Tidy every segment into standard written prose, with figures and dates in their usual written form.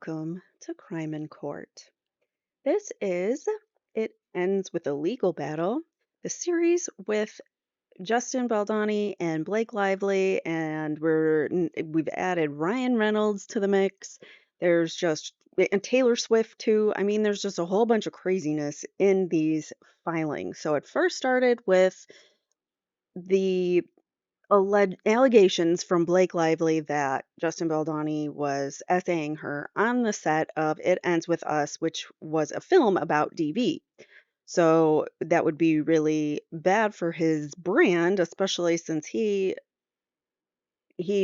welcome to Crime in Court. This is It Ends with a Legal Battle, the series with Justin Baldoni and Blake Lively, and we've added Ryan Reynolds to the mix. There's just and Taylor Swift too. I mean, there's just a whole bunch of craziness in these filings. So it first started with the alleged allegations from Blake Lively that Justin Baldoni was essaying her on the set of It Ends With Us, which was a film about DV. So that would be really bad for his brand, especially since he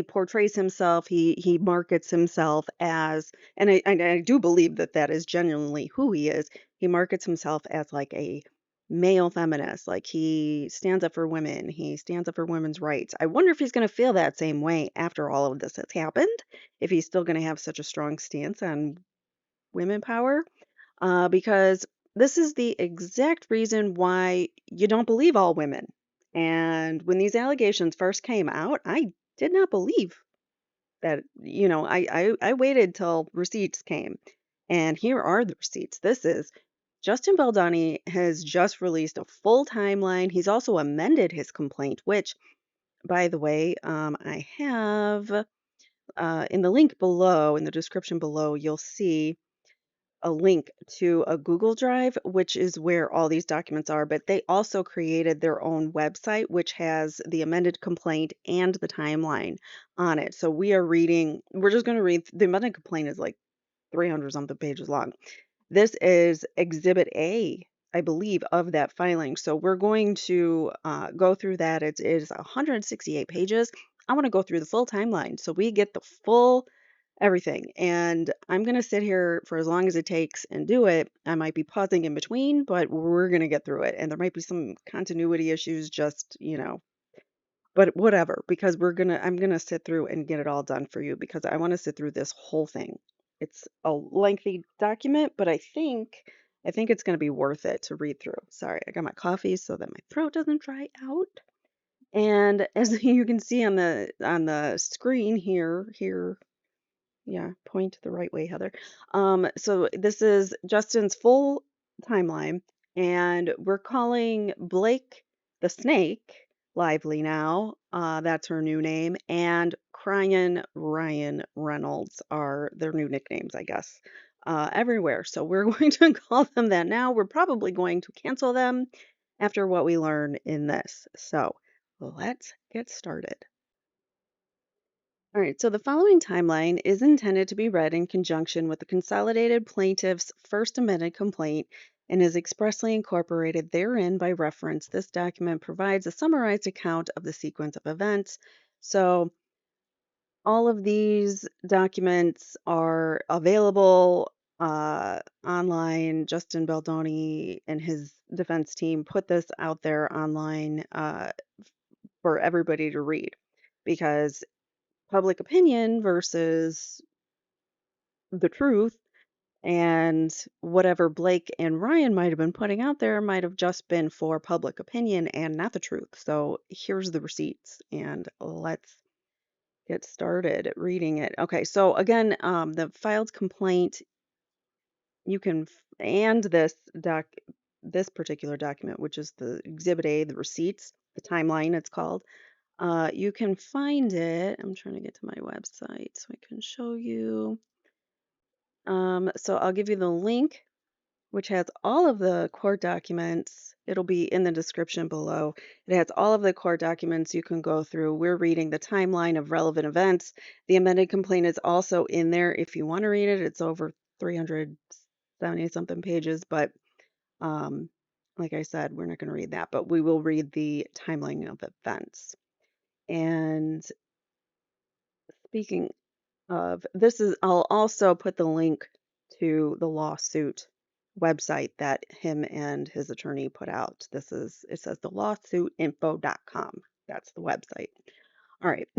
portrays himself, he markets himself as, and I do believe that that is genuinely who he is. He markets himself as like a male feminist, like he stands up for women, he stands up for women's rights. I wonder if he's going to feel that same way after all of this has happened, if he's still going to have such a strong stance on women power, because this is the exact reason why you don't believe all women. And when these allegations first came out, I did not believe that, I waited till receipts came. And here are the receipts. This is Justin Baldoni has just released a full timeline. He's also amended his complaint, which, by the way, I have in the link below, in the description below, you'll see a link to a Google Drive, which is where all these documents are, but they also created their own website, which has the amended complaint and the timeline on it. So we're just going to read, the amended complaint is like 300 something pages long. This is Exhibit A, I believe, of that filing. So we're going to go through that. It is 168 pages. I want to go through the full timeline so we get the full everything. And I'm going to sit here for as long as it takes and do it. I might be pausing in between, but we're going to get through it. And there might be some continuity issues, just, but whatever, because I'm gonna sit through and get it all done for you because I want to sit through this whole thing. It's a lengthy document, but I think it's gonna be worth it to read through. Sorry, I got my coffee so that my throat doesn't dry out. And as you can see on the screen here, yeah, point the right way, Heather. So this is Justin's full timeline, and we're calling Blake the Snake Lively now. That's her new name, and Crying Ryan Reynolds are their new nicknames, I guess, everywhere. So we're going to call them that now. We're probably going to cancel them after what we learn in this. So let's get started. All right, so the following timeline is intended to be read in conjunction with the consolidated plaintiff's first amended complaint and is expressly incorporated therein by reference. This document provides a summarized account of the sequence of events. So all of these documents are available online. Justin Baldoni and his defense team put this out there online for everybody to read because public opinion versus the truth, and whatever Blake and Ryan might have been putting out there might have just been for public opinion and not the truth. So here's the receipts, and let's get started reading it. Okay, so again, the filed complaint, you can and this particular document, which is the Exhibit A, the receipts, the timeline, it's called. You can find it. I'm trying to get to my website so I can show you. So I'll give you the link, which has all of the court documents. It'll be in the description below. It has all of the court documents you can go through. We're reading the timeline of relevant events. The amended complaint is also in there if you want to read it. It's over 370 something pages, but um, like I said, we're not going to read that, but we will read the timeline of events. And speaking of this, is I'll also put the link to the lawsuit website that him and his attorney put out. It says the lawsuitinfo.com. That's the website. All right.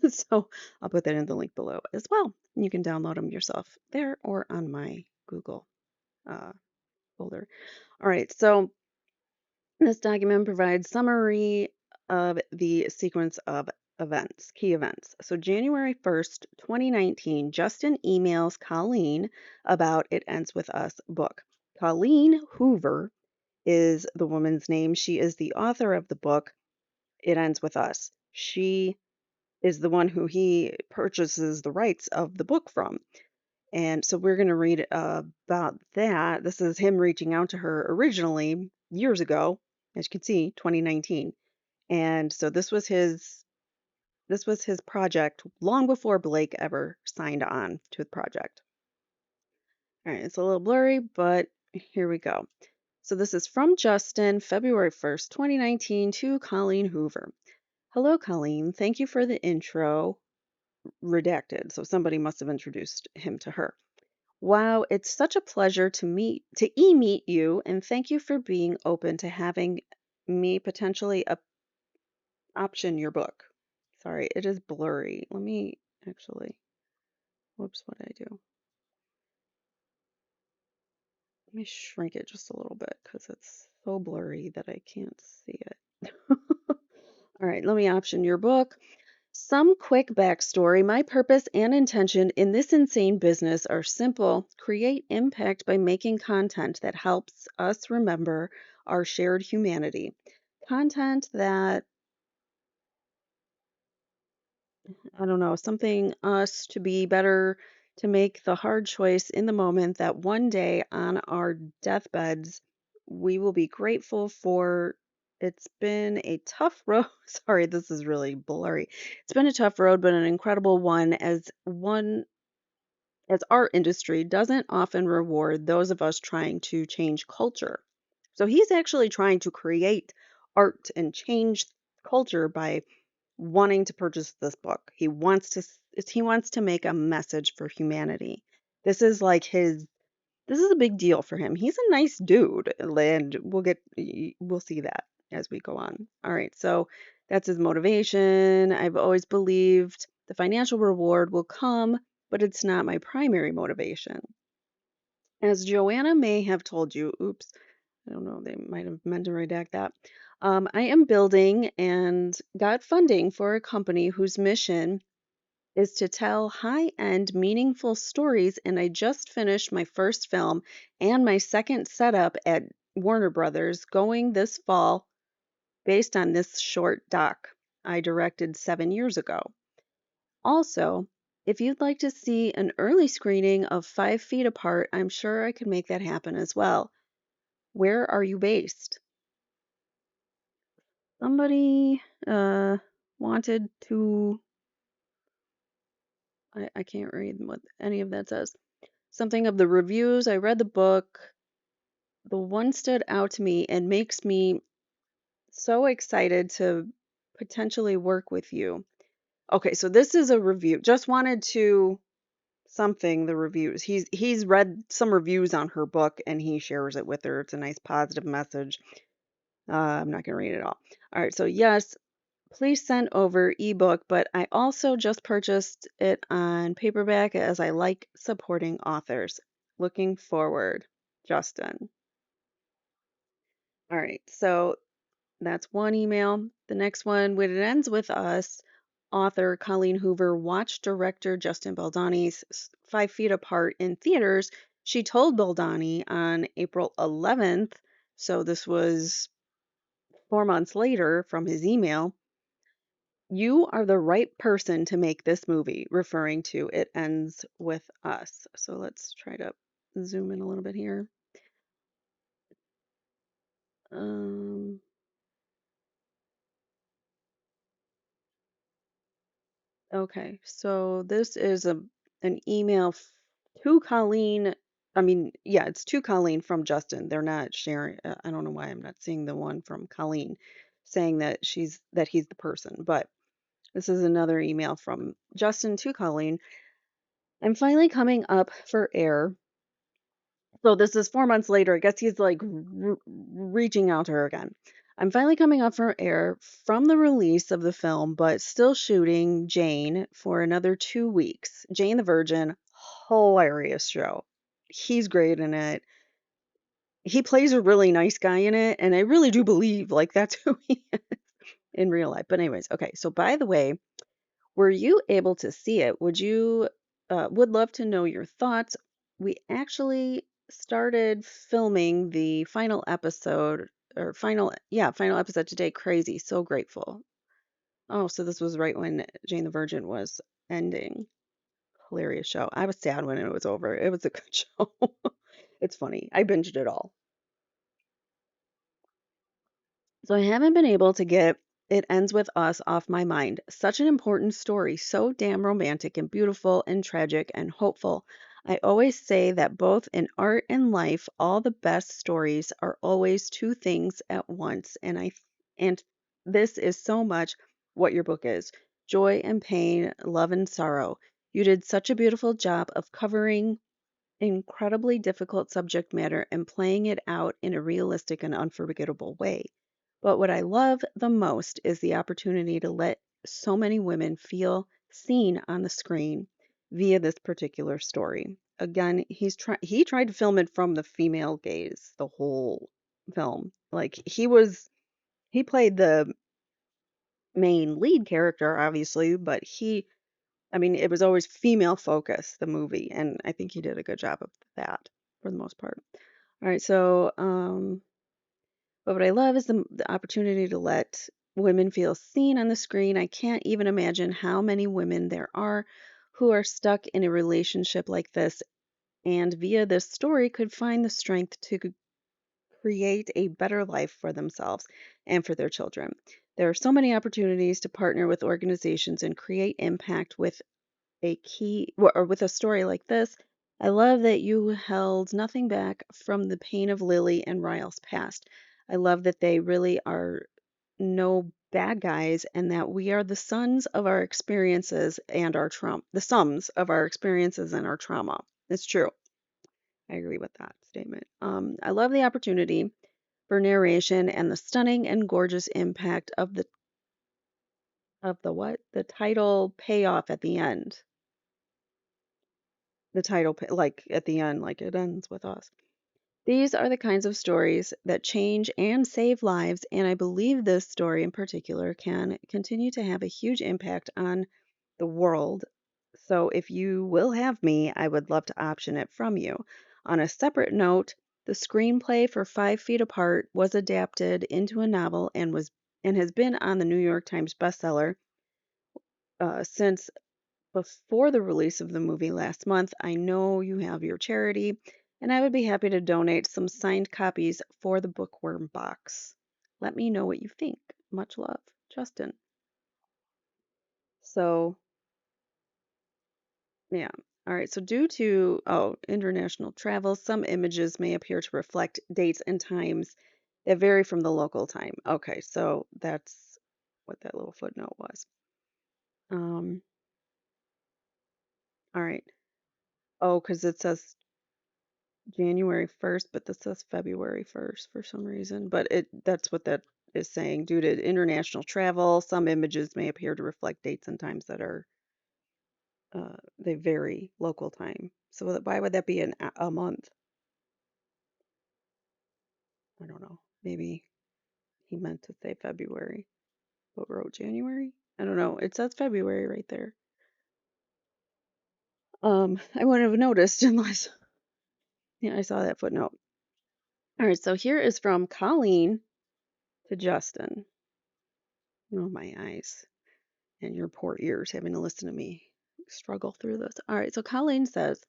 So I'll put that in the link below as well. You can download them yourself there or on my Google uh, folder. All right. So this document provides summary of the sequence of events, key events. So January 1st, 2019, Justin emails Colleen about It Ends With Us book. Colleen Hoover is the woman's name. She is the author of the book It Ends With Us. She is the one who he purchases the rights of the book from. And so we're going to read about that. This is him reaching out to her originally years ago, as you can see, 2019. And so this was his project long before Blake ever signed on to the project. All right, it's a little blurry, but here we go. So this is from Justin, February 1st, 2019, to Colleen Hoover. Hello, Colleen. Thank you for the intro. Redacted. So somebody must have introduced him to her. Wow, it's such a pleasure to meet you, and thank you for being open to having me potentially option your book. Sorry, it is blurry. Let me actually, whoops, what did I do? Let me shrink it just a little bit because it's so blurry that I can't see it. All right, let me option your book. Some quick backstory. My purpose and intention in this insane business are simple: create impact by making content that helps us remember our shared humanity. Content that, I don't know, something us to be better, to make the hard choice in the moment that one day on our deathbeds, we will be grateful for. It's been a tough road. Sorry, this is really blurry. It's been a tough road, but an incredible one, as our industry doesn't often reward those of us trying to change culture. So he's actually trying to create art and change culture by wanting to purchase this book. He wants to make a message for humanity. This is like his this is a big deal for him. He's a nice dude, and we'll see that as we go on. All right, so that's his motivation. I've always believed the financial reward will come, but it's not my primary motivation. As Joanna may have told you, oops, I don't know, they might have meant to redact that. I am building and got funding for a company whose mission is to tell high end, meaningful stories. And I just finished my first film and my second setup at Warner Brothers going this fall based on this short doc I directed 7 years ago. Also, if you'd like to see an early screening of 5 Feet Apart, I'm sure I could make that happen as well. Where are you based? Somebody wanted to, I can't read what any of that says. Something of the reviews. I read the book. The one stood out to me and makes me so excited to potentially work with you. Okay, so this is a review. Just wanted to something the reviews. He's read some reviews on her book and he shares it with her. It's a nice positive message. I'm not going to read it all. All right, so yes, please send over ebook, but I also just purchased it on paperback as I like supporting authors. Looking forward, Justin. All right, so that's one email. The next one, when it ends with us, author Colleen Hoover watched director Justin Baldoni's 5 Feet Apart in theaters. She told Baldoni on April 11th, so this was 4 months later from his email, you are the right person to make this movie, referring to It Ends With Us. So let's try to zoom in a little bit here. Um, okay, so this is an email to Colleen. I mean, yeah, it's to Colleen from Justin. They're not sharing. I don't know why I'm not seeing the one from Colleen saying that he's the person, but this is another email from Justin to Colleen. I'm finally coming up for air. So this is 4 months later. I guess he's like reaching out to her again. I'm finally coming up for air from the release of the film, but still shooting Jane for another 2 weeks. Jane the Virgin, hilarious show. He's great in it. He plays a really nice guy in it, and I really do believe like that's who he is in real life. But anyways, okay. So by the way, Were you able to see it? Would love to know your thoughts. We actually started filming the final episode or final episode today. Crazy. So grateful. Oh, so this was right when Jane the Virgin was ending. Hilarious show. I was sad when it was over. It was a good show. It's funny. I binged it all. So I haven't been able to get It Ends With Us off my mind. Such an important story, so damn romantic and beautiful and tragic and hopeful. I always say that both in art and life, all the best stories are always two things at once. And this is so much what your book is. Joy and pain, love and sorrow. You did such a beautiful job of covering incredibly difficult subject matter and playing it out in a realistic and unforgettable way. But what I love the most is the opportunity to let so many women feel seen on the screen via this particular story. Again, he tried to film it from the female gaze the whole film. Like he played the main lead character obviously, but I mean, it was always female focused, the movie, and I think he did a good job of that for the most part. All right, but what I love is the opportunity to let women feel seen on the screen. I can't even imagine how many women there are who are stuck in a relationship like this and via this story could find the strength to create a better life for themselves and for their children. There are so many opportunities to partner with organizations and create impact with with a story like this. I love that you held nothing back from the pain of Lily and Ryle's past. I love that they really are no bad guys and that we are the sons of our experiences and our trauma, the sums of our experiences and our trauma. It's true. I agree with that statement. I love the opportunity for narration and the stunning and gorgeous impact of the what? The title payoff at the end. Like at the end, like it ends with us. These are the kinds of stories that change and save lives, and I believe this story in particular can continue to have a huge impact on the world. So if you will have me, I would love to option it from you. On a separate note, the screenplay for 5 Feet Apart was adapted into a novel and has been on the New York Times bestseller since before the release of the movie last month. I know you have your charity, and I would be happy to donate some signed copies for the bookworm box. Let me know what you think. Much love, Justin. So, yeah. All right. So, due to international travel, some images may appear to reflect dates and times that vary from the local time. Okay, so that's what that little footnote was. Um, all right. Oh, because it says January 1st, but this says February 1st for some reason. But that's what that is saying. Due to international travel, some images may appear to reflect dates and times that are they vary local time. So why would that be a month? I don't know. Maybe he meant to say February, but wrote January. I don't know. It says February right there. I wouldn't have noticed unless I saw that footnote. All right, so here is from Colleen to Justin. Oh, my eyes. And your poor ears having to listen to me struggle through this. All right, so Colleen says,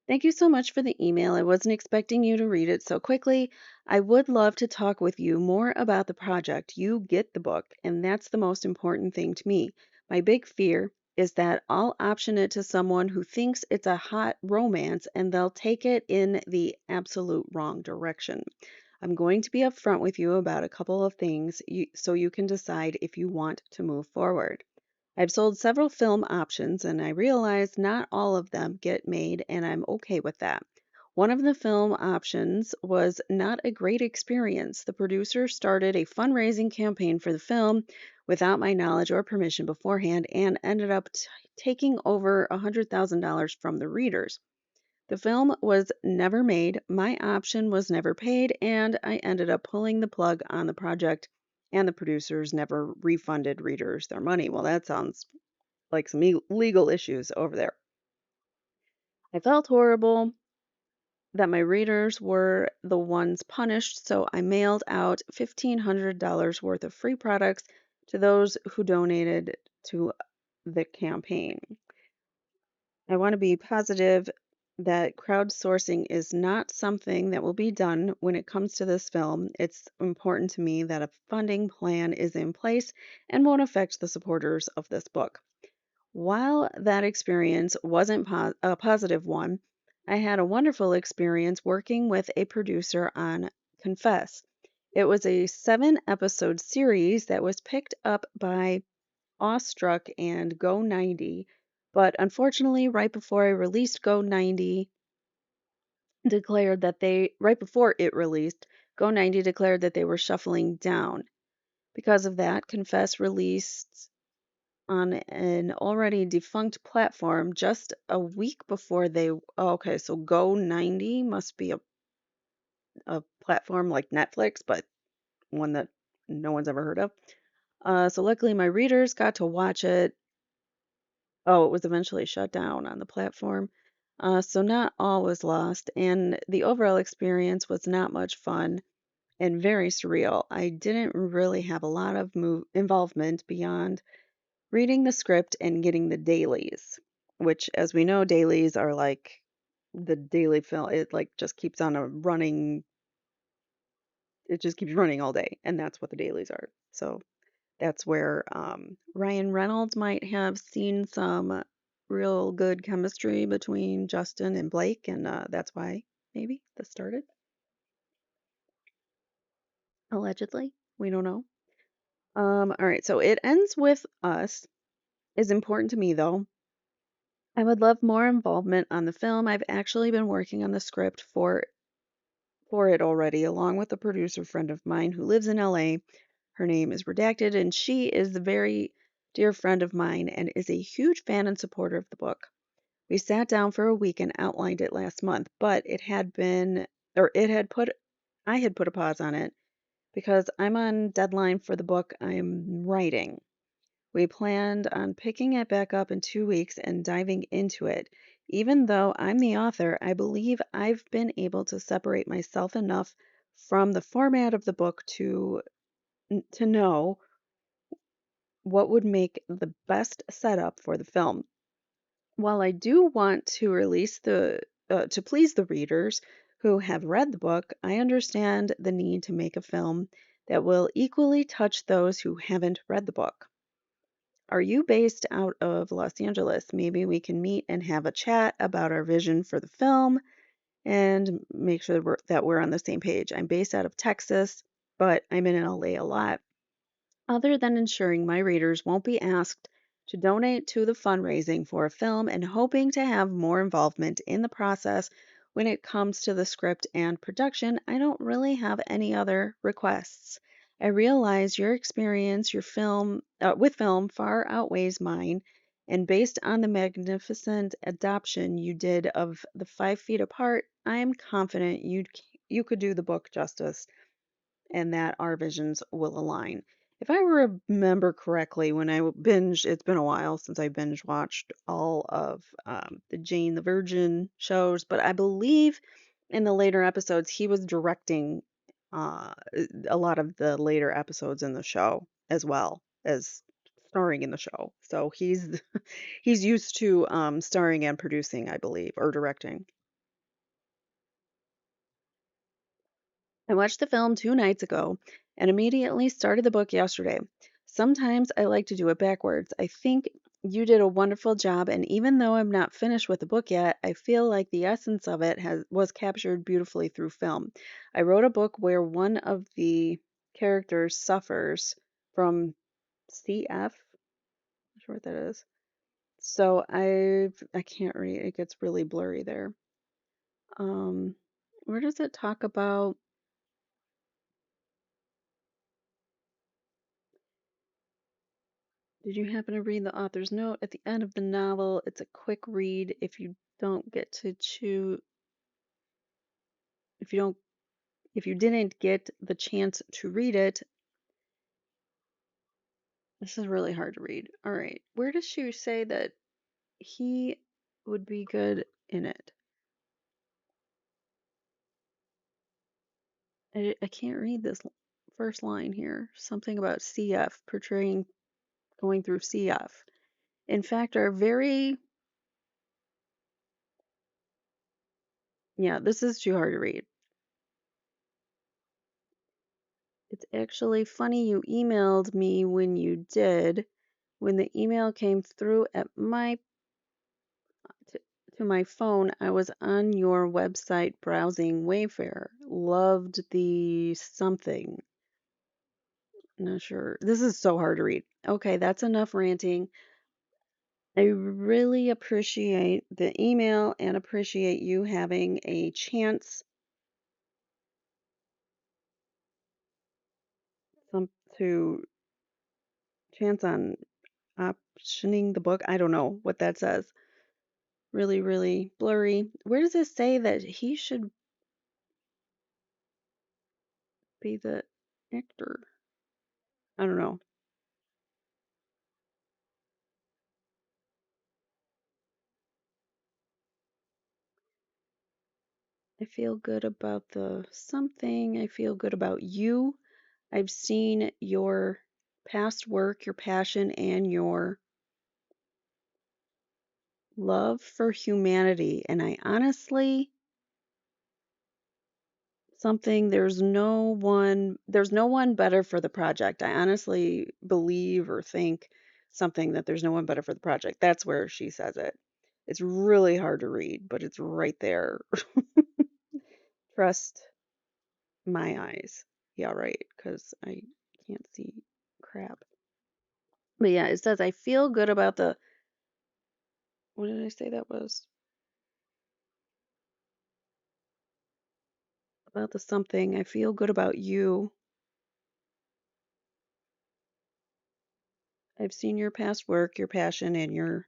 thank you so much for the email. I wasn't expecting you to read it so quickly. I would love to talk with you more about the project. You get the book, and that's the most important thing to me. My big fear is that I'll option it to someone who thinks it's a hot romance and they'll take it in the absolute wrong direction. I'm going to be upfront with you about a couple of things so you can decide if you want to move forward. I've sold several film options and I realize not all of them get made, and I'm okay with that. One of the film options was not a great experience. The producer started a fundraising campaign for the film without my knowledge or permission beforehand and ended up taking over $100,000 from the readers. The film was never made, my option was never paid, and I ended up pulling the plug on the project, and the producers never refunded readers their money. Well, that sounds like some legal issues over there. I felt horrible that my readers were the ones punished, so I mailed out $1,500 worth of free products to those who donated to the campaign. I want to be positive that crowdsourcing is not something that will be done when it comes to this film. It's important to me that a funding plan is in place and won't affect the supporters of this book. While that experience wasn't a positive one, I had a wonderful experience working with a producer on Confess. It was a 7 episode series that was picked up by Awestruck and Go 90, but unfortunately, right before I released Go 90, right before it released, Go 90 declared that they were shuffling down. Because of that, Confess released on an already defunct platform just a week before okay, so Go 90 must be a platform like Netflix, but one that no one's ever heard of. So luckily, my readers got to watch it. Oh, it was eventually shut down on the platform. So not all was lost, and the overall experience was not much fun and very surreal. I didn't really have a lot of involvement beyond reading the script and getting the dailies, which, as we know, dailies are like the daily film. It like just keeps on a running. It just keeps running all day, and that's what the dailies are. So that's where Ryan Reynolds might have seen some real good chemistry between Justin and Blake, and that's why maybe this started. Allegedly, we don't know. All right, so it ends with us. Is important to me though. I would love more involvement on the film. I've actually been working on the script for it already, along with a producer friend of mine who lives in LA. Her name is redacted, and she is a very dear friend of mine and is a huge fan and supporter of the book. We sat down for a week and outlined it last month, but I had put a pause on it because I'm on deadline for the book I'm writing. We planned on picking it back up in 2 weeks and diving into it. Even though I'm the author, I believe I've been able to separate myself enough from the format of the book to know what would make the best setup for the film. While I do want to to please the readers who have read the book, I understand the need to make a film that will equally touch those who haven't read the book. Are you based out of Los Angeles? Maybe we can meet and have a chat about our vision for the film and make sure that we're on the same page. I'm based out of Texas, but I'm in LA a lot. Other than ensuring my readers won't be asked to donate to the fundraising for a film and hoping to have more involvement in the process when it comes to the script and production, I don't really have any other requests. I realize your experience with film far outweighs mine, and based on the magnificent adoption you did of the 5 feet apart, I am confident you could do the book justice and that our visions will align. If I remember correctly, when it's been a while since I binge watched all of the Jane the Virgin shows, but I believe in the later episodes he was directing uh, a lot of the later episodes in the show as well as starring in the show. So he's he's used to starring and producing, I believe, or directing. I watched the film 2 nights ago and immediately started the book yesterday. Sometimes I like to do it backwards. I think you did a wonderful job, and even though I'm not finished with the book yet, I feel like the essence of it was captured beautifully through film. I wrote a book where one of the characters suffers from CF. Not sure what that is. So I can't read. It gets really blurry there. Um, where does it talk about? Did you happen to read the author's note at the end of the novel? It's a quick read if you don't get to choose if you don't if you didn't get the chance to read it. This is really hard to read. All right. Where does she say that he would be good in it? I can't read this first line here. Something about CF, portraying going through CF. In fact, are very, yeah, this is too hard to read. It's actually funny you emailed me when you did. When the email came through at to, to my phone, I was on your website browsing Wayfair. Loved the something. Not sure. This is so hard to read. Okay, that's enough ranting. I really appreciate the email and appreciate you having a some to chance on optioning the book. I don't know what that says. Really, really blurry. Where does it say that he should be the actor? I don't know. I feel good about the something. I feel good about you. I've seen your past work, your passion, and your love for humanity. And I honestly, something, there's no one better for the project. I honestly believe or think something that there's no one better for the project. That's where she says it. It's really hard to read, but it's right there. Trust my eyes. Yeah, right, because I can't see crap. But yeah, it says, I feel good about the, what did I say that was? About the something. I feel good about you. I've seen your past work, your passion, and your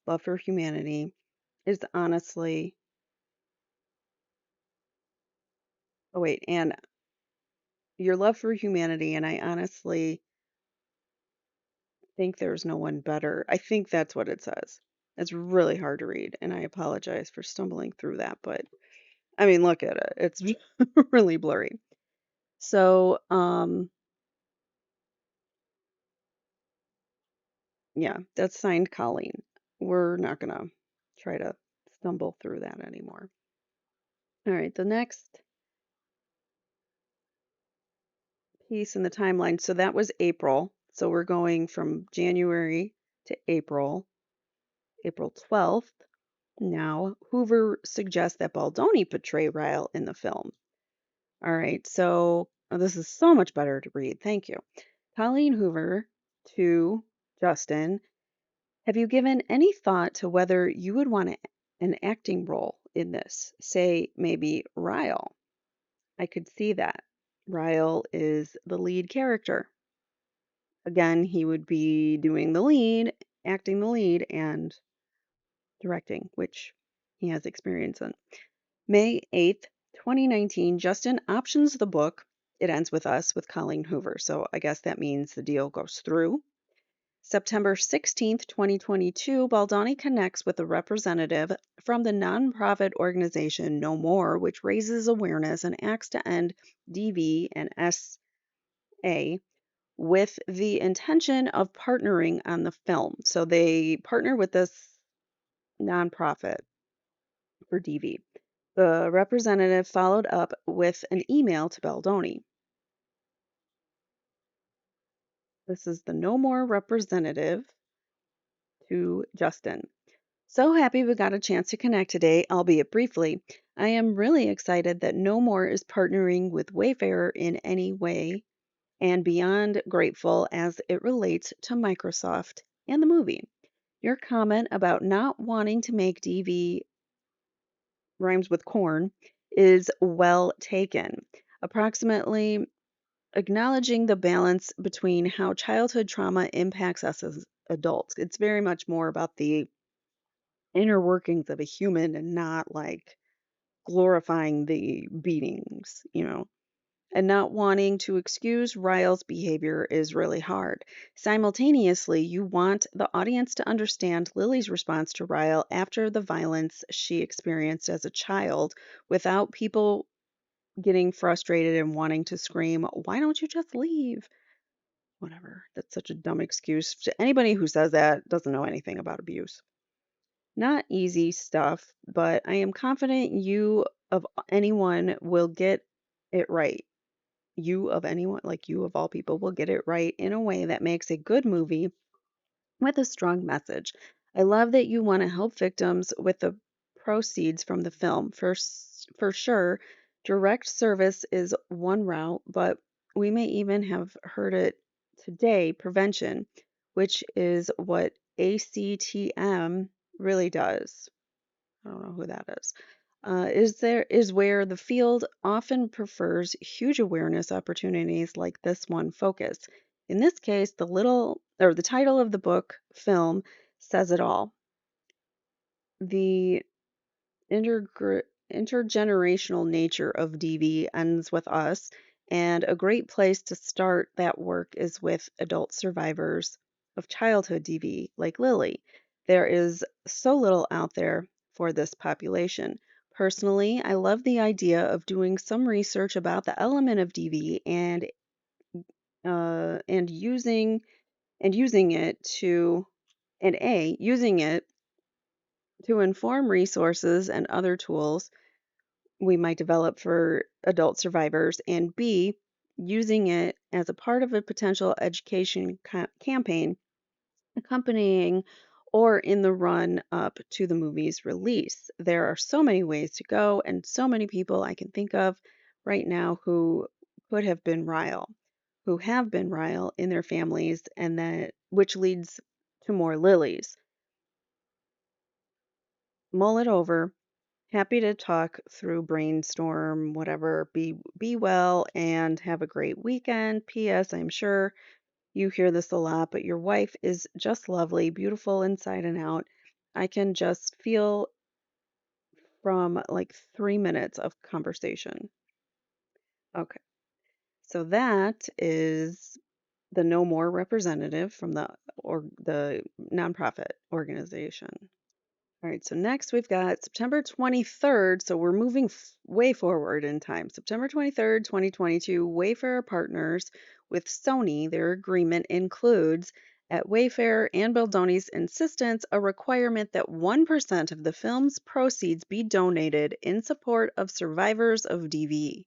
love for humanity is honestly, oh wait, and your love for humanity, and I honestly think there's no one better. I think that's what it says. It's really hard to read, and I apologize for stumbling through that, but I mean, look at it. It's really blurry. So, yeah, that's signed Colleen. We're not gonna try to stumble through that anymore. All right, the next piece in the timeline. So that was April. So we're going from January to April, April 12th. Now, Hoover suggests that Baldoni portray Ryle in the film. All right, so this is so much better to read. Thank you. Colleen Hoover to Justin. Have you given any thought to whether you would want an acting role in this? Say, maybe Ryle. I could see that. Ryle is the lead character. Again, he would be doing the lead, acting the lead, and directing, which he has experience in. May 8th, 2019, Justin options the book. It ends with us with Colleen Hoover. So I guess that means the deal goes through. September 16th, 2022, Baldoni connects with a representative from the nonprofit organization No More, which raises awareness and acts to end DV and SA with the intention of partnering on the film. So they partner with this nonprofit for DV. The representative followed up with an email to Baldoni. This is the No More representative to Justin. So happy we got a chance to connect today, albeit briefly. I am really excited that No More is partnering with Wayfarer in any way and beyond grateful as it relates to Microsoft and the movie. Your comment about not wanting to make DV rhymes with corn is well taken. Approximately acknowledging the balance between how childhood trauma impacts us as adults. It's very much more about the inner workings of a human and not like glorifying the beatings, you know. And not wanting to excuse Ryle's behavior is really hard. Simultaneously, you want the audience to understand Lily's response to Ryle after the violence she experienced as a child without people getting frustrated and wanting to scream, "Why don't you just leave?" Whatever. That's such a dumb excuse. To anybody who says that doesn't know anything about abuse. Not easy stuff, but I am confident you of anyone will get it right. You of anyone, like you of all people, will get it right in a way that makes a good movie with a strong message. I love that you want to help victims with the proceeds from the film. For sure, direct service is one route, but we may even have heard it today, prevention, which is what ACTM really does. I don't know who that is. Is where the field often prefers huge awareness opportunities like this one focus. In this case, the title of the book film says it all. The intergenerational nature of DV ends with us, and a great place to start that work is with adult survivors of childhood DV like Lily. There is so little out there for this population. Personally, I love the idea of doing some research about the element of DV and using it to and a using it to inform resources and other tools we might develop for adult survivors, and B, using it as a part of a potential education campaign accompanying or in the run up to the movie's release. There are so many ways to go, and so many people I can think of right now who could have been Ryle, who have been Ryle in their families, and that which leads to more Lilies. Mull it over. Happy to talk through brainstorm, whatever. Be well and have a great weekend. P.S. I'm sure you hear this a lot, but your wife is just lovely, beautiful inside and out. I can just feel from like 3 minutes of conversation. Okay, so that is the No More representative from the nonprofit organization. All right, so next we've got September 23rd. So we're moving way forward in time. September 23rd, 2022, Wayfair partners with Sony. Their agreement includes, at Wayfair and Baldoni's insistence, a requirement that 1% of the film's proceeds be donated in support of survivors of DV.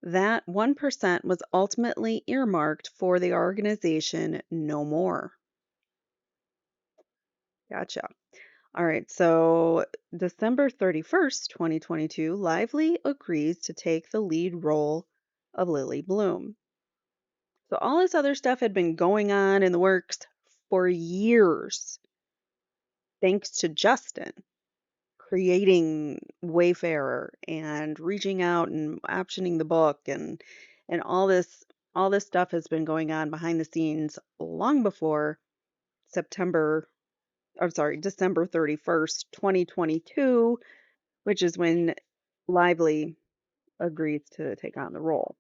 That 1% was ultimately earmarked for the organization No More. Gotcha. All right, so December 31st, 2022, Lively agrees to take the lead role of Lily Bloom. So all this other stuff had been going on in the works for years, thanks to Justin creating Wayfarer and reaching out and optioning the book and all this stuff has been going on behind the scenes long before September I'm sorry, December 31st, 2022, which is when Lively agrees to take on the role.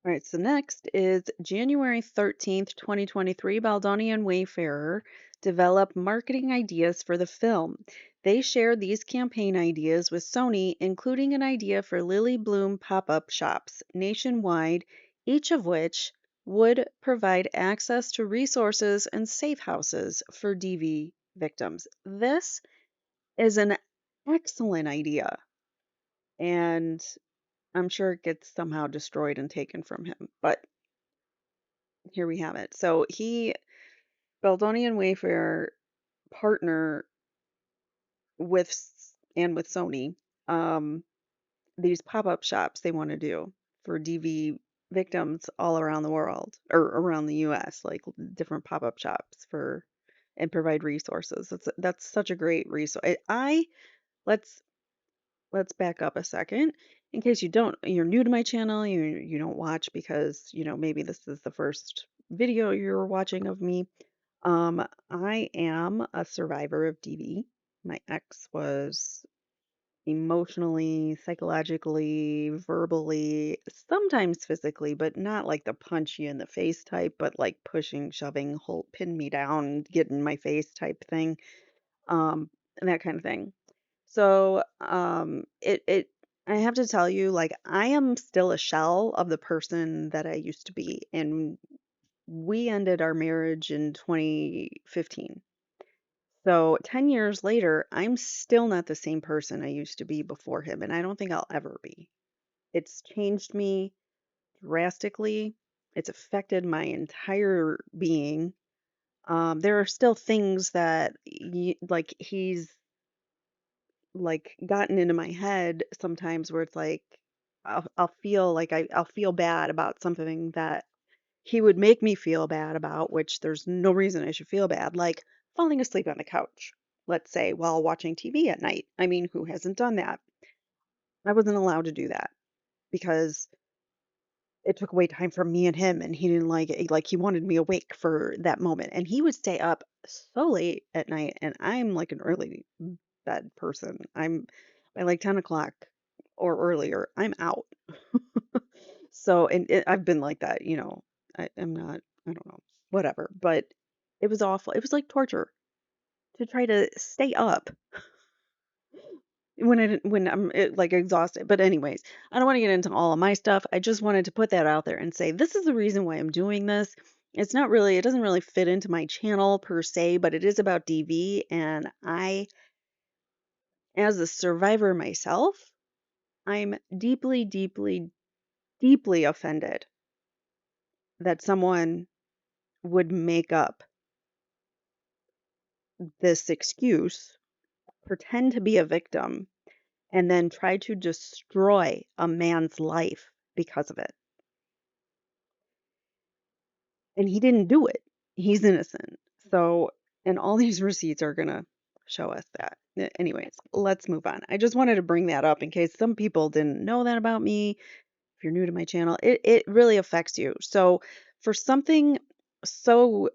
All right, so next is January 13th, 2023. Baldoni and Wayfarer develop marketing ideas for the film. They share these campaign ideas with Sony, including an idea for Lily Bloom pop up shops nationwide, each of which would provide access to resources and safe houses for DV victims. This is an excellent idea. And I'm sure it gets somehow destroyed and taken from him. But here we have it. So Baldoni and Wayfair partner with Sony, um, these pop-up shops they want to do for DV victims all around the world or around the US, like different pop-up shops for and provide resources. That's such a great resource. Let's let's back up a second. In case you're new to my channel, you don't watch because, maybe this is the first video you're watching of me. I am a survivor of DV. My ex was emotionally, psychologically, verbally, sometimes physically, but not like the punch you in the face type, but like pushing, shoving, hold, pin me down, get in my face type thing, and that kind of thing. So, I have to tell you, like, I am still a shell of the person that I used to be, and we ended our marriage in 2015. So 10 years later, I'm still not the same person I used to be before him, and I don't think I'll ever be. It's changed me drastically. It's affected my entire being. There are still things that like he's like gotten into my head sometimes where it's like I'll feel like I'll feel bad about something that he would make me feel bad about, which there's no reason I should feel bad, like falling asleep on the couch, let's say, while watching TV at night. I mean, who hasn't done that? I wasn't allowed to do that because it took away time from me and him, and he didn't like it. Like, he wanted me awake for that moment, and he would stay up so late at night, and I'm like an early bed person. I'm by like 10 o'clock or earlier, I'm out. So, and I've been like that, I'm not, I don't know, whatever. But it was awful. It was like torture to try to stay up when I'm like exhausted. But anyways, I don't want to get into all of my stuff. I just wanted to put that out there and say this is the reason why I'm doing this. It's not really, it doesn't really fit into my channel per se, but it is about DV. And I, as a survivor myself, I'm deeply, deeply, deeply offended that someone would make up this excuse, pretend to be a victim, and then try to destroy a man's life because of it. And he didn't do it. He's innocent. So, and all these receipts are going to show us that. Anyways, let's move on. I just wanted to bring that up in case some people didn't know that about me. If you're new to my channel, it really affects you. So, for something so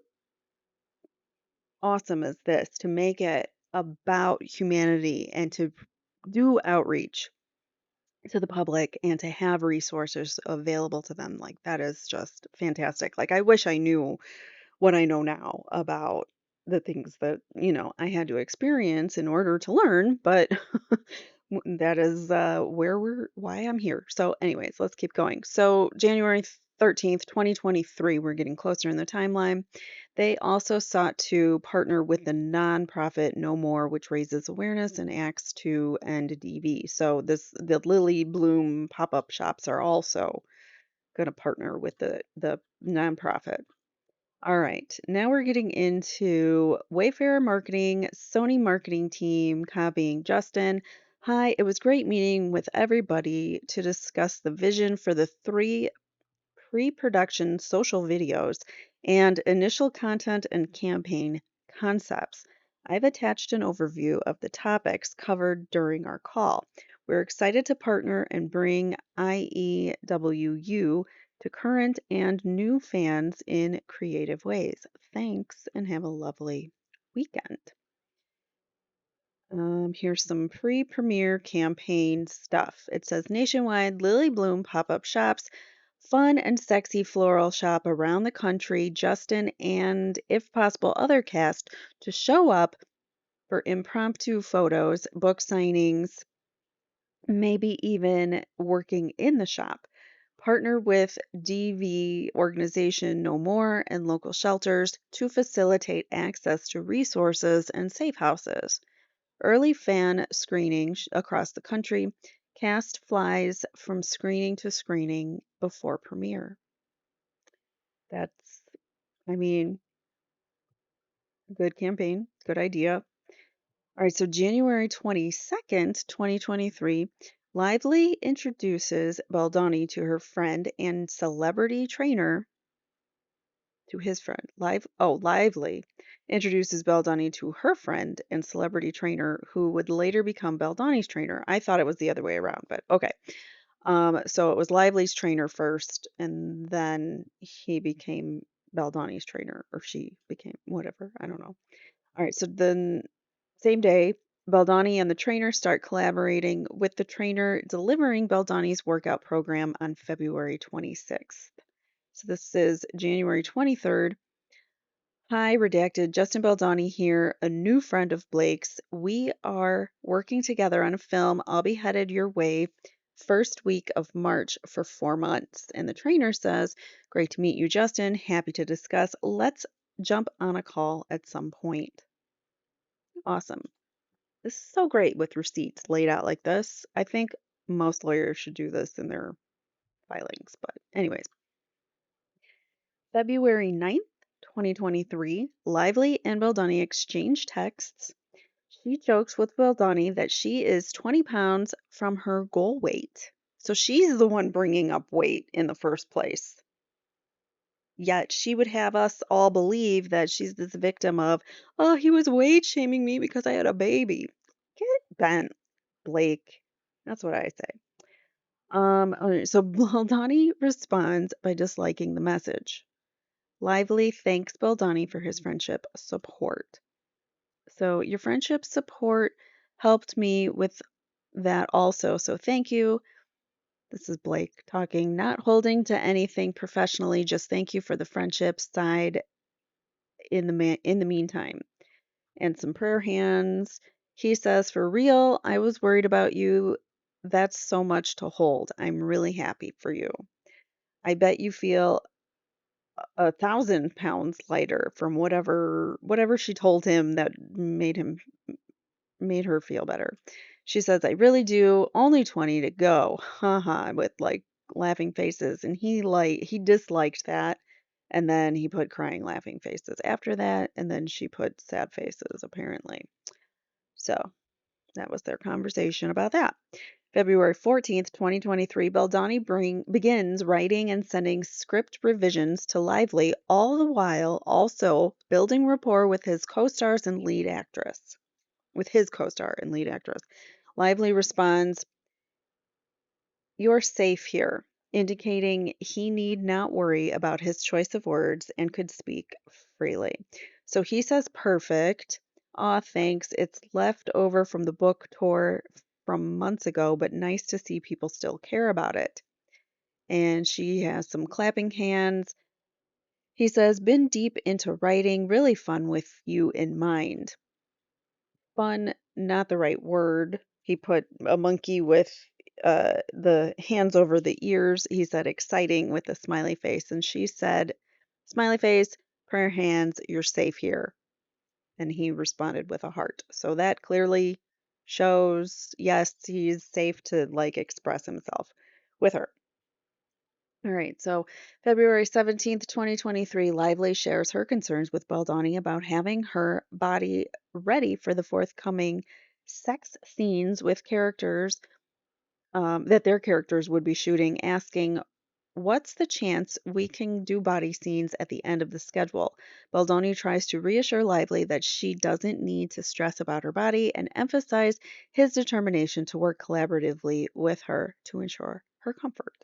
awesome as this, to make it about humanity and to do outreach to the public and to have resources available to them, like that is just fantastic. Like, I wish I knew what I know now about the things that, I had to experience in order to learn, but that is why I'm here. So, anyways, let's keep going. So, January 13th, 2023, we're getting closer in the timeline. They also sought to partner with the nonprofit No More, which raises awareness and acts to end DV. So, the Lily Bloom pop-up shops are also going to partner with the nonprofit. All right, now we're getting into Wayfair marketing, Sony marketing team copying Justin. Hi, it was great meeting with everybody to discuss the vision for the three pre-production social videos and initial content and campaign concepts. I've attached an overview of the topics covered during our call. We're excited to partner and bring IEWU to current and new fans in creative ways. Thanks and have a lovely weekend. Here's some pre-premiere campaign stuff. It says nationwide Lily Bloom pop-up shops, fun and sexy floral shop around the country. Justin and, if possible, other cast to show up for impromptu photos, book signings, maybe even working in the shop. Partner with DV organization No More and local shelters to facilitate access to resources and safe houses. Early fan screening across the country. Cast flies from screening to screening before premiere. That's, I mean, good campaign, good idea. All right, so January 22nd, 2023, Lively introduces Baldoni to her friend and celebrity trainer, to his friend. Lively introduces Baldoni to her friend and celebrity trainer who would later become Baldoni's trainer. I thought it was the other way around, but okay. So it was Lively's trainer first, and then he became Baldoni's trainer, or she became whatever. I don't know. All right, so then same day, Baldoni and the trainer start collaborating with the trainer delivering Baldoni's workout program on February 26th. So this is January 23rd. Hi, redacted. Justin Baldoni here, a new friend of Blake's. We are working together on a film. I'll be headed your way first week of March for 4 months. And the trainer says, great to meet you, Justin. Happy to discuss. Let's jump on a call at some point. Awesome. This is so great with receipts laid out like this. I think most lawyers should do this in their filings. But, anyways, February 9th, 2023, Lively and Baldoni exchange texts. She jokes with Baldoni that she is 20 pounds from her goal weight. So she's the one bringing up weight in the first place. Yet she would have us all believe that she's this victim of, oh, he was weight shaming me because I had a baby. Get bent, Blake. That's what I say. So Baldoni responds by disliking the message. Lively thanks Baldoni for his friendship support. So your friendship support helped me with that also. So thank you. This is Blake talking, not holding to anything professionally, just thank you for the friendship side in the meantime. And some prayer hands. He says, for real, I was worried about you. That's so much to hold. I'm really happy for you. I bet you feel 1,000 pounds lighter from whatever she told him that made her feel better. She says, I really do. Only 20 to go. Haha, with like laughing faces. And he disliked that. And then he put crying laughing faces after that. And then she put sad faces, apparently. So that was their conversation about that. February 14th, 2023, Baldoni begins writing and sending script revisions to Lively, all the while also building rapport with his co-stars and lead actress. With his co-star and lead actress. Lively responds, you're safe here, indicating he need not worry about his choice of words and could speak freely. So he says perfect. Aw, thanks. It's left over from the book tour from months ago, but nice to see people still care about it. And she has some clapping hands. He says, been deep into writing, really fun with you in mind. Fun, not the right word. He put a monkey with the hands over the ears. He said exciting with a smiley face. And she said, smiley face, prayer hands, you're safe here. And he responded with a heart. So that clearly shows, yes, he's safe to like express himself with her. All right, so February 17th, 2023, Lively shares her concerns with Baldoni about having her body ready for the forthcoming sex scenes with characters that their characters would be shooting, asking, what's the chance we can do body scenes at the end of the schedule? Baldoni tries to reassure Lively that she doesn't need to stress about her body and emphasize his determination to work collaboratively with her to ensure her comfort.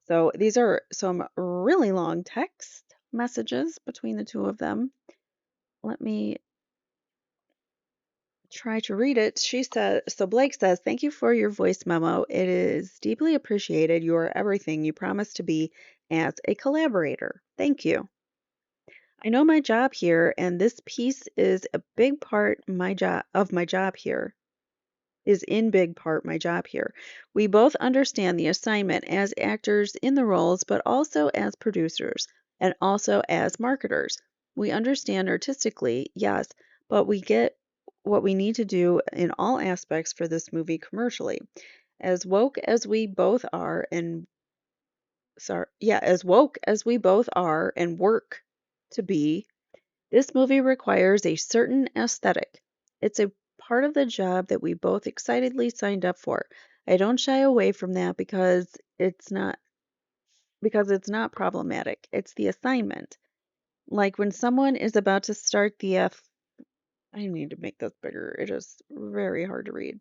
So these are some really long text messages between the two of them. Let me try to read it. She says, so Blake says, thank you for your voice memo. It is deeply appreciated. You are everything you promised to be as a collaborator. Thank you. I know my job here, and this piece is a big part my job here. Is in big part my job here. We both understand the assignment as actors in the roles, but also as producers and also as marketers. We understand artistically, yes, but we get what we need to do in all aspects for this movie commercially. As woke as we both are and as woke as we both are and work to be, this movie requires a certain aesthetic. It's a part of the job that we both excitedly signed up for. I don't shy away from that because it's not problematic. It's the assignment. Like when someone is about to start I need to make this bigger. It is very hard to read.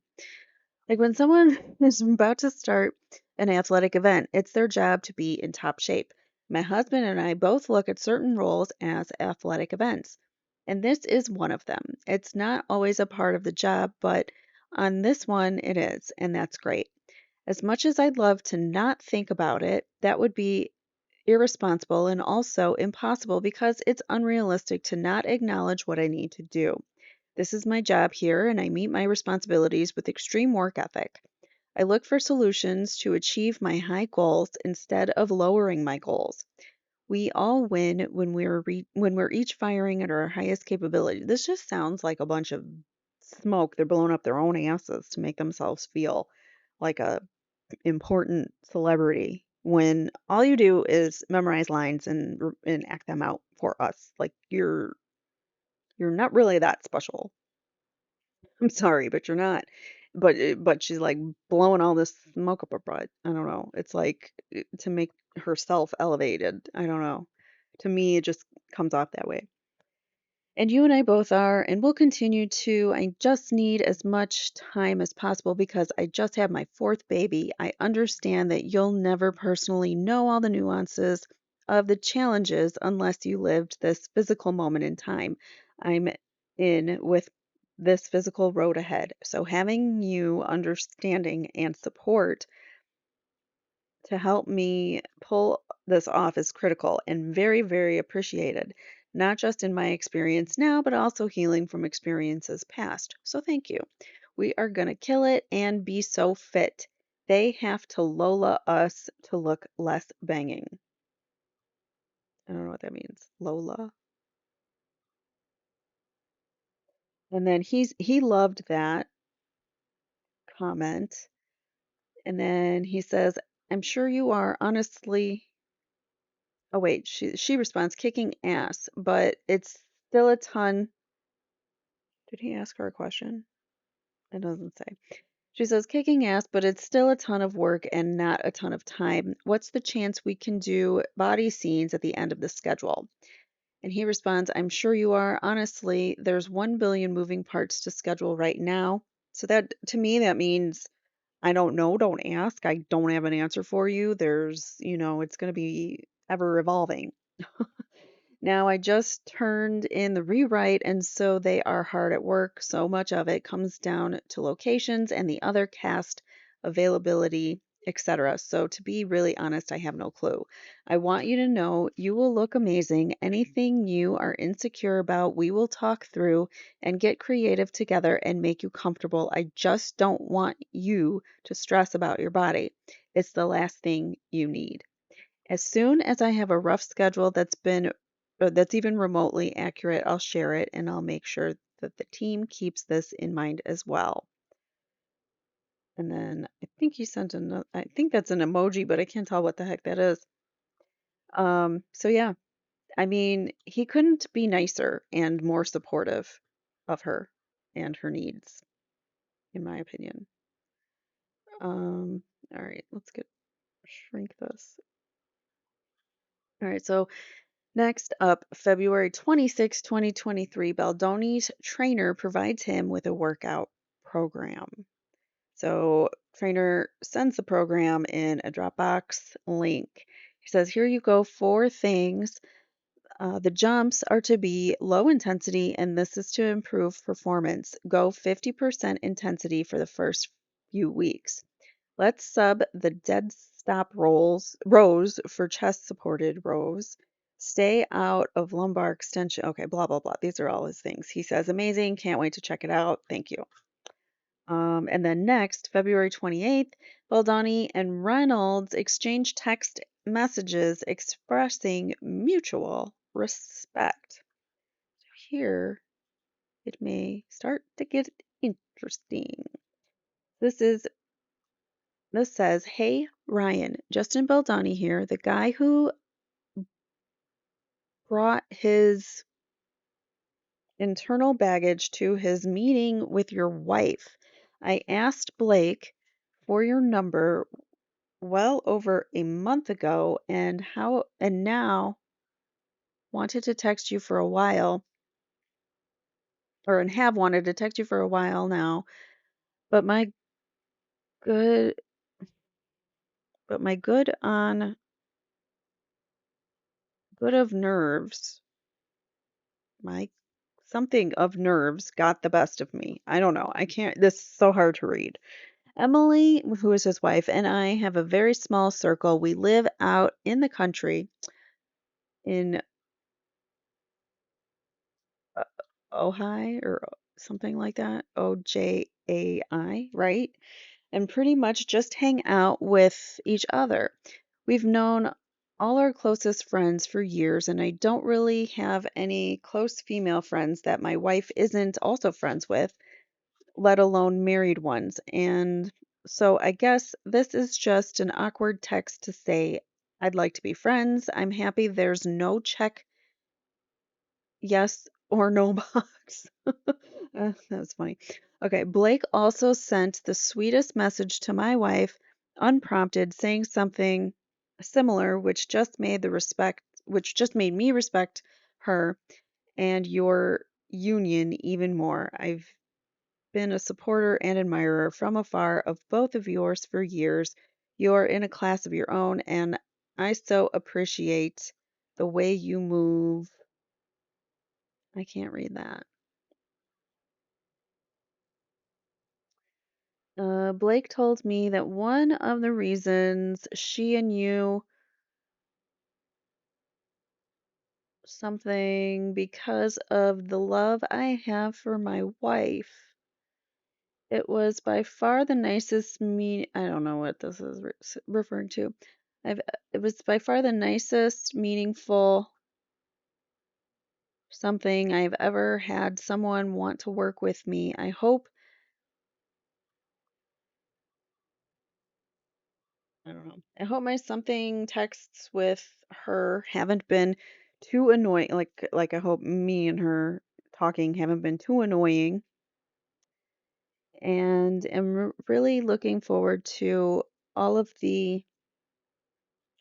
Like when someone is about to start an athletic event, it's their job to be in top shape. My husband and I both look at certain roles as athletic events. And this is one of them. It's not always a part of the job, but on this one it is, and that's great. As much as I'd love to not think about it, that would be irresponsible and also impossible because it's unrealistic to not acknowledge what I need to do. This is my job here, and I meet my responsibilities with extreme work ethic. I look for solutions to achieve my high goals instead of lowering my goals. We all win when when we're each firing at our highest capability. This just sounds like a bunch of smoke. They're blowing up their own asses to make themselves feel like a important celebrity when all you do is memorize lines and act them out for us. Like you're not really that special. I'm sorry, but you're not. But she's like blowing all this smoke up her butt. I don't know. It's like to make herself elevated. I don't know. To me, it just comes off that way. And you and I both are, and we'll continue to. I just need as much time as possible because I just had my fourth baby. I understand that you'll never personally know all the nuances of the challenges unless you lived this physical moment in time. I'm in with this physical road ahead. So having you understanding and support to help me pull this off is critical and very, very appreciated, not just in my experience now, but also healing from experiences past. So thank you. We are going to kill it and be so fit. They have to Lola us to look less banging. I don't know what that means. Lola. And then he loved that comment. And then he says, I'm sure you are honestly. Oh wait, she responds, kicking ass, but it's still a ton. Did he ask her a question? It doesn't say. She says, kicking ass, but it's still a ton of work and not a ton of time. What's the chance we can do body scenes at the end of the schedule? And he responds, I'm sure you are. Honestly, there's 1 billion moving parts to schedule right now. So that, to me, that means I don't know, don't ask. I don't have an answer for you. It's going to be ever evolving. Now I just turned in the rewrite, and so they are hard at work. So much of it comes down to locations and the other cast availability, etc. So to be really honest, I have no clue. I want you to know you will look amazing. Anything you are insecure about, we will talk through and get creative together and make you comfortable. I just don't want you to stress about your body. It's the last thing you need. As soon as I have a rough schedule that's even remotely accurate, I'll share it and I'll make sure that the team keeps this in mind as well. And then I think he sent another, I think that's an emoji, but I can't tell what the heck that is. So yeah, I mean, he couldn't be nicer and more supportive of her and her needs, in my opinion. All right, let's shrink this. All right, so next up, February 26, 2023, Baldoni's trainer provides him with a workout program. So, trainer sends the program in a Dropbox link. He says, here you go, four things. The jumps are to be low intensity, and this is to improve performance. Go 50% intensity for the first few weeks. Let's sub the dead stop rows for chest supported rows. Stay out of lumbar extension. Okay, blah, blah, blah. These are all his things. He says, amazing. Can't wait to check it out. Thank you. And then next, February 28th, Baldoni and Reynolds exchange text messages expressing mutual respect. Here, it may start to get interesting. This is This says, Hey Ryan, Justin Baldoni here, the guy who brought his internal baggage to his meeting with your wife. I asked Blake for your number well over a month ago and now wanted to text you for a while and have wanted to text you for a while now, but good my good of nerves, my something of nerves got the best of me. I don't know. I can't, this is so hard to read. Emily, who is his wife, and I have a very small circle. We live out in the country in uh, Ojai or something like that. Ojai, right? And pretty much just hang out with each other. We've known all our closest friends for years, and I don't really have any close female friends that my wife isn't also friends with, let alone married ones. And so I guess this is just an awkward text to say, I'd like to be friends. I'm happy there's no check yes or no box. That's funny. Okay, Blake also sent the sweetest message to my wife, unprompted, saying something similar, which just made me respect her and your union even more. I've been a supporter and admirer from afar of both of yours for years. You're in a class of your own, and I so appreciate the way you move. I can't read that. Blake told me that one of the reasons she and you something because of the love I have for my wife. It was by far the nicest I don't know what this is referring to. I've it was by far the nicest, meaningful something I've ever had someone want to work with me. I don't know. I hope my something texts with her haven't been too annoying. Like I hope me and her talking haven't been too annoying, and am really looking forward to all of the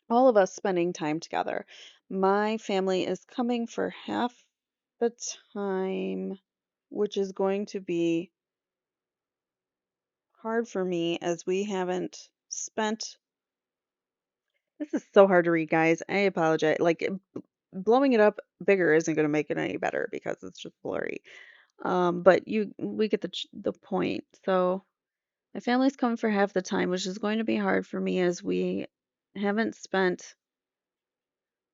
all of us spending time together. My family is coming for half the time, which is going to be hard for me as we haven't spent. This is so hard to read, guys. I apologize. Blowing it up bigger isn't going to make it any better because it's just blurry. But we get the point. So my family's coming for half the time, which is going to be hard for me as we haven't spent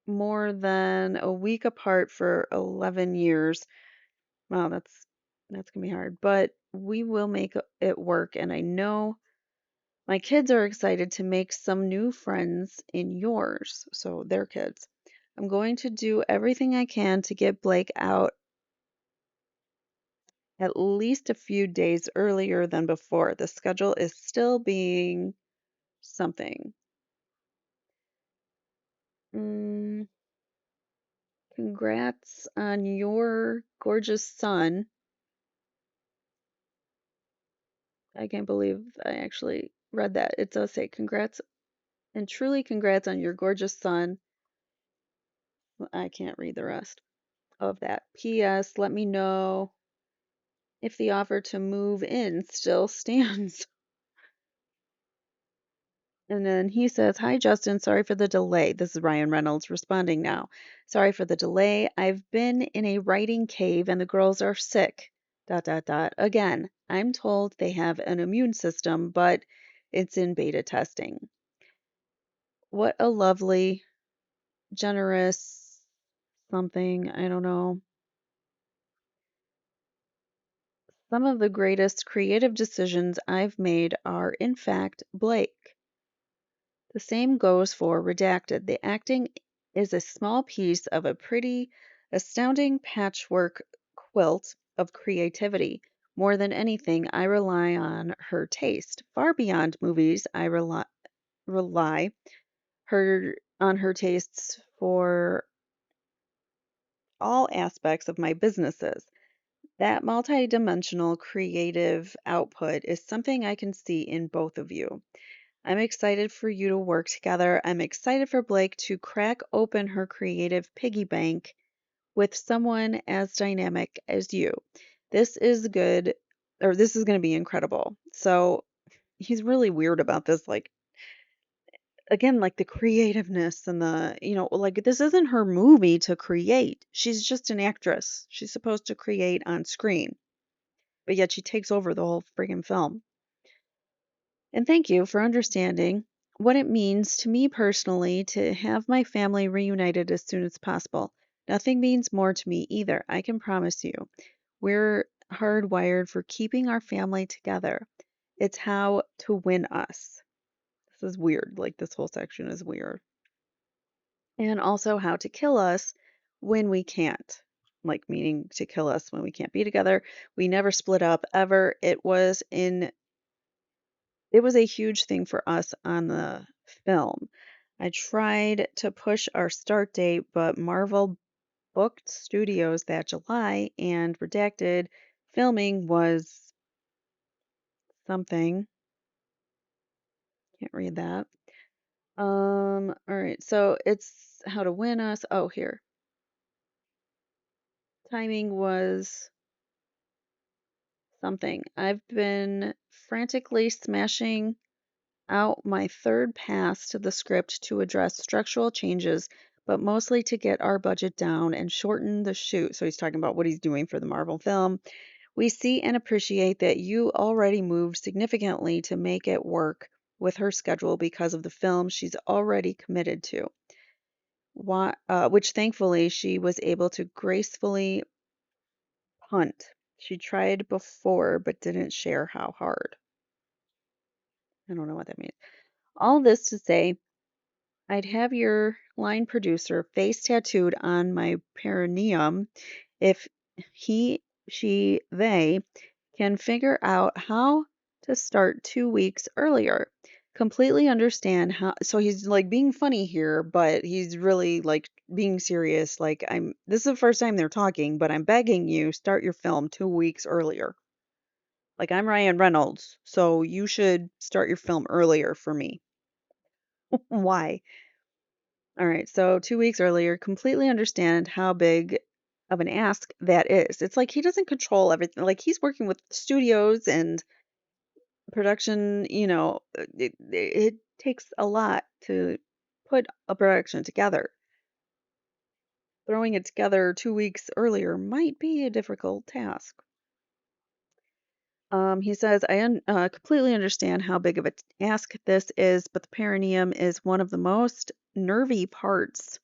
more than a week apart for 11 years. Wow, that's gonna be hard, but we will make it work, and I know my kids are excited to make some new friends in yours, so their kids. I'm going to do everything I can to get Blake out at least a few days earlier than before. The schedule is still being something. Mm, congrats on your gorgeous son. I can't believe I actually read that. It does say congrats and truly congrats on your gorgeous son. Well, I can't read the rest of that. P.S. Let me know if the offer to move in still stands. And then he says, Hi, Justin. Sorry for the delay. This is Ryan Reynolds responding now. Sorry for the delay. I've been in a writing cave and the girls are sick. Dot, dot, dot. Again, I'm told they have an immune system, but it's in beta testing. What a lovely, generous something. I don't know. Some of the greatest creative decisions I've made are, in fact, Blake. The same goes for Redacted. The acting is a small piece of a pretty, astounding patchwork quilt of creativity. More than anything, I rely on her taste. Far beyond movies, I rely her on her tastes for all aspects of my businesses. That multidimensional creative output is something I can see in both of you. I'm excited for you to work together. I'm excited for Blake to crack open her creative piggy bank with someone as dynamic as you. This is good, or this is going to be incredible. So he's really weird about this. Like, again, like the creativeness and like this isn't her movie to create. She's just an actress. She's supposed to create on screen, but yet she takes over the whole friggin' film. And thank you for understanding what it means to me personally to have my family reunited as soon as possible. Nothing means more to me either, I can promise you. We're hardwired for keeping our family together. It's how to win us. This is weird. Like, this whole section is weird. And also how to kill us when we can't. Like, meaning to kill us when we can't be together. We never split up ever. It was a huge thing for us on the film. I tried to push our start date, but Marvel booked studios that July and redacted filming was something. Can't read that. All right, so it's how to win us. Oh, here. Timing was something. I've been frantically smashing out my third pass to the script to address structural changes, but mostly to get our budget down and shorten the shoot. So he's talking about what he's doing for the Marvel film. We see and appreciate that you already moved significantly to make it work with her schedule because of the film she's already committed to, which thankfully she was able to gracefully punt. She tried before but didn't share how hard. I don't know what that means. All this to say, I'd have your line producer face tattooed on my perineum if he, she, they can figure out how to start 2 weeks earlier. Completely understand how. So he's like being funny here, but he's really like being serious. Like, this is the first time they're talking, but I'm begging you, start your film 2 weeks earlier. Like, I'm Ryan Reynolds, so you should start your film earlier for me. Why? All right, so 2 weeks earlier, completely understand how big of an ask that is. It's like he doesn't control everything. Like, he's working with studios and production, it takes a lot to put a production together. Throwing it together 2 weeks earlier might be a difficult task. He says, completely understand how big of a ask this is, but the perineum is one of the most nervy parts.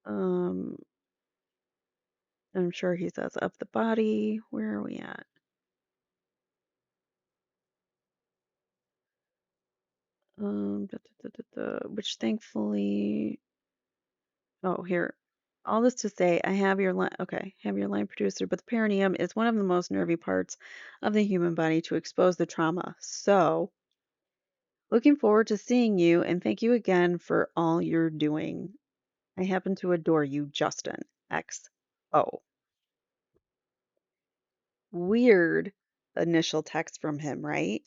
Um, I'm sure he says of the body. Where are we at? Which thankfully, oh, here. All this to say, I have your line. Okay, have your line producer, but the perineum is one of the most nervy parts of the human body to expose the trauma. So, looking forward to seeing you, and thank you again for all you're doing. I happen to adore you, Justin. XO. Weird initial text from him, right?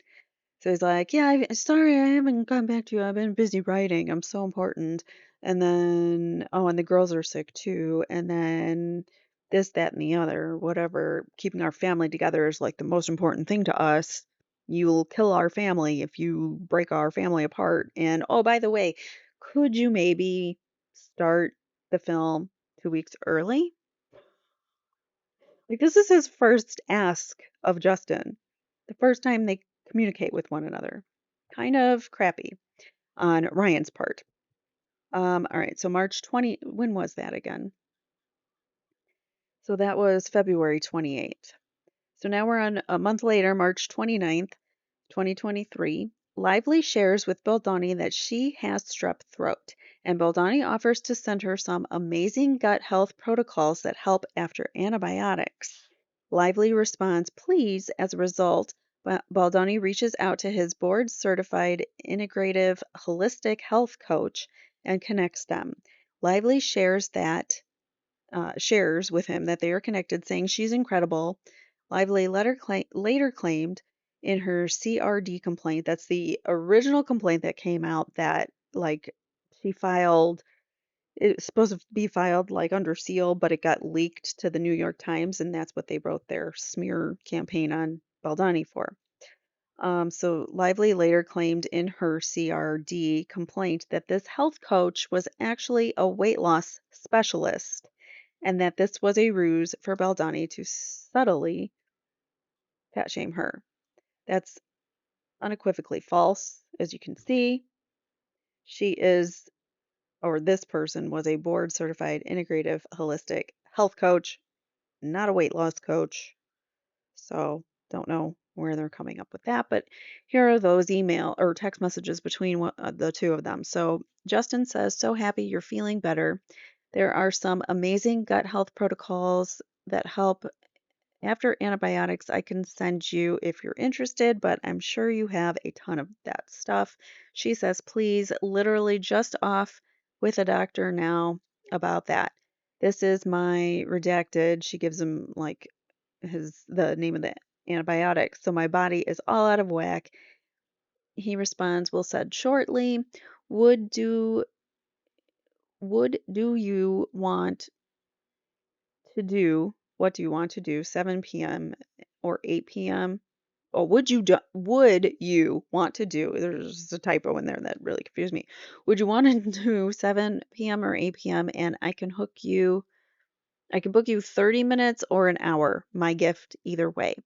So he's like, "Yeah, sorry, I haven't gotten back to you. I've been busy writing. I'm so important." And then, oh, and the girls are sick too. And then this, that, and the other, whatever. Keeping our family together is like the most important thing to us. You'll kill our family if you break our family apart. And oh, by the way, could you maybe start the film 2 weeks early? Like, this is his first ask of Justin, the first time they communicate with one another. Kind of crappy on Ryan's part. All right, so March 20, when was that again? So that was February 28th. So now we're on a month later, March 29th, 2023. Lively shares with Baldoni that she has strep throat, and Baldoni offers to send her some amazing gut health protocols that help after antibiotics. Lively responds, please. As a result, Baldoni reaches out to his board certified integrative holistic health coach and connects them. Lively shares with him that they are connected, saying she's incredible. Lively later claimed in her CRD complaint, that's the original complaint that came out, that like she filed, it's supposed to be filed like under seal, but it got leaked to the New York Times, and that's what they wrote their smear campaign on Baldoni for. So Lively later claimed in her CRD complaint that this health coach was actually a weight loss specialist and that this was a ruse for Baldoni to subtly fat shame her. That's unequivocally false. As you can see, she is, or this person was a board certified integrative holistic health coach, not a weight loss coach. So don't know where they're coming up with that, but here are those email or text messages between the two of them. So Justin says, "So happy you're feeling better. There are some amazing gut health protocols that help after antibiotics. I can send you if you're interested, but I'm sure you have a ton of that stuff." She says, "Please, literally just off with a doctor now about that. This is my redacted." She gives him like the name of the antibiotics. "So my body is all out of whack." He responds, "Will said shortly. Would do would do you want to do what do you want to do? 7 p.m. or 8 p.m.? Or would you want to do?" There's a typo in there that really confused me. "Would you want to do 7 p.m. or 8 p.m. and I can book you 30 minutes or an hour. My gift either way."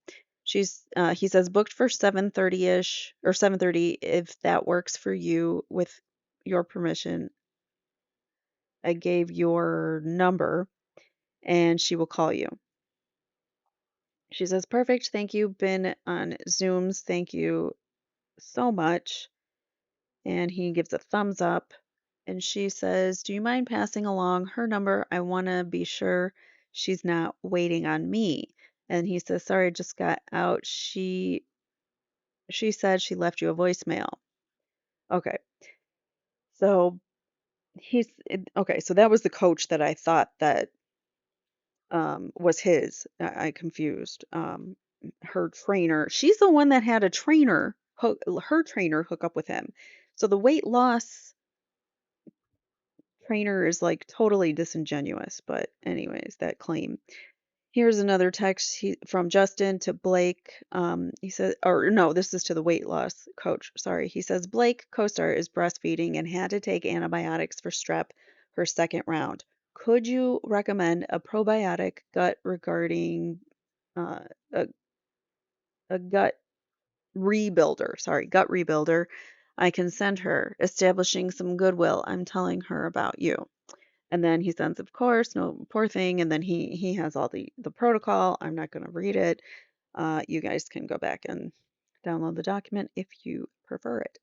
He says booked for 7:30ish or 7:30 if that works for you. With your permission, I gave your number and she will call you. She says, "Perfect. Thank you. Been on Zooms. Thank you so much." And he gives a thumbs up. And she says, "Do you mind passing along her number? I want to be sure she's not waiting on me." And he says, "Sorry, I just got out. She said she left you a voicemail." Okay. So okay, so that was the coach that I thought that was his. I confused. Her trainer. She's the one that had a trainer her trainer hook up with him. So the weight loss trainer is like totally disingenuous, but anyways, that claim. Here's another text from Justin to Blake. He says, or no, this is to the weight loss coach. Sorry. He says, "Blake, co-star, is breastfeeding and had to take antibiotics for strep her second round. Could you recommend a probiotic gut regarding uh, a, a gut rebuilder? Sorry, gut rebuilder. I can send her, establishing some goodwill. I'm telling her about you." And then he sends, "Of course, no, poor thing." And then he has all the protocol. I'm not going to read it. You guys can go back and download the document if you prefer it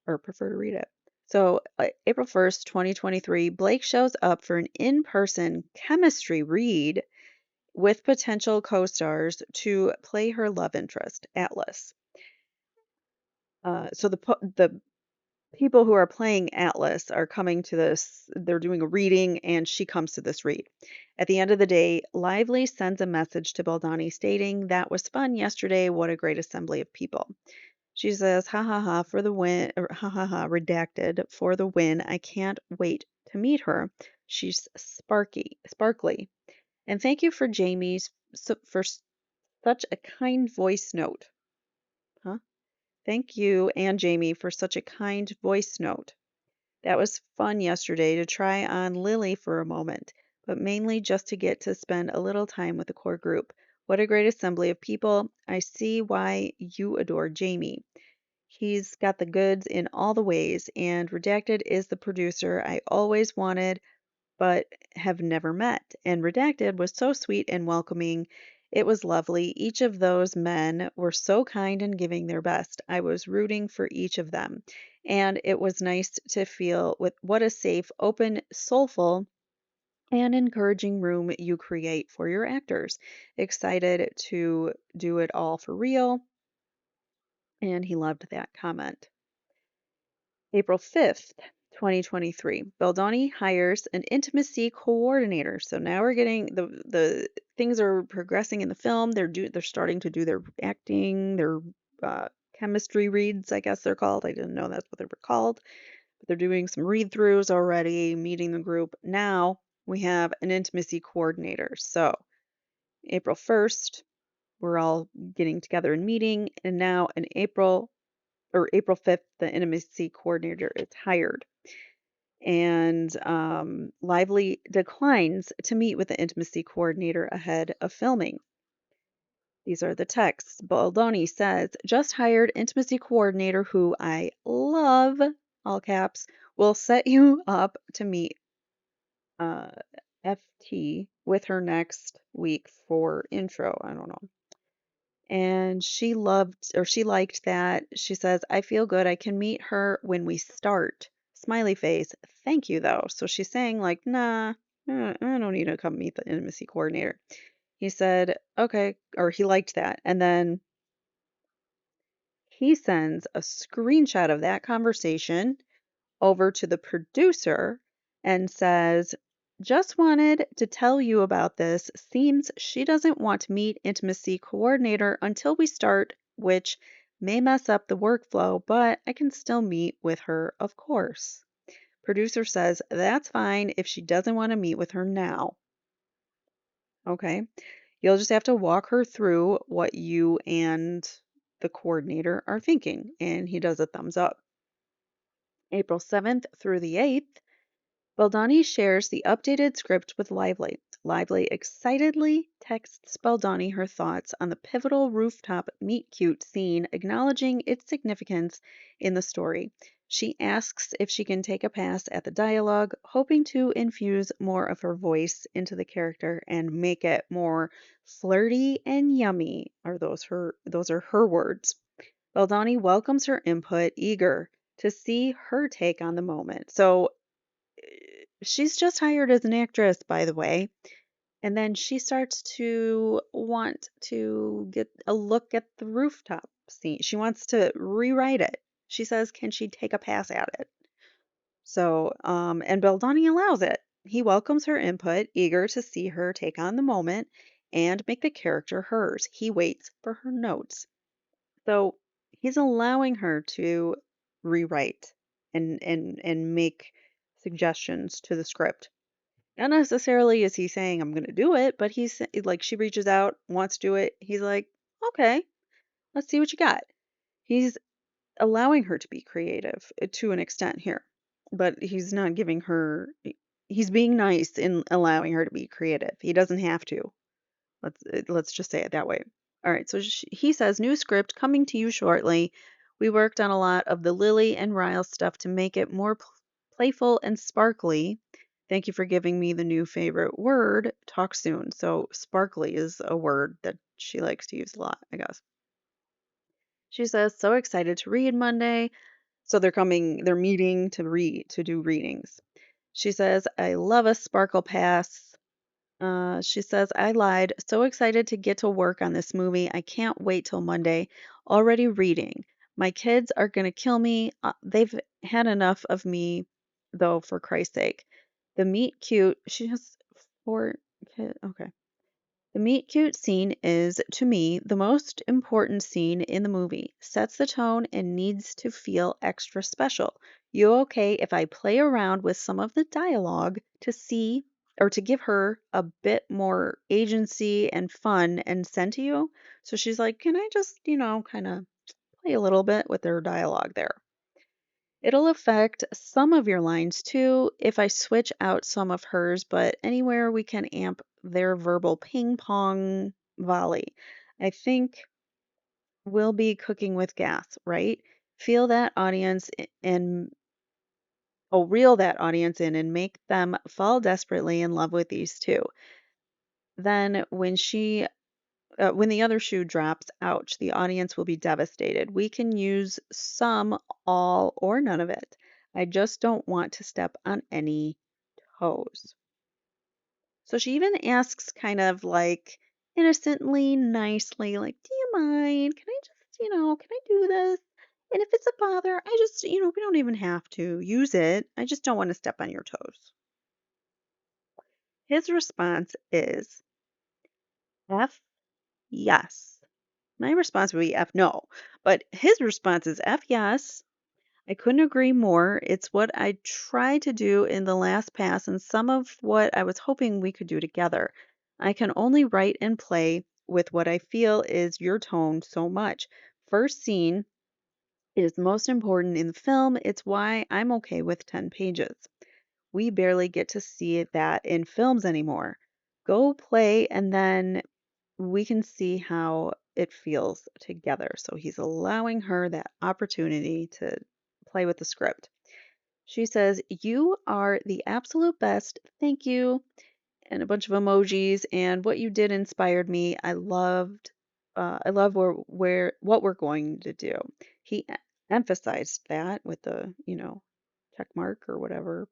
or prefer to read it. So, April 1st, 2023, Blake shows up for an in-person chemistry read with potential co-stars to play her love interest, Atlas. So the people who are playing Atlas are coming to this, they're doing a reading, and she comes to this read. At the end of the day, Lively sends a message to Baldoni stating, "That was fun yesterday. What a great assembly of people." She says, "Ha ha ha for the win," or ha ha ha, redacted, "for the win. I can't wait to meet her. She's sparkly. And thank you for for such a kind voice note." Huh? "Thank you and Jamie for such a kind voice note. That was fun yesterday to try on Lily for a moment, but mainly just to get to spend a little time with the core group. What a great assembly of people. I see why you adore Jamie. He's got the goods in all the ways, and Redacted is the producer I always wanted but have never met. And Redacted was so sweet and welcoming. It was lovely. Each of those men were so kind and giving their best. I was rooting for each of them. And it was nice to feel with what a safe, open, soulful, and encouraging room you create for your actors. Excited to do it all for real." And he loved that comment. April 5th, 2023, Baldoni hires an intimacy coordinator. So now we're getting the things are progressing in the film. They're starting to do their acting, their uh, chemistry reads, I guess they're called. I didn't know that's what they were called, but they're doing some read throughs already, meeting the group. Now we have an intimacy coordinator. So April 1st, we're all getting together and meeting. And now in April 5th, the intimacy coordinator is hired. And Lively declines to meet with the intimacy coordinator ahead of filming. These are the texts. Baldoni says, just hired intimacy coordinator who I love, all caps, will set you up to meet uh, FT with her next week for intro. I don't know. And she liked that. She says, I feel good. I can meet her when we start. Smiley face. Thank you, though. So she's saying, like, nah, I don't need to come meet the intimacy coordinator. He said, okay, or he liked that. And then he sends a screenshot of that conversation over to the producer and says, just wanted to tell you about this. Seems she doesn't want to meet intimacy coordinator until we start, which may mess up the workflow, but I can still meet with her, of course. Producer says that's fine if she doesn't want to meet with her now. Okay. You'll just have to walk her through what you and the coordinator are thinking. And he does a thumbs up. April 7th through the 8th, Baldoni shares the updated script with Lively. Lively excitedly texts Baldoni her thoughts on the pivotal rooftop meet cute scene, acknowledging its significance in the story. She asks if she can take a pass at the dialogue, hoping to infuse more of her voice into the character and make it more flirty and yummy. Those are her words. Baldoni welcomes her input, eager to see her take on the moment. So she's just hired as an actress, by the way. And then she starts to want to get a look at the rooftop scene. She wants to rewrite it. She says, can she take a pass at it? So, and Beldani allows it. He welcomes her input, eager to see her take on the moment and make the character hers. He waits for her notes. So he's allowing her to rewrite and make suggestions to the script. Not necessarily is he saying I'm going to do it, but he's like she reaches out, wants to do it. He's like, "Okay, let's see what you got." He's allowing her to be creative to an extent here, but he's not giving her he's being nice in allowing her to be creative. He doesn't have to. Let's just say it that way. All right, so he says new script coming to you shortly. We worked on a lot of the Lily and Ryle stuff to make it more playful and sparkly. Thank you for giving me the new favorite word. Talk soon. So sparkly is a word that she likes to use a lot, I guess. She says so excited to read Monday. So they're meeting to do readings. She says I love a sparkle pass. She says, I lied. So excited to get to work on this movie. I can't wait till Monday. Already reading. My kids are going to kill me. They've had enough of me, though, for Christ's sake. The meet cute. She has four kids. Okay. The meet cute scene is, to me, the most important scene in the movie. Sets the tone and needs to feel extra special. You okay if I play around with some of the dialogue to see or to give her a bit more agency and fun and send to you? So she's like, can I just, kind of play a little bit with their dialogue there? It'll affect some of your lines too if I switch out some of hers, but anywhere we can amp their verbal ping pong volley. I think we'll be cooking with gas, right? Feel that audience and reel that audience in and make them fall desperately in love with these two. Then when the other shoe drops, ouch, the audience will be devastated. We can use some, all, or none of it. I just don't want to step on any toes. So she even asks kind of like innocently, nicely, like, do you mind? Can I just, can I do this? And if it's a bother, I just, we don't even have to use it. I just don't want to step on your toes. His response is F, yes. My response would be F no, but his response is F yes. I couldn't agree more. It's what I tried to do in the last pass and some of what I was hoping we could do together. I can only write and play with what I feel is your tone so much. First scene is most important in the film. It's why I'm okay with 10 pages. We barely get to see that in films anymore. Go play and then we can see how it feels together. So he's allowing her that opportunity to play with the script. She says, "You are the absolute best. Thank you." And a bunch of emojis. And what you did inspired me. I love what we're going to do. He emphasized that with the, check mark or whatever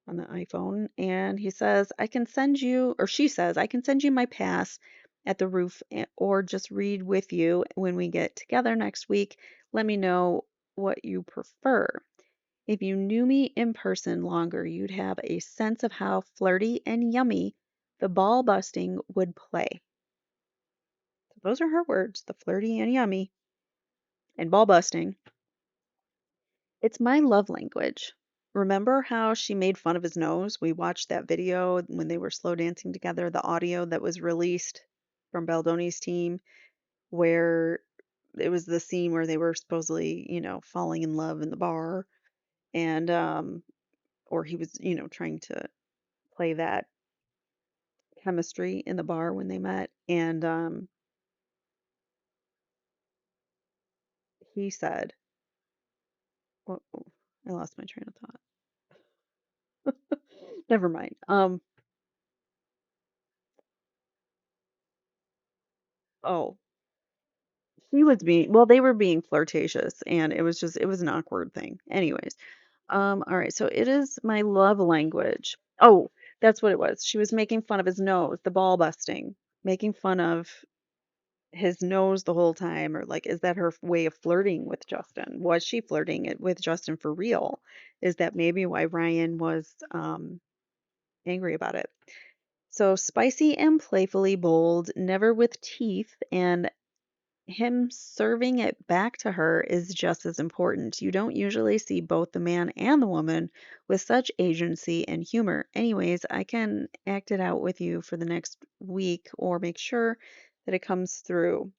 on the iPhone. And he says, I can send you, or she says, I can send you my pass at the roof or just read with you when we get together next week. Let me know what you prefer. If you knew me in person longer, you'd have a sense of how flirty and yummy the ball busting would play. So those are her words, the flirty and yummy and ball busting. It's my love language. Remember how she made fun of his nose? We watched that video when they were slow dancing together, the audio that was released from Baldoni's team, where it was the scene where they were supposedly, falling in love in the bar and or he was, trying to play that chemistry in the bar when they met and he said, oh, I lost my train of thought. Never mind. Oh, she was being, well, they were being flirtatious and it was an awkward thing. Anyways, all right, so it is my love language. Oh, that's what it was. She was making fun of his nose, the ball busting, making fun of his nose the whole time, or like, is that her way of flirting with Justin? Was she flirting it with Justin for real? Is that maybe why Ryan was angry about it? So spicy and playfully bold, never with teeth, and him serving it back to her is just as important. You don't usually see both the man and the woman with such agency and humor. Anyways, I can act it out with you for the next week or make sure that it comes through.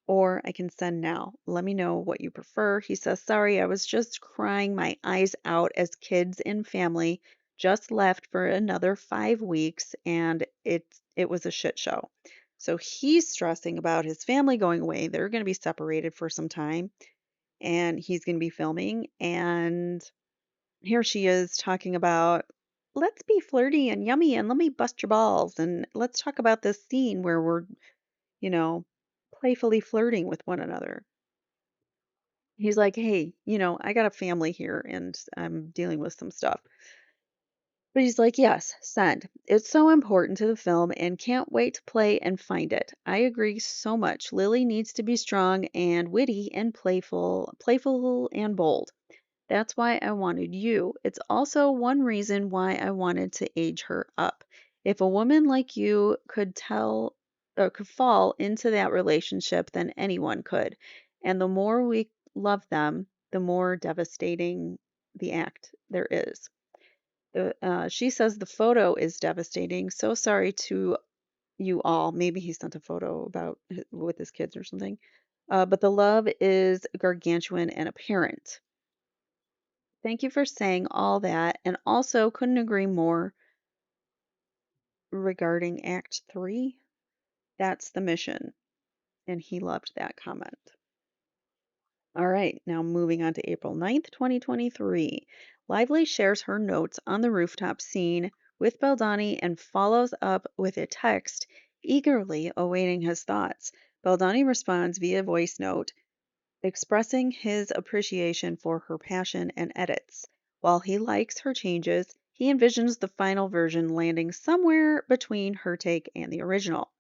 Or I can send now. Let me know what you prefer. He says, sorry, I was just crying my eyes out as kids and family just left for another 5 weeks and it was a shit show. So he's stressing about his family going away. They're going to be separated for some time and he's going to be filming. And here she is talking about, let's be flirty and yummy and let me bust your balls. And let's talk about this scene where we're you know, playfully flirting with one another. He's like, hey, I got a family here and I'm dealing with some stuff. But he's like, yes, send. It's so important to the film and can't wait to play and find it. I agree so much. Lily needs to be strong and witty and playful and bold. That's why I wanted you. It's also one reason why I wanted to age her up. If a woman like you could tell or could fall into that relationship, then anyone could. And the more we love them, the more devastating the act there is. She says the photo is devastating. So sorry to you all. Maybe he sent a photo with his kids or something. But the love is gargantuan and apparent. Thank you for saying all that, and also couldn't agree more regarding Act 3. That's the mission, and he loved that comment. All right, now moving on to April 9th, 2023. Lively shares her notes on the rooftop scene with Baldoni and follows up with a text, eagerly awaiting his thoughts. Baldoni responds via voice note, expressing his appreciation for her passion and edits. While he likes her changes, he envisions the final version landing somewhere between her take and the original.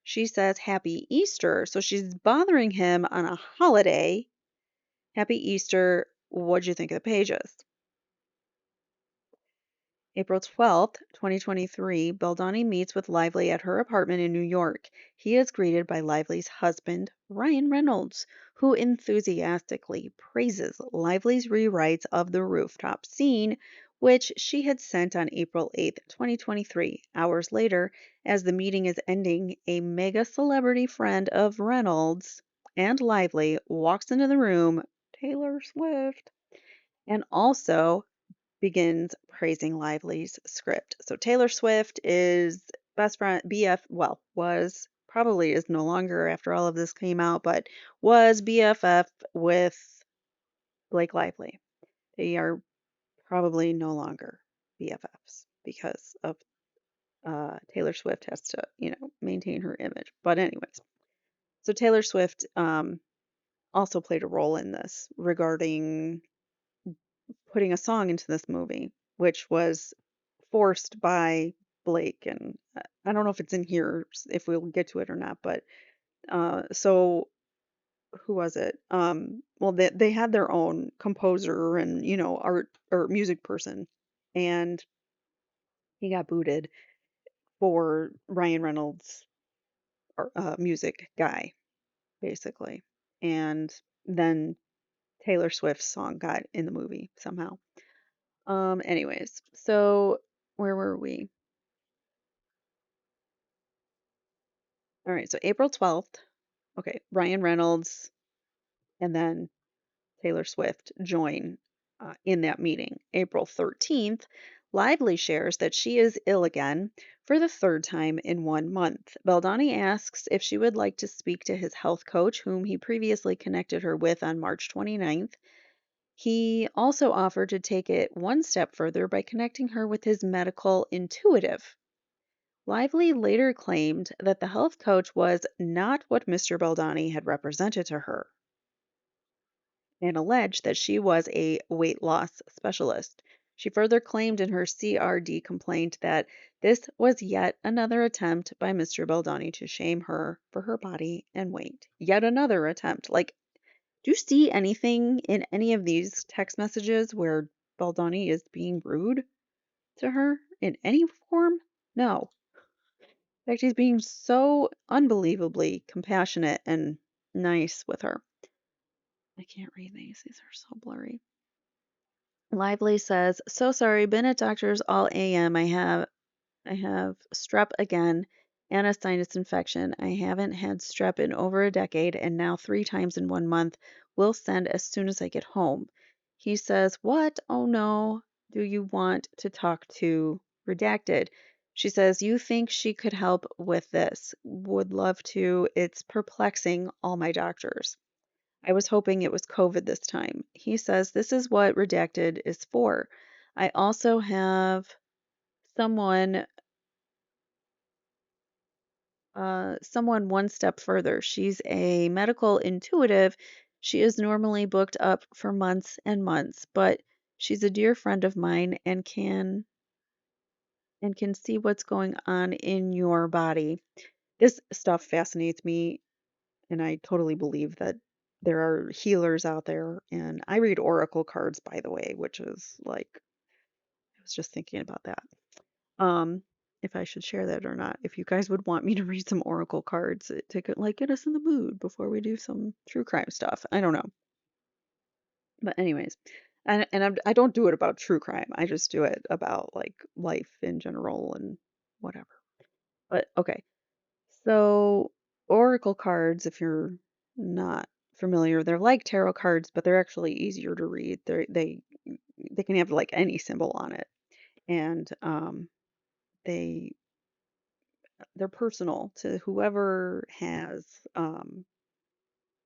She says Happy Easter, so she's bothering him on a holiday. Happy Easter. What'd you think of the pages? April 12th, 2023, Baldoni meets with Lively at her apartment in New York. He is greeted by Lively's husband, Ryan Reynolds, who enthusiastically praises Lively's rewrites of the rooftop scene, which she had sent on April 8th, 2023. Hours later, as the meeting is ending, a mega celebrity friend of Reynolds and Lively walks into the room, Taylor Swift, and also begins praising Lively's script. So Taylor Swift is best friend BF, well, was probably is no longer after all of this came out, but was BFF with Blake Lively. They are probably no longer BFFs because of Taylor Swift has to, maintain her image. But anyways, so Taylor Swift also played a role in this regarding putting a song into this movie, which was forced by Blake. And I don't know if it's in here, if we'll get to it or not, but so who was it? Well, they had their own composer and, art or music person, and he got booted for Ryan Reynolds, music guy, basically. And then Taylor Swift's song got in the movie somehow. Anyways, so where were we? All right, so April 12th. Okay, Ryan Reynolds and then Taylor Swift join in that meeting. April 13th, Lively shares that she is ill again for the third time in 1 month. Baldoni asks if she would like to speak to his health coach, whom he previously connected her with on March 29th. He also offered to take it one step further by connecting her with his medical intuitive. Lively later claimed that the health coach was not what Mr. Baldoni had represented to her and alleged that she was a weight loss specialist. She further claimed in her CRD complaint that this was yet another attempt by Mr. Baldoni to shame her for her body and weight. Yet another attempt. Like, do you see anything in any of these text messages where Baldoni is being rude to her in any form? No. In fact, he's being so unbelievably compassionate and nice with her. I can't read these. These are so blurry. Lively says, "So sorry, been at doctors all AM. I have strep again and a sinus infection. I haven't had strep in over a decade and now 3 times in 1 month. Will send as soon as I get home." He says, "What? Oh no. Do you want to talk to Redacted?" She says, "You think she could help with this? Would love to. It's perplexing all my doctors. I was hoping it was COVID this time." He says, "This is what Redacted is for. I also have someone someone one step further. She's a medical intuitive. She is normally booked up for months and months, but she's a dear friend of mine and can see what's going on in your body." This stuff fascinates me, and I totally believe that there are healers out there. And I read oracle cards, by the way, which is like, I was just thinking about that. Um, if I should share that or not. If you guys would want me to read some oracle cards to get us in the mood before we do some true crime stuff. I don't know. But anyways, I don't do it about true crime. I just do it about like life in general and whatever. But okay. So oracle cards, if you're not familiar, they're like tarot cards, but they're actually easier to read. They can have like any symbol on it. And they they're personal to whoever has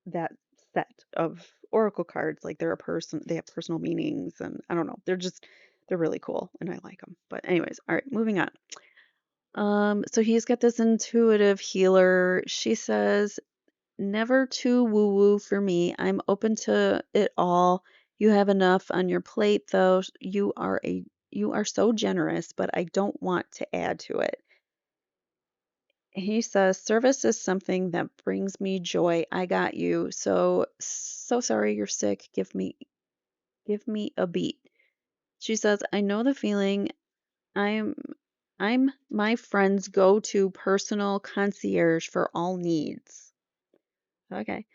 that set of oracle cards. Like they're a person, they have personal meanings, and I don't know. They're really cool, and I like them. But anyways, all right, moving on. So he's got this intuitive healer. She says, "Never too woo woo for me. I'm open to it all. You have enough on your plate, though. You are so generous, but I don't want to add to it." He says, "Service is something that brings me joy. I got you. So sorry you're sick. Give me a beat." She says, "I know the feeling. I'm I'm my friend's go-to personal concierge for all needs." Okay.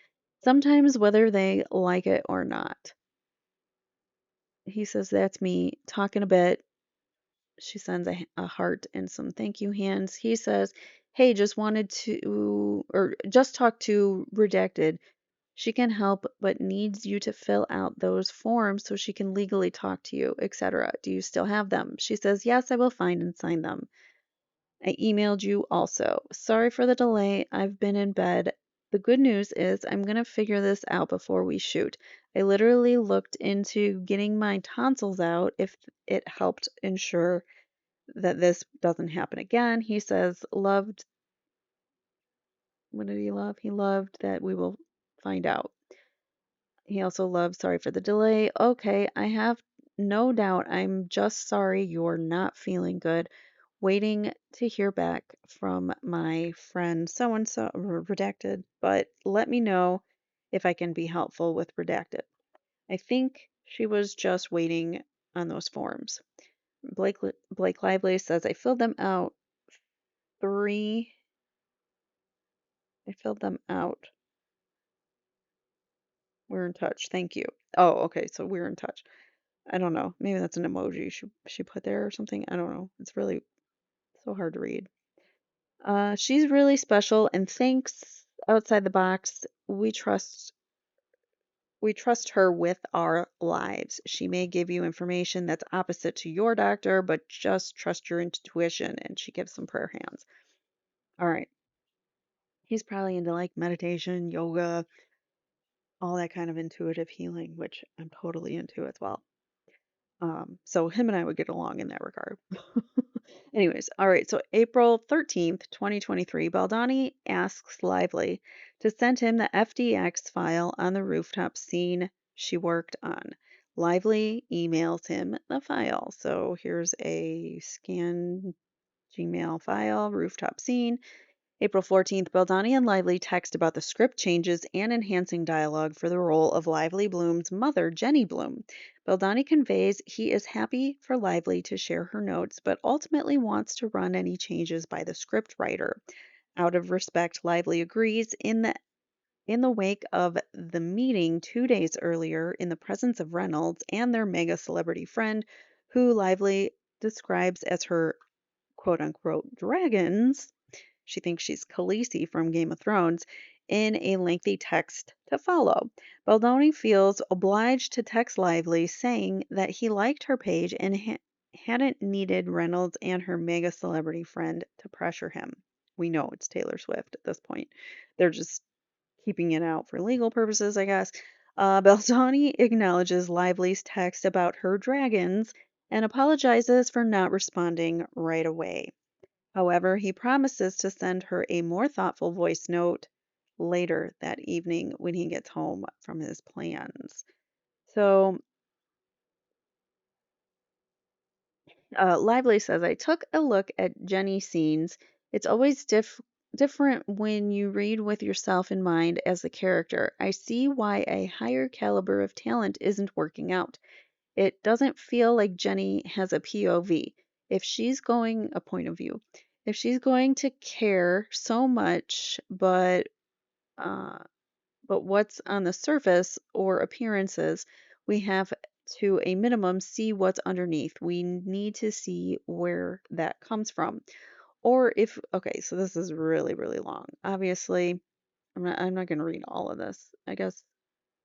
"Sometimes whether they like it or not." He says, "That's me. Talking a bit." She sends a heart and some thank you hands. He says, "Hey, just wanted to, or just talked to Redacted. She can help, but needs you to fill out those forms so she can legally talk to you, etc. Do you still have them?" She says, "Yes, I will find and sign them. I emailed you also. Sorry for the delay. I've been in bed. The good news is I'm going to figure this out before we shoot. I literally looked into getting my tonsils out if it helped ensure that this doesn't happen again." He says, loved, what did he love? He loved that we will find out. He also loves sorry for the delay. Okay, I have no doubt. I'm just sorry you're not feeling good. Waiting to hear back from my friend so and so, redacted, but let me know if I can be helpful with redacted. I think she was just waiting on those forms. Blake Lively says, I filled them out. Three, I filled them out. We're in touch. Thank you. Oh, okay. So we're in touch. I don't know. Maybe that's an emoji she put there or something. I don't know. It's really so hard to read. She's really special and thinks outside the box. We trust her with our lives. She may give you information that's opposite to your doctor, but just trust your intuition. And she gives some prayer hands. All right. He's probably into like meditation, yoga, all that kind of intuitive healing, which I'm totally into as well. So him and I would get along in that regard. Anyways, all right. So April 13th, 2023, Baldoni asks Lively to send him the FDX file on the rooftop scene she worked on. Lively emails him the file. So here's a scan Gmail file, rooftop scene. April 14th, Baldoni and Lively text about the script changes and enhancing dialogue for the role of Lively Bloom's mother, Jenny Bloom. Baldoni conveys he is happy for Lively to share her notes, but ultimately wants to run any changes by the script writer. Out of respect, Lively agrees. In the wake of the meeting 2 days earlier, in the presence of Reynolds and their mega celebrity friend, who Lively describes as her quote unquote dragons, she thinks she's Khaleesi from Game of Thrones, in a lengthy text to follow. Baldoni feels obliged to text Lively saying that he liked her page and hadn't needed Reynolds and her mega celebrity friend to pressure him. We know it's Taylor Swift at this point. They're just keeping it out for legal purposes, I guess. Baldoni acknowledges Lively's text about her dragons and apologizes for not responding right away. However, he promises to send her a more thoughtful voice note later that evening when he gets home from his plans. So, Lively says, I took a look at Jenny's scenes. It's always different when you read with yourself in mind as the character. I see why a higher caliber of talent isn't working out. It doesn't feel like Jenny has a POV. If she's going a point of view, if she's going to care so much, uh, but what's on the surface or appearances, we have to a minimum see what's underneath. We need to see where that comes from. Or if okay, so this is really, really long. Obviously, I'm not gonna read all of this. I guess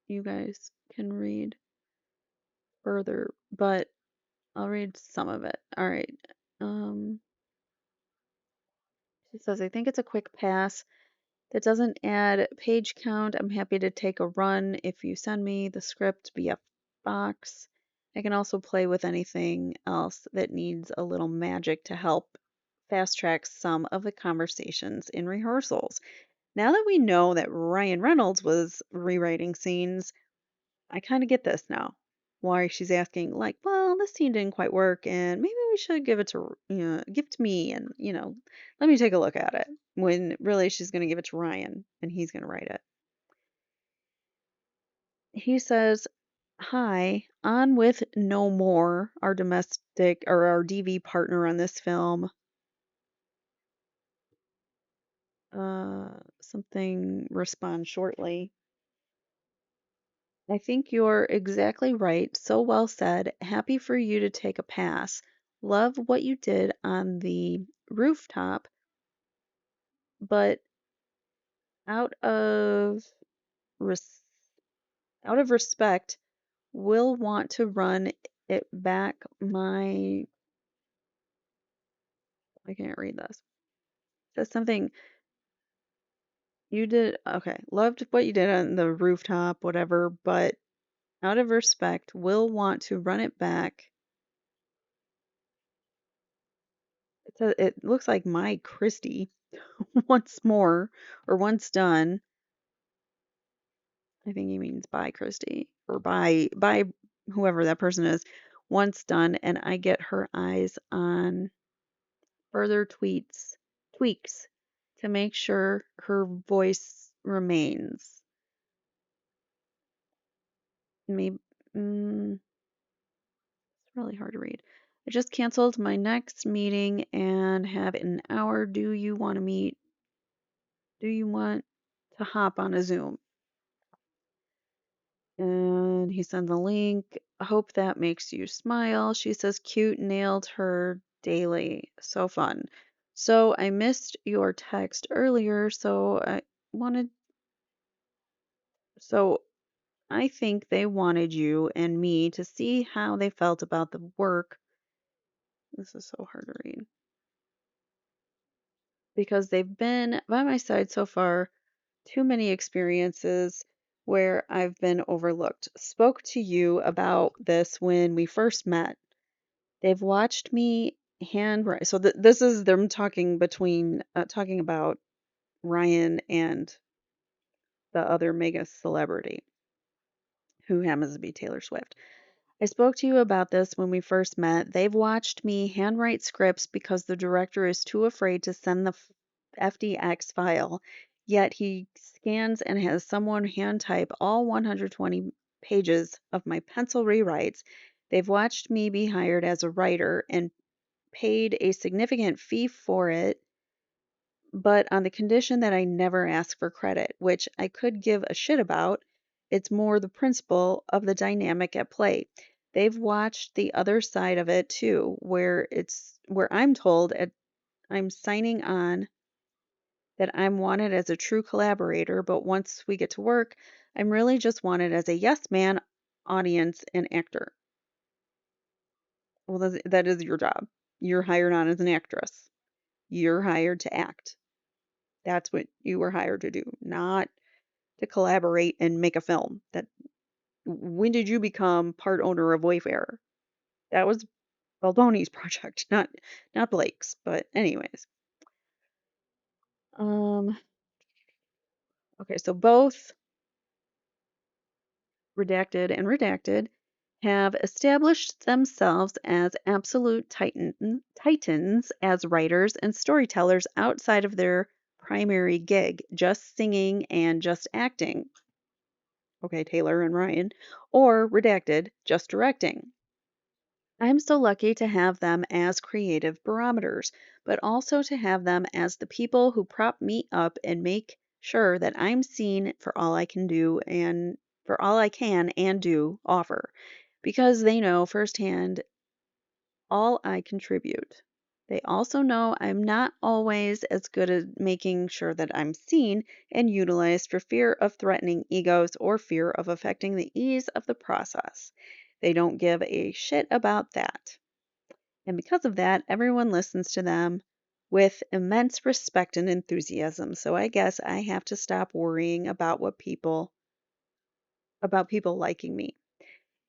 you guys can read further, but I'll read some of it. All right. Um, she says, I think it's a quick pass that doesn't add page count. I'm happy to take a run if you send me the script via box. I can also play with anything else that needs a little magic to help fast track some of the conversations in rehearsals. Now that we know that Ryan Reynolds was rewriting scenes, I kind of get this now. Why she's asking, like, well, this scene didn't quite work, and maybe we should give it to me, and let me take a look at it. When really she's gonna give it to Ryan, and he's gonna write it. He says, "Hi, on with No More, our domestic or our DV partner on this film. Something respond shortly." I think you're exactly right. So well said. Happy for you to take a pass. Love what you did on the rooftop, but out of res- out of respect, will want to run it back my I can't read this. Says something you did okay. Loved what you did on the rooftop, whatever, but out of respect, will want to run it back. It looks like my Christie once more or once done. I think he means by Christie or by whoever that person is. Once done, and I get her eyes on further tweaks to make sure her voice remains. Maybe it's really hard to read. I just canceled my next meeting and have an hour. Do you want to meet? Do you want to hop on a Zoom? And he sends a link. I hope that makes you smile. She says, cute, nailed her daily. So fun. So I missed your text earlier, wanted, so I think they wanted you and me to see how they felt about the work. This is so hard to read because they've been by my side so far. Too many experiences where I've been overlooked. Spoke to you about this when we first met. They've watched me handwrite. So this is them talking about Ryan and the other mega celebrity who happens to be Taylor Swift. I spoke to you about this when we first met. They've watched me handwrite scripts because the director is too afraid to send the FDX file, yet he scans and has someone hand type all 120 pages of my pencil rewrites. They've watched me be hired as a writer and paid a significant fee for it, but on the condition that I never ask for credit, which I could give a shit about. It's more the principle of the dynamic at play. They've watched the other side of it too, where I'm told I'm signing on that I'm wanted as a true collaborator, but once we get to work, I'm really just wanted as a yes man, audience, and actor. Well, that is your job. You're hired on as an actress. You're hired to act. That's what you were hired to do, not to collaborate and make a film. That when did you become part owner of Wayfair? That was Baldoni's project, not Blake's. But anyways, um, okay, so both redacted and redacted have established themselves as absolute titans as writers and storytellers outside of their primary gig, just singing and just acting. Okay, Taylor and Ryan, or redacted, just directing. I'm so lucky to have them as creative barometers, but also to have them as the people who prop me up and make sure that I'm seen for all I can do and for all I can and do offer, because they know firsthand all I contribute. They also know I'm not always as good at making sure that I'm seen and utilized for fear of threatening egos or fear of affecting the ease of the process. They don't give a shit about that. And because of that, everyone listens to them with immense respect and enthusiasm. So I guess I have to stop worrying about people liking me.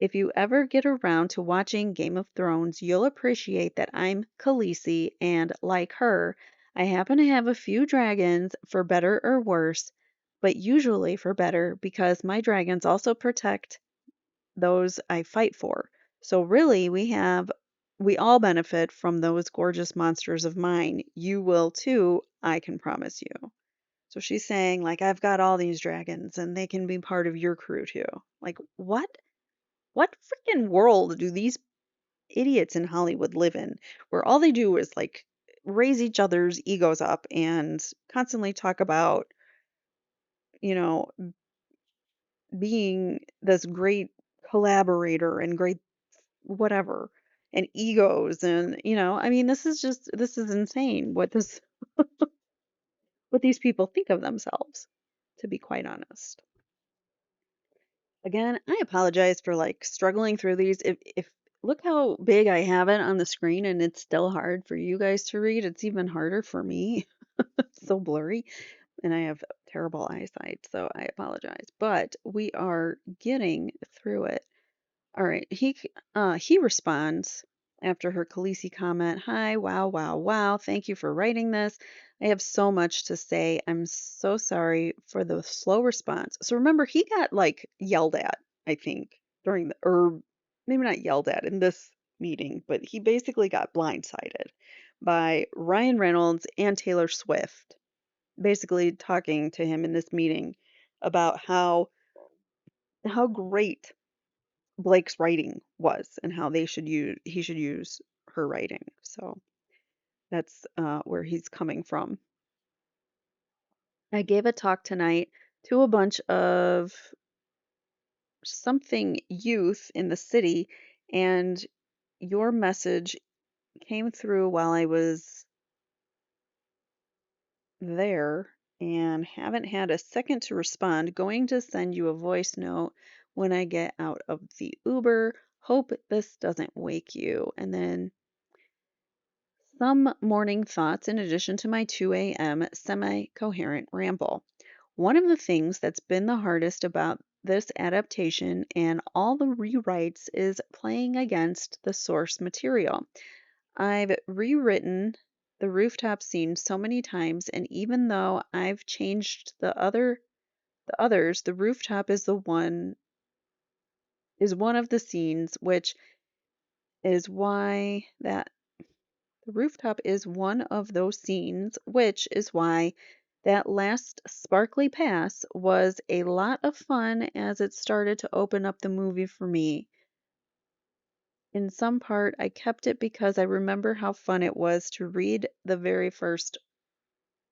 If you ever get around to watching Game of Thrones, you'll appreciate that I'm Khaleesi and, like her, I happen to have a few dragons for better or worse, but usually for better because my dragons also protect those I fight for. So really, we all benefit from those gorgeous monsters of mine. You will too, I can promise you. So she's saying, like, I've got all these dragons and they can be part of your crew too. Like, what? What freaking world do these idiots in Hollywood live in where all they do is like raise each other's egos up and constantly talk about, you know, being this great collaborator and great whatever and egos and I mean this is insane what these people think of themselves, to be quite honest. Again, I apologize for like struggling through these. If look how big I have it on the screen and it's still hard for you guys to read, it's even harder for me. It's so blurry and I have terrible eyesight, so I apologize. But we are getting through it. All right. He responds after her Khaleesi comment. Hi, wow, wow, wow. Thank you for writing this. I have so much to say. I'm so sorry for the slow response. So remember, he got like yelled at, I think, during the or maybe not yelled at in this meeting, but he basically got blindsided by Ryan Reynolds and Taylor Swift, basically talking to him in this meeting about how great Blake's writing was and how he should use her writing. So that's where he's coming from. I gave a talk tonight to a bunch of something youth in the city, and your message came through while I was there and haven't had a second to respond. Going to send you a voice note when I get out of the Uber. Hope this doesn't wake you. And then some morning thoughts in addition to my 2 a.m. semi coherent ramble. One of the things that's been the hardest about this adaptation and all the rewrites is playing against the source material. I've rewritten the rooftop scene so many times, and even though I've changed the others, the rooftop is one of the scenes, which is why that the rooftop is one of those scenes, which is why that last sparkly pass was a lot of fun as it started to open up the movie for me. In some part, I kept it because I remember how fun it was to read the very first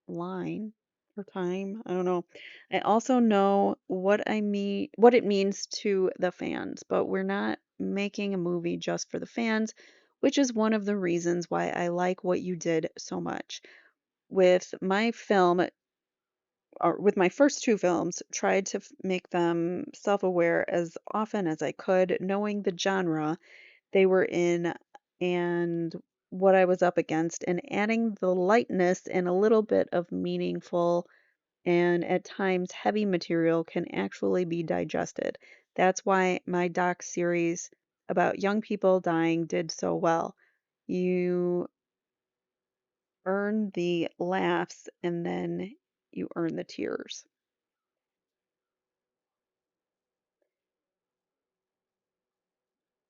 line or time. I don't know. I also know what it means to the fans, but we're not making a movie just for the fans, which is one of the reasons why I like what you did so much. With my film, or with my first two films, tried to make them self-aware as often as I could, knowing the genre they were in and what I was up against, and adding the lightness and a little bit of meaningful and at times heavy material can actually be digested. That's why my doc series about young people dying did so well. You earn the laughs and then you earn the tears.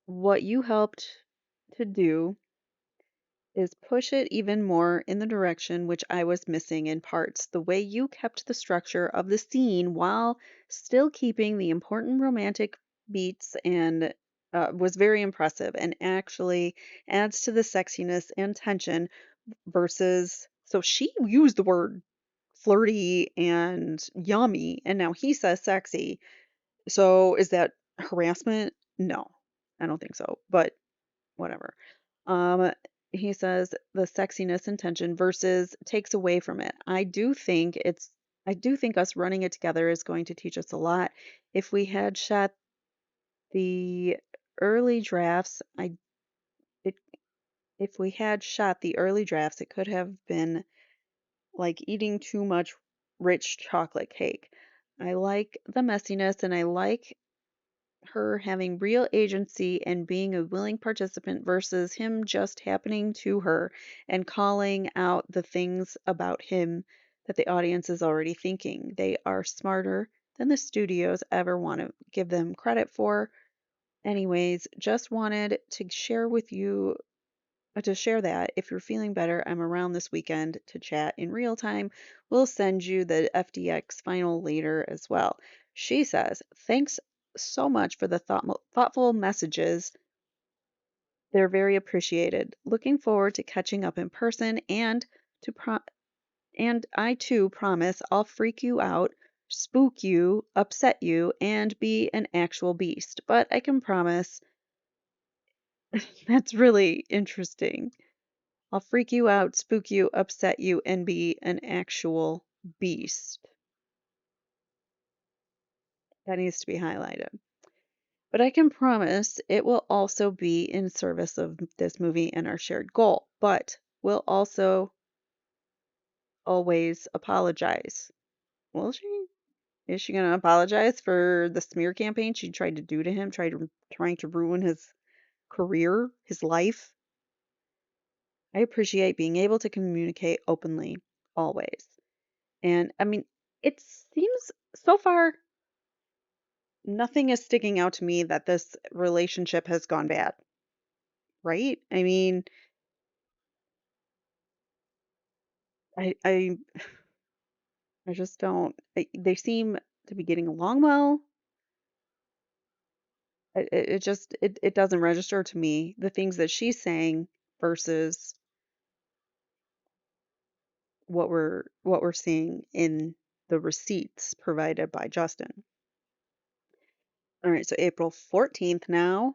What you helped to do is push it even more in the direction which I was missing in parts. The way you kept the structure of the scene while still keeping the important romantic beats and was very impressive and actually adds to the sexiness and tension versus so she used the word flirty and yummy and now he says sexy. So is that harassment? No, I don't think so, but whatever. Um, he says the sexiness and tension versus takes away from it. I do think us running it together is going to teach us a lot. If we had shot the early drafts, it if we had shot the early drafts, it could have been like eating too much rich chocolate cake. I like the messiness and I like her having real agency and being a willing participant versus him just happening to her and calling out the things about him that the audience is already thinking. They are smarter than the studios ever want to give them credit for. Anyways, just wanted to share with you to share that if you're feeling better, I'm around this weekend to chat in real time. We'll send you the FDX final later as well. She says, thanks so much for the thoughtful messages. They're very appreciated. Looking forward to catching up in person and to pro- and I too promise I'll freak you out spook you, upset you, and be an actual beast. But I can promise that's really interesting. I'll freak you out, spook you, upset you, and be an actual beast. That needs to be highlighted. But I can promise it will also be in service of this movie and our shared goal. But we'll also always apologize. Will she? Is she going to apologize for the smear campaign she tried to do to him, trying to ruin his career, his life? I appreciate being able to communicate openly, always. And I mean, it seems so far nothing is sticking out to me that this relationship has gone bad, right? I mean, I I just don't. They seem to be getting along well. It doesn't register to me the things that she's saying versus what we're seeing in the receipts provided by Justin. All right, so April 14th now.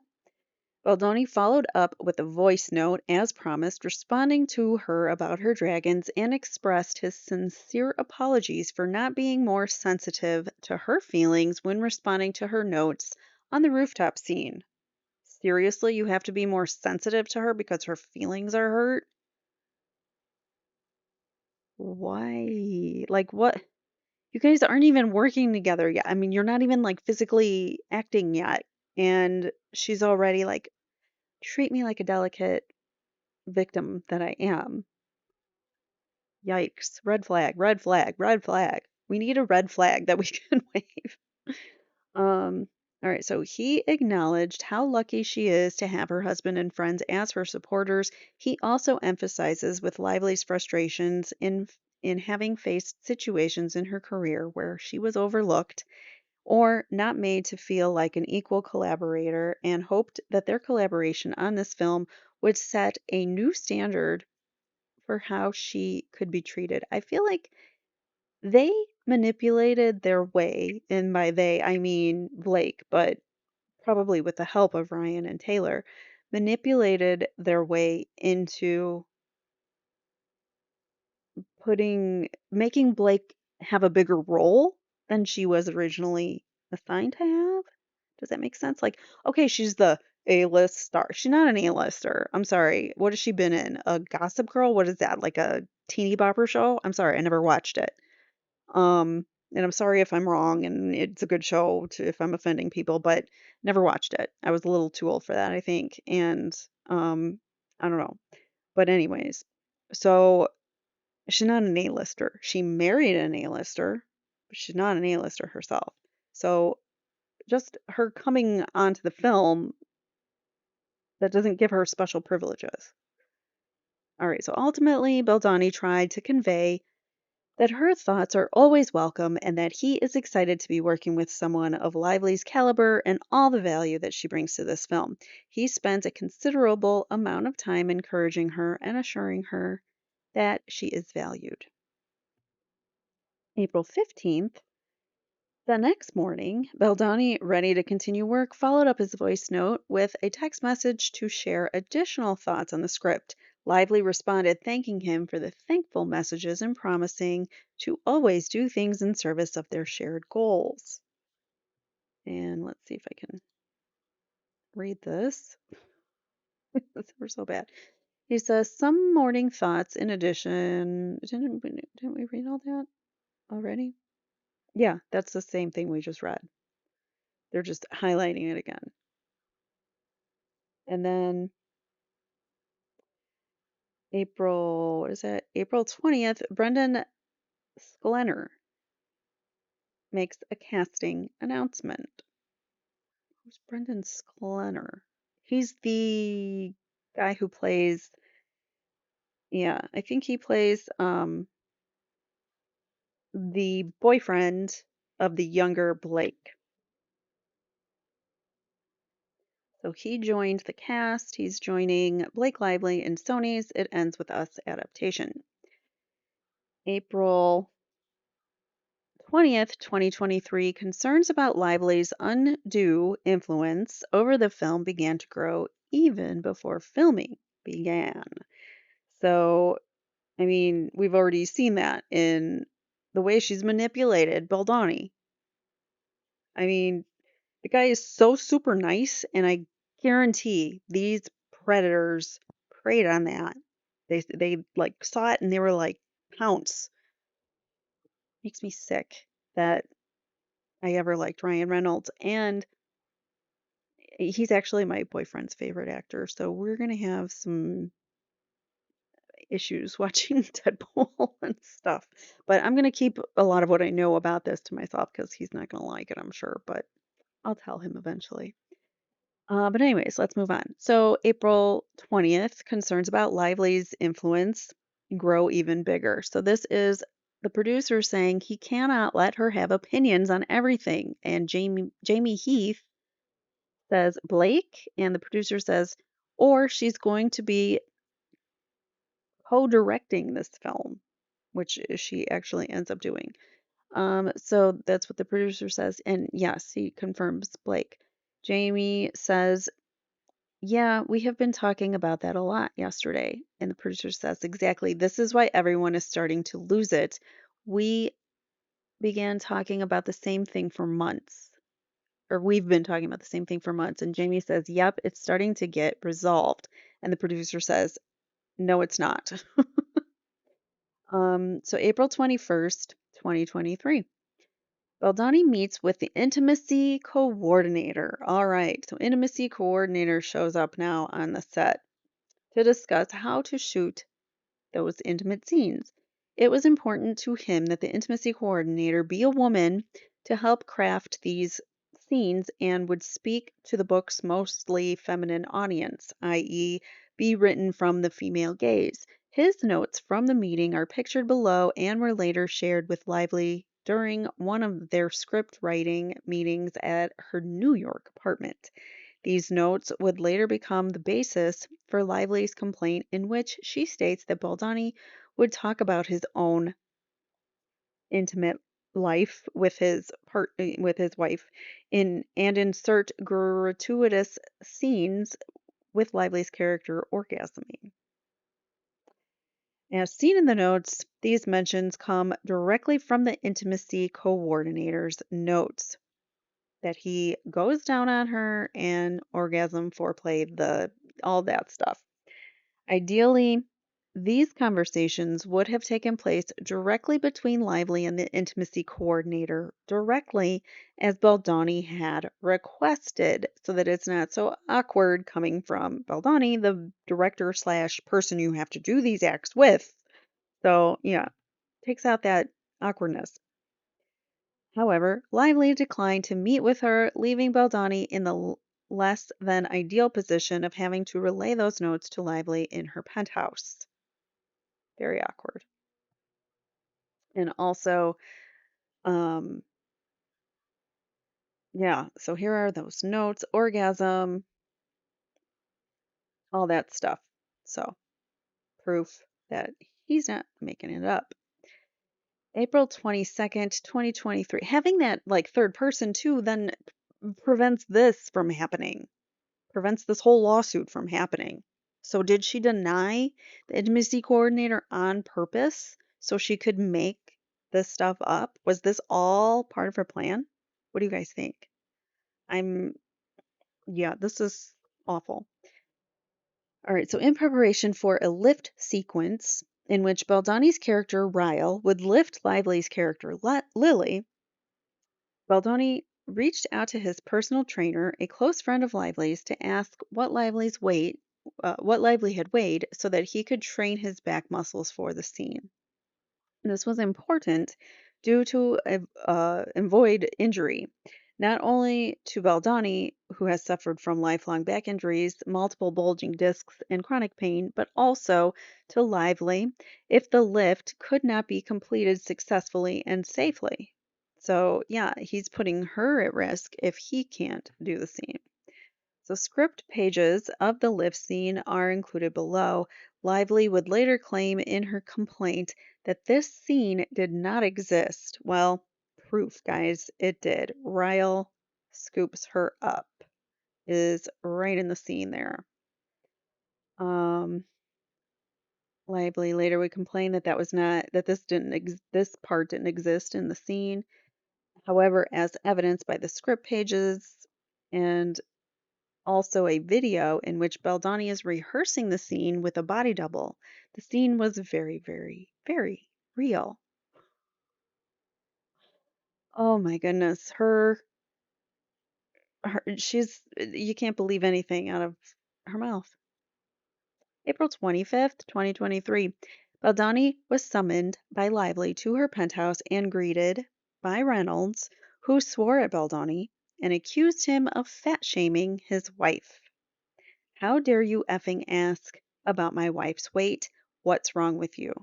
Baldoni followed up with a voice note as promised, responding to her about her dragons and expressed his sincere apologies for not being more sensitive to her feelings when responding to her notes on the rooftop scene. Seriously, you have to be more sensitive to her because her feelings are hurt? Why? Like, what? You guys aren't even working together yet. I mean, you're not even like physically acting yet. And she's already like, treat me like a delicate victim that I am. Yikes. Red flag, red flag, red flag. We need a red flag that we can wave. All right, so he acknowledged how lucky she is to have her husband and friends as her supporters. He also emphasizes with Lively's frustrations in having faced situations in her career where she was overlooked or not made to feel like an equal collaborator, and hoped that their collaboration on this film would set a new standard for how she could be treated. I feel like they manipulated their way, and by they I mean Blake, but probably with the help of Ryan and Taylor, manipulated their way into making Blake have a bigger role than she was originally assigned to have. Does that make sense? Like, okay, she's the A-list star. She's not an A-lister. I'm sorry. What has she been in? A Gossip Girl? What is that? Like a teeny bopper show? I'm sorry, I never watched it. And I'm sorry if I'm wrong and it's a good show if I'm offending people, but never watched it. I was a little too old for that, I think. And um, I don't know. But anyways, so she's not an A-lister. She married an A-lister, but she's not an A-lister herself. So just her coming onto the film, that doesn't give her special privileges. All right, so ultimately, Beldani tried to convey that her thoughts are always welcome and that he is excited to be working with someone of Lively's caliber and all the value that she brings to this film. He spent a considerable amount of time encouraging her and assuring her that she is valued. April 15th, the next morning, Baldoni, ready to continue work, followed up his voice note with a text message to share additional thoughts on the script. Lively responded, thanking him for the thankful messages and promising to always do things in service of their shared goals. And let's see if I can read this. We're so bad. He says, some morning thoughts in addition. Didn't we read all that already? Yeah, that's the same thing we just read. They're just highlighting it again. And then what is that? April 20th, Brendan Sklenner makes a casting announcement. Who's Brendan Sklenner? He's the guy who plays, yeah, I think he plays the boyfriend of the younger Blake. So he joined the cast. He's joining Blake Lively in Sony's It Ends With Us adaptation. April 20th, 2023, concerns about Lively's undue influence over the film began to grow even before filming began. So, I mean, we've already seen that in the way she's manipulated Baldoni. I mean, the guy is so super nice, and I guarantee these predators preyed on that. They like saw it and they were like, pounce. Makes me sick that I ever liked Ryan Reynolds, and he's actually my boyfriend's favorite actor, so we're gonna have some issues watching Deadpool and stuff. But I'm gonna keep a lot of what I know about this to myself because he's not gonna like it, I'm sure, but I'll tell him eventually. But anyways, let's move on. So April 20th, concerns about Lively's influence grow even bigger. So this is the producer saying he cannot let her have opinions on everything. And Jamie Heath says Blake, and the producer says, or she's going to be co-directing this film, which she actually ends up doing. So that's what the producer says. And yes, he confirms Blake. Jamie says, yeah, we have been talking about that a lot yesterday. And the producer says, exactly. This is why everyone is starting to lose it. We began talking about the same thing for months, or we've been talking about the same thing for months. And Jamie says, yep, it's starting to get resolved. And the producer says, no, it's not. So April 21st, 2023. Baldoni meets with the intimacy coordinator. All right, so intimacy coordinator shows up now on the set to discuss how to shoot those intimate scenes. It was important to him that the intimacy coordinator be a woman to help craft these scenes and would speak to the book's mostly feminine audience, i.e., be written from the female gaze. His notes from the meeting are pictured below and were later shared with Lively during one of their script writing meetings at her New York apartment. These notes would later become the basis for Lively's complaint, in which she states that Baldoni would talk about his own intimate life with his wife and insert gratuitous scenes with Lively's character orgasming. As seen in the notes, these mentions come directly from the intimacy coordinator's notes that he goes down on her and orgasm, foreplay, the all that stuff. Ideally, these conversations would have taken place directly between Lively and the intimacy coordinator, directly as Baldoni had requested, so that it's not so awkward coming from Baldoni, the director slash person you have to do these acts with. So, yeah, takes out that awkwardness. However, Lively declined to meet with her, leaving Baldoni in the less than ideal position of having to relay those notes to Lively in her penthouse. Very awkward. And also, um, yeah, so here are those notes, orgasm, all that stuff. So, proof that he's not making it up. April 22nd, 2023. Having that like third person too then prevents this from happening. Prevents this whole lawsuit from happening. So did she deny the intimacy coordinator on purpose so she could make this stuff up? Was this all part of her plan? What do you guys think? I'm, yeah, this is awful. All right, so in preparation for a lift sequence in which Baldoni's character Ryle would lift Lively's character Lily, Baldoni reached out to his personal trainer, a close friend of Lively's, to ask what Lively had weighed, so that he could train his back muscles for the scene. This was important due to avoid injury, not only to Baldoni, who has suffered from lifelong back injuries, multiple bulging discs, and chronic pain, but also to Lively if the lift could not be completed successfully and safely. So, yeah, he's putting her at risk if he can't do the scene. So, script pages of the lift scene are included below. Lively would later claim in her complaint that this scene did not exist. Well, proof, guys. It did. Ryle scoops her up. Is right in the scene there. Um, Lively later would complain that this part didn't exist in the scene. However, as evidenced by the script pages and also a video in which Baldoni is rehearsing the scene with a body double, the scene was very, very, very real. Oh my goodness, she's you can't believe anything out of her mouth. April 25th, 2023. Baldoni was summoned by Lively to her penthouse and greeted by Reynolds, who swore at Baldoni and accused him of fat shaming his wife. How dare you effing ask about my wife's weight? What's wrong with you?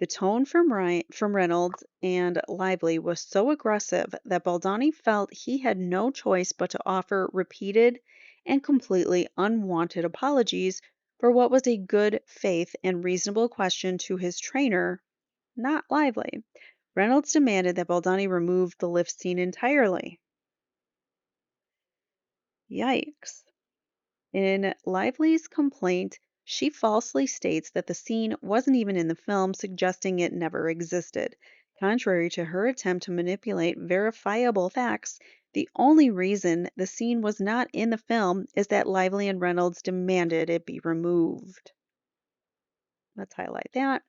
The tone from Reynolds and Lively was so aggressive that Baldoni felt he had no choice but to offer repeated and completely unwanted apologies for what was a good faith and reasonable question to his trainer, not Lively. Reynolds demanded that Baldoni remove the lift scene entirely. Yikes. In Lively's complaint, she falsely states that the scene wasn't even in the film, suggesting it never existed. Contrary to her attempt to manipulate verifiable facts, the only reason the scene was not in the film is that Lively and Reynolds demanded it be removed. Let's highlight that.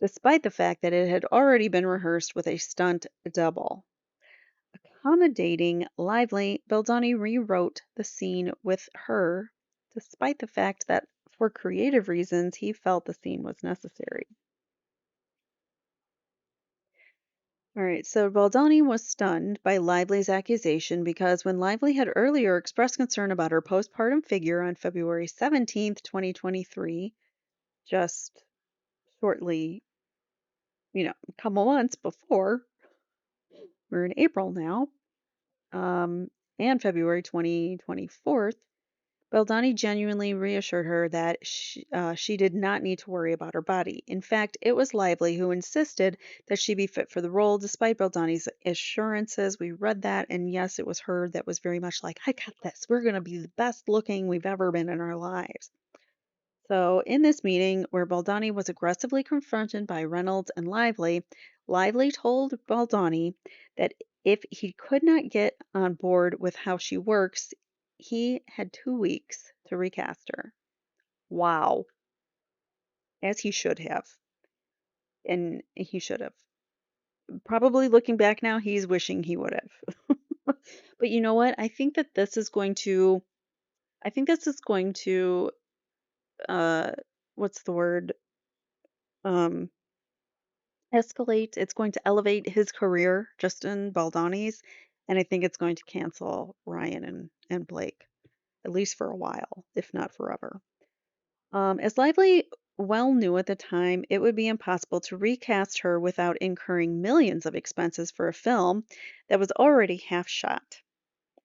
Despite the fact that it had already been rehearsed with a stunt double. Accommodating Lively, Baldoni rewrote the scene with her, despite the fact that for creative reasons he felt the scene was necessary. All right, so Baldoni was stunned by Lively's accusation because when Lively had earlier expressed concern about her postpartum figure on February 17th, 2023, just shortly, a couple months before, we're in April now, and February 2024, Baldoni genuinely reassured her that she did not need to worry about her body. In fact, it was Lively who insisted that she be fit for the role, despite Baldoni's assurances. We read that, and yes, it was her that was very much like, I got this. We're going to be the best looking we've ever been in our lives. So, in this meeting, where Baldoni was aggressively confronted by Reynolds and Lively, Lively told Baldoni that if he could not get on board with how she works, he had 2 weeks to recast her. Wow. As he should have. And he should have. Probably looking back now, he's wishing he would have. But you know what? I think this is going to, uh, what's the word? Um, Escalate. It's going to elevate his career, Justin Baldoni's, and I think it's going to cancel Ryan and Blake, at least for a while, if not forever. As Lively well knew at the time, it would be impossible to recast her without incurring millions of expenses for a film that was already half shot.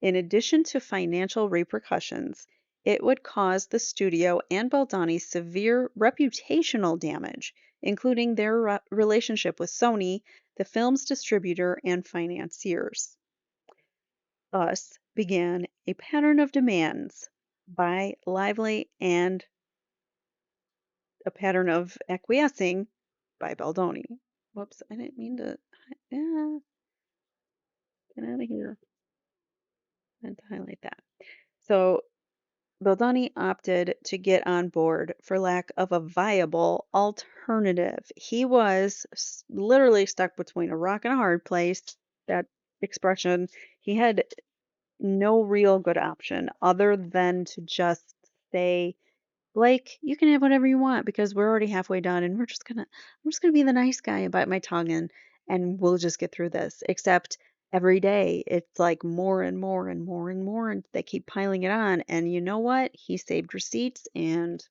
In addition to financial repercussions, it would cause the studio and Baldoni severe reputational damage, including their relationship with Sony, the film's distributor and financiers. Thus began a pattern of demands by Lively and a pattern of acquiescing by Baldoni. Whoops, I didn't mean to. Yeah, get out of here. I meant to highlight that. So Baldoni opted to get on board for lack of a viable alternative. He was literally stuck between a rock and a hard place. That expression. He had no real good option other than to just say, Blake, you can have whatever you want because we're already halfway done and I'm just gonna be the nice guy and bite my tongue and we'll just get through this. Except every day it's like more and more and more and more and they keep piling it on. And you know what? He saved receipts and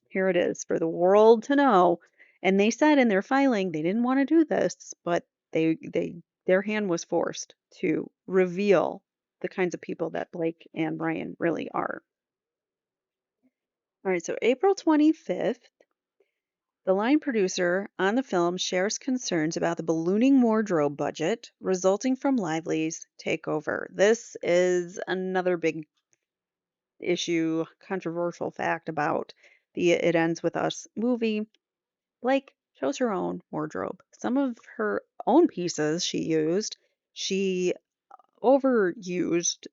here it is for the world to know. And they said in their filing they didn't want to do this, but their hand was forced to reveal the kinds of people that Blake and Ryan really are. All right, so April 25th, The line producer on the film shares concerns about the ballooning wardrobe budget resulting from Lively's takeover. This is another big issue, controversial fact about the It Ends With Us movie. Blake chose her own wardrobe. Some of her own pieces she overused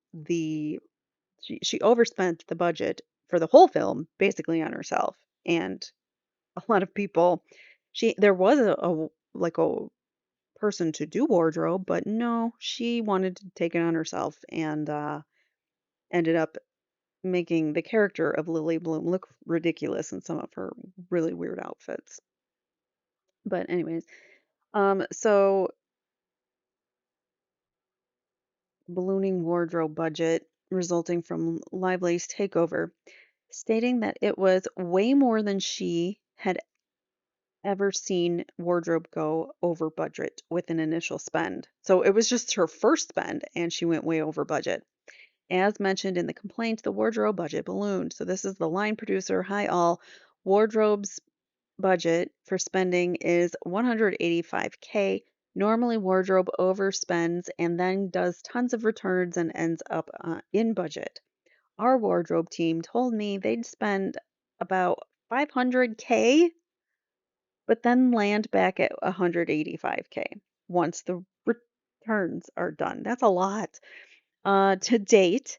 she overspent the budget for the whole film basically on herself. And a lot of people there was a person to do wardrobe, but no, she wanted to take it on herself and ended up making the character of Lily Bloom look ridiculous in some of her really weird outfits. But anyways, so ballooning wardrobe budget resulting from Lively's takeover, stating that it was way more than she had ever seen wardrobe go over budget with an initial spend. So it was just her first spend and she went way over budget. As mentioned in the complaint, the wardrobe budget ballooned. So this is the line producer. Hi all. Wardrobe's budget for spending is 185K. Normally wardrobe overspends and then does tons of returns and ends up in budget. Our wardrobe team told me they'd spend about 500K but then land back at 185K once the returns are done. That's a lot. To date,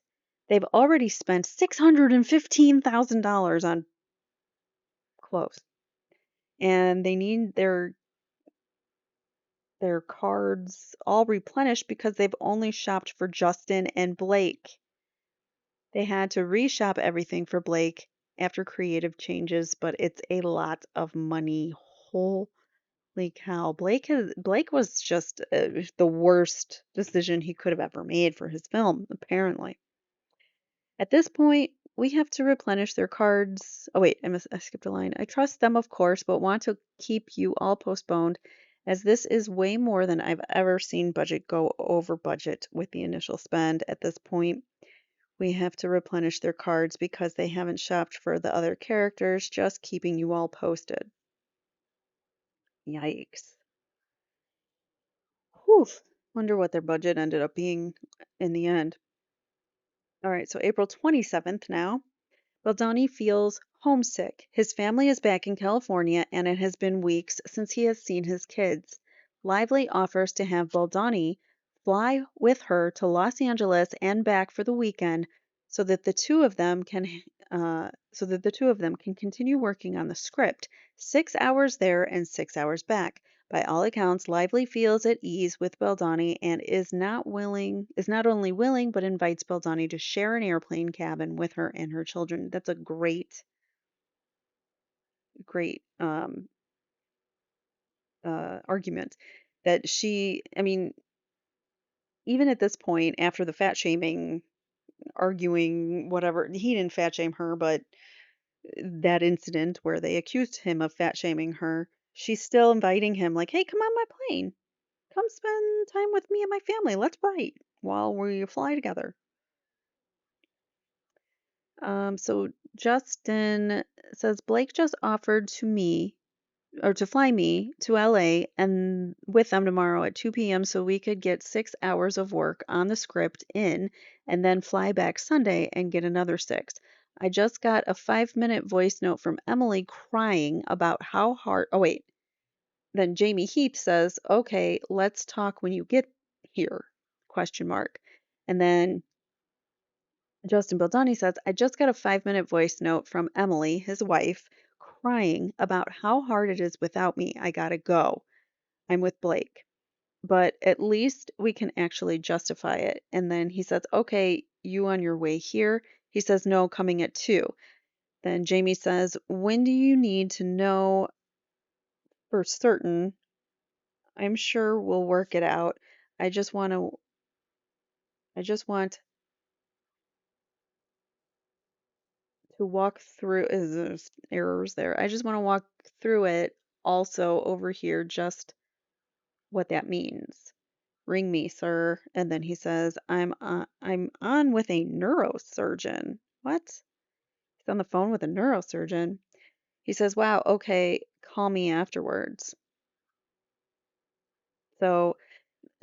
they've already spent $615,000 on clothes, and they need their cards all replenished because they've only shopped for Justin and Blake. They had to reshop everything for Blake after creative changes, but it's a lot of money. Holy cow. Blake was just the worst decision he could have ever made for his film, apparently. At this point, we have to replenish their cards. Oh wait, I skipped a line. I trust them, of course, but want to keep you all postponed as this is way more than I've ever seen budget go over budget with the initial spend. At this point, we have to replenish their cards because they haven't shopped for the other characters, just keeping you all posted. Yikes. Whew. Wonder what their budget ended up being in the end. All right, so April 27th now. Baldoni feels homesick. His family is back in California, and it has been weeks since he has seen his kids. Lively offers to have Baldoni fly with her to Los Angeles and back for the weekend so that the two of them can continue working on the script. 6 hours there and 6 hours back. By all accounts, Lively feels at ease with Baldoni and is not only willing, but invites Baldoni to share an airplane cabin with her and her children. That's a great argument that I mean, even at this point, after the fat shaming, arguing, whatever, he didn't fat shame her, but that incident where they accused him of fat shaming her, she's still inviting him, like, hey, come on my plane. Come spend time with me and my family. Let's write while we fly together. So Justin says Blake just offered to fly me to LA and with them tomorrow at 2 p.m. so we could get 6 hours of work on the script in and then fly back Sunday and get another six. I just got a 5-minute voice note from Emily crying about how hard. Oh, wait. Then Jamie Heath says, okay, let's talk when you get here, question mark. And then Justin Baldoni says, I just got a 5-minute voice note from Emily, his wife, crying about how hard it is without me. I gotta go. I'm with Blake. But at least we can actually justify it. And then he says, okay, you on your way here? He says, no, coming at 2. Then Jamie says, when do you need to know for certain? I'm sure we'll work it out. I just want to, I just want to walk through, there's errors there. I just want to walk through it also over here, just what that means. Ring me, sir. And then he says, I'm on with a neurosurgeon. What? He's on the phone with a neurosurgeon. He says, wow, okay, call me afterwards. So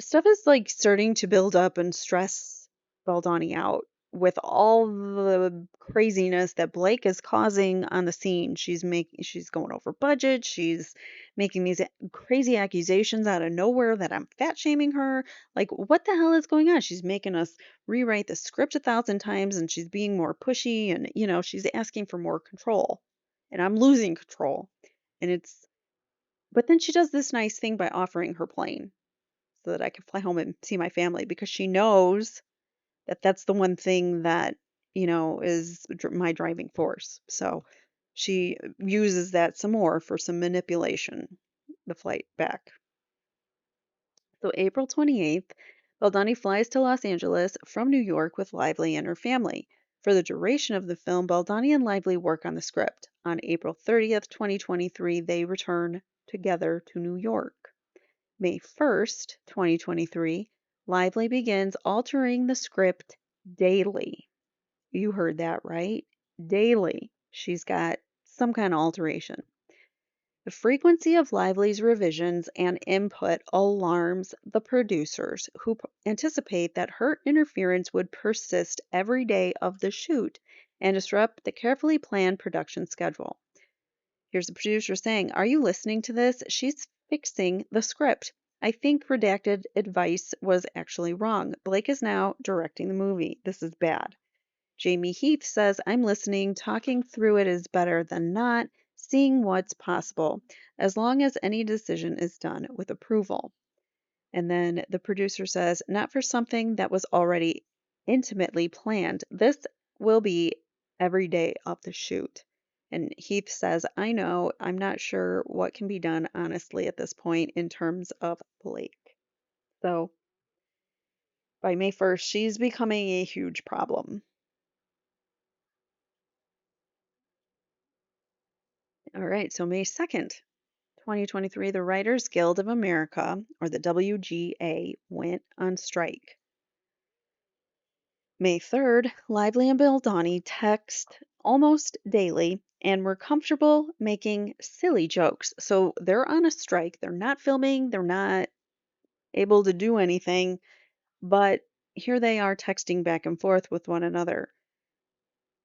stuff is like starting to build up and stress Baldoni out with all the craziness that Blake is causing on the scene. She's going over budget. She's making these crazy accusations out of nowhere that I'm fat shaming her. Like, what the hell is going on? She's making us rewrite the script 1,000 times, and she's being more pushy, and she's asking for more control. And I'm losing control. And it's but then she does this nice thing by offering her plane so that I can fly home and see my family because she knows that that's the one thing that, is my driving force. So she uses that some more for some manipulation, the flight back. So April 28th, Baldoni flies to Los Angeles from New York with Lively and her family. For the duration of the film, Baldoni and Lively work on the script. On April 30th, 2023, they return together to New York. May 1st, 2023, Lively begins altering the script daily. You heard that right. Daily. She's got some kind of alteration. The frequency of Lively's revisions and input alarms the producers, who anticipate that her interference would persist every day of the shoot and disrupt the carefully planned production schedule. Here's the producer saying, "Are you listening to this? She's fixing the script. I think redacted advice was actually wrong. Blake is now directing the movie. This is bad." Jamie Heath says, "I'm listening. Talking through it is better than not. Seeing what's possible, as long as any decision is done with approval." And then the producer says, "Not for something that was already intimately planned. This will be every day of the shoot." And Heath says, "I know, I'm not sure what can be done honestly at this point in terms of Blake." So by May 1st, she's becoming a huge problem. All right, so May 2nd, 2023, the Writers Guild of America, or the WGA, went on strike. May 3rd, Lively and Baldoni text almost daily and were comfortable making silly jokes. So they're on a strike. They're not filming. They're not able to do anything. But here they are texting back and forth with one another.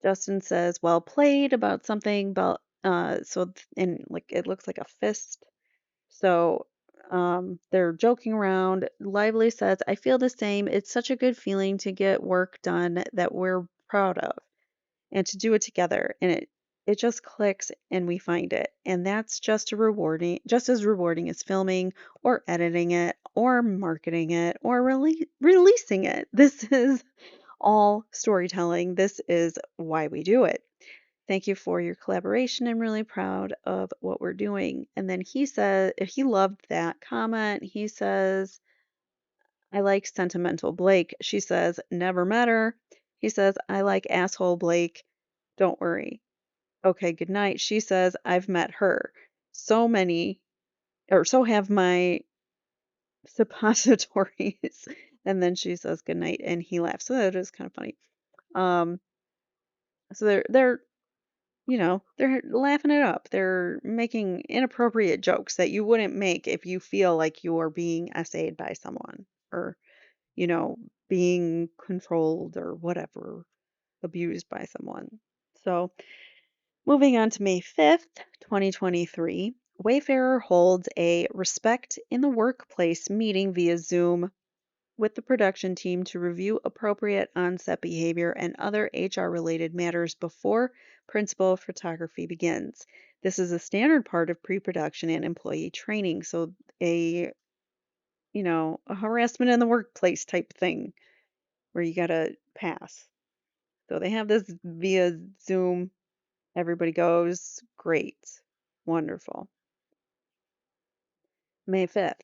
Justin says, "Well played," about something about, and like it looks like a fist. So they're joking around. Lively says, "I feel the same. It's such a good feeling to get work done that we're proud of and to do it together. And it just clicks and we find it. And that's just as rewarding as filming or editing it or marketing it or releasing it. This is all storytelling. This is why we do it. Thank you for your collaboration. I'm really proud of what we're doing." And then he said he loved that comment. He says, "I like sentimental Blake." She says, "Never met her." He says, "I like asshole Blake. Don't worry." Okay, good night. She says, "I've met her. So many, or so have my suppositories." And then she says good night and he laughs. So that is kind of funny. Um, so they're laughing it up. They're making inappropriate jokes that you wouldn't make if you feel like you're being essayed by someone or, you know, being controlled or whatever, abused by someone. So, moving on to May 5th, 2023, Wayfarer holds a Respect in the Workplace meeting via Zoom with the production team to review appropriate on-set behavior and other HR-related matters before principal photography begins. This is a standard part of pre-production and employee training, so a harassment in the workplace type thing where you gotta pass. So they have this via Zoom. Everybody goes, great, wonderful. May 5th.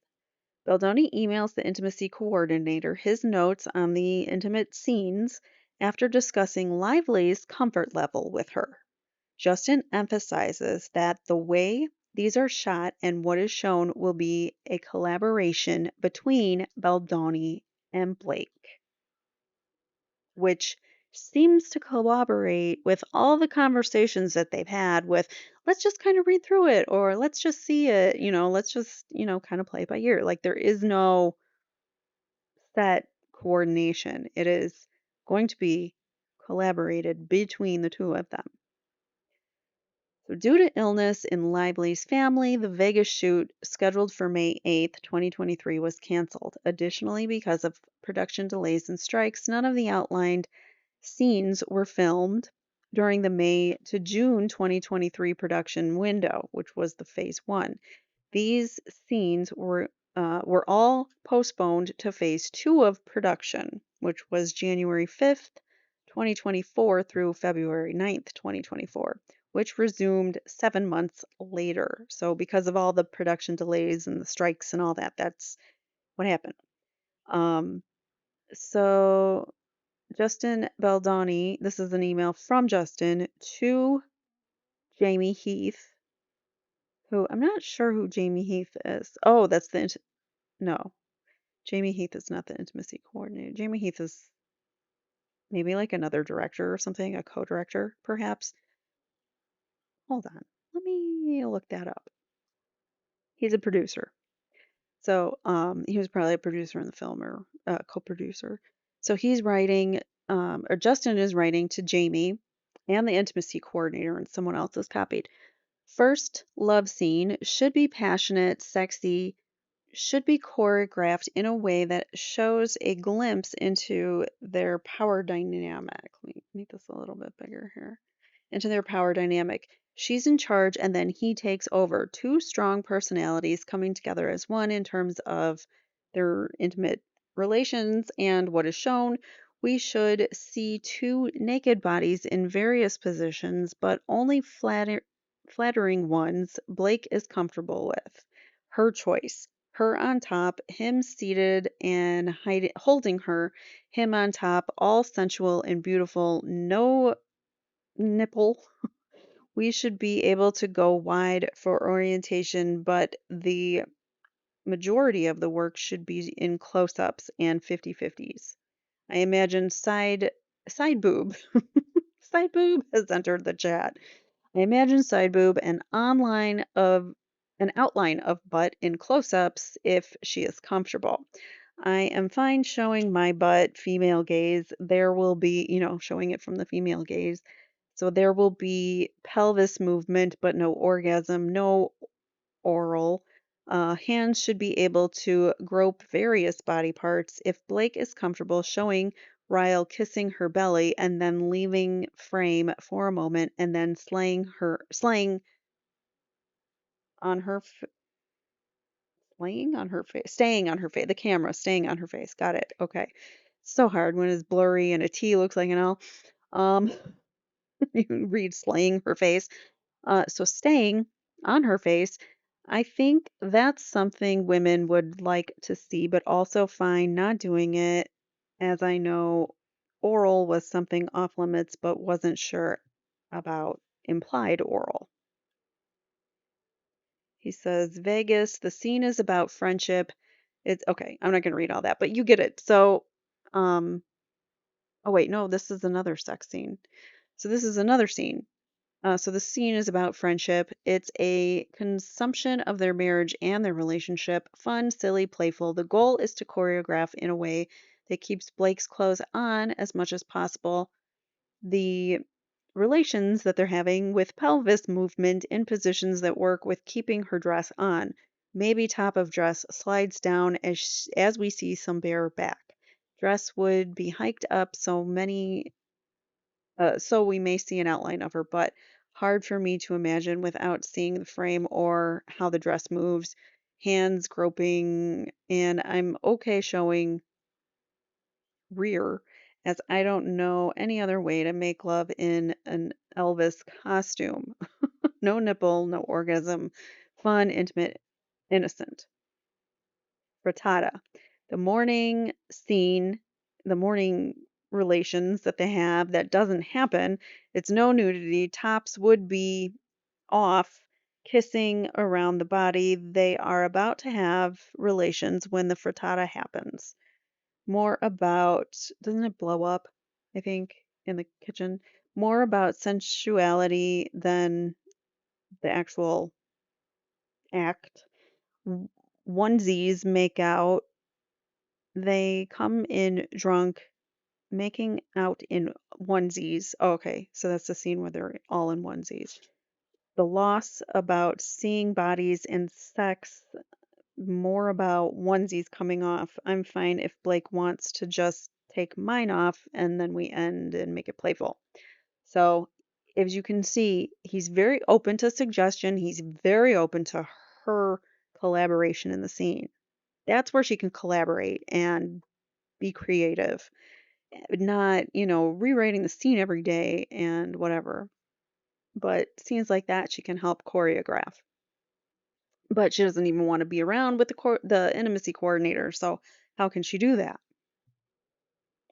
Baldoni emails the intimacy coordinator his notes on the intimate scenes after discussing Lively's comfort level with her. Justin emphasizes that the way these are shot and what is shown will be a collaboration between Baldoni and Blake, which seems to corroborate with all the conversations that they've had with let's just kind of read through it, or let's just see it, let's just, kind of play it by ear. Like there is no set coordination. It is going to be collaborated between the two of them. So, due to illness in Lively's family, the Vegas shoot scheduled for May 8th, 2023 was canceled. Additionally, because of production delays and strikes, none of the outlined scenes were filmed during the May to June 2023 production window, which was the phase 1. These scenes were all postponed to phase 2 of production, which was January 5th, 2024 through February 9th, 2024, which resumed 7 months later. So, because of all the production delays and the strikes and all that, that's what happened. Um, so, Justin Baldoni, this is an email from Justin to Jamie Heath, who I'm not sure who Jamie Heath is. Oh, that's no. Jamie Heath is not the intimacy coordinator. Jamie Heath is maybe like another director or something, a co-director, perhaps. Hold on. Let me look that up. He's a producer. So, he was probably a producer in the film or co-producer. So he's writing, or Justin is writing to Jamie and the intimacy coordinator, and someone else is copied. First love scene should be passionate, sexy, should be choreographed in a way that shows a glimpse into their power dynamic. Let me make this a little bit bigger here. Into their power dynamic. She's in charge and then he takes over. Two strong personalities coming together as one in terms of their intimate relations and what is shown. We should see two naked bodies in various positions, but only flattering ones Blake is comfortable with. Her choice. Her on top, him seated and holding her, him on top, all sensual and beautiful, no nipple. We should be able to go wide for orientation, but the majority of the work should be in close-ups and 50-50s. I imagine side boob. Side boob has entered the chat. I imagine side boob and an outline of butt in close-ups if she is comfortable. I am fine showing my butt, female gaze. There will be, showing it from the female gaze. So there will be pelvis movement, but no orgasm, no oral. Hands should be able to grope various body parts. If Blake is comfortable showing Ryle kissing her belly and then leaving frame for a moment and then on her slaying on her face, staying on her face, the camera staying on her face. Got it. Okay. So hard when it's blurry and a T looks like an L. Um, you can read slaying her face. So staying on her face, I think that's something women would like to see, but also find not doing it, as I know oral was something off limits, but wasn't sure about implied oral. He says, Vegas, the scene is about friendship. It's okay. I'm not going to read all that, but you get it. So, um, oh wait, no, this is another sex scene. So this is another scene. So the scene is about friendship. It's a consumption of their marriage and their relationship. Fun, silly, playful. The goal is to choreograph in a way that keeps Blake's clothes on as much as possible. The relations that they're having with pelvis movement in positions that work with keeping her dress on. Maybe top of dress slides down as we see some bare back. Dress would be hiked up so we may see an outline of her butt. Hard for me to imagine without seeing the frame or how the dress moves. Hands groping, and I'm okay showing rear, as I don't know any other way to make love in an Elvis costume. No nipple, no orgasm. Fun, intimate, innocent. Frittata. The morning scene, the morning relations that they have that doesn't happen. It's no nudity. Tops would be off, kissing around the body. They are about to have relations when the frittata happens. More about, doesn't it blow up? I think in the kitchen. More about sensuality than the actual act. W- Onesies make out. They come in drunk, making out in onesies. Oh, okay, so that's the scene where they're all in onesies. The loss about seeing bodies and sex, more about onesies coming off. I'm fine if Blake wants to just take mine off and then we end and make it playful. So, as you can see, he's very open to suggestion. He's very open to her collaboration in the scene. That's where she can collaborate and be creative, not, rewriting the scene every day and whatever. But scenes like that, she can help choreograph. But she doesn't even want to be around with the intimacy coordinator. So how can she do that?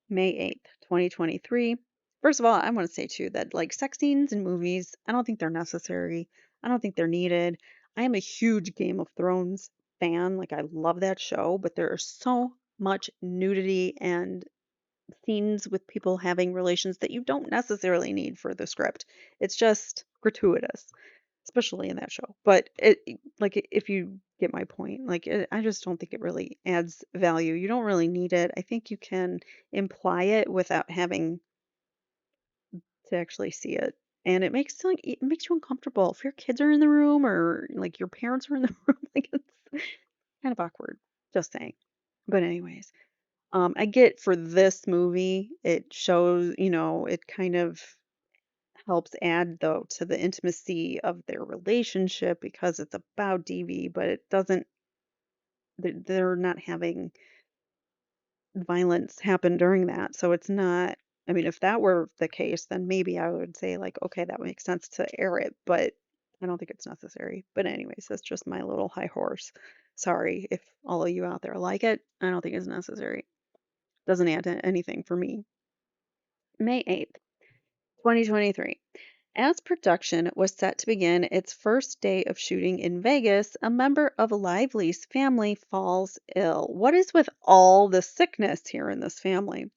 May 8th, 2023. First of all, I want to say too that like sex scenes in movies, I don't think they're necessary. I don't think they're needed. I am a huge Game of Thrones fan. Like I love that show, but there is so much nudity and scenes with people having relations that you don't necessarily need for the script. It's just gratuitous, especially in that show. But if you get my point, I just don't think it really adds value. You don't really need it. I think you can imply it without having to actually see it. And it makes you uncomfortable if your kids are in the room or like your parents are in the room. Like it's kind of awkward. Just saying. But anyways, I get for this movie, it shows, it kind of helps add though to the intimacy of their relationship because it's about DV, but it doesn't, they're not having violence happen during that. So it's not, I mean, if that were the case, then maybe I would say, like, okay, that makes sense to air it, but I don't think it's necessary. But, anyways, that's just my little high horse. Sorry if all of you out there like it. I don't think it's necessary. Doesn't add to anything for me. May 8th, 2023. As production was set to begin its first day of shooting in Vegas, a member of Lively's family falls ill. What is with all the sickness here in this family?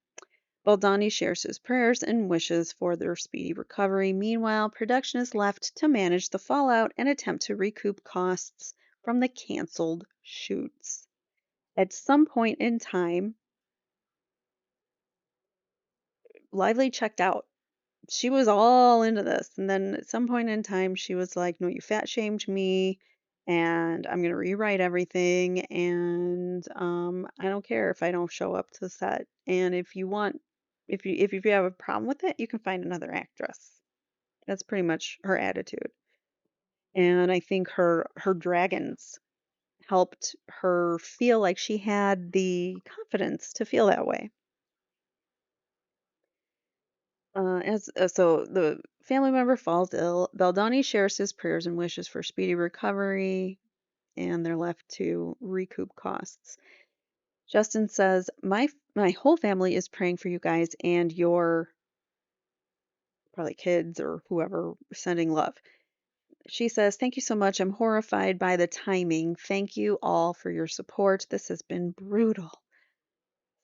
Baldoni shares his prayers and wishes for their speedy recovery. Meanwhile, production is left to manage the fallout and attempt to recoup costs from the canceled shoots. At some point in time, Lively checked out. She was all into this. And then at some point in time, she was like, no, you fat shamed me and I'm going to rewrite everything. And I don't care if I don't show up to the set. And if you want, if you have a problem with it, you can find another actress. That's pretty much her attitude. And I think her dragons helped her feel like she had the confidence to feel that way. So the family member falls ill. Baldoni shares his prayers and wishes for speedy recovery, and they're left to recoup costs. Justin says, "My whole family is praying for you guys and your probably kids or whoever sending love." She says, "Thank you so much. I'm horrified by the timing. Thank you all for your support. This has been brutal.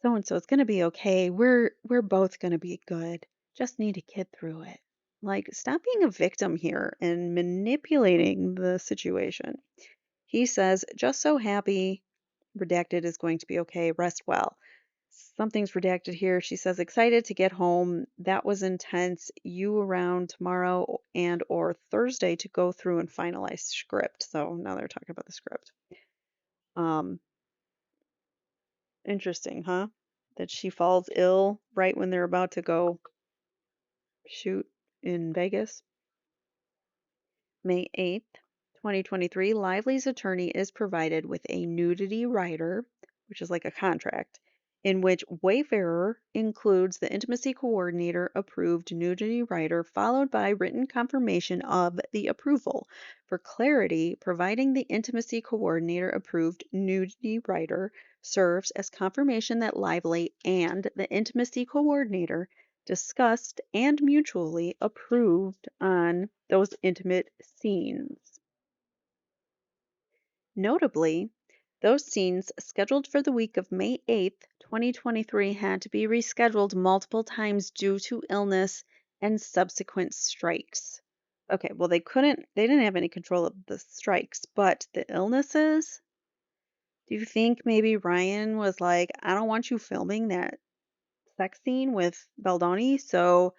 So and so is going to be okay. We're both going to be good. Just need to get through it." Like, stop being a victim here and manipulating the situation. He says, "Just so happy redacted is going to be okay. Rest well." Something's redacted here. She says, "Excited to get home. That was intense. You around tomorrow and or Thursday to go through and finalize script." So now they're talking about the script. Um, Interesting, huh? That she falls ill right when they're about to go shoot in Vegas. May 8th, 2023, Lively's attorney is provided with a nudity rider, which is like a contract, in which Wayfarer includes the intimacy coordinator approved nudity rider, followed by written confirmation of the approval. For clarity, providing the intimacy coordinator approved nudity rider serves as confirmation that Lively and the intimacy coordinator discussed and mutually approved on those intimate scenes. Notably, those scenes scheduled for the week of May 8th, 2023 had to be rescheduled multiple times due to illness and subsequent strikes. Okay, well, they didn't have any control of the strikes, but the illnesses, do you think maybe Ryan was like, I don't want you filming that sex scene with Baldoni, so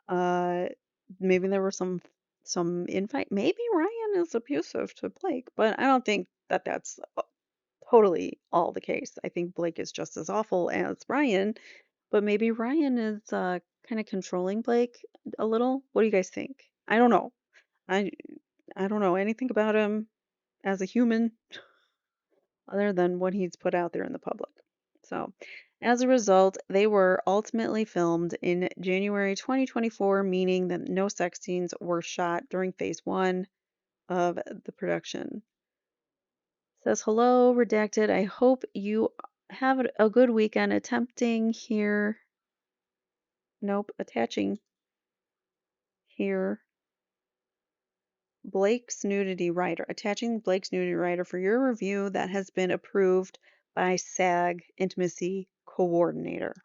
uh maybe there were some infight. Maybe Ryan is abusive to Blake, but I don't think that that's totally all the case. I think Blake is just as awful as Ryan, but maybe Ryan is kind of controlling Blake a little. What do you guys think? I don't know. I I don't know anything about him as a human other than what he's put out there in the public. So, as a result, they were ultimately filmed in January 2024, meaning that no sex scenes were shot during phase one of the production. Says, hello, redacted. I hope you have a good weekend attempting here. Nope, attaching here. Blake's nudity writer, attaching Blake's nudity writer for your review that has been approved by SAG Intimacy Coordinator.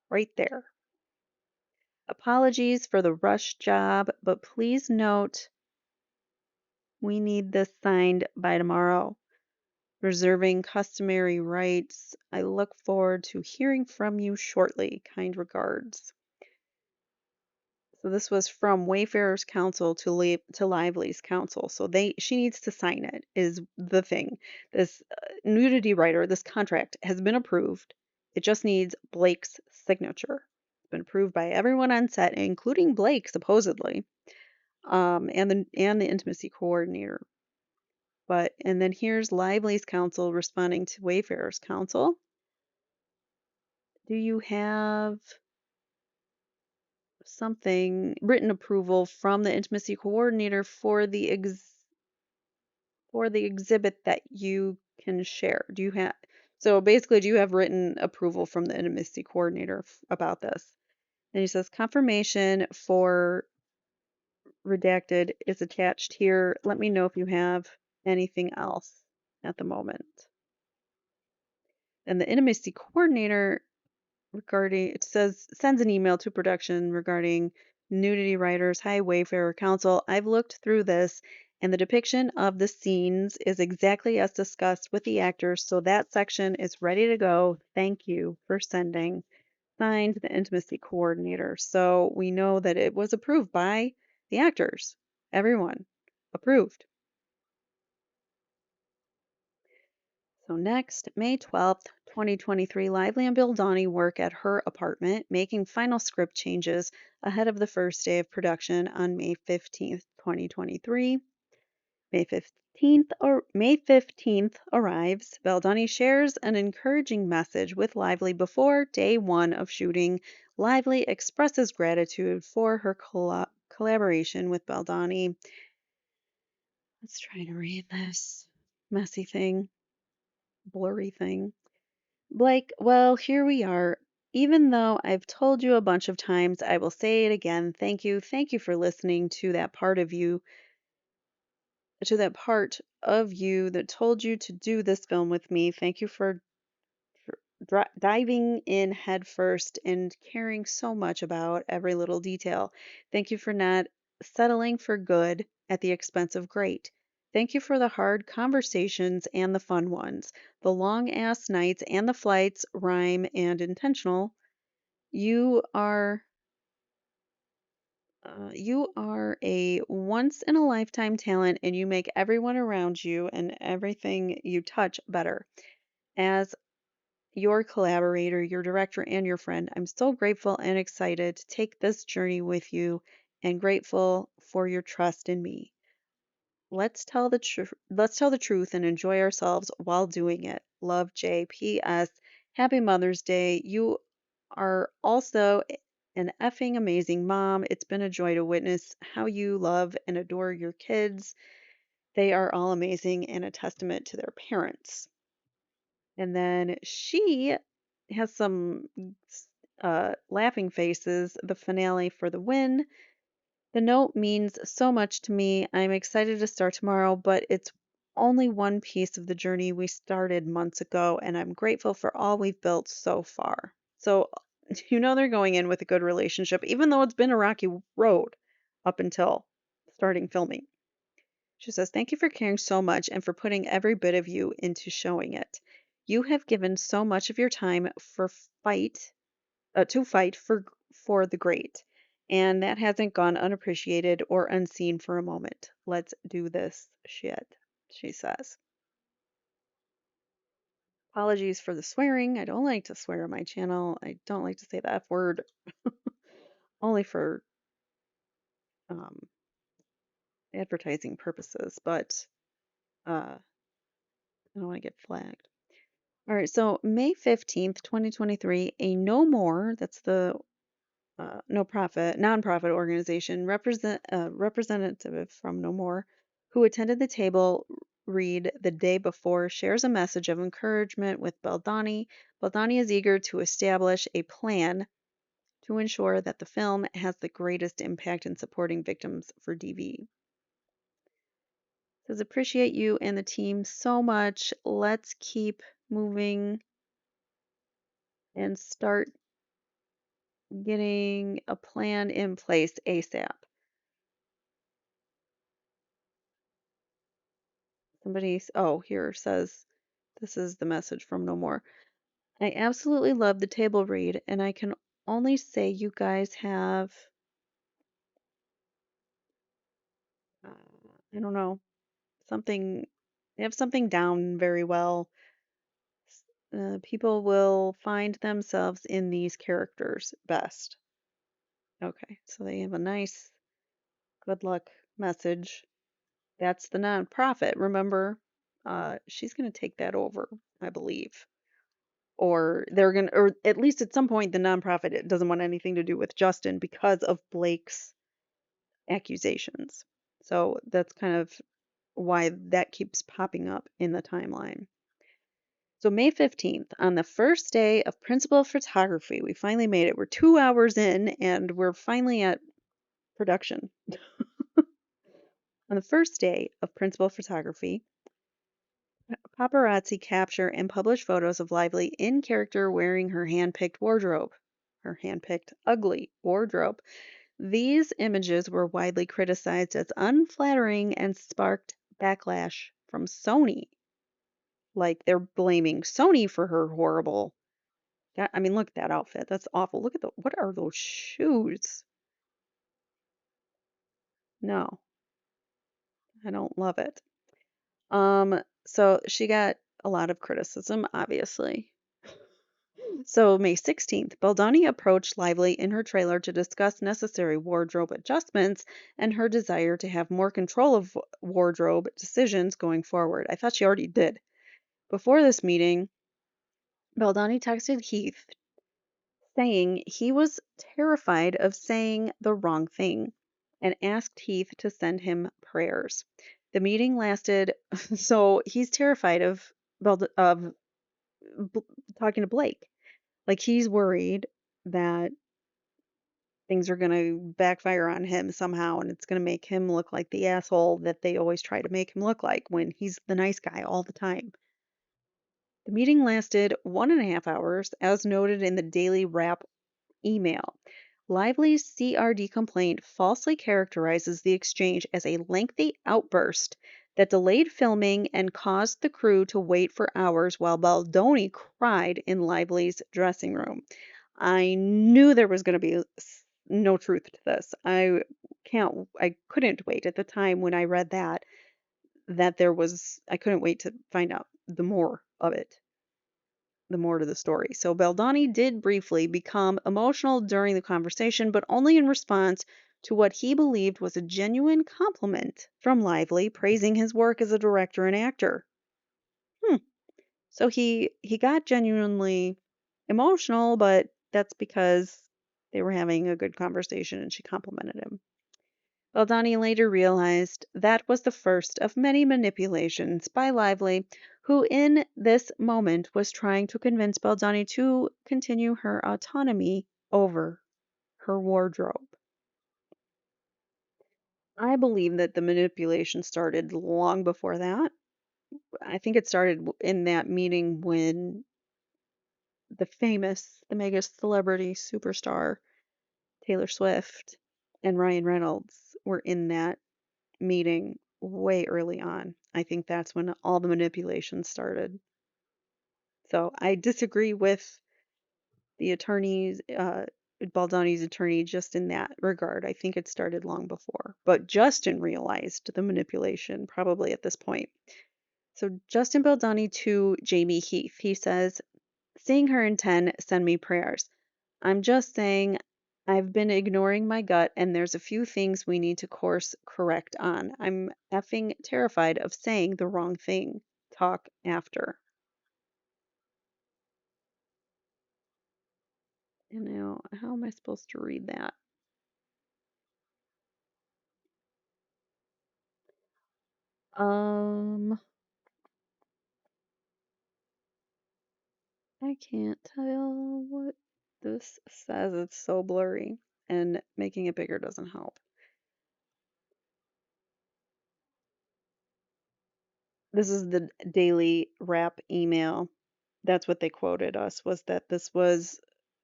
Right there. Apologies for the rush job, but please note we need this signed by tomorrow. Reserving customary rights. I look forward to hearing from you shortly. Kind regards. So this was from Wayfarer's counsel to Lively's counsel. So she needs to sign it is the thing. This nudity writer, this contract has been approved. It just needs Blake's signature. It's been approved by everyone on set, including Blake, supposedly, and the intimacy coordinator. And then here's Lively's counsel responding to Wayfarer's counsel. Do you have something written approval from the intimacy coordinator for the exhibit that you can share? Do you have so basically, do you have written approval from the intimacy coordinator about this? And he says confirmation for redacted is attached here. Let me know if you have anything else at the moment. And the intimacy coordinator regarding it says sends an email to production regarding nudity writers. Hi, Wayfarer Council. I've looked through this, and the depiction of the scenes is exactly as discussed with the actors, so that section is ready to go. Thank you for sending. Signed, the intimacy coordinator. So we know that it was approved by the actors. Everyone approved. So next, May 12th, 2023, Lively and Baldoni work at her apartment, making final script changes ahead of the first day of production on May 15th, 2023. May 15th arrives. Baldoni shares an encouraging message with Lively before day one of shooting. Lively expresses gratitude for her collaboration with Baldoni. Let's try to read this messy thing, blurry thing. Blake, well, here we are. Even though I've told you a bunch of times, I will say it again. Thank you. Thank you for listening to that part of you, that told you to do this film with me. Thank you for diving in head first and caring so much about every little detail. Thank you for not settling for good at the expense of great. Thank you for the hard conversations and the fun ones, the long ass nights and the flights, rhyme and intentional. You are you are a once in a lifetime talent and you make everyone around you and everything you touch better. As your collaborator, your director, and your friend, I'm so grateful and excited to take this journey with you and grateful for your trust in me. Let's tell the truth and enjoy ourselves while doing it. Love, Jay. P.S. Happy Mother's Day. You are also an effing amazing mom. It's been a joy to witness how you love and adore your kids. They are all amazing and a testament to their parents. And then she has some laughing faces, the finale for the win. The note means so much to me. I'm excited to start tomorrow, but it's only one piece of the journey we started months ago, and I'm grateful for all we've built so far. So, they're going in with a good relationship, even though it's been a rocky road up until starting filming. She says, "Thank you for caring so much and for putting every bit of you into showing it. You have given so much of your time fight to fight for the great, and that hasn't gone unappreciated or unseen for a moment. Let's do this shit," she says. Apologies for the swearing. I don't like to swear on my channel. I don't like to say the F word, only for um, advertising purposes, but I don't want to get flagged. All right, so May 15th, 2023, a No More, that's the no profit, nonprofit organization, representative from No More, who attended the table read the day before, shares a message of encouragement with Baldoni. Baldoni is eager to establish a plan to ensure that the film has the greatest impact in supporting victims for DV. Says, appreciate you and the team so much. Let's keep moving and start getting a plan in place ASAP. Oh, here says, this is the message from No More. I absolutely love the table read, and I can only say you guys have, I don't know, something, they have something down very well. People will find themselves in these characters best. Okay, so they have a nice good luck message. That's the nonprofit. Remember, she's going to take that over, I believe. Or they're going to, or at least at some point, the nonprofit doesn't want anything to do with Justin because of Blake's accusations. So that's kind of why that keeps popping up in the timeline. So May 15th, on the first day of principal photography, we finally made it. We're 2 hours in and we're finally at production. On the first day of principal photography, paparazzi capture and publish photos of Lively in character wearing her hand-picked wardrobe. Her hand-picked ugly wardrobe. These images were widely criticized as unflattering and sparked backlash from Sony. Like they're blaming Sony for her horrible. I mean, look at that outfit. That's awful. Look at what are those shoes? No, I don't love it. So she got a lot of criticism, obviously. So May 16th, Baldoni approached Lively in her trailer to discuss necessary wardrobe adjustments and her desire to have more control of wardrobe decisions going forward. I thought she already did. Before this meeting, Baldoni texted Heath saying he was terrified of saying the wrong thing and asked Heath to send him prayers. The meeting lasted, so he's terrified of B- talking to Blake. Like he's worried that things are going to backfire on him somehow and it's going to make him look like the asshole that they always try to make him look like when he's the nice guy all the time. The meeting lasted 1.5 hours, as noted in the Daily Wrap email. Lively's CRD complaint falsely characterizes the exchange as a lengthy outburst that delayed filming and caused the crew to wait for hours while Baldoni cried in Lively's dressing room. I knew there was going to be no truth to this. I couldn't wait at the time when I read that I couldn't wait to find out the more of it, the more to the story. So Baldoni did briefly become emotional during the conversation, but only in response to what he believed was a genuine compliment from Lively, praising his work as a director and actor. Hmm. So he got genuinely emotional, but that's because they were having a good conversation and she complimented him. Baldoni later realized that was the first of many manipulations by Lively, who in this moment was trying to convince Baldoni to continue her autonomy over her wardrobe. I believe that the manipulation started long before that. I think it started in that meeting when the mega celebrity superstar Taylor Swift and Ryan Reynolds were in that meeting way early on. I think that's when all the manipulation started. So I disagree with the attorneys, Baldoni's attorney, just in that regard. I think it started long before. But Justin realized the manipulation probably at this point. So Justin Baldoni to Jamie Heath. He says, seeing her in 10, send me prayers. I'm just saying I've been ignoring my gut and there's a few things we need to course correct on. I'm effing terrified of saying the wrong thing. Talk after. You know, how am I supposed to read that? Um, I can't tell what this says. It's so blurry, and making it bigger doesn't help. This is the daily wrap email. That's what they quoted us, was that this was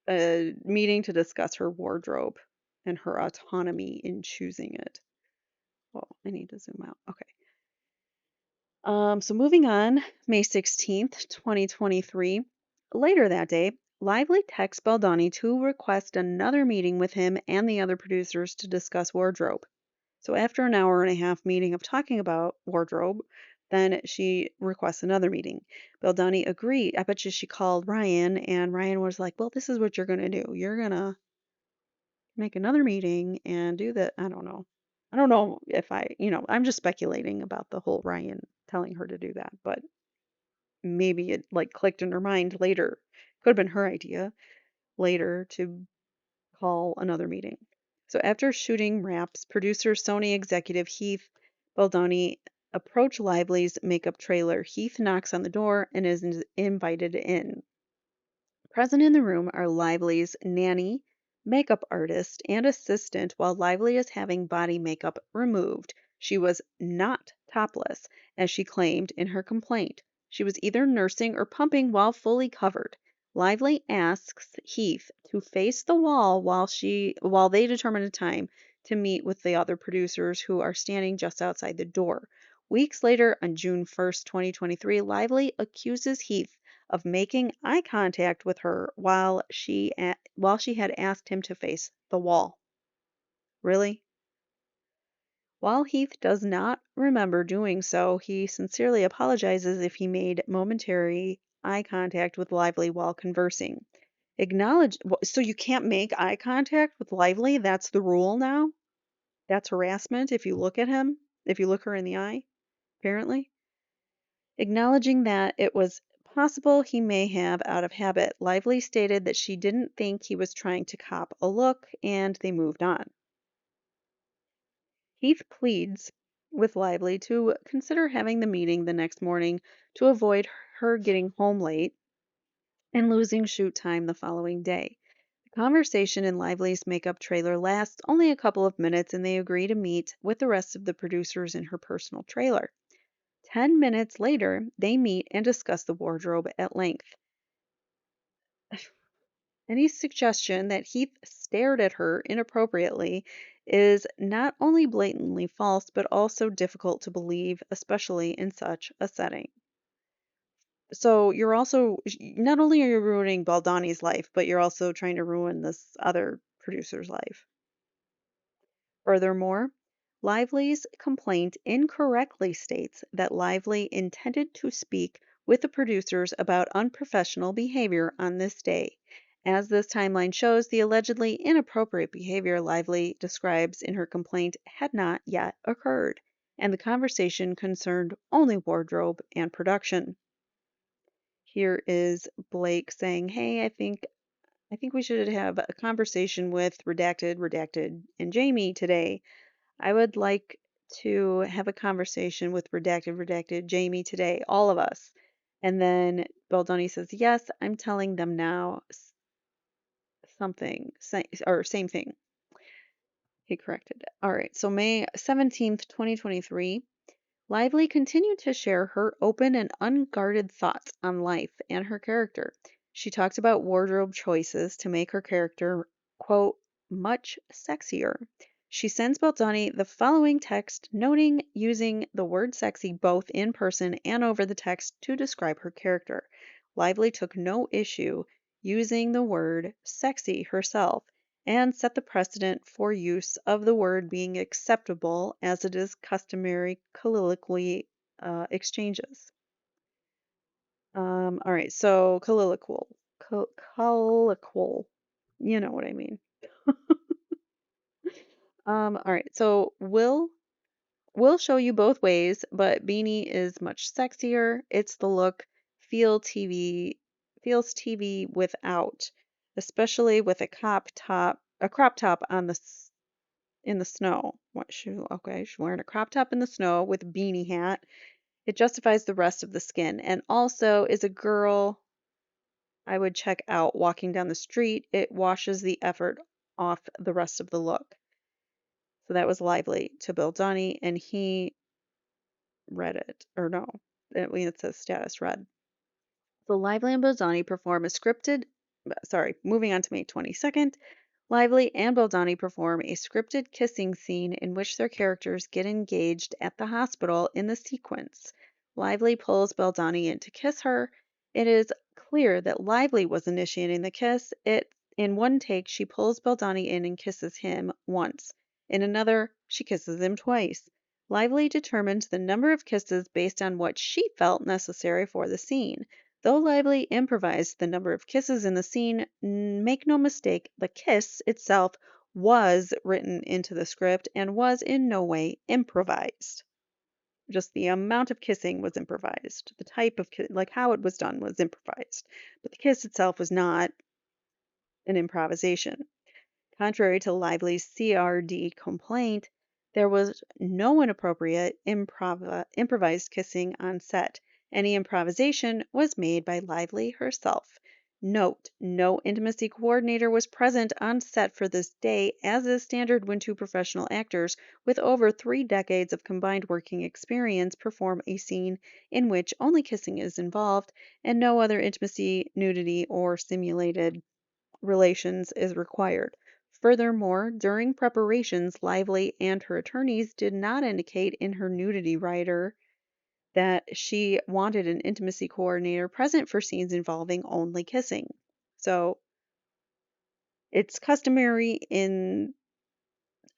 a meeting to discuss her wardrobe and her autonomy in choosing it. Well, I need to zoom out. Okay. So moving on, May 16th, 2023. Later that day, Lively texts Baldoni to request another meeting with him and the other producers to discuss wardrobe. So after an hour and a half meeting of talking about wardrobe, then she requests another meeting. Baldoni agreed. I bet you she called Ryan, and Ryan was like, well, this is what you're going to do. You're going to make another meeting and do that. I don't know. I don't know if I'm just speculating about the whole Ryan telling her to do that, but maybe it like clicked in her mind later. Could have been her idea later to call another meeting. So after shooting wraps, producer Sony executive Heath Baldoni approached Lively's makeup trailer. Heath knocks on the door and is invited in. Present in the room are Lively's nanny, makeup artist, and assistant while Lively is having body makeup removed. She was not topless, as she claimed in her complaint. She was either nursing or pumping while fully covered. Lively asks Heath to face the wall while they determine a time to meet with the other producers who are standing just outside the door. Weeks later, on June 1st, 2023, Lively accuses Heath of making eye contact with her while she had asked him to face the wall. Really? While Heath does not remember doing so, he sincerely apologizes if he made momentary eye contact with Lively while conversing. So you can't make eye contact with Lively? That's the rule now? That's harassment if you look at him? If you look her in the eye, apparently? Acknowledging that it was possible he may have out of habit, Lively stated that she didn't think he was trying to cop a look, and they moved on. Heath pleads with Lively to consider having the meeting the next morning to avoid her getting home late and losing shoot time the following day. The conversation in Lively's makeup trailer lasts only a couple of minutes, and they agree to meet with the rest of the producers in her personal trailer. 10 minutes later, they meet and discuss the wardrobe at length. Any suggestion that Heath stared at her inappropriately is not only blatantly false, but also difficult to believe, especially in such a setting. So you're also, not only are you ruining Baldani's life, but you're also trying to ruin this other producer's life. Furthermore, Lively's complaint incorrectly states that Lively intended to speak with the producers about unprofessional behavior on this day. As this timeline shows, the allegedly inappropriate behavior Lively describes in her complaint had not yet occurred, and the conversation concerned only wardrobe and production. Here is Blake saying, "Hey, I think we should have a conversation with redacted, and Jamie today. I would like to have a conversation with redacted, Jamie today, all of us." And then Baldoni says, "Yes, I'm telling them now something, or same thing." He corrected it. All right, so May 17th, 2023. Lively continued to share her open and unguarded thoughts on life and her character. She talked about wardrobe choices to make her character, quote, much sexier. She sends Baldoni the following text, noting using the word sexy both in person and over the text to describe her character. Lively took no issue using the word sexy herself and set the precedent for use of the word being acceptable as it is customary colloquially exchanges. All right, so colloquial, you know what I mean. All right, so we'll show you both ways, but beanie is much sexier. It's the look feel TV feels TV without, especially with a crop top on in the snow. Okay, she's wearing a crop top in the snow with a beanie hat. It justifies the rest of the skin and also is a girl I would check out walking down the street. It washes the effort off the rest of the look. So that was lively to Bill Dunny, and he read it. Or no, it says status read. So Lively and Bolzani perform a moving on to May 22nd. Lively and Bolzani perform a scripted kissing scene in which their characters get engaged at the hospital in the sequence. Lively pulls Bolzani in to kiss her. It is clear that Lively was initiating the kiss. In one take, she pulls Bolzani in and kisses him once. In another, she kisses him twice. Lively determined the number of kisses based on what she felt necessary for the scene. Though Lively improvised the number of kisses in the scene, make no mistake, the kiss itself was written into the script and was in no way improvised. Just the amount of kissing was improvised. The type of like how it was done was improvised. But the kiss itself was not an improvisation. Contrary to Lively's CRD complaint, there was no inappropriate improvised kissing on set. Any improvisation was made by Lively herself. Note, no intimacy coordinator was present on set for this day, as is standard when two professional actors with over 3 decades of combined working experience perform a scene in which only kissing is involved and no other intimacy, nudity, or simulated relations is required. Furthermore, during preparations, Lively and her attorneys did not indicate in her nudity rider that she wanted an intimacy coordinator present for scenes involving only kissing. So it's customary in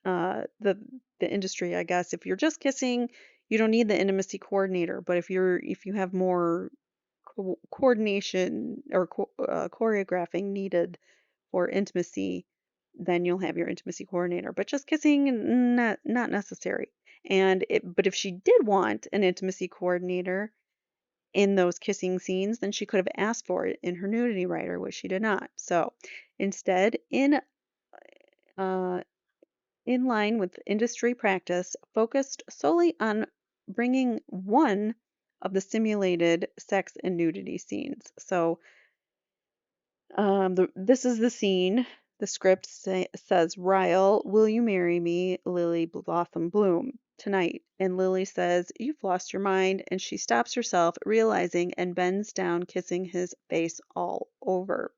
the industry, I guess. If you're just kissing, you don't need the intimacy coordinator. But if you have more coordination or choreographing needed for intimacy, then you'll have your intimacy coordinator. But just kissing, not necessary. But if she did want an intimacy coordinator in those kissing scenes, then she could have asked for it in her nudity writer, which she did not. So instead, uh, in line with industry practice, focused solely on bringing one of the simulated sex and nudity scenes. So this is the scene. The script says, Ryle, will you marry me, Lily Blossom Bloom, tonight? And Lily says, you've lost your mind. And she stops herself, realizing, and bends down, kissing his face all over.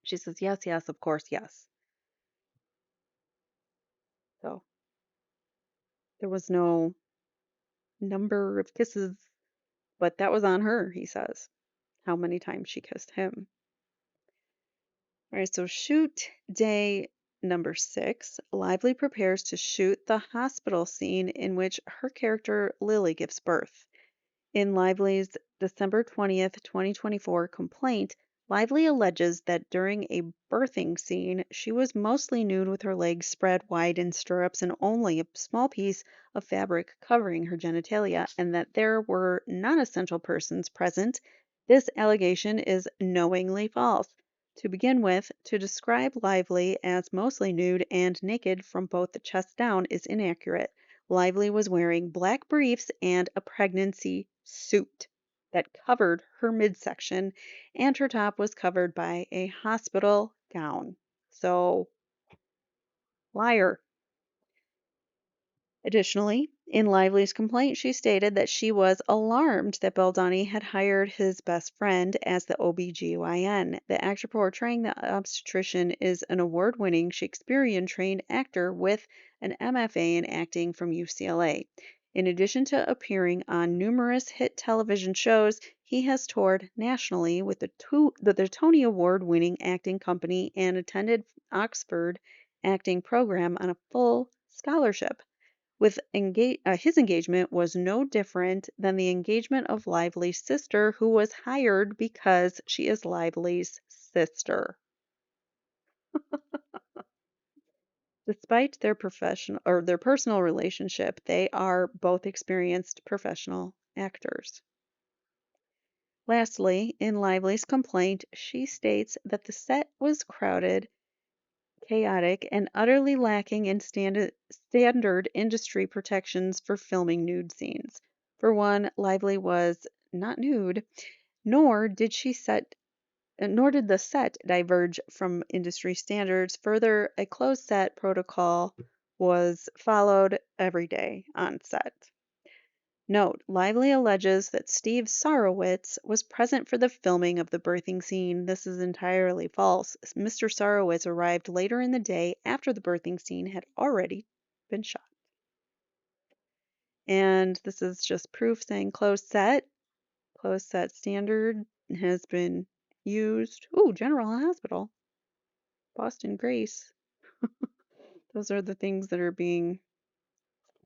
She says, yes, yes, of course, yes. So there was no number of kisses, but that was on her, he says, how many times she kissed him. All right, so shoot day number 6. Lively prepares to shoot the hospital scene in which her character Lily gives birth. In Lively's December 20th, 2024 complaint, Lively alleges that during a birthing scene, she was mostly nude with her legs spread wide in stirrups and only a small piece of fabric covering her genitalia, and that there were non essential persons present. This allegation is knowingly false. To begin with, to describe Lively as mostly nude and naked from both the chest down is inaccurate. Lively was wearing black briefs and a pregnancy suit that covered her midsection, and her top was covered by a hospital gown. So, liar. Additionally, In Lively's complaint, she stated that she was alarmed that Baldoni had hired his best friend as the OBGYN. The actor portraying the obstetrician is an award winning Shakespearean trained actor with an MFA in acting from UCLA. In addition to appearing on numerous hit television shows, he has toured nationally with the Tony Award winning acting company and attended Oxford acting program on a full scholarship. His engagement was no different than the engagement of Lively's sister, who was hired because she is Lively's sister. Despite their professional or their personal relationship, they are both experienced professional actors. Lastly, in Lively's complaint, she states that the set was crowded, chaotic, and utterly lacking in standard industry protections for filming nude scenes. For one, Lively was not nude, nor did she set nor did the set diverge from industry standards. Further, a closed set protocol was followed every day on set. Note, Lively alleges that Steve Sarowitz was present for the filming of the birthing scene. This is entirely false. Mr. Sarowitz arrived later in the day after the birthing scene had already been shot. And this is just proof saying closed set standard has been used. Ooh, General Hospital, Boston Grace. Those are the things that are being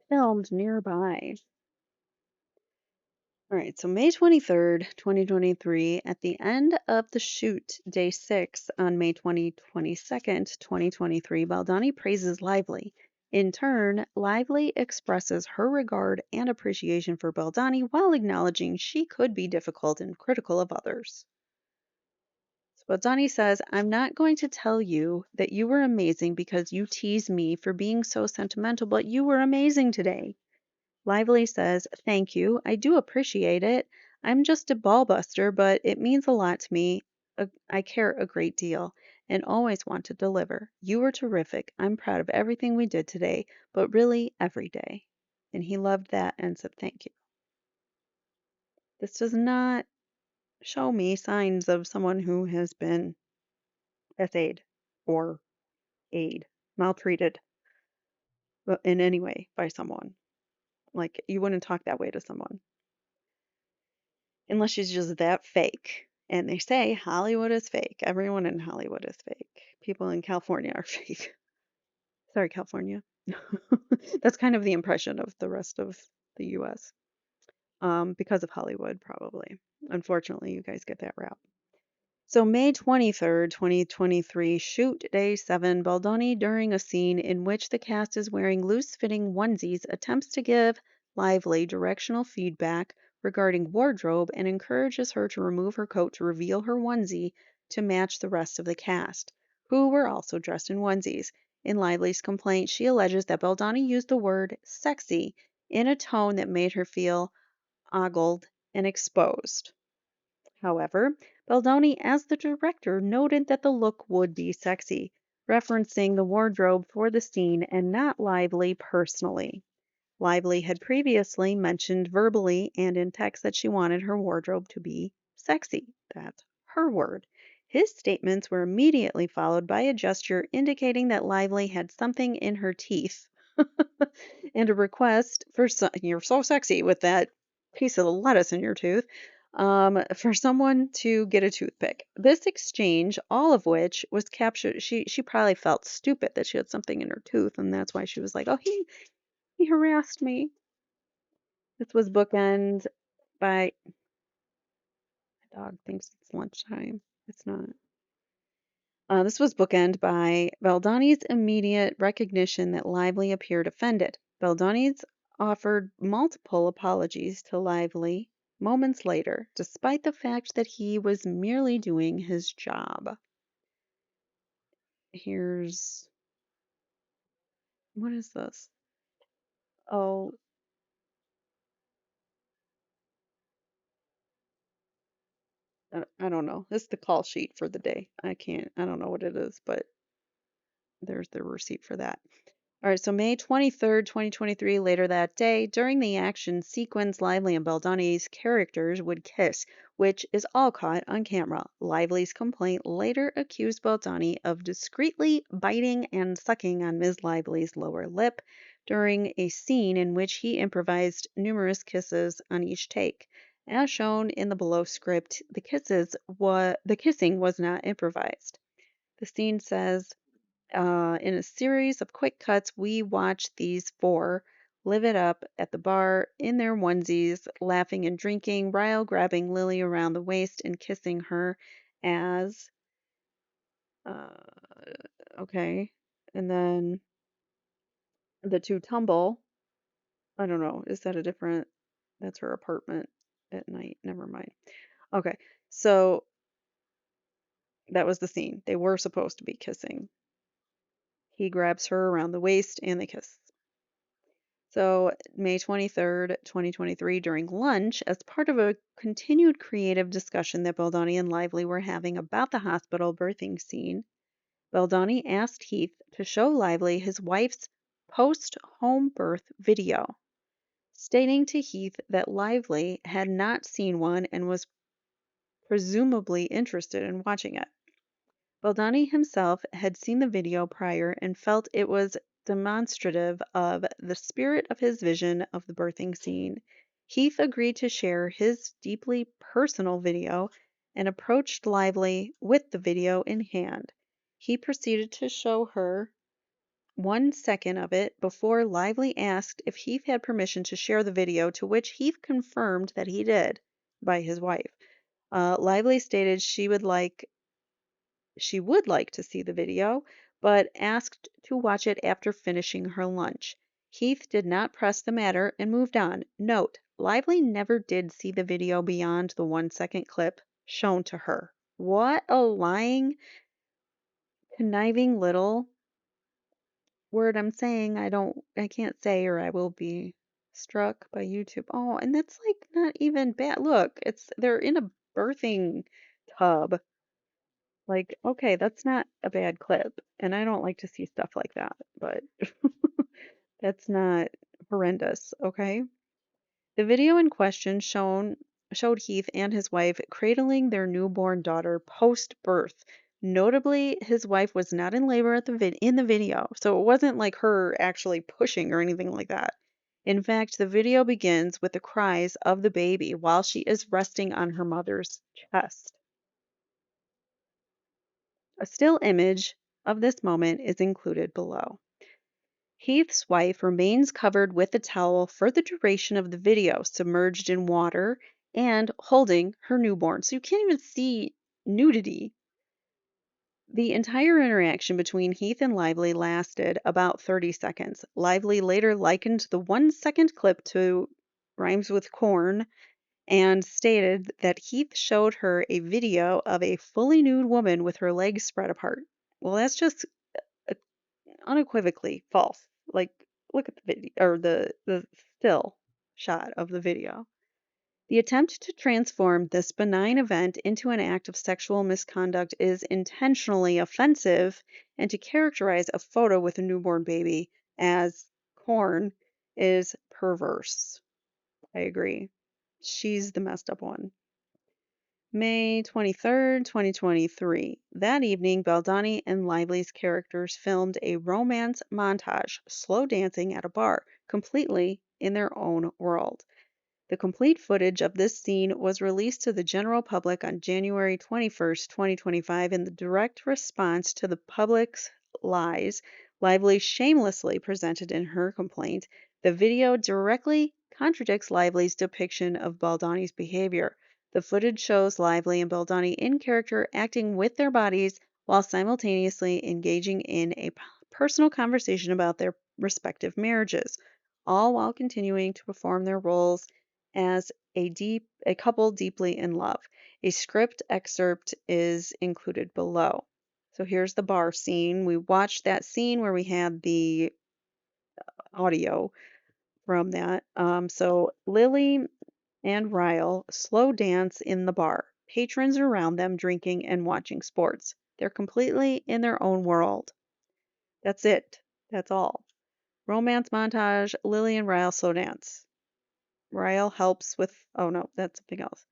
filmed nearby. All right, so May 23rd, 2023, at the end of the shoot, day 6 on May 2023, Baldoni praises Lively. In turn, Lively expresses her regard and appreciation for Baldoni while acknowledging she could be difficult and critical of others. So Baldoni says, I'm not going to tell you that you were amazing because you tease me for being so sentimental, but you were amazing today. Lively says, thank you. I do appreciate it. I'm just a ball buster, but it means a lot to me. I care a great deal and always want to deliver. You were terrific. I'm proud of everything we did today, but really every day. And he loved that and said, thank you. This does not show me signs of someone who has been SA'd or A'd, maltreated in any way by someone. Like, you wouldn't talk that way to someone. Unless she's just that fake. And they say Hollywood is fake. Everyone in Hollywood is fake. People in California are fake. Sorry, California. That's kind of the impression of the rest of the US. Because of Hollywood, probably. Unfortunately, you guys get that rap. So, May 23rd, 2023, shoot day 7, Baldoni, during a scene in which the cast is wearing loose fitting onesies, attempts to give Lively directional feedback regarding wardrobe and encourages her to remove her coat to reveal her onesie to match the rest of the cast, who were also dressed in onesies. In Lively's complaint, she alleges that Baldoni used the word sexy in a tone that made her feel ogled and exposed. However, Baldoni, as the director, noted that the look would be sexy, referencing the wardrobe for the scene and not Lively personally. Lively had previously mentioned verbally and in text that she wanted her wardrobe to be sexy. That's her word. His statements were immediately followed by a gesture indicating that Lively had something in her teeth and a request for you're so sexy with that piece of lettuce in your tooth, for someone to get a toothpick. This exchange, all of which was captured, she probably felt stupid that she had something in her tooth, and that's why she was like, "Oh, he harassed me." This was bookend by my dog thinks it's lunchtime. It's not. This was bookend by Baldoni's immediate recognition that Lively appeared offended. Baldoni's offered multiple apologies to Lively moments later, despite the fact that he was merely doing his job. Here's what is this? Oh, I don't know. This is the call sheet for the day. I don't know what it is, but there's the receipt for that. All right, so May 23rd, 2023, later that day, during the action sequence, Lively and Baldoni's characters would kiss, which is all caught on camera. Lively's complaint later accused Baldoni of discreetly biting and sucking on Ms. Lively's lower lip during a scene in which he improvised numerous kisses on each take. As shown in the below script, the kissing was not improvised. The scene says, in a series of quick cuts, we watch these four live it up at the bar in their onesies, laughing and drinking, Ryle grabbing Lily around the waist and kissing her as, uh, okay. And then the two tumble. I don't know. Is that a different? That's her apartment at night. Never mind. Okay. So that was the scene. They were supposed to be kissing. He grabs her around the waist and they kiss. So, May 23rd, 2023, during lunch, as part of a continued creative discussion that Baldoni and Lively were having about the hospital birthing scene, Baldoni asked Heath to show Lively his wife's post home birth video, stating to Heath that Lively had not seen one and was presumably interested in watching it. Baldoni himself had seen the video prior and felt it was demonstrative of the spirit of his vision of the birthing scene. Heath agreed to share his deeply personal video and approached Lively with the video in hand. He proceeded to show her 1 second of it before Lively asked if Heath had permission to share the video, to which Heath confirmed that he did by his wife. Lively stated she would like to see the video, but asked to watch it after finishing her lunch. Heath did not press the matter and moved on. Note, Lively never did see the video beyond the 1 second clip shown to her. What a lying, conniving little word I'm saying. I can't say or I will be struck by YouTube. Oh, and that's like not even bad. Look, they're in a birthing tub. Like, okay, that's not a bad clip, and I don't like to see stuff like that, but that's not horrendous, okay? The video in question showed Heath and his wife cradling their newborn daughter post-birth. Notably, his wife was not in labor in the video, so it wasn't like her actually pushing or anything like that. In fact, the video begins with the cries of the baby while she is resting on her mother's chest. A still image of this moment is included below. Heath's wife remains covered with a towel for the duration of the video, submerged in water and holding her newborn. So you can't even see nudity. The entire interaction between Heath and Lively lasted about 30 seconds. Lively later likened the 1 second clip to rhymes with corn and stated that Heath showed her a video of a fully nude woman with her legs spread apart. Well, that's just uh, unequivocally false. Like, look at the video or the still shot of the video. The attempt to transform this benign event into an act of sexual misconduct is intentionally offensive, and to characterize a photo with a newborn baby as corn is perverse. I agree. She's the messed up one. May 23rd, 2023. That evening, Baldoni and Lively's characters filmed a romance montage, slow dancing at a bar, completely in their own world. The complete footage of this scene was released to the general public on January 21st, 2025, in the direct response to the public's lies Lively shamelessly presented in her complaint. The video directly contradicts Lively's depiction of Baldoni's behavior. The footage shows Lively and Baldoni in character acting with their bodies while simultaneously engaging in a personal conversation about their respective marriages, all while continuing to perform their roles as a couple deeply in love. A script excerpt is included below. So here's the bar scene. We watched that scene where we had the audio from that. So Lily and Ryle slow dance in the bar. Patrons around them drinking and watching sports. They're completely in their own world. That's it. That's all. Romance montage, Lily and Ryle slow dance. Ryle helps with, oh no, that's something else.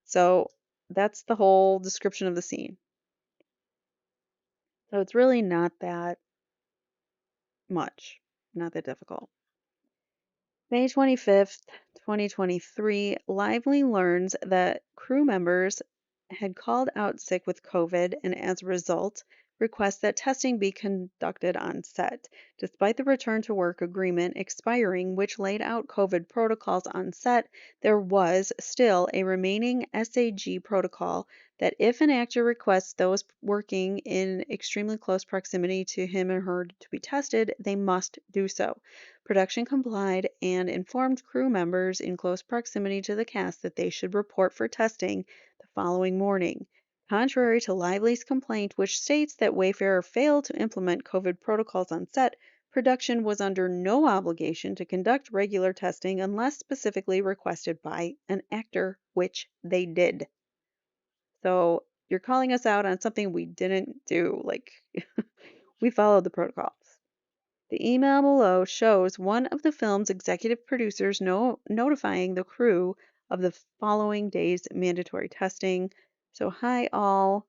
So that's the whole description of the scene. So it's really not that much, not that difficult. May 25th, 2023, Lively learns that crew members had called out sick with COVID and as a result, requests that testing be conducted on set. Despite the return to work agreement expiring, which laid out COVID protocols on set, there was still a remaining SAG protocol that if an actor requests those working in extremely close proximity to him or her to be tested, they must do so. Production complied and informed crew members in close proximity to the cast that they should report for testing the following morning. Contrary to Lively's complaint, which states that Wayfarer failed to implement COVID protocols on set, production was under no obligation to conduct regular testing unless specifically requested by an actor, which they did. So you're calling us out on something we didn't do. Like, we followed the protocols. The email below shows one of the film's executive producers notifying the crew of the following day's mandatory testing. So, hi all.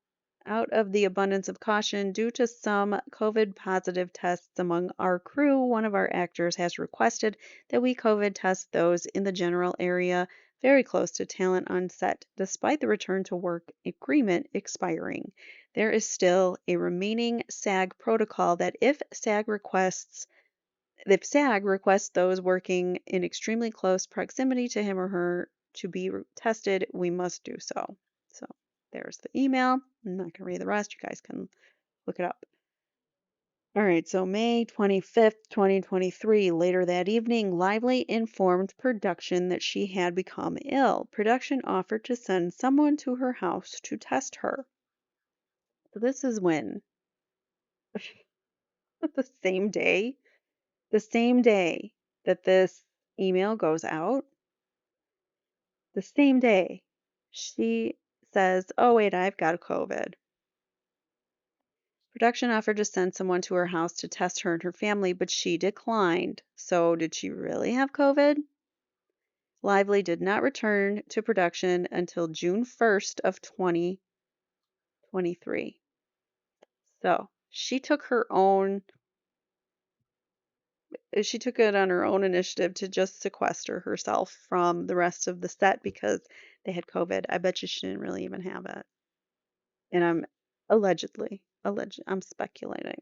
Out of the abundance of caution, due to some COVID positive tests among our crew, one of our actors has requested that we COVID test those in the general area very close to talent on set, despite the return to work agreement expiring. There is still a remaining SAG protocol that if SAG requests those working in extremely close proximity to him or her to be tested, we must do so. So there's the email. I'm not going to read the rest. You guys can look it up. All right, so May 25th, 2023, later that evening, Lively informed production that she had become ill. Production offered to send someone to her house to test her. So this is when the same day, the same day that this email goes out, the same day, she says, "Oh, wait, I've got COVID." Production offered to send someone to her house to test her and her family, but she declined. So, did she really have COVID? Lively did not return to production until June 1st of 2023. So, she took it on her own initiative to just sequester herself from the rest of the set because they had COVID. I bet you she didn't really even have it. And I'm speculating.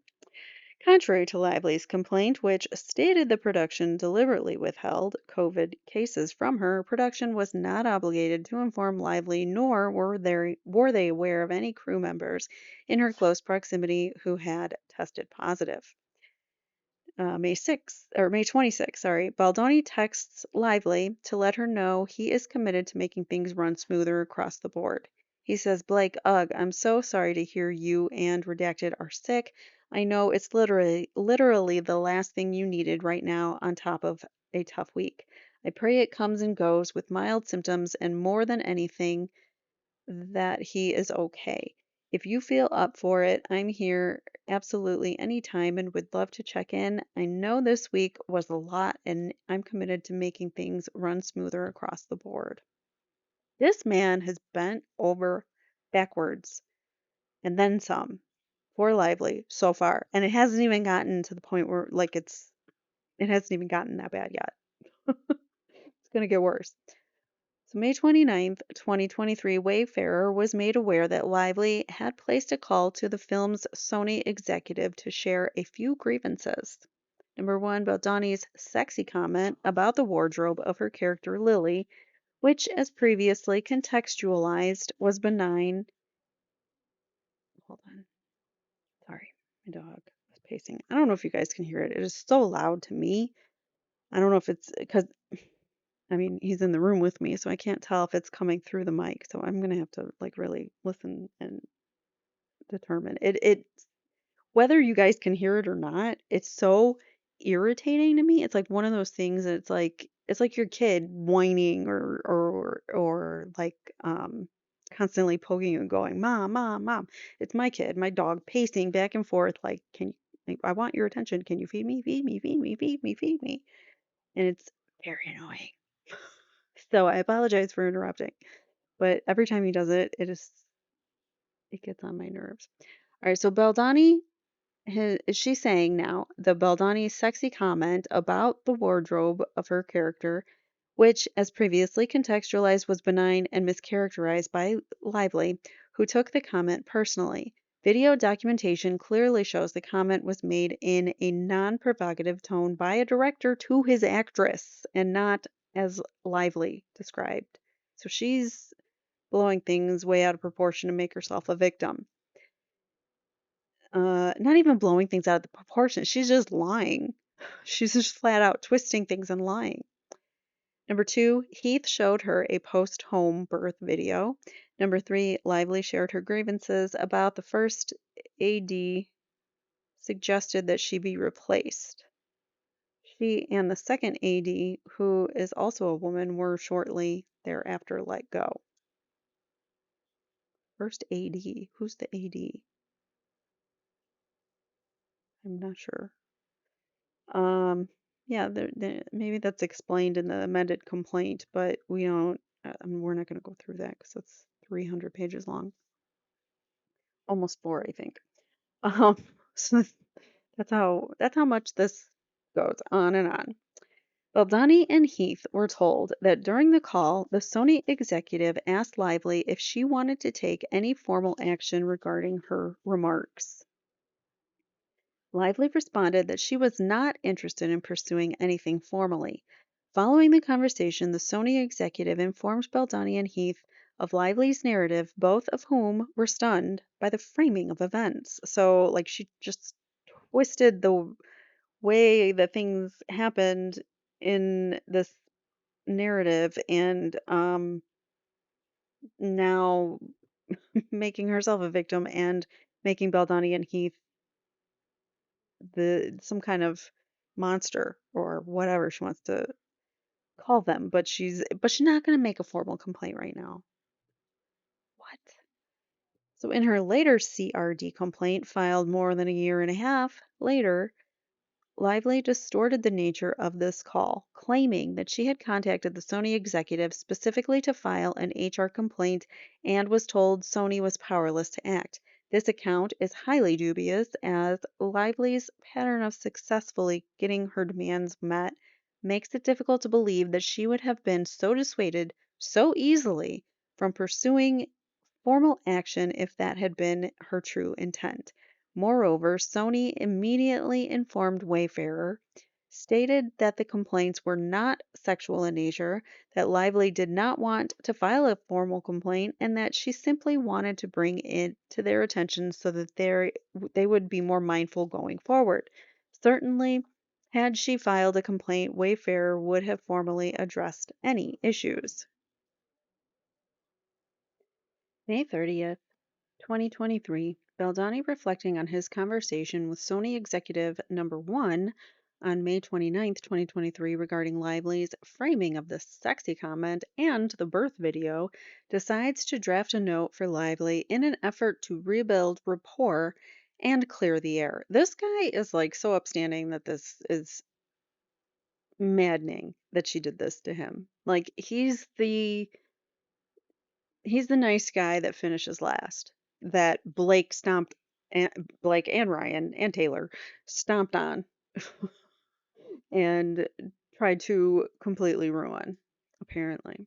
Contrary to Lively's complaint, which stated the production deliberately withheld COVID cases from her, production was not obligated to inform Lively, nor were they aware of any crew members in her close proximity who had tested positive. May 26th, sorry, Baldoni texts Lively to let her know he is committed to making things run smoother across the board. He says, Blake, ugh, I'm so sorry to hear you and Redacted are sick. I know it's literally the last thing you needed right now on top of a tough week. I pray it comes and goes with mild symptoms and more than anything that he is okay. If you feel up for it, I'm here absolutely anytime and would love to check in. I know this week was a lot and I'm committed to making things run smoother across the board. This man has bent over backwards and then some for Lively so far. And it hasn't even gotten to the point where it hasn't even gotten that bad yet. It's going to get worse. So May 29th, 2023, Wayfarer was made aware that Lively had placed a call to the film's Sony executive to share a few grievances. Number one, Baldoni's sexy comment about the wardrobe of her character Lily, which, as previously contextualized, was benign. Hold on. Sorry, my dog is pacing. I don't know if you guys can hear it. It is so loud to me. I don't know if it's because I mean, he's in the room with me, so I can't tell if it's coming through the mic. So I'm gonna have to like really listen and determine it. Whether you guys can hear it or not, it's so irritating to me. It's like one of those things that it's like your kid whining or like constantly poking you and going, Mom, Mom, Mom. It's my kid, my dog pacing back and forth like, can you Like, I want your attention. Can you feed me? Feed me, feed me, feed me, feed me. And it's very annoying. So I apologize for interrupting. But every time he does it, it gets on my nerves. All right, so Baldoni, she's saying now the Baldoni's sexy comment about the wardrobe of her character, which, as previously contextualized, was benign and mischaracterized by Lively, who took the comment personally. Video documentation clearly shows the comment was made in a non provocative tone by a director to his actress and not as Lively described. So she's blowing things way out of proportion to make herself a victim. Not even blowing things out of the proportion. She's just lying. She's just flat out twisting things and lying. Number two, Heath showed her a post-home birth video. Number three, Lively shared her grievances about the first AD suggested that she be replaced. She and the second AD, who is also a woman, were shortly thereafter let go. First AD, who's the AD? I'm not sure. Yeah, maybe that's explained in the amended complaint, but we don't, we're not going to go through that because it's 300 pages long. Almost four, I think. Um, so that's how much this goes on and on. Baldoni and Heath were told that during the call, the Sony executive asked Lively if she wanted to take any formal action regarding her remarks. Lively responded that she was not interested in pursuing anything formally. Following the conversation, the Sony executive informed Baldoni and Heath of Lively's narrative, both of whom were stunned by the framing of events. So, like, she just twisted the way that things happened in this narrative and now making herself a victim and making Baldoni and Heath some kind of monster or whatever she wants to call them, but she's not going to make a formal complaint right now. What? So in her later CRD complaint filed more than a year and a half later, Lively distorted the nature of this call, claiming that she had contacted the Sony executive specifically to file an HR complaint and was told Sony was powerless to act. This account is highly dubious, as Lively's pattern of successfully getting her demands met makes it difficult to believe that she would have been so dissuaded so easily from pursuing formal action if that had been her true intent. Moreover, Sony immediately informed Wayfarer, stated that the complaints were not sexual in nature, that Lively did not want to file a formal complaint, and that she simply wanted to bring it to their attention so that they would be more mindful going forward. Certainly, had she filed a complaint, Wayfarer would have formally addressed any issues. May 30th. 2023, Baldoni reflecting on his conversation with Sony executive number one on May 29th, 2023, regarding Lively's framing of the sexy comment and the birth video, decides to draft a note for Lively in an effort to rebuild rapport and clear the air. This guy is like so upstanding that this is maddening that she did this to him. Like he's the nice guy that finishes last, that and Blake and Ryan and Taylor stomped on and tried to completely ruin, apparently.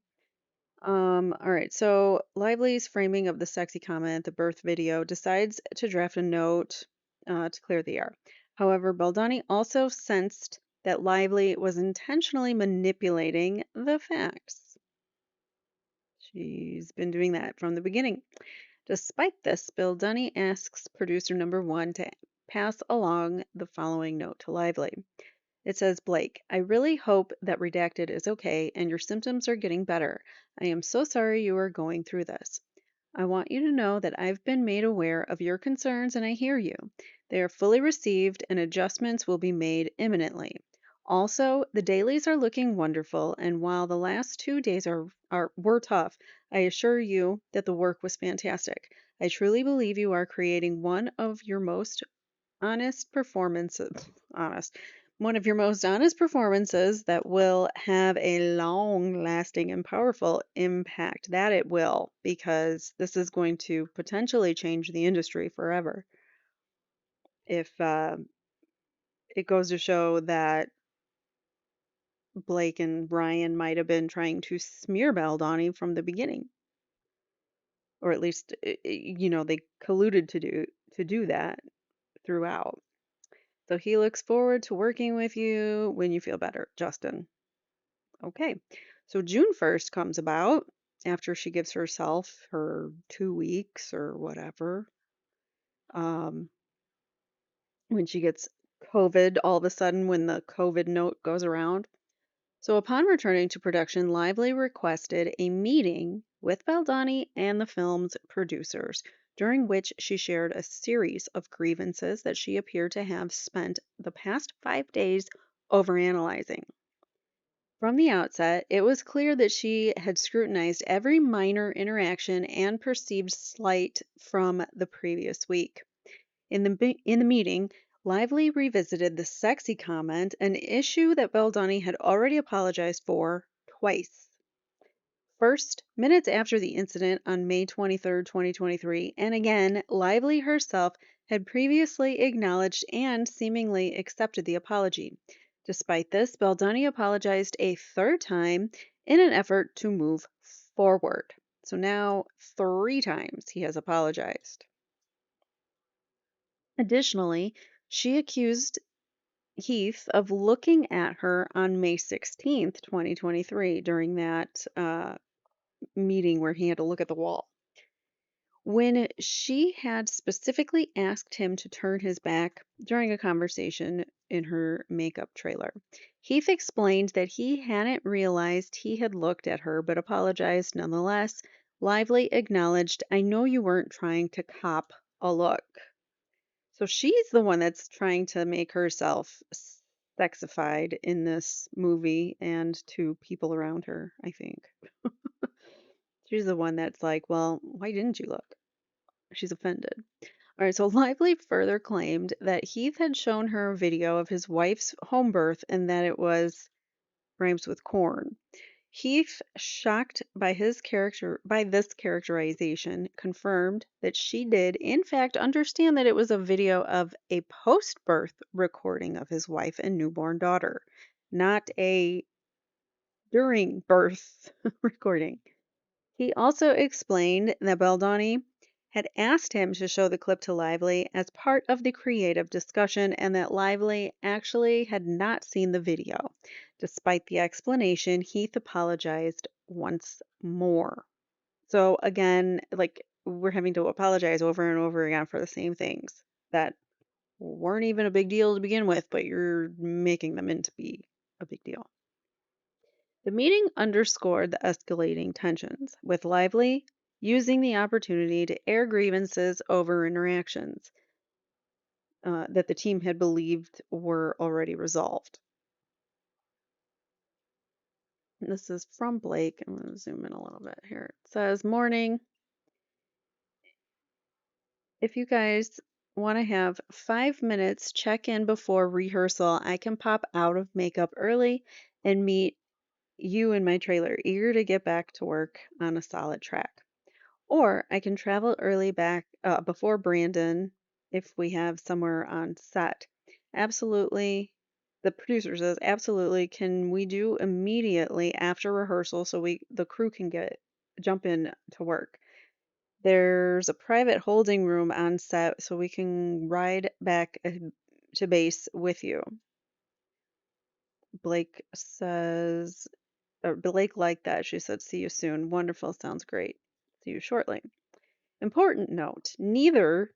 All right, so Lively's framing of the sexy comment, the birth video, decides to draft a note to clear the air. However, Baldoni also sensed that Lively was intentionally manipulating the facts. She's been doing that from the beginning. Despite this, Baldoni asks producer number one to pass along the following note to Lively. It says, Blake, I really hope that Redacted is okay and your symptoms are getting better. I am so sorry you are going through this. I want you to know that I've been made aware of your concerns and I hear you. They are fully received and adjustments will be made imminently. Also, the dailies are looking wonderful, and while the last 2 days were tough, I assure you that the work was fantastic. I truly believe you are creating one of your most honest performances, honest, one of your most honest performances that will have a long lasting and powerful impact. That it will, because this is going to potentially change the industry forever. If it goes to show that Blake and Ryan might have been trying to smear Baldoni from the beginning, or at least they colluded to do that throughout. So he looks forward to working with you when you feel better, Justin. Okay. So June 1st comes about after she gives herself her 2 weeks or whatever. Um, when she gets COVID all of a sudden, when the COVID note goes around. So upon returning to production, Lively requested a meeting with Baldoni and the film's producers, during which she shared a series of grievances that she appeared to have spent the past 5 days overanalyzing. From the outset, it was clear that she had scrutinized every minor interaction and perceived slight from the previous week. In the meeting, Lively revisited the sexy comment, an issue that Baldoni had already apologized for twice. First, minutes after the incident on May 23rd, 2023, and again, Lively herself had previously acknowledged and seemingly accepted the apology. Despite this, Baldoni apologized a third time in an effort to move forward. So now, 3 times he has apologized. Additionally, she accused Heath of looking at her on May 16th, 2023, during that meeting where he had to look at the wall. When she had specifically asked him to turn his back during a conversation in her makeup trailer, Heath explained that he hadn't realized he had looked at her but apologized nonetheless. Lively acknowledged, "I know you weren't trying to cop a look." So she's the one that's trying to make herself sexified in this movie and to people around her, I think. She's the one that's like, well, why didn't you look? She's offended. All right, so Lively further claimed that Heath had shown her a video of his wife's home birth and that it was rhymes with corn. Heath, shocked by this characterization, confirmed that she did in fact understand that it was a video of a post-birth recording of his wife and newborn daughter, not a during birth recording. He also explained that Baldoni had asked him to show the clip to Lively as part of the creative discussion and that Lively actually had not seen the video. Despite the explanation, Heath apologized once more. So again, like we're having to apologize over and over again for the same things that weren't even a big deal to begin with, but you're making them into be a big deal. The meeting underscored the escalating tensions, with Lively using the opportunity to air grievances over interactions that the team had believed were already resolved. This is from Blake. I'm going to zoom in a little bit here. It says, "Morning. If you guys want to have 5 minutes check in before rehearsal, I can pop out of makeup early and meet you in my trailer, eager to get back to work on a solid track. Or I can travel early back before Brandon if we have somewhere on set." Absolutely. The producer says, "Absolutely. Can we do immediately after rehearsal so the crew can jump in to work? There's a private holding room on set so we can ride back to base with you." Blake says, or Blake liked that. She said, "See you soon. Wonderful. Sounds great. See you shortly." Important note, neither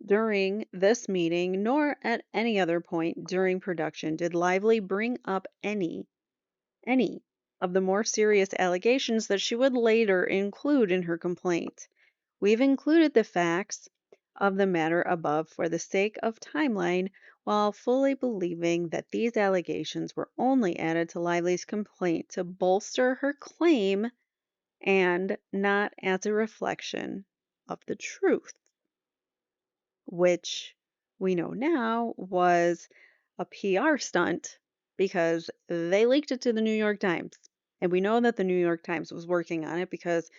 during this meeting nor at any other point during production did Lively bring up any of the more serious allegations that she would later include in her complaint. We've included the facts of the matter above for the sake of timeline, while fully believing that these allegations were only added to Lively's complaint to bolster her claim and not as a reflection of the truth, which we know now was a PR stunt because they leaked it to the New York Times. And we know that the New York Times was working on it because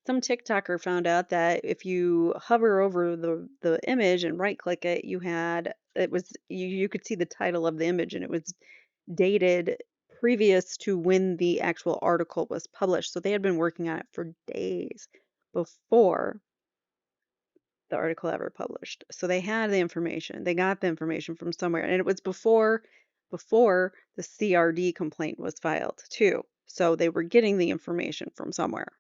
some TikToker found out that if you hover over the image and right click it, you could see the title of the image and it was dated previous to when the actual article was published. So they had been working on it for days before the article ever published. So they had the information. They got the information from somewhere, and it was before the CRD complaint was filed too. So they were getting the information from somewhere.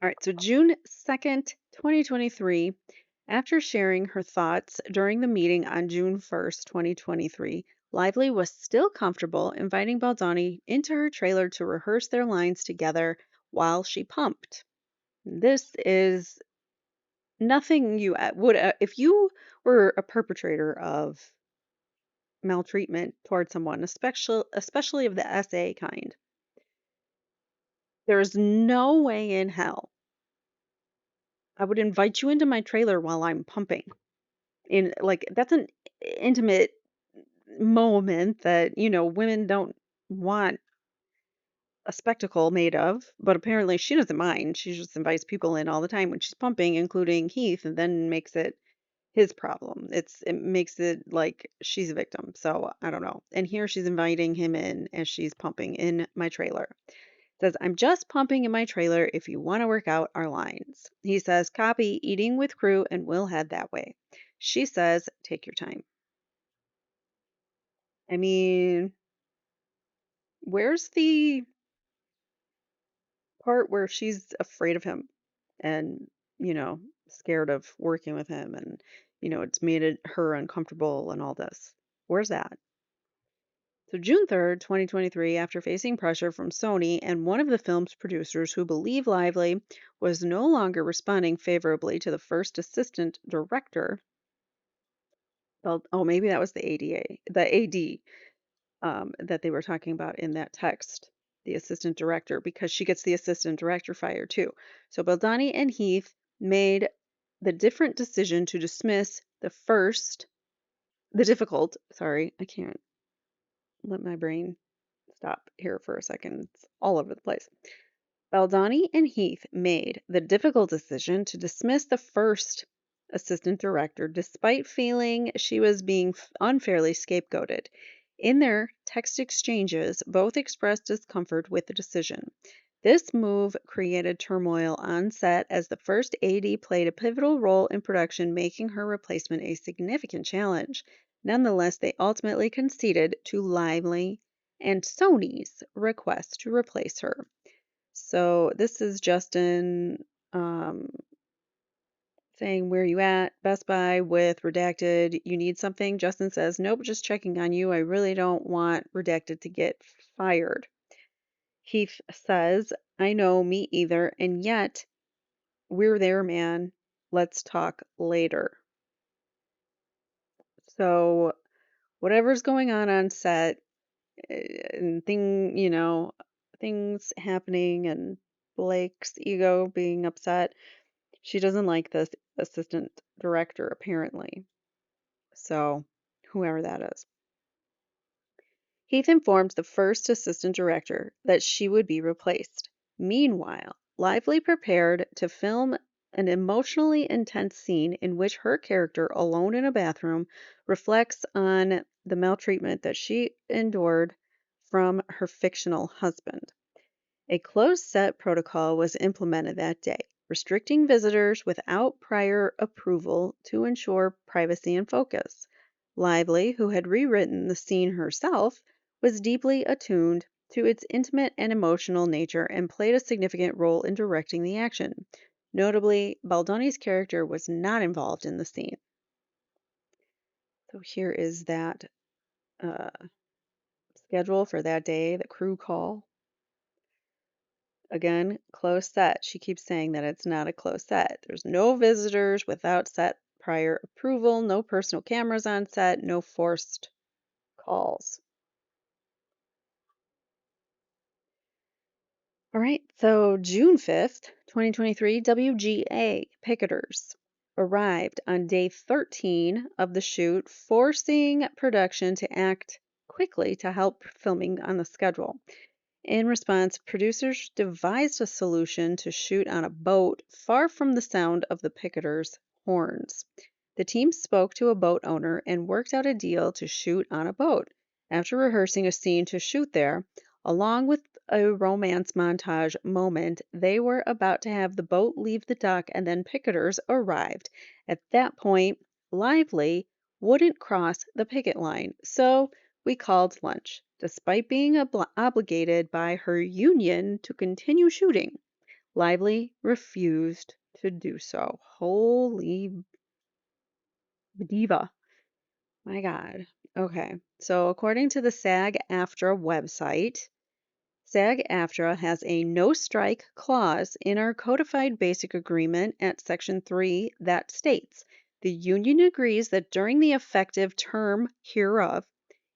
All right, so June 2nd, 2023, after sharing her thoughts during the meeting on June 1st, 2023, Lively was still comfortable inviting Baldoni into her trailer to rehearse their lines together while she pumped. This is nothing you would, if you were a perpetrator of maltreatment towards someone, especially of the SA kind, there's no way in hell I would invite you into my trailer while I'm pumping. In like that's an intimate moment that, women don't want a spectacle made of, but apparently she doesn't mind. She just invites people in all the time when she's pumping, including Heath, and then makes it his problem. It makes it like she's a victim. So I don't know. And here she's inviting him in as she's pumping in my trailer. Says, I'm just pumping in my trailer if you want to work out our lines. He says, copy eating with crew and we'll head that way. She says, take your time. I mean, where's the part where she's afraid of him and, scared of working with him and, it's made her uncomfortable and all this? Where's that? So, June 3rd, 2023, after facing pressure from Sony and one of the film's producers who believe Lively was no longer responding favorably to the first assistant director, well, oh, maybe that was the AD that they were talking about in that text, the assistant director, because she gets the assistant director fired too. So, Baldoni and Heath made the different decision to dismiss sorry, I can't let my brain stop here for a second. It's all over the place. Baldoni and Heath made the difficult decision to dismiss the first assistant director despite feeling she was being unfairly scapegoated. In their text exchanges, both expressed discomfort with the decision. This move created turmoil on set as the first AD played a pivotal role in production, making her replacement a significant challenge. Nonetheless, they ultimately conceded to Lively and Sony's request to replace her. So this is Justin um, saying, where you at? Best Buy with Redacted. You need something? Justin says, nope, just checking on you. I really don't want Redacted to get fired. Heath says, I know, me either. And yet, we're there, man. Let's talk later. So, whatever's going on set, and things happening, and Blake's ego being upset. She doesn't like this assistant director, apparently. So, whoever that is. Heath informed the first assistant director that she would be replaced. Meanwhile, Lively prepared to film an emotionally intense scene in which her character, alone in a bathroom, reflects on the maltreatment that she endured from her fictional husband. A closed set protocol was implemented that day, restricting visitors without prior approval to ensure privacy and focus. Lively, who had rewritten the scene herself, was deeply attuned to its intimate and emotional nature and played a significant role in directing the action. Notably, Baldoni's character was not involved in the scene. So here is that uh, schedule for that day, the crew call. Again, closed set. She keeps saying that it's not a closed set. There's no visitors without set prior approval, no personal cameras on set, no forced calls. All right, so June 5th, 2023, WGA picketers arrived on day 13 of the shoot, forcing production to act quickly to help filming on the schedule. In response, producers devised a solution to shoot on a boat far from the sound of the picketers' horns. The team spoke to a boat owner and worked out a deal to shoot on a boat. After rehearsing a scene to shoot there, along with a romance montage moment, they were about to have the boat leave the dock and then picketers arrived. At that point, Lively wouldn't cross the picket line, so we called lunch, despite being obligated by her union to continue shooting. Lively refused to do so. Holy diva. My God. Okay. So, according to the SAG-AFTRA website, SAG-AFTRA has a no strike clause in our codified basic agreement at Section 3 that states the union agrees that during the effective term hereof,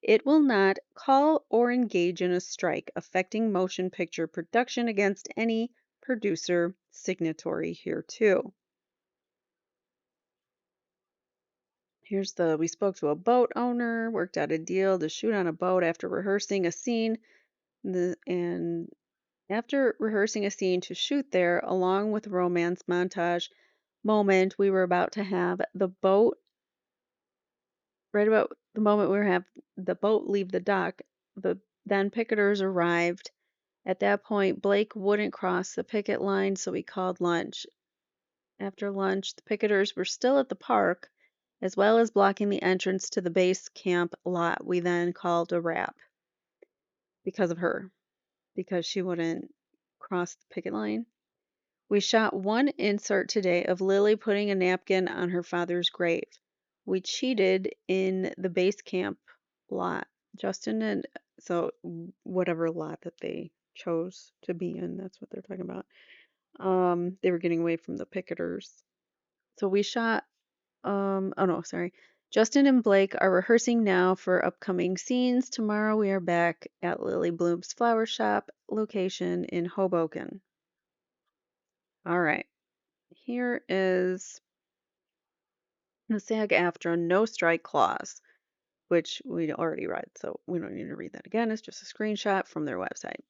it will not call or engage in a strike affecting motion picture production against any producer signatory hereto. We spoke to a boat owner, worked out a deal to shoot on a boat after rehearsing a scene, and after rehearsing a scene to shoot there, along with romance montage moment, we were about to have the boat, right about the moment we were have the boat leave the dock, then picketers arrived. At that point, Blake wouldn't cross the picket line, so we called lunch. After lunch, the picketers were still at the park, as well as blocking the entrance to the base camp lot. We then called a wrap because of her, because she wouldn't cross the picket line. We shot one insert today of Lily putting a napkin on her father's grave. We cheated in the base camp lot. Justin and so whatever lot that they chose to be in, that's what they're talking about. They were getting away from the picketers. So we shot oh no, sorry. Justin and Blake are rehearsing now for upcoming scenes. Tomorrow we are back at Lily Bloom's flower shop location in Hoboken. All right. Here is the SAG-AFTRA no strike clause, which we already read, so we don't need to read that again. It's just a screenshot from their website.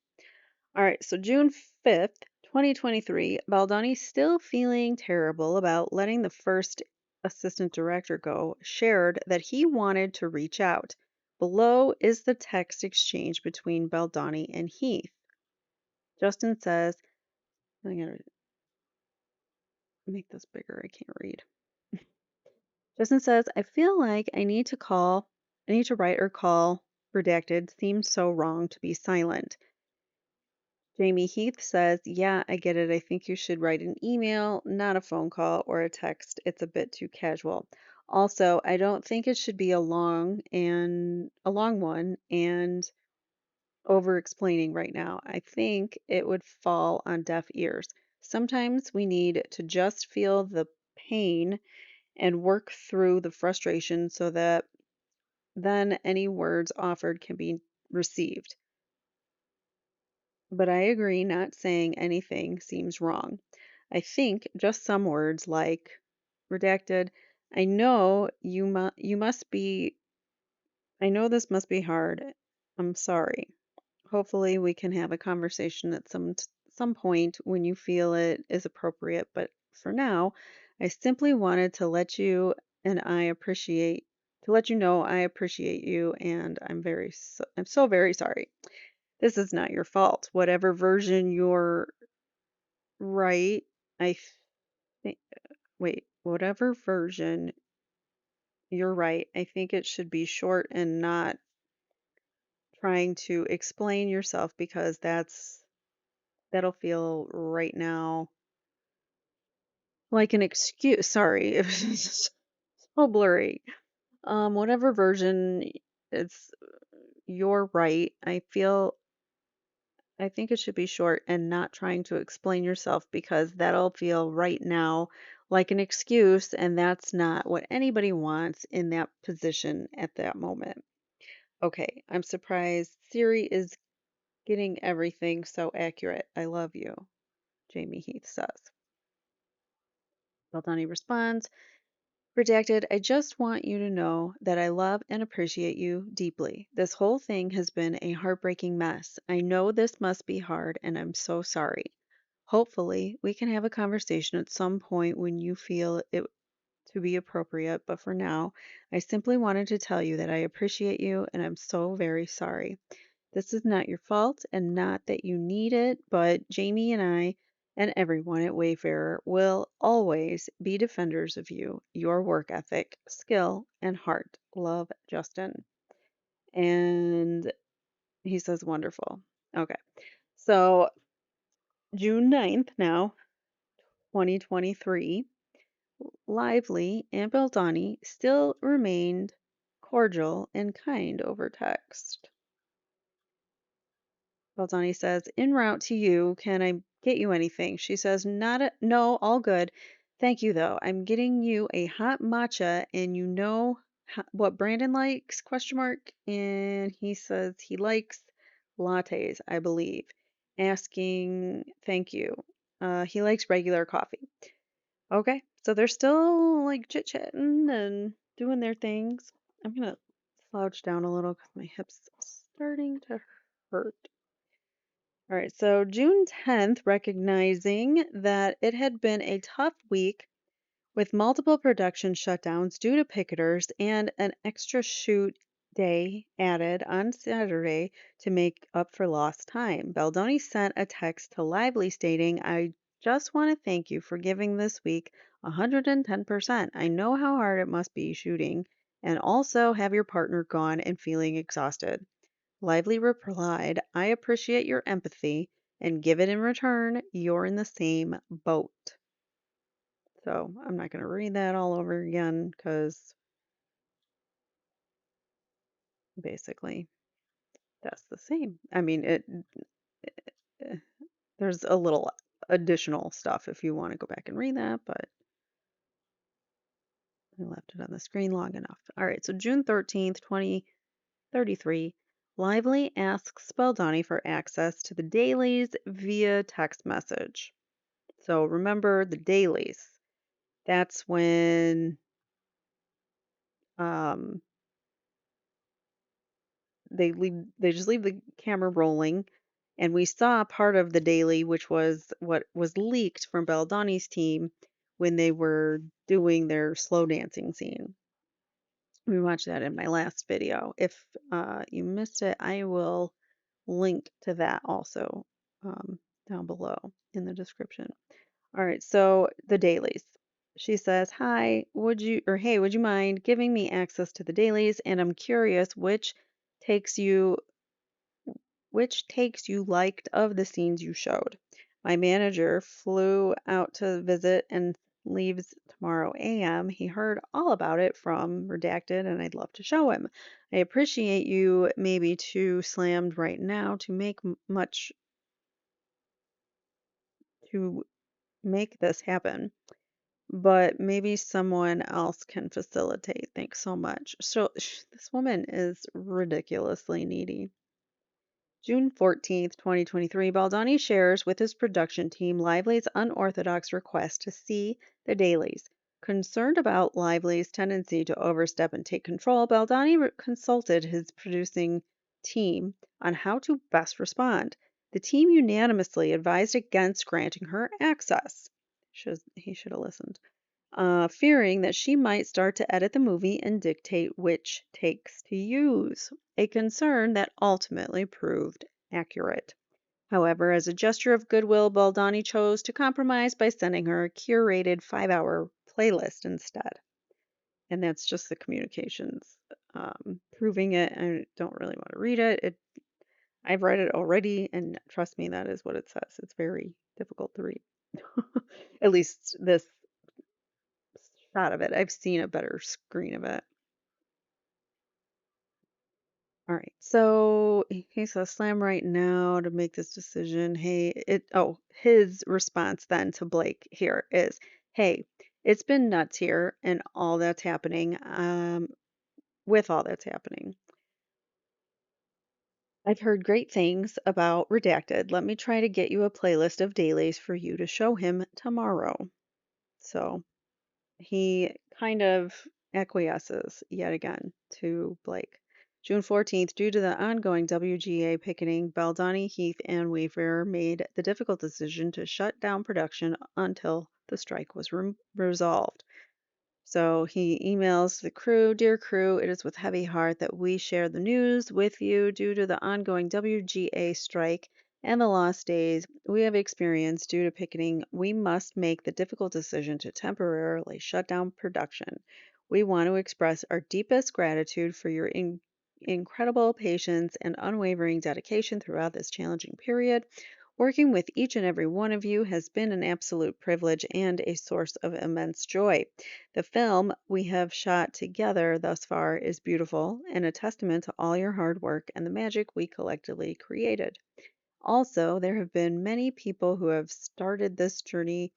All right, so June 5th, 2023, Baldoni, still feeling terrible about letting the first assistant director go, shared that he wanted to reach out. Below is the text exchange between Baldoni and Heath. Justin says, I'm going to make this bigger, I can't read. Justin says, I feel like I need to write or call. Redacted. Seems so wrong to be silent. Jamie Heath says, yeah, I get it. I think you should write an email, not a phone call or a text. It's a bit too casual. Also, I don't think it should be a long one and over explaining right now. I think it would fall on deaf ears. Sometimes we need to just feel the pain and work through the frustration so that then any words offered can be received. But I agree, not saying anything seems wrong. I think just some words like redacted, I know you must be I know this must be hard. I'm sorry. Hopefully we can have a conversation at some point when you feel it is appropriate, but for now, I simply wanted to let you know I appreciate you and I'm so very sorry. This is not your fault. Whatever version you're right, I think wait, whatever version you're right, I think it should be short and not trying to explain yourself because that'll feel right now like an excuse. Sorry, it was just so blurry. Whatever version it's you're right. I think it should be short and not trying to explain yourself because that'll feel right now like an excuse, and that's not what anybody wants in that position at that moment. Okay, I'm surprised Siri is getting everything so accurate. I love you, Jamie Heath says. Baldoni responds, Redacted, I just want you to know that I love and appreciate you deeply. This whole thing has been a heartbreaking mess. I know this must be hard, and I'm so sorry. Hopefully, we can have a conversation at some point when you feel it to be appropriate, but for now, I simply wanted to tell you that I appreciate you and I'm so very sorry. This is not your fault and not that you need it, but Jamie and I and everyone at Wayfarer will always be defenders of you, your work ethic, skill, and heart. Love, Justin. And he says, wonderful. Okay. So June 9th now, 2023, Lively and Baldoni still remained cordial and kind over text. Baldani says, En route to you, can I get you anything? She says, No, all good. Thank you, though. I'm getting you a hot matcha, and you know what Brandon likes? Question mark. And he says he likes lattes, I believe. Asking, thank you. He likes regular coffee. Okay, so they're still like chit-chatting and doing their things. I'm gonna slouch down a little because my hips starting to hurt. All right, so June 10th, recognizing that it had been a tough week with multiple production shutdowns due to picketers and an extra shoot day added on Saturday to make up for lost time. Baldoni sent a text to Lively stating, I just want to thank you for giving this week 110%. I know how hard it must be shooting and also have your partner gone and feeling exhausted. Lively replied, I appreciate your empathy and give it in return. You're in the same boat. So I'm not going to read that all over again because basically that's the same. I mean, eh, there's a little additional stuff if you want to go back and read that, but I left it on the screen long enough. All right, so June 13th, 2033, Lively asks Spaldani for access to the dailies via text message. So remember the dailies. That's when um, they just leave the camera rolling, and we saw part of the daily, which was what was leaked from Baldoni's team when they were doing their slow dancing scene. We watched that in my last video. If you missed it, I will link to that also um, down below in the description. All right, so the dailies. She says, "Hi, would you or hey, would you mind giving me access to the dailies? And I'm curious takes you which takes you liked of the scenes you showed. My manager flew out to visit and leaves tomorrow AM. He heard all about it from Redacted, and I'd love to show him. I appreciate you maybe too slammed right now to make much to make this happen. But maybe someone else can facilitate. Thanks so much. So this woman is ridiculously needy. June 14th, 2023, Baldoni shares with his production team Lively's unorthodox request to see the dailies. Concerned about Lively's tendency to overstep and take control, Baldoni consulted his producing team on how to best respond. The team unanimously advised against granting her access. He should have listened. Fearing that she might start to edit the movie and dictate which takes to use, a concern that ultimately proved accurate. However, as a gesture of goodwill, Baldoni chose to compromise by sending her a curated 5-hour playlist instead. And that's just the communications proving it. I don't really want to read it. I've read it already, and trust me, that is what it says. It's very difficult to read. At least this shot of it. I've seen a better screen of it. All right. So he says, slam right now to make this decision. His response then to Blake here is, hey, it's been nuts here and all that's happening. With all that's happening. I've heard great things about Redacted. Let me try to get you a playlist of dailies for you to show him tomorrow. So he kind of acquiesces yet again to Blake. June 14th, due to the ongoing WGA picketing, Baldoni, Heath, and Wayfarer made the difficult decision to shut down production until the strike was resolved. So he emails the crew, "Dear crew, it is with heavy heart that we share the news with you due to the ongoing WGA strike and the lost days we have experienced due to picketing. We must make the difficult decision to temporarily shut down production. We want to express our deepest gratitude for your incredible patience and unwavering dedication throughout this challenging period. Working with each and every one of you has been an absolute privilege and a source of immense joy. The film we have shot together thus far is beautiful and a testament to all your hard work and the magic we collectively created. Also, there have been many people who have started this journey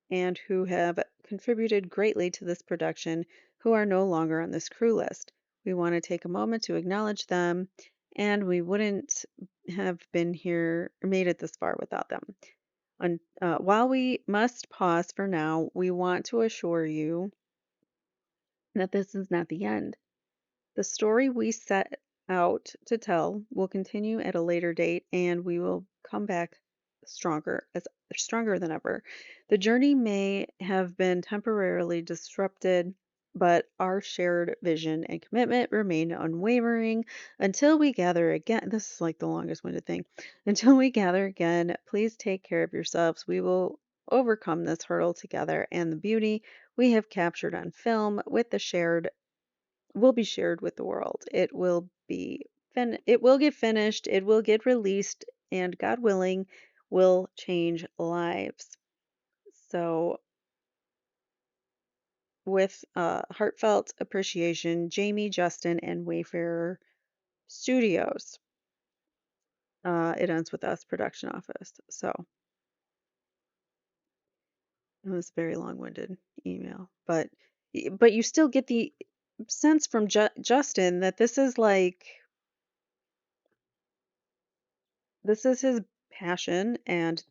and who have contributed greatly to this production who are no longer on this crew list. We want to take a moment to acknowledge them, and we wouldn't have been here or made it this far without them. While we must pause for now, we want to assure you that this is not the end. The story we set out to tell will continue at a later date and we will come back stronger than ever. The journey may have been temporarily disrupted, but our shared vision and commitment remain unwavering until we gather again. This is like the longest winded thing. Until we gather again, please take care of yourselves. We will overcome this hurdle together, and the beauty we have captured on film with the shared will be shared with the world. It will get finished, it will get released, and God willing, will change lives. So, with heartfelt appreciation, Jamie, Justin, and Wayfarer Studios. It ends with us, production office. So, it was a very long-winded email, but you still get the sense from Justin that this is his passion and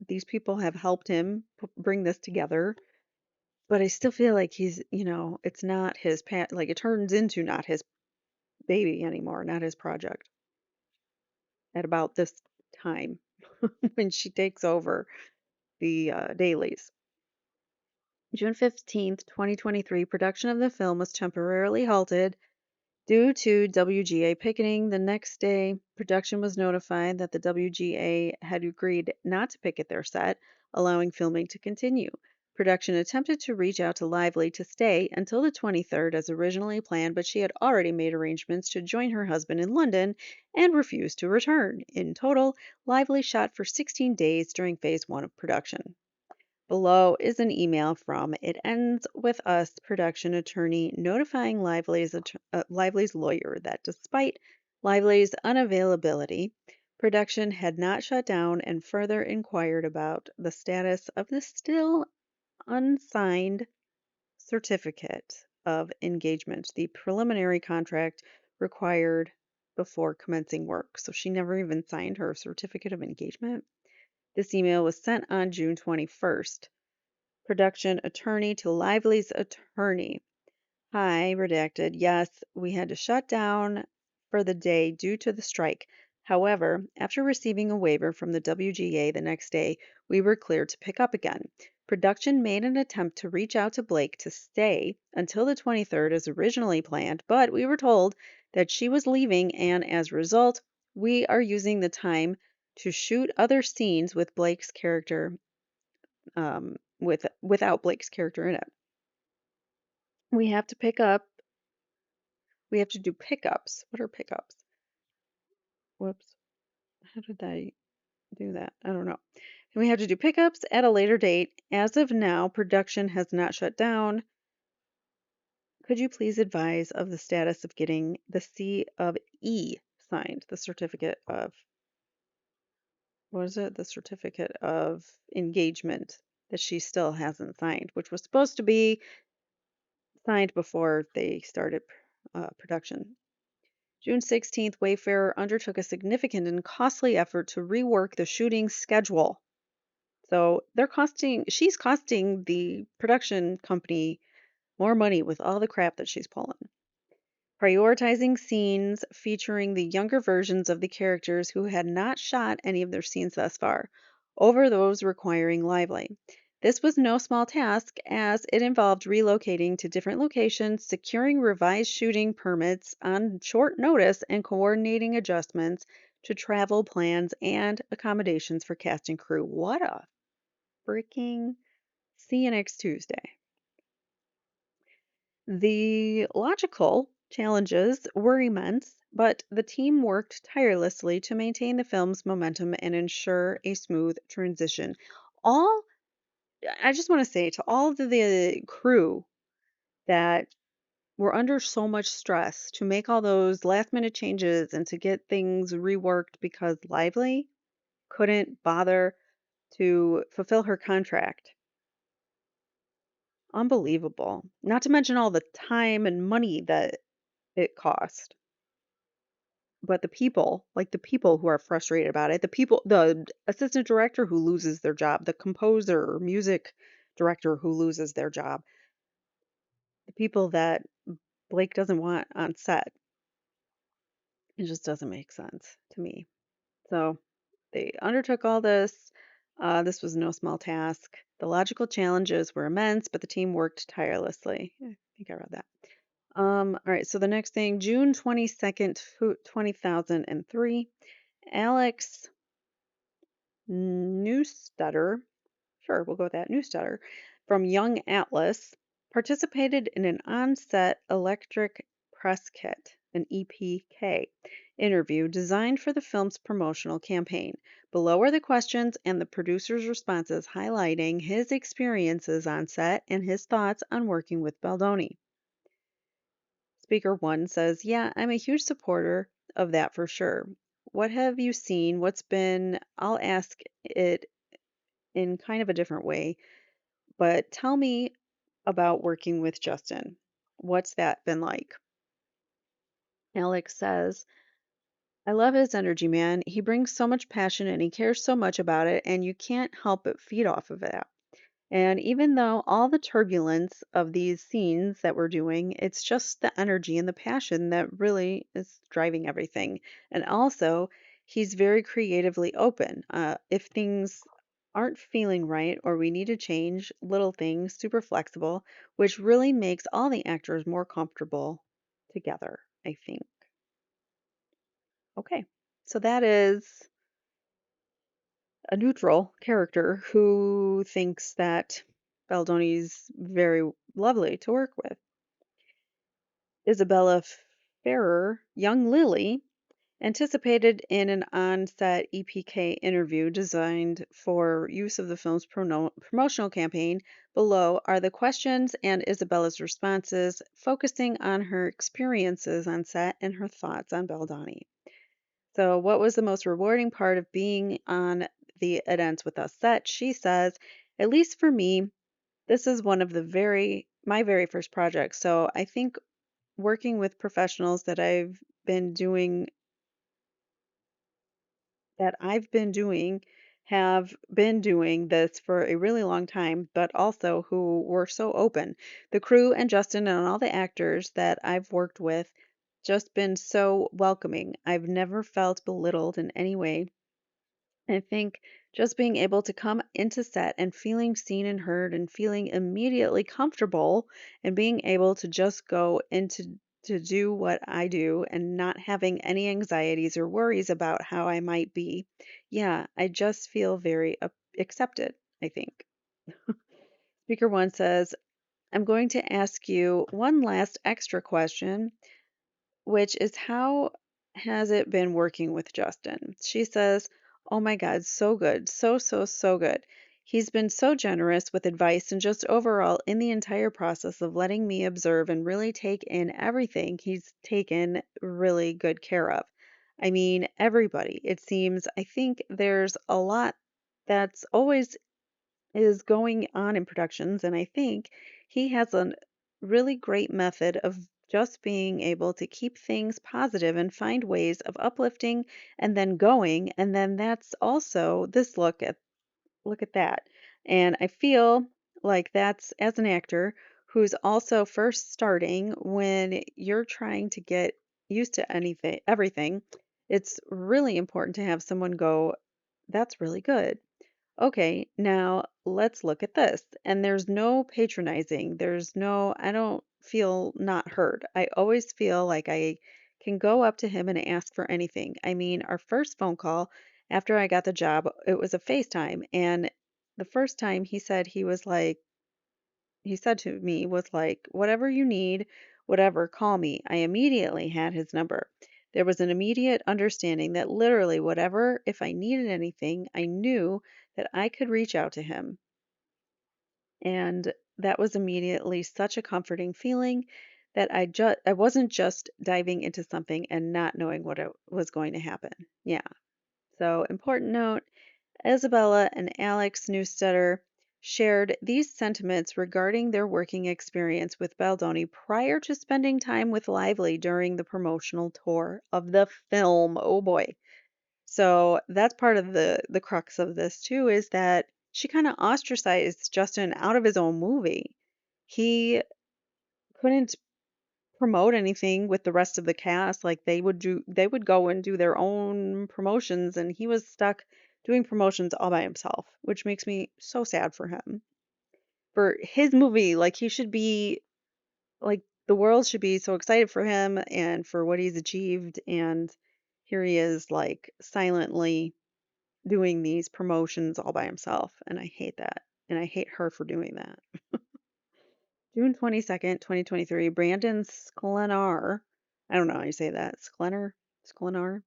these people have helped him bring this together. But I still feel like it's not his like it turns into not his baby anymore, not his project at about this time when she takes over the dailies. June 15th, 2023, production of the film was temporarily halted due to WGA picketing. The next day, production was notified that the WGA had agreed not to picket their set, allowing filming to continue. Production attempted to reach out to Lively to stay until the 23rd as originally planned, but she had already made arrangements to join her husband in London and refused to return. In total, Lively shot for 16 days during phase one of production. Below is an email from It Ends With Us production attorney notifying Lively's lawyer that despite Lively's unavailability, production had not shut down and further inquired about the status of the still unsigned certificate of engagement, the preliminary contract required before commencing work. So she never even signed her certificate of engagement. This email was sent on June 21st. Production attorney to Lively's attorney. Hi, redacted. Yes, we had to shut down for the day due to the strike. However, after receiving a waiver from the WGA the next day, we were cleared to pick up again. Production made an attempt to reach out to Blake to stay until the 23rd as originally planned, but we were told that she was leaving, and as a result, we are using the time to shoot other scenes with Blake's character without Blake's character in it. We have to pick up. We have to do pickups. What are pickups? Whoops. How did I do that? I don't know. We have to do pickups at a later date. As of now, production has not shut down. Could you please advise of the status of getting the C of E signed, the certificate of, what is it? The certificate of engagement that she still hasn't signed, which was supposed to be signed before they started production. June 16th, Wayfarer undertook a significant and costly effort to rework the shooting schedule. So she's costing the production company more money with all the crap that she's pulling. Prioritizing scenes featuring the younger versions of the characters who had not shot any of their scenes thus far, over those requiring lively. This was no small task as it involved relocating to different locations, securing revised shooting permits on short notice, and coordinating adjustments to travel plans and accommodations for cast and crew. What a freaking see you next Tuesday. The logical challenges were immense, but the team worked tirelessly to maintain the film's momentum and ensure a smooth transition. All I just want to say to all of the crew that were under so much stress to make all those last minute changes and to get things reworked because Lively couldn't bother to fulfill her contract. Unbelievable. Not to mention all the time and money that it cost. But the people who are frustrated about it, the assistant director who loses their job, the composer or music director who loses their job, the people that Blake doesn't want on set, it just doesn't make sense to me. So they undertook all this. This was no small task. The logical challenges were immense, but the team worked tirelessly. I think I read that. All right, so the next thing, June 22nd, 2003, Alex Newstetter, sure, we'll go with that, Newstetter, from Young Atlas, participated in an on-set electric press kit, an EPK, interview designed for the film's promotional campaign. Below are the questions and the producer's responses highlighting his experiences on set and his thoughts on working with Baldoni. Speaker one says, yeah, I'm a huge supporter of that for sure. What have you seen? I'll ask it in kind of a different way, but tell me about working with Justin. What's that been like? Alex says, I love his energy, man. He brings so much passion and he cares so much about it, and you can't help but feed off of that. And even though all the turbulence of these scenes that we're doing, it's just the energy and the passion that really is driving everything. And also, he's very creatively open. If things aren't feeling right or we need to change little things, super flexible, which really makes all the actors more comfortable together, I think. Okay, so that is a neutral character who thinks that Baldoni's very lovely to work with. Isabella Ferrer, young Lily, anticipated in an on-set EPK interview designed for use of the film's promotional campaign. Below are the questions and Isabella's responses, focusing on her experiences on set and her thoughts on Baldoni. So, what was the most rewarding part of being on the It Ends With Us set? She says, at least for me, this is one of my very first projects. So, I think working with professionals that I've been doing have been doing this for a really long time, but also who were so open. The crew and Justin and all the actors that I've worked with just been so welcoming. I've never felt belittled in any way. I think just being able to come into set and feeling seen and heard and feeling immediately comfortable and being able to just go into to do what I do and not having any anxieties or worries about how I might be. Yeah, I just feel very accepted, I think. Speaker 1 says, I'm going to ask you one last extra question, which is how has it been working with Justin? She says, oh my God, so good. So, so, so good. He's been so generous with advice and just overall in the entire process of letting me observe and really take in everything he's taken really good care of. I mean, everybody. It seems, I think there's a lot that's always is going on in productions, and I think he has a really great method of just being able to keep things positive and find ways of uplifting and then going. And then that's also this look at look at that. And I feel like that's as an actor who's also first starting when you're trying to get used to anything, everything, it's really important to have someone go, that's really good. Okay, now let's look at this. And there's no patronizing. There's no, I don't feel not heard. I always feel like I can go up to him and ask for anything. I mean, our first phone call after I got the job, it was a FaceTime. And the first time he said, he was like, he said to me, was like, whatever you need, whatever, call me. I immediately had his number. There was an immediate understanding that literally, whatever, if I needed anything, I knew that I could reach out to him. And that was immediately such a comforting feeling that I wasn't just diving into something and not knowing what it was going to happen. Yeah. So, important note, Isabella and Alex Newstetter shared these sentiments regarding their working experience with Baldoni prior to spending time with Lively during the promotional tour of the film. Oh boy. So that's part of the crux of this too, is that she kind of ostracized Justin out of his own movie. He couldn't promote anything with the rest of the cast. Like they would go and do their own promotions, and he was stuck doing promotions all by himself, which makes me so sad for him. For his movie, like he should be like the world should be so excited for him and for what he's achieved, and here he is like silently doing these promotions all by himself, and I hate that. And I hate her for doing that. June 22nd, 2023, Brandon Sklenar, I don't know how you say that, Sklenar,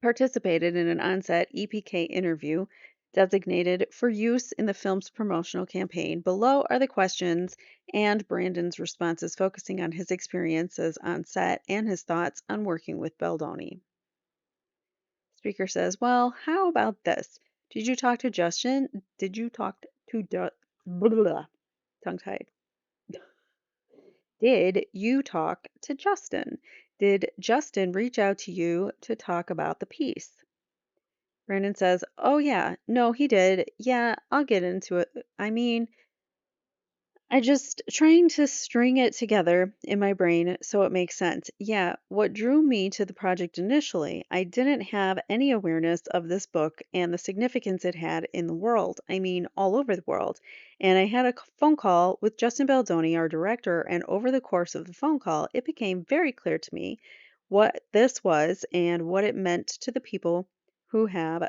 participated in an on-set EPK interview designated for use in the film's promotional campaign. Below are the questions and Brandon's responses focusing on his experiences on set and his thoughts on working with Baldoni. Speaker says, well, how about this? Did you talk to Justin? Did you talk to blah, blah, blah, tongue-tied. Did you talk to Justin? Did Justin reach out to you to talk about the piece? Brandon says, oh, yeah, no, he did. Yeah, I'll get into it. I mean, I just trying to string it together in my brain so it makes sense. Yeah, what drew me to the project initially, I didn't have any awareness of this book and the significance it had in the world. I mean, all over the world. And I had a phone call with Justin Baldoni, our director, and over the course of the phone call, it became very clear to me what this was and what it meant to the people who have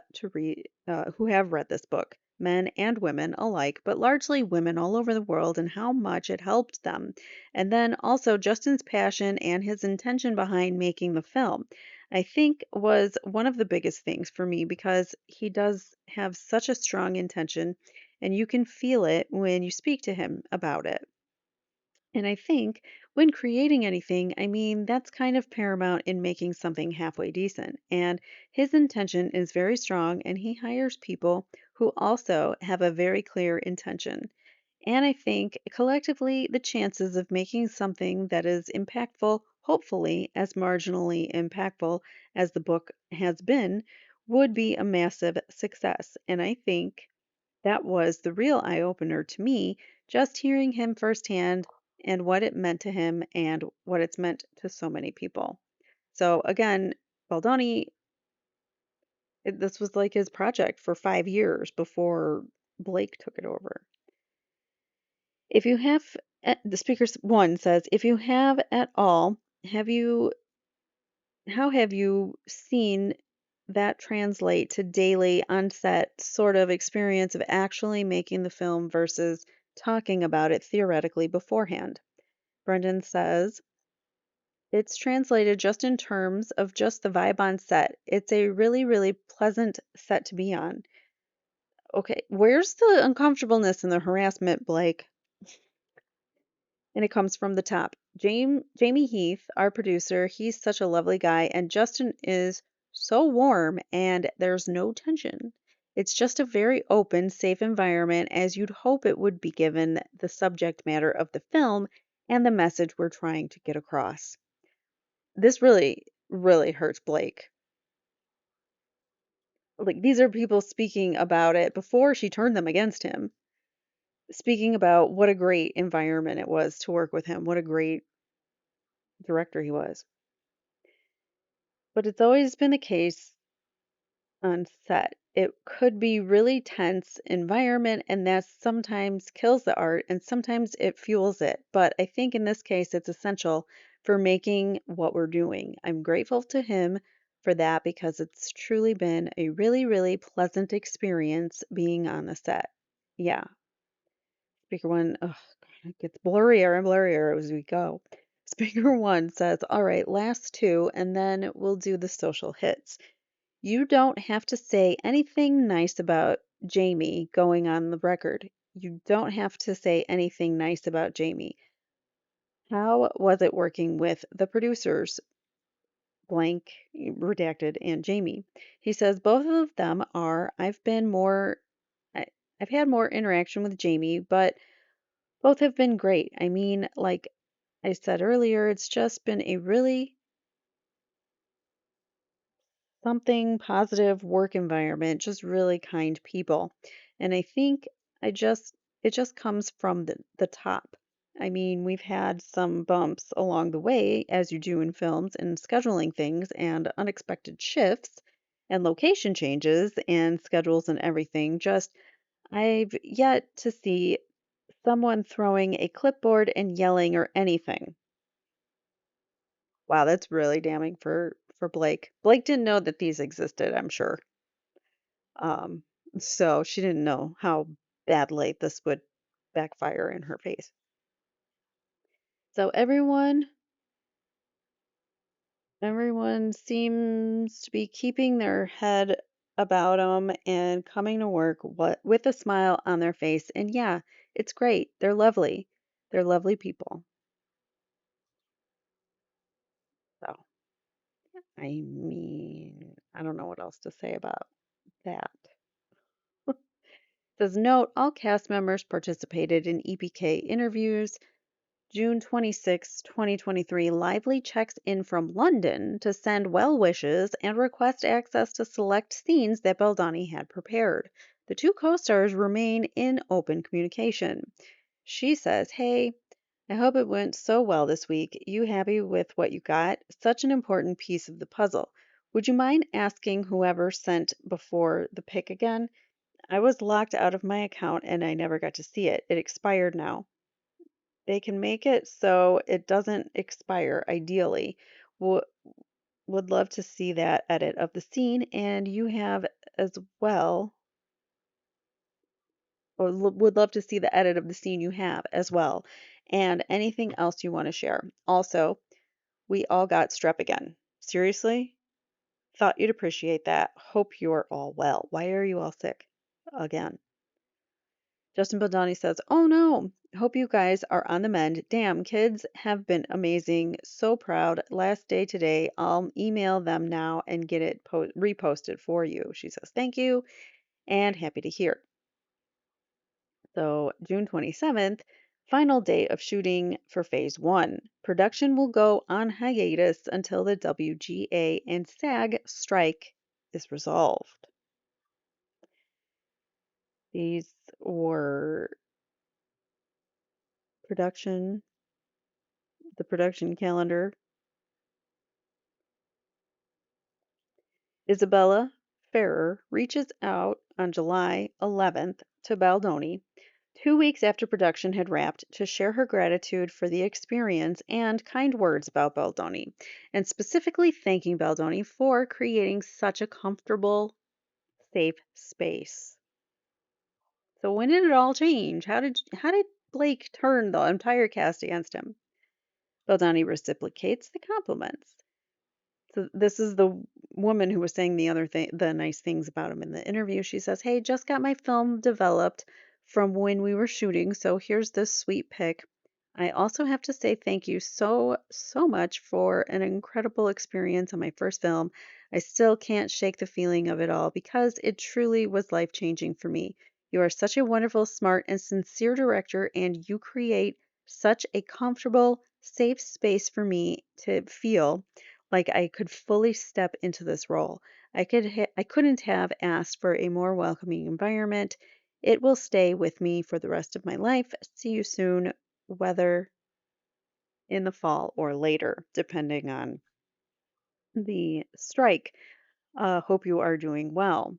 read this book, men and women alike, but largely women all over the world, and how much it helped them. And then also Justin's passion and his intention behind making the film, I think was one of the biggest things for me because he does have such a strong intention, and you can feel it when you speak to him about it. And I think when creating anything, I mean, that's kind of paramount in making something halfway decent. And his intention is very strong, and he hires people who also have a very clear intention. And I think collectively, the chances of making something that is impactful, hopefully as marginally impactful as the book has been, would be a massive success. And I think that was the real eye opener to me, just hearing him firsthand and what it meant to him and what it's meant to so many people. So again, Baldoni, this was like his project for 5 years before Blake took it over. If you have, the speakers one says, if you have at all, have you, how have you seen that translate to daily on-set sort of experience of actually making the film versus talking about it theoretically beforehand? Brendan says, it's translated just in terms of just the vibe on set. It's a really, really pleasant set to be on. Okay, where's the uncomfortableness and the harassment, Blake? And it comes from the top. Jamie Heath, our producer, he's such a lovely guy, and Justin is so warm, and there's no tension. It's just a very open, safe environment, as you'd hope it would be given the subject matter of the film and the message we're trying to get across. This really, really hurts Blake. Like, these are people speaking about it before she turned them against him, speaking about what a great environment it was to work with him, what a great director he was. But it's always been the case on set. It could be really tense environment, and that sometimes kills the art and sometimes it fuels it. But I think in this case, it's essential for making what we're doing. I'm grateful to him for that because it's truly been a really, really pleasant experience being on the set. Yeah, speaker one, oh, God, it gets blurrier and blurrier as we go. Speaker one says, all right, last two, and then we'll do the social hits. You don't have to say anything nice about Jamie going on the record. You don't have to say anything nice about Jamie. How was it working with the producers, blank, redacted, and Jamie? He says both of them are. I- I've had more interaction with Jamie, but both have been great. I mean, like I said earlier, it's just been a really something positive work environment, just really kind people. And I think I just it just comes from the top. I mean, we've had some bumps along the way, as you do in films, and scheduling things and unexpected shifts and location changes and schedules and everything. Just I've yet to see someone throwing a clipboard and yelling or anything. Wow, that's really damning for Blake. Blake didn't know that these existed, I'm sure. Um, so she didn't know how badly this would backfire in her face. So everyone seems to be keeping their head about them and coming to work with a smile on their face. And yeah, it's great. They're lovely. They're lovely people. So, I mean, I don't know what else to say about that. Says note all cast members participated in EPK interviews. June 26, 2023, Lively checks in from London to send well wishes and request access to select scenes that Baldoni had prepared. The two co stars remain in open communication. She says, hey, I hope it went so well this week. You happy with what you got? Such an important piece of the puzzle. Would you mind asking whoever sent before the pick again? I was locked out of my account and I never got to see it. It expired now. They can make it so it doesn't expire, ideally. Wo- would love to see that edit of the scene, and you have as well, or would love to see the edit of the scene you have as well, and anything else you want to share. Also, we all got strep again. Seriously? Thought you'd appreciate that. Hope you're all well. Why are you all sick again? Justin Baldoni says, oh no, hope you guys are on the mend. Damn, kids have been amazing. So proud. Last day today. I'll email them now and get it reposted for you. She says, thank you and happy to hear. So, June 27th, final day of shooting for phase one. Production will go on hiatus until the WGA and SAG strike is resolved. These were production, the production calendar. Isabella Ferrer reaches out on July 11th to Baldoni, 2 weeks after production had wrapped, to share her gratitude for the experience and kind words about Baldoni, and specifically thanking Baldoni for creating such a comfortable, safe space. So when did it all change? How did Blake turn the entire cast against him? Baldoni reciprocates the compliments. So this is the woman who was saying the other thing, the nice things about him in the interview. She says, "Hey, just got my film developed from when we were shooting, so here's this sweet pic. I also have to say thank you so much for an incredible experience on my first film. I still can't shake the feeling of it all because it truly was life-changing for me. You are such a wonderful, smart, and sincere director, and you create such a comfortable, safe space for me to feel like I could fully step into this role. I couldn't have asked for a more welcoming environment. It will stay with me for the rest of my life. See you soon, whether in the fall or later, depending on the strike. Hope you are doing well.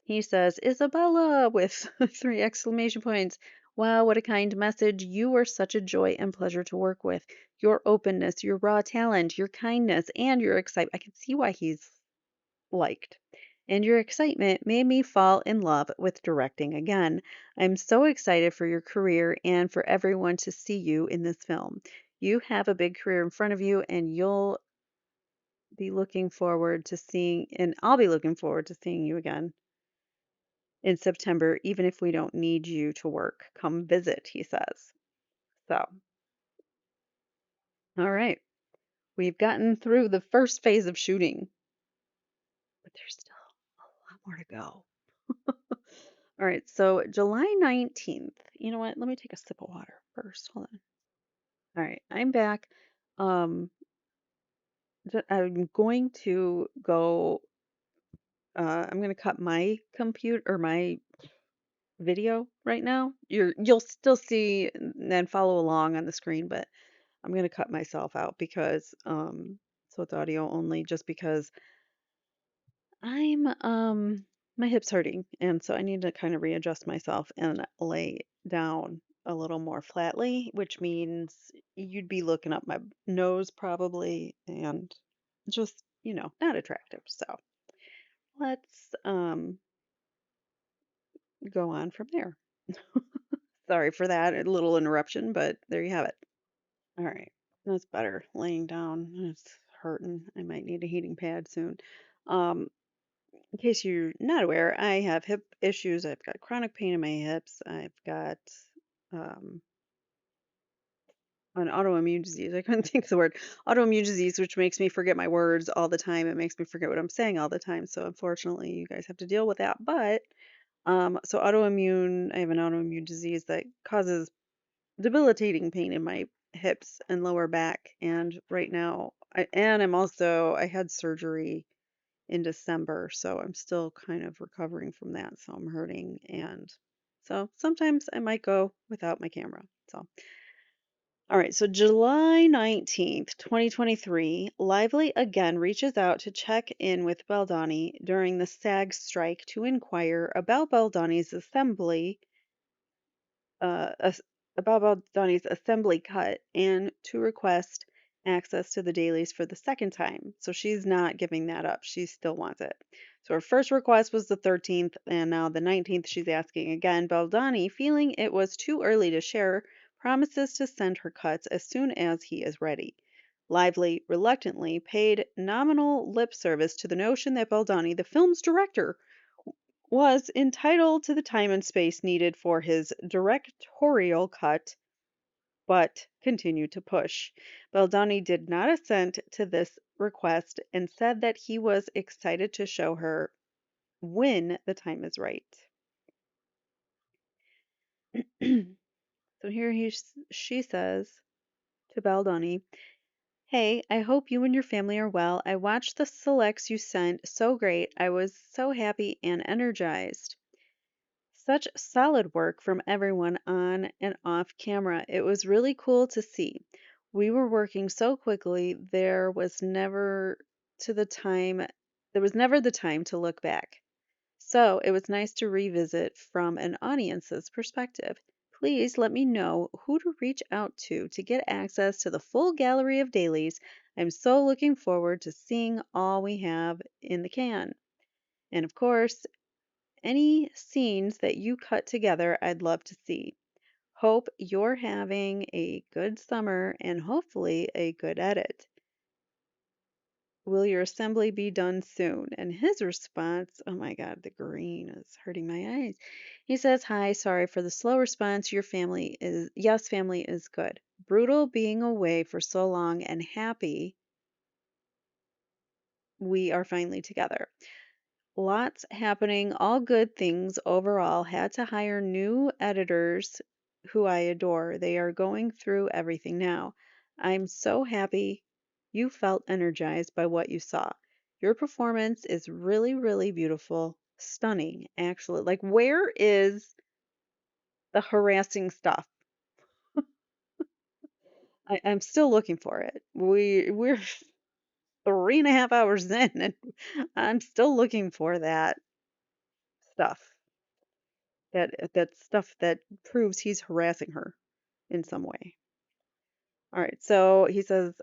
He says, Isabella, with three exclamation points. Wow, what a kind message. You are such a joy and pleasure to work with. Your openness, your raw talent, your kindness, and your excitement. I can see why he's liked. And your excitement made me fall in love with directing again. I'm so excited for your career and for everyone to see you in this film. You have a big career in front of you, and I'll be looking forward to seeing you again in September, even if we don't need you to work. Come visit, he says. So, all right. We've gotten through the first phase of shooting, but there's still a lot more to go. All right. So, July 19th. You know what? Let me take a sip of water first. Hold on. All right. I'm back. Um, I'm going to go. I'm going to cut my computer or my video right now. You'll still see and follow along on the screen, but I'm gonna cut myself out because so it's audio only just because I'm my hip's hurting and so I need to kind of readjust myself and lay down a little more flatly, which means you'd be looking up my nose probably and just, not attractive. So let's go on from there. Sorry for that, a little interruption, but there you have it. All right. That's better. Laying down. It's hurting. I might need a heating pad soon. Um, in case you're not aware, I have hip issues. I've got chronic pain in my hips. I've got um, an autoimmune disease. I couldn't think of the word. Autoimmune disease, which makes me forget my words all the time. It makes me forget what I'm saying all the time. So unfortunately, you guys have to deal with that. But so I have an autoimmune disease that causes debilitating pain in my hips and lower back. And right now, I had surgery in December, so I'm still kind of recovering from that. So I'm hurting. And so sometimes I might go without my camera. So, all right. So July 19th, 2023, Lively again reaches out to check in with Baldoni during the SAG strike to inquire about Baldoni's assembly about Donnie's assembly cut and to request access to the dailies for the second time. So she's not giving that up. She still wants it. So her first request was the 13th, and now the 19th, she's asking again. Baldoni, feeling it was too early to share, promises to send her cuts as soon as he is ready. Lively reluctantly paid nominal lip service to the notion that Baldoni, the film's director, was entitled to the time and space needed for his directorial cut, but continued to push. Baldoni did not assent to this request and said that he was excited to show her when the time is right. So she says to Baldoni, Hey, I hope you and your family are well. I watched the selects you sent. So great. I was so happy and energized. Such solid work from everyone on and off camera. It was really cool to see. We were working so quickly, to the time there was never the time to look back. So it was nice to revisit from an audience's perspective. Please let me know who to reach out to get access to the full gallery of dailies. I'm so looking forward to seeing all we have in the can. And of course, any scenes that you cut together, I'd love to see. Hope you're having a good summer and hopefully a good edit. Will your assembly be done soon? And his response, oh my God, the green is hurting my eyes. He says, Hi, sorry for the slow response. Yes, family is good. Brutal being away for so long and happy we are finally together. Lots happening, all good things overall. Had to hire new editors who I adore. They are going through everything now. I'm so happy you felt energized by what you saw. Your performance is really, really beautiful. Stunning, actually. Like, where is the harassing stuff? I'm still looking for it. We're 3.5 hours in, and I'm still looking for that stuff. That stuff that proves he's harassing her in some way. All right, so he says,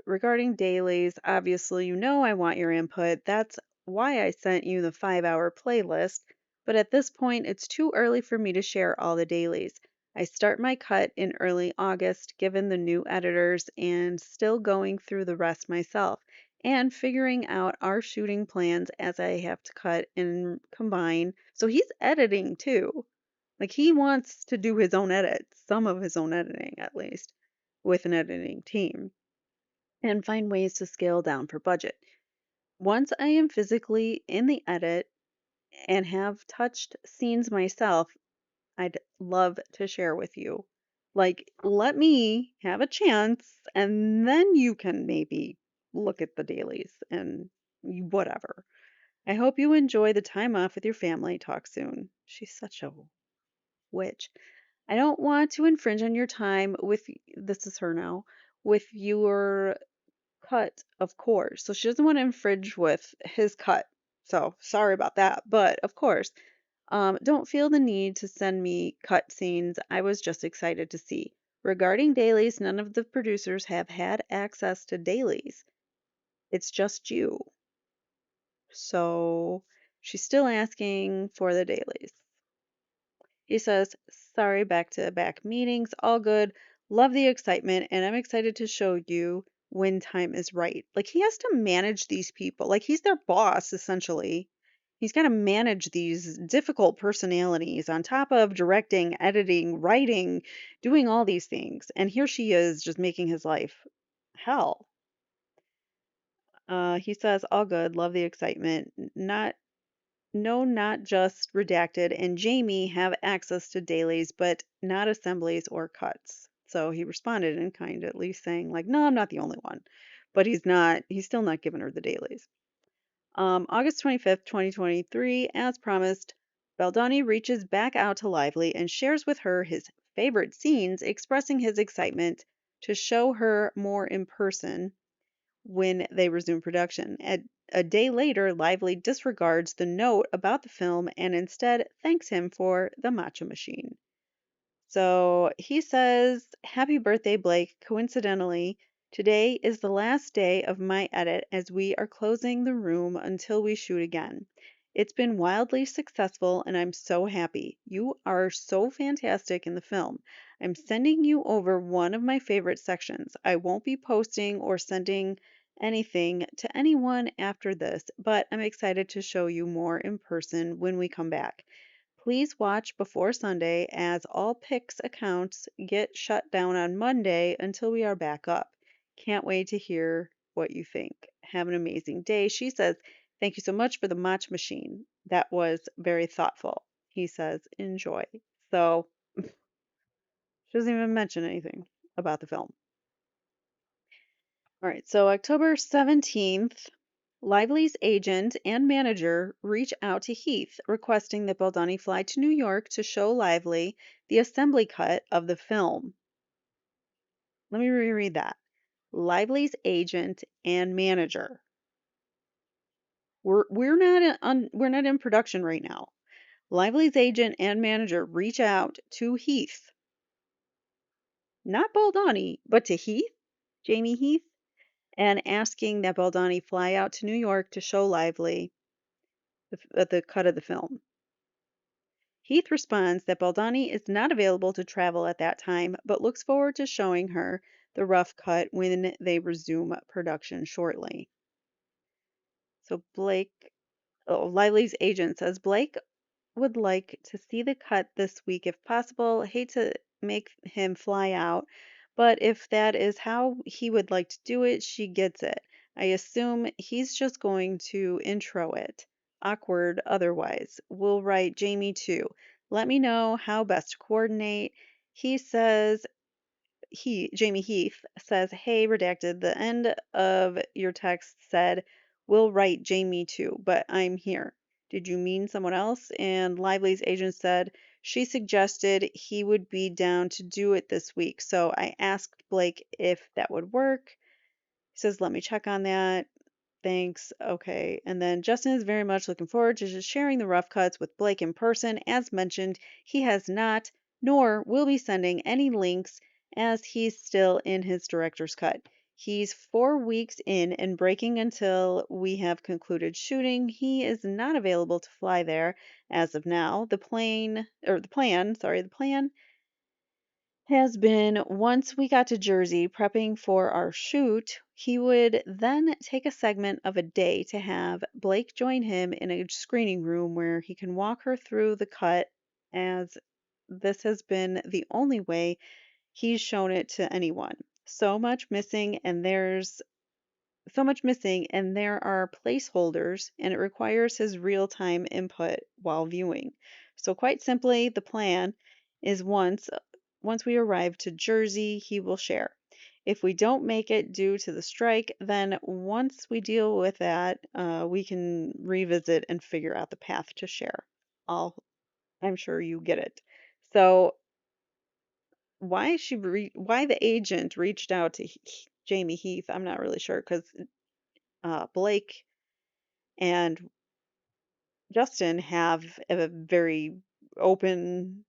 regarding dailies, obviously, I want your input. That's why I sent you the 5-hour playlist. But at this point, it's too early for me to share all the dailies. I start my cut in early August, given the new editors, and still going through the rest myself and figuring out our shooting plans as I have to cut and combine. So he's editing too. Like he wants to do his own edits, some of his own editing at least, with an editing team and find ways to scale down for budget. Once I am physically in the edit and have touched scenes myself, I'd love to share with you. Like, let me have a chance, and then you can maybe look at the dailies and whatever. I hope you enjoy the time off with your family. Talk soon. She's such a witch. I don't want to infringe on your time with, this is her now, with your cut, of course. So she doesn't want to infringe with his cut. So sorry about that. But of course, don't feel the need to send me cut scenes. I was just excited to see. Regarding dailies, none of the producers have had access to dailies. It's just you. So she's still asking for the dailies. He says, sorry, back to back meetings, all good. Love the excitement, and I'm excited to show you when time is right. Like, he has to manage these people. Like, he's their boss, essentially. He's got to manage these difficult personalities on top of directing, editing, writing, doing all these things. And here she is just making his life hell. He says, all good. Love the excitement. Not No, not just redacted and Jamie have access to dailies, but not assemblies or cuts. So he responded in kind, at least saying, like, no, I'm not the only one. But he's still not giving her the dailies. August 25th, 2023, as promised, Baldoni reaches back out to Lively and shares with her his favorite scenes, expressing his excitement to show her more in person when they resume production. A day later, Lively disregards the note about the film and instead thanks him for the matcha machine. So he says, happy birthday, Blake. Coincidentally, today is the last day of my edit as we are closing the room until we shoot again. It's been wildly successful and I'm so happy. You are so fantastic in the film. I'm sending you over one of my favorite sections. I won't be posting or sending anything to anyone after this, but I'm excited to show you more in person when we come back. Please watch before Sunday as all Pix accounts get shut down on Monday until we are back up. Can't wait to hear what you think. Have an amazing day. She says, thank you so much for the match machine. That was very thoughtful. He says, enjoy. So she doesn't even mention anything about the film. All right, so October 17th, Lively's agent and manager reach out to Heath, requesting that Baldoni fly to New York to show Lively the assembly cut of the film. Let me reread that. Lively's agent and manager. We're not in production right now. Lively's agent and manager reach out to Heath, not Baldoni, but to Heath, Jamie Heath, and asking that Baldoni fly out to New York to show Lively the cut of the film. Heath responds that Baldoni is not available to travel at that time, but looks forward to showing her the rough cut when they resume production shortly. So Lively's agent says Blake would like to see the cut this week if possible. Hate to make him fly out, but if that is how he would like to do it, she gets it. I assume he's just going to intro it. Awkward otherwise. We'll write Jamie too. Let me know how best to coordinate. He says Jamie Heath says, hey, redacted, the end of your text said We'll write Jamie too, but I'm here. Did you mean someone else?" And Lively's agent said she suggested he would be down to do it this week. So I asked Blake if that would work. He says, "Let me check on that. Thanks. Okay." And then Justin is very much looking forward to just sharing the rough cuts with Blake in person. As mentioned, he has not, nor will be sending any links as he's still in his director's cut. He's 4 weeks in and breaking until we have concluded shooting. He is not available to fly there as of now. The plan has been once we got to Jersey prepping for our shoot, he would then take a segment of a day to have Blake join him in a screening room where he can walk her through the cut, as this has been the only way he's shown it to anyone. So much missing, and there are placeholders, and it requires his real-time input while viewing. So quite simply, the plan is once we arrive to Jersey, he will share. If we don't make it due to the strike, then once we deal with that, we can revisit and figure out the path to share. I'll, I'm sure you get it. So why the agent reached out to Jamie Heath, I'm not really sure because Blake and Justin have a very open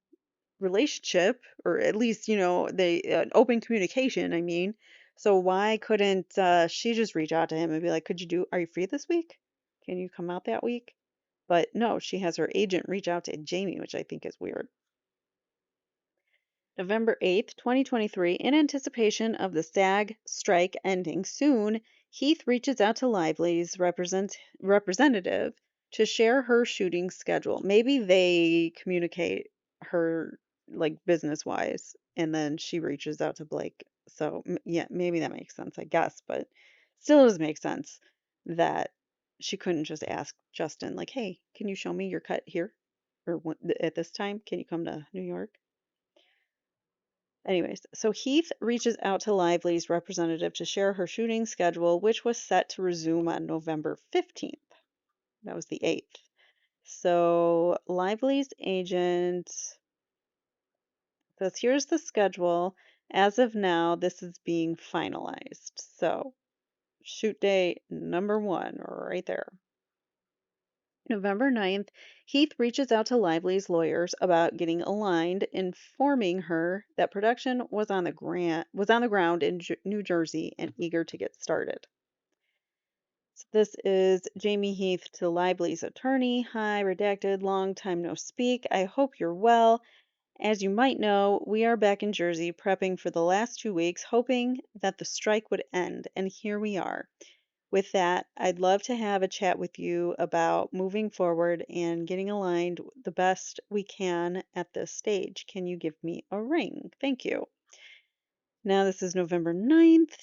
relationship, or at least, they open communication, I mean. So why couldn't she just reach out to him and be like, are you free this week? Can you come out that week? But no, she has her agent reach out to Jamie, which I think is weird. November 8th, 2023, in anticipation of the SAG strike ending soon, Heath reaches out to Lively's representative to share her shooting schedule. Maybe they communicate her like business wise, and then she reaches out to Blake. So, yeah, maybe that makes sense, I guess, but still doesn't make sense that she couldn't just ask Justin, like, hey, can you show me your cut here? Or at this time, can you come to New York? Anyways, so Heath reaches out to Lively's representative to share her shooting schedule, which was set to resume on November 15th. That was the 8th. So Lively's agent says, here's the schedule. As of now, this is being finalized. So shoot day number one, right there. November 9th, Heath reaches out to Lively's lawyers about getting aligned, informing her that production was on the ground in New Jersey and eager to get started. So this is Jamie Heath to Lively's attorney. Hi, redacted, long time no speak. I hope you're well. As you might know, we are back in Jersey prepping for the last 2 weeks, hoping that the strike would end, and here we are. With that, I'd love to have a chat with you about moving forward and getting aligned the best we can at this stage. Can you give me a ring? Thank you. Now, this is November 9th.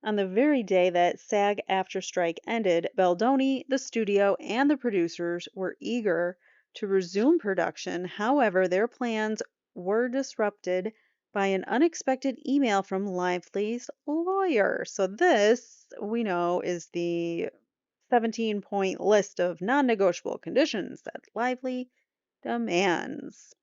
On the very day that SAG after strike ended, Baldoni, the studio, and the producers were eager to resume production. However, their plans were disrupted by an unexpected email from Lively's lawyer. So, this we know is the 17-point list of non negotiable conditions that Lively demands.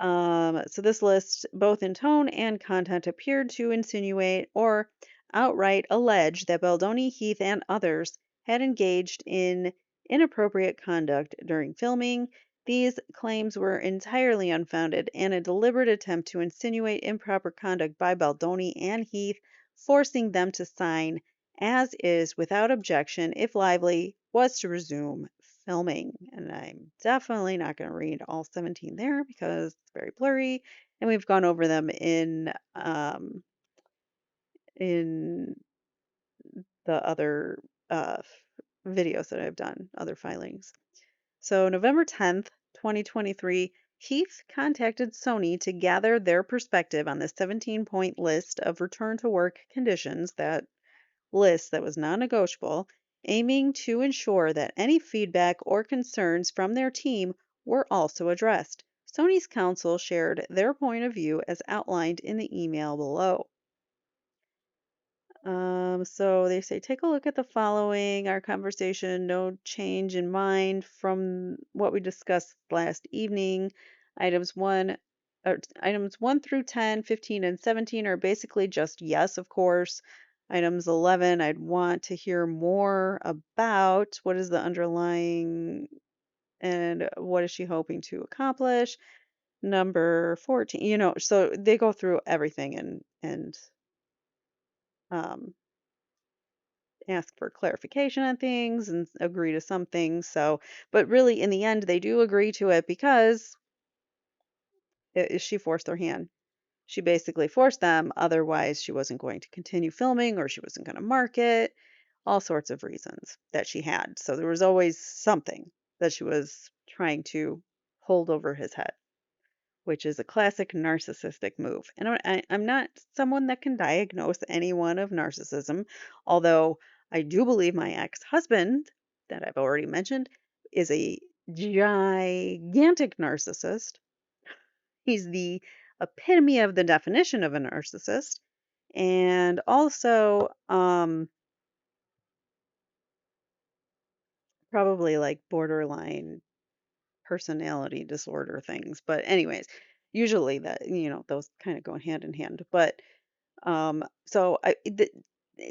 So this list, both in tone and content, appeared to insinuate or outright allege that Baldoni, Heath, and others had engaged in inappropriate conduct during filming. These claims were entirely unfounded and a deliberate attempt to insinuate improper conduct by Baldoni and Heath, forcing them to sign as is without objection if Lively was to resume filming. And I'm definitely not going to read all 17 there because it's very blurry. And we've gone over them in the other videos that I've done, other filings. So November 10th, 2023, Heath contacted Sony to gather their perspective on the 17-point list of return to work conditions that was non-negotiable, aiming to ensure that any feedback or concerns from their team were also addressed. Sony's counsel shared their point of view as outlined in the email below. So they say, take a look at the following, our conversation, no change in mind from what we discussed last evening. Items one, items 1 through 10, 15, and 17 are basically just yes, of course. Items 11, I'd want to hear more about what is the underlying and what is she hoping to accomplish. Number 14, so they go through everything and um ask for clarification on things and agree to some things. So, but really, in the end, they do agree to it because she forced their hand. She basically forced them. Otherwise, she wasn't going to continue filming or she wasn't going to market. All sorts of reasons that she had. So there was always something that she was trying to hold over his head, which is a classic narcissistic move. And I'm not someone that can diagnose anyone of narcissism, although I do believe my ex-husband, that I've already mentioned, is a gigantic narcissist. He's the epitome of the definition of a narcissist, and also probably like borderline personality disorder things. But anyways, usually that those kind of go hand in hand. But so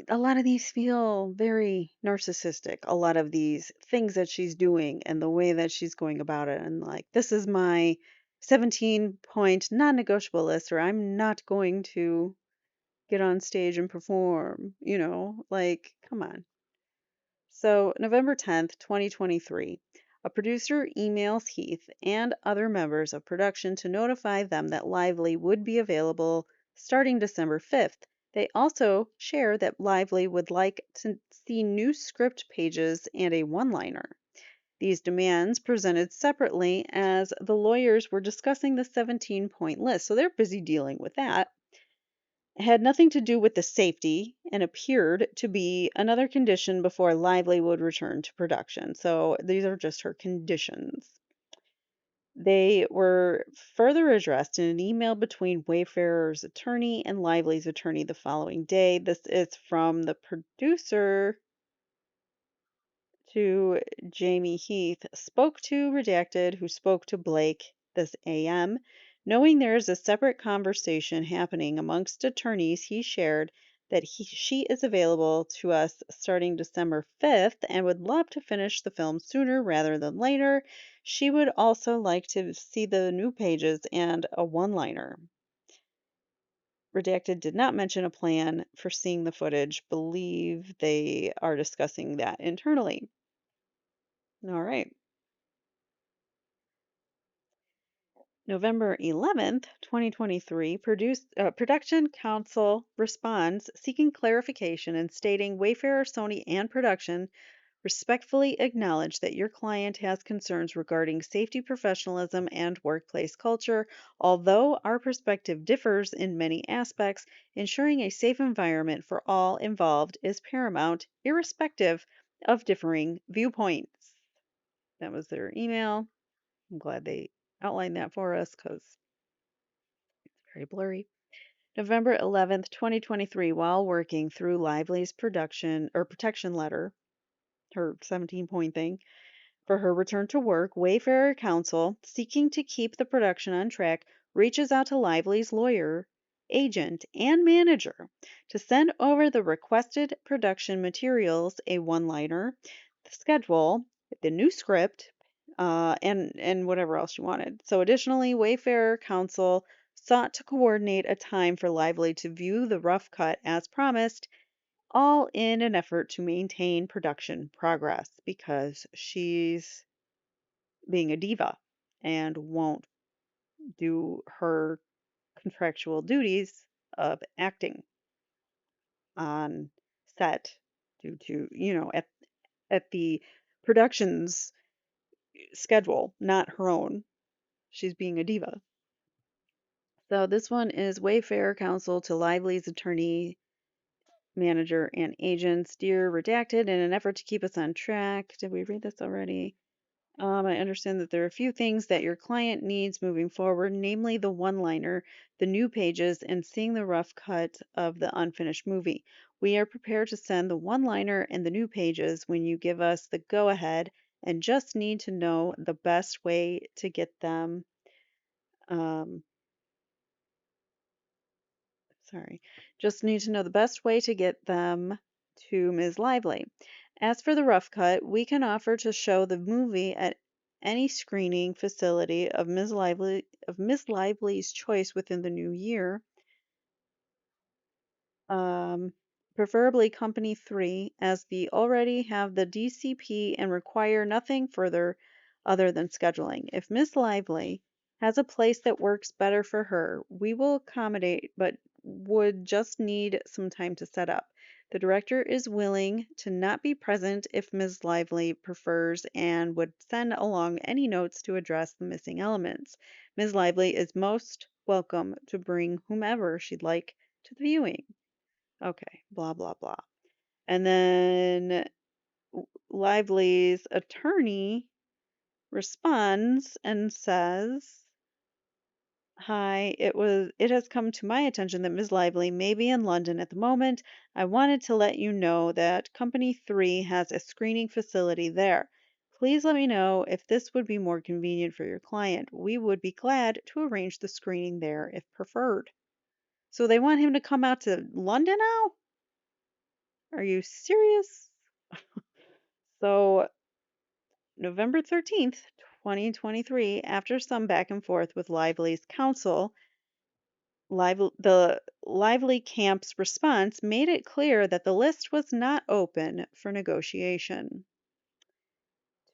a lot of these feel very narcissistic. A lot of these things that she's doing and the way that she's going about it, and like, this is my 17-point non-negotiable list, or I'm not going to get on stage and perform. Like, come on. So, November 10th, 2023, a producer emails Heath and other members of production to notify them that Lively would be available starting December 5th. They also share that Lively would like to see new script pages and a one liner. These demands presented separately as the lawyers were discussing the 17-point list, so they're busy dealing with that. Had nothing to do with the safety and appeared to be another condition before Lively would return to production. So these are just her conditions. They were further addressed in an email between Wayfarer's attorney and Lively's attorney the following day. This is from the producer to Jamie Heath, spoke to Redacted, who spoke to Blake this AM. Knowing there is a separate conversation happening amongst attorneys, he shared that she is available to us starting December 5th and would love to finish the film sooner rather than later. She would also like to see the new pages and a one liner. Redacted did not mention a plan for seeing the footage. Believe they are discussing that internally. All right. November 11th, 2023, Production Council responds seeking clarification and stating Wayfarer, Sony, and production respectfully acknowledge that your client has concerns regarding safety, professionalism, and workplace culture. Although our perspective differs in many aspects, ensuring a safe environment for all involved is paramount, irrespective of differing viewpoints. That was their email. I'm glad they outlined that for us because very blurry. November 11th, 2023, while working through Lively's production or protection letter, her 17-point thing, for her return to work, Wayfarer Counsel, seeking to keep the production on track, reaches out to Lively's lawyer, agent, and manager to send over the requested production materials, a one-liner, the schedule, the new script, and whatever else you wanted. So additionally, Wayfarer Counsel sought to coordinate a time for Lively to view the rough cut as promised, all in an effort to maintain production progress because she's being a diva and won't do her contractual duties of acting on set due to, at the production's schedule, not her own. She's being a diva. So this one is Wayfarer Counsel to Lively's attorney, manager, and agents. Dear Redacted, in an effort to keep us on track. Did we read this already? I understand that there are a few things that your client needs moving forward, namely the one-liner, the new pages, and seeing the rough cut of the unfinished movie. We are prepared to send the one-liner and the new pages when you give us the go-ahead and just need to know the best way to get them. Um, sorry, just need to know the best way to get them to Ms. Lively. As for the rough cut, we can offer to show the movie at any screening facility of Ms. Lively's choice within the new year. um, Preferably Company 3, as we already have the DCP and require nothing further other than scheduling. If Miss Lively has a place that works better for her, we will accommodate, but would just need some time to set up. The director is willing to not be present if Ms. Lively prefers and would send along any notes to address the missing elements. Ms. Lively is most welcome to bring whomever she'd like to the viewing. Okay, blah, blah, blah. And then Lively's attorney responds and says, "Hi, it has come to my attention that Ms. Lively may be in London at the moment. I wanted to let you know that Company 3 has a screening facility there. Please let me know if this would be more convenient for your client. We would be glad to arrange the screening there if preferred." So they want him to come out to London now? Are you serious? So November 13th, 2023, after some back and forth with Lively's counsel, the Lively Camp's response made it clear that the list was not open for negotiation.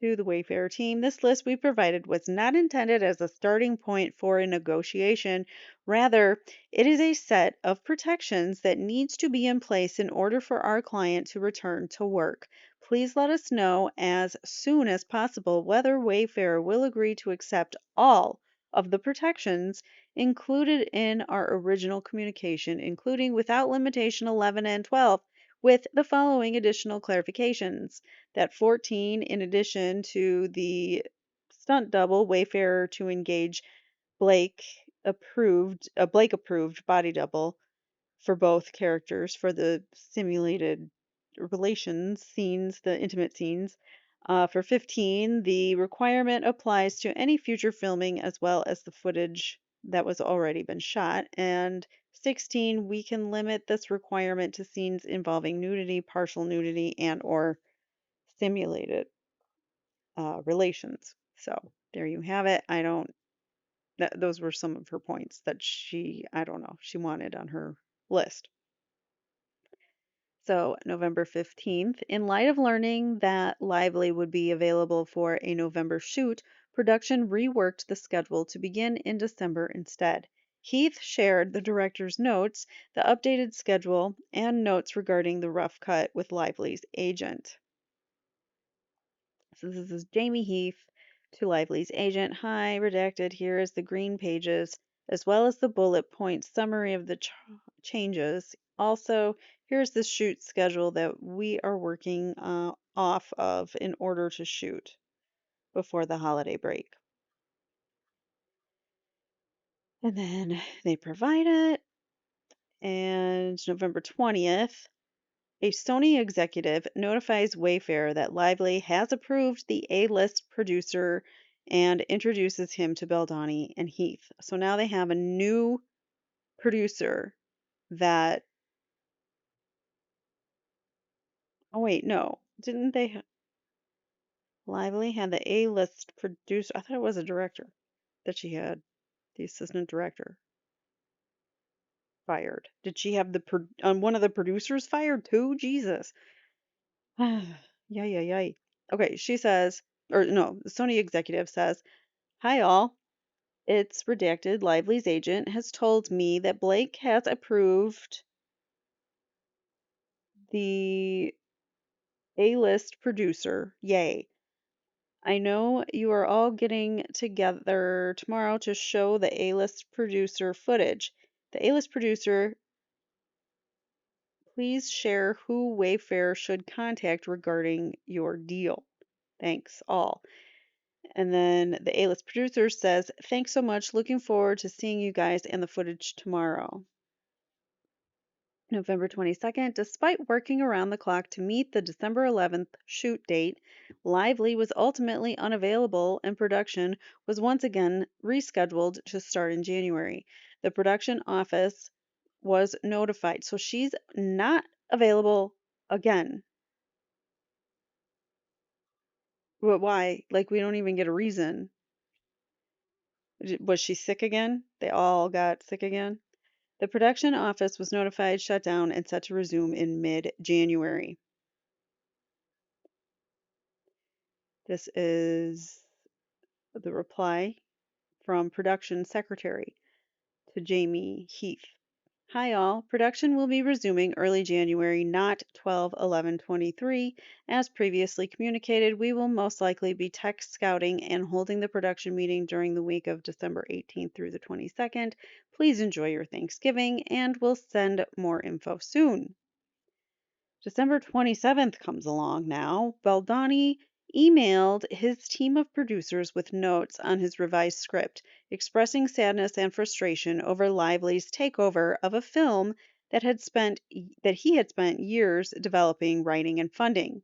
To the Wayfair team, this list we provided was not intended as a starting point for a negotiation. Rather, it is a set of protections that needs to be in place in order for our client to return to work. Please let us know as soon as possible whether Wayfair will agree to accept all of the protections included in our original communication, including without limitation 11 and 12, with the following additional clarifications: that 14, in addition to the stunt double, Wayfarer to engage Blake Blake approved body double for both characters for the simulated relations scenes, the intimate scenes. For 15, the requirement applies to any future filming as well as the footage that was already been shot. And 16, we can limit this requirement to scenes involving nudity, partial nudity, and or simulated relations. So there you have it. I don't, those were some of her points that I don't know, she wanted on her list. So, November 15th, in light of learning that Lively would be available for a November shoot, production reworked the schedule to begin in December instead. Heath shared the director's notes, the updated schedule, and notes regarding the rough cut with Lively's agent. So this is Jamie Heath to Lively's agent. Hi, redacted. Here is the green pages, as well as the bullet point summary of the changes. Also, here's the shoot schedule that we are working off of in order to shoot before the holiday break. And then they provide it. And November 20th, a Sony executive notifies Wayfair that Lively has approved the A-list producer and introduces him to Baldoni and Heath. So now they have a new producer that, oh wait, no. Didn't they Lively had the A-list producer? I thought it was a director that she had, the assistant director fired. Did she have one of the producers fired too? Jesus. Yay, yay, yay. Okay, she says, or no, the Sony executive says, "Hi all. It's redacted. Lively's agent has told me that Blake has approved the A-list producer. Yay. I know you are all getting together tomorrow to show the A-list producer footage. The A-list producer, please share who Wayfair should contact regarding your deal. Thanks all." And then the A-list producer says, "Thanks so much. Looking forward to seeing you guys and the footage tomorrow." November 22nd, despite working around the clock to meet the December 11th shoot date, Lively was ultimately unavailable and production was once again rescheduled to start in January. The production office was notified, so she's not available again. But why? Like, we don't even get a reason. Was she sick again? They all got sick again? The production office was notified, shut down, and set to resume in mid January. This is the reply from production secretary to Jamie Heath. Hi all, production will be resuming early January, not 12/11/23. As previously communicated, we will most likely be tech scouting and holding the production meeting during the week of December 18th through the 22nd. Please enjoy your Thanksgiving and we'll send more info soon. December 27th comes along now. Baldoni emailed his team of producers with notes on his revised script, expressing sadness and frustration over Lively's takeover of a film that he had spent years developing, writing, and funding.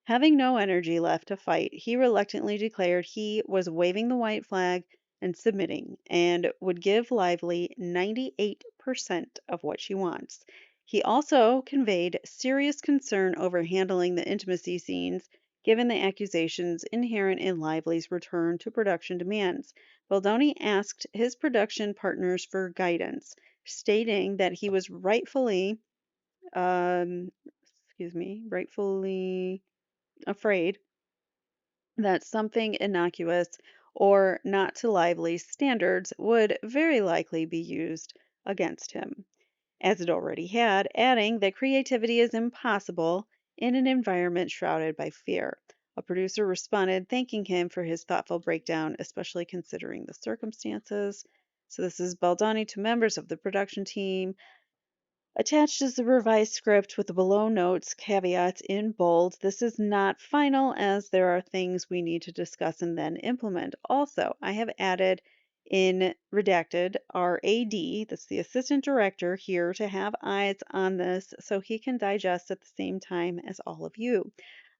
Having no energy left to fight, he reluctantly declared he was waving the white flag and submitting, and would give Lively 98% of what she wants. He also conveyed serious concern over handling the intimacy scenes, given the accusations inherent in Lively's return to production demands. Baldoni asked his production partners for guidance, stating that he was um, rightfully afraid that something innocuous or not to lively standards would very likely be used against him, as it already had, adding that creativity is impossible in an environment shrouded by fear. A producer responded, thanking him for his thoughtful breakdown, especially considering the circumstances. So, this is Baldani to members of the production team. Attached is the revised script with the below notes caveats in bold. This is not final as there are things we need to discuss and then implement. Also, I have added in redacted our AD, that's the assistant director, here to have eyes on this so he can digest at the same time as all of you.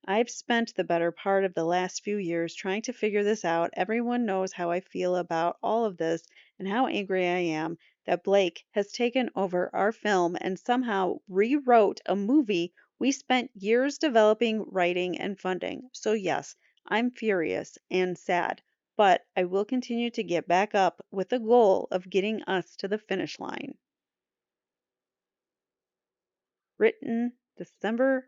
I've spent the better part of the last few years trying to figure this out. Everyone knows how I feel about all of this and how angry I am that Blake has taken over our film and somehow rewrote a movie we spent years developing, writing, and funding. So, yes, I'm furious and sad, but I will continue to get back up with the goal of getting us to the finish line. Written December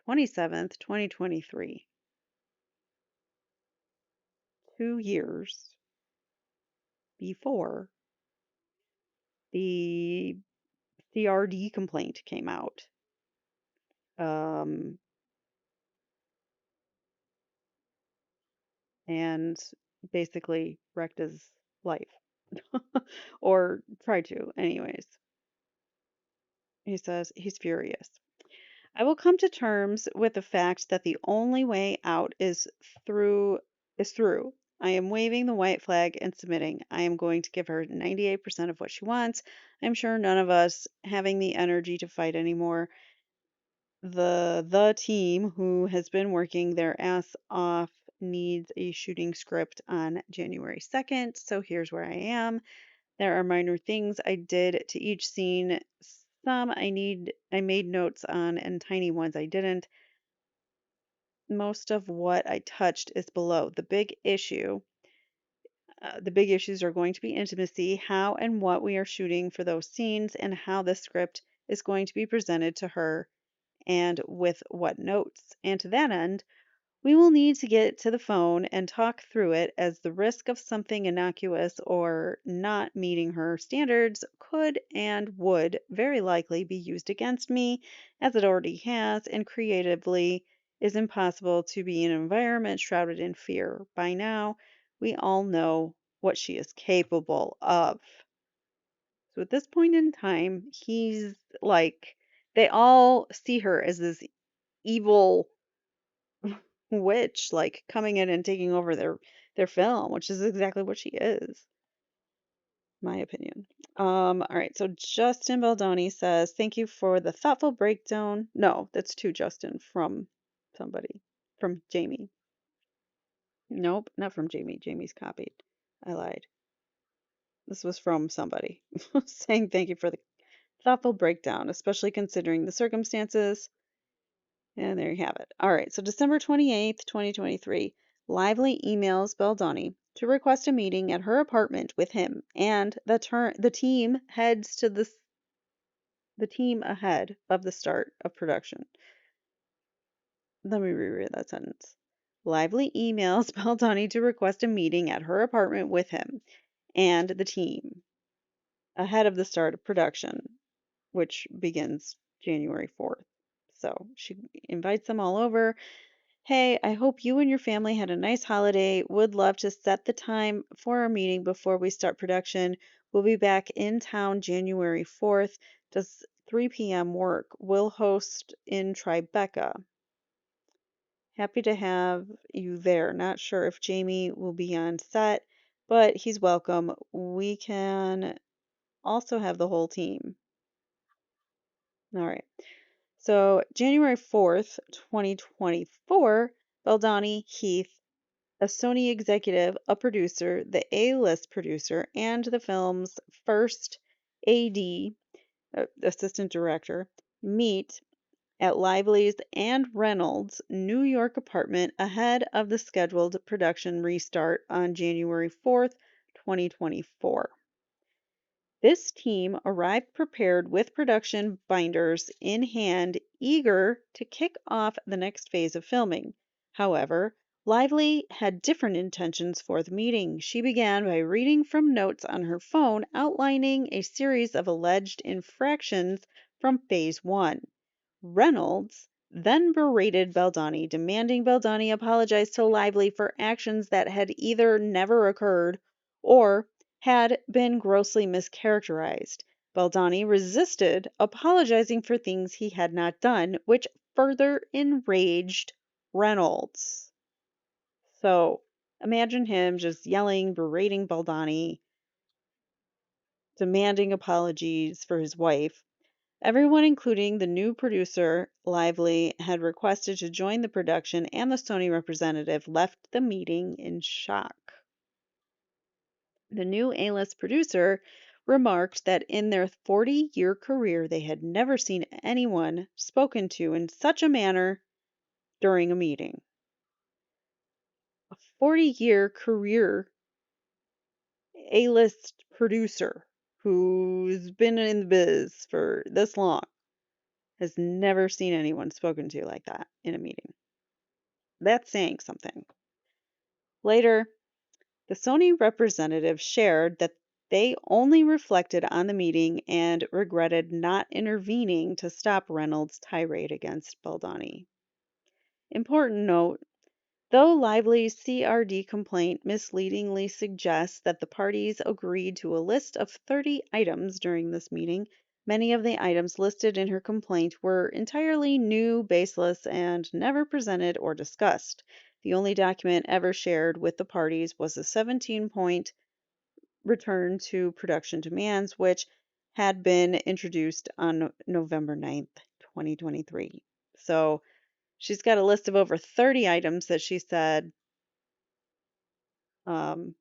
27th, 2023. 2 years before the CRD complaint came out. Um, and basically wrecked his life. Or tried to, anyways. He says he's furious. I will come to terms with the fact that the only way out through through. I am waving the white flag and submitting. I am going to give her 98% of what she wants. I'm sure none of us having the energy to fight anymore. The team who has been working their ass off needs a shooting script on January 2nd. So here's where I am. There are minor things I did to each scene. Some I made notes on and tiny ones I didn't. Most of what I touched is below. The big issues are going to be intimacy, how and what we are shooting for those scenes, and how the script is going to be presented to her and with what notes. And to that end, we will need to get to the phone and talk through it, as the risk of something innocuous or not meeting her standards could and would very likely be used against me, as it already has, and creatively is impossible to be in an environment shrouded in fear. By now, we all know what she is capable of. So at this point in time, he's like, they all see her as this evil witch, like coming in and taking over their film, which is exactly what she is, my opinion. All right, so Justin Baldoni says, "Thank you for the thoughtful breakdown." No, that's to Justin from somebody, from Jamie. Nope, not from Jamie. Jamie's copied. I lied. This was from somebody saying thank you for the thoughtful breakdown, especially considering the circumstances. And there you have it. All right, so December 28th, 2023, Lively emails Baldoni to request a meeting at her apartment with him, and the team heads to the team ahead of the start of production. Let me reread that sentence. Lively emails Baldoni to request a meeting at her apartment with him and the team ahead of the start of production, which begins January 4th. So she invites them all over. "Hey, I hope you and your family had a nice holiday. Would love to set the time for our meeting before we start production. We'll be back in town January 4th. Does 3 p.m. work? We'll host in Tribeca. Happy to have you there. Not sure if Jamie will be on set, but he's welcome. We can also have the whole team." All right. So, January 4th, 2024, Baldoni, Heath, a Sony executive, a producer, the A-list producer, and the film's first AD, assistant director, meet at Lively's and Reynolds' New York apartment ahead of the scheduled production restart on January 4th, 2024. This team arrived prepared with production binders in hand, eager to kick off the next phase of filming. However, Lively had different intentions for the meeting. She began by reading from notes on her phone outlining a series of alleged infractions from Phase 1. Reynolds then berated Baldoni, demanding Baldoni apologize to Lively for actions that had either never occurred or had been grossly mischaracterized. Baldoni resisted apologizing for things he had not done, which further enraged Reynolds. So imagine him just yelling, berating Baldoni, demanding apologies for his wife. Everyone, including the new producer, Lively, had requested to join the production, and the Sony representative left the meeting in shock. The new A-list producer remarked that in their 40-year career, they had never seen anyone spoken to in such a manner during a meeting. A 40-year career A-list producer who's been in the biz for this long has never seen anyone spoken to like that in a meeting. That's saying something. Later, the Sony representative shared that they only reflected on the meeting and regretted not intervening to stop Reynolds' tirade against Baldoni. Important note: though Lively's CRD complaint misleadingly suggests that the parties agreed to a list of 30 items during this meeting, many of the items listed in her complaint were entirely new, baseless, and never presented or discussed. The only document ever shared with the parties was a 17-point return to production demands, which had been introduced on November 9th, 2023. So she's got a list of over 30 items that she said um,